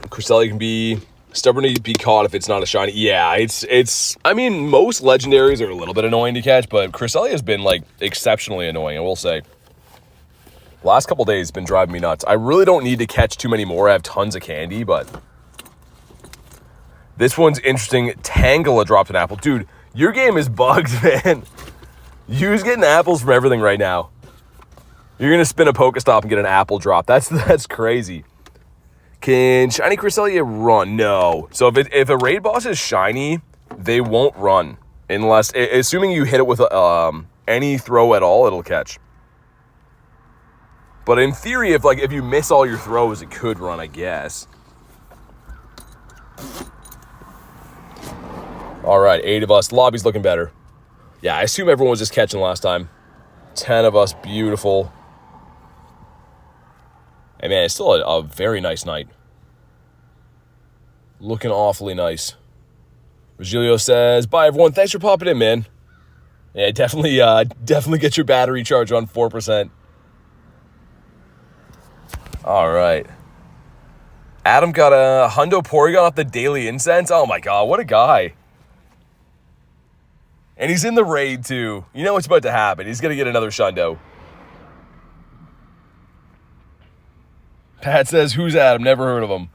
Cresselia can be stubborn to be caught if it's not a shiny. Yeah, it's. I mean, most legendaries are a little bit annoying to catch, but Cresselia has been like exceptionally annoying, I will say. Last couple days been driving me nuts. I really don't need to catch too many more. I have tons of candy, but this one's interesting. Tangela dropped an apple. Dude, your game is bugged, man. You're getting apples from everything right now. You're gonna spin a Pokestop and get an apple drop. That's crazy. Can shiny Cresselia run? No. So if a raid boss is shiny, they won't run unless, assuming you hit it with any throw at all, it'll catch. But in theory, if you miss all your throws, it could run, I guess. All right, 8 of us. Lobby's looking better. Yeah, I assume everyone was just catching last time. 10 of us. Beautiful. Hey, man, it's still a very nice night. Looking awfully nice. Virgilio says, bye, everyone. Thanks for popping in, man. Yeah, definitely get your battery charge on 4%. All right. Adam got a Hundo Porygon off the Daily Incense. Oh, my God. What a guy. And he's in the raid, too. You know what's about to happen. He's going to get another Shundo. Pat says, who's Adam? Never heard of him.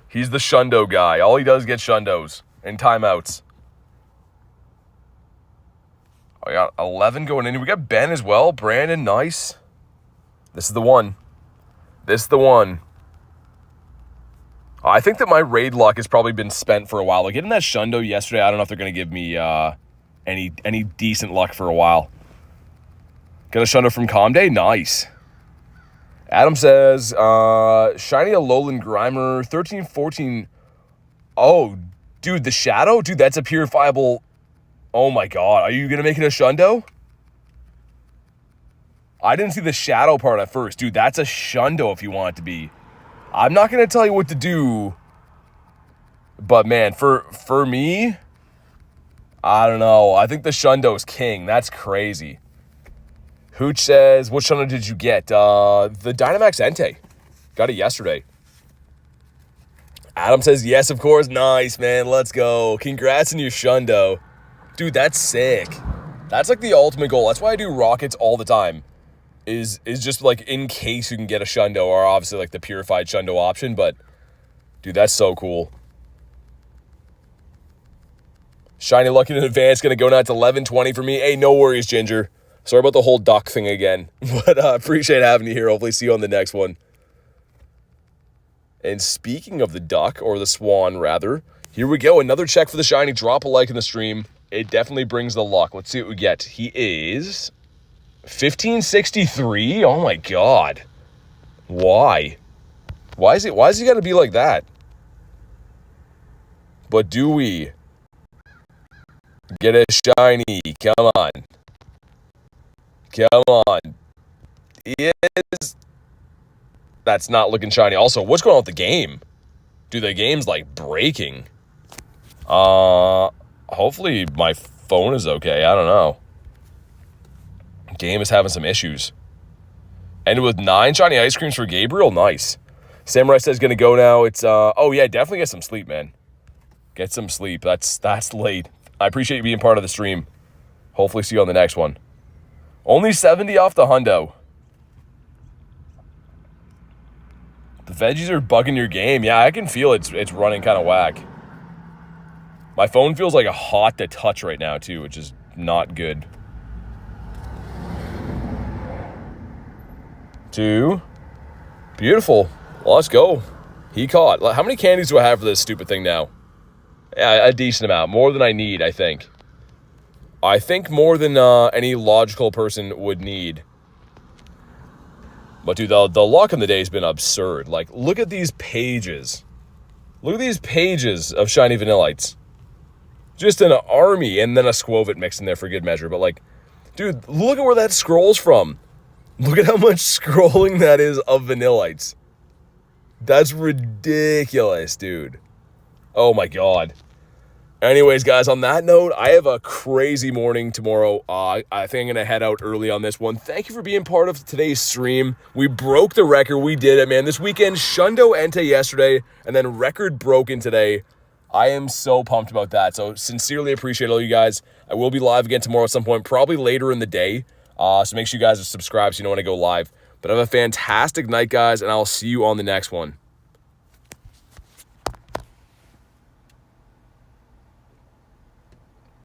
He's the Shundo guy. All he does is get Shundos and timeouts. I got 11 going in. We got Ben as well. Brandon, nice. This is the one. This is the one. I think that my raid luck has probably been spent for a while. Like getting that Shundo yesterday, I don't know if they're going to give me any decent luck for a while. Got a Shundo from Comday? Nice. Adam says, shiny Alolan Grimer, 13-14. Oh, dude, the Shadow? Dude, that's a purifiable. Oh my God. Are you going to make it a Shundo? I didn't see the Shadow part at first. Dude, that's a Shundo if you want it to be. I'm not going to tell you what to do. But man, for me, I don't know. I think the Shundo's king. That's crazy. Hooch says, what Shundo did you get? The Dynamax Entei. Got it yesterday. Adam says, yes, of course. Nice, man. Let's go. Congrats on your Shundo. Dude, that's sick. That's like the ultimate goal. That's why I do rockets all the time. Is just like in case you can get a Shundo, or obviously like the purified Shundo option. But, dude, that's so cool. Shiny luck in advance. Going to go now to 11-20 for me. Hey, no worries, Ginger. Sorry about the whole duck thing again, but appreciate having you here. Hopefully see you on the next one. And speaking of the duck, or the swan rather, here we go. Another check for the shiny. Drop a like in the stream. It definitely brings the luck. Let's see what we get. He is 1563. Oh my god. Why? Why is he got to be like that? But do we get a shiny? Come on. Come on. That's not looking shiny. Also, what's going on with the game? Dude, the game's like breaking. Hopefully my phone is okay. I don't know. Game is having some issues. Ended with 9 shiny ice creams for Gabriel. Nice. Samurai says gonna go now. It's oh yeah, definitely get some sleep, man. Get some sleep. That's late. I appreciate you being part of the stream. Hopefully see you on the next one. Only 70 off the hundo. The veggies are bugging your game. Yeah, I can feel it's running kind of whack. My phone feels like a hot to touch right now too, which is not good. 2. Beautiful. Well, let's go. He caught. How many candies do I have for this stupid thing now? Yeah, a decent amount. More than I need, I think. I think more than any logical person would need. But dude, the luck in the day has been absurd. Like, look at these pages. Look at these pages of shiny Vanillites. Just an army, and then a Squovit mixed in there for good measure. But like, dude, look at where that scrolls from. Look at how much scrolling that is of Vanillites. That's ridiculous, dude. Oh my god. Anyways, guys, on that note, I have a crazy morning tomorrow. I think I'm going to head out early on this one. Thank you for being part of today's stream. We broke the record. We did it, man. This weekend, Shundo Entei yesterday, and then record broken today. I am so pumped about that. So sincerely appreciate all you guys. I will be live again tomorrow at some point, probably later in the day. So make sure you guys are subscribed so you know when I go live. But have a fantastic night, guys, and I'll see you on the next one.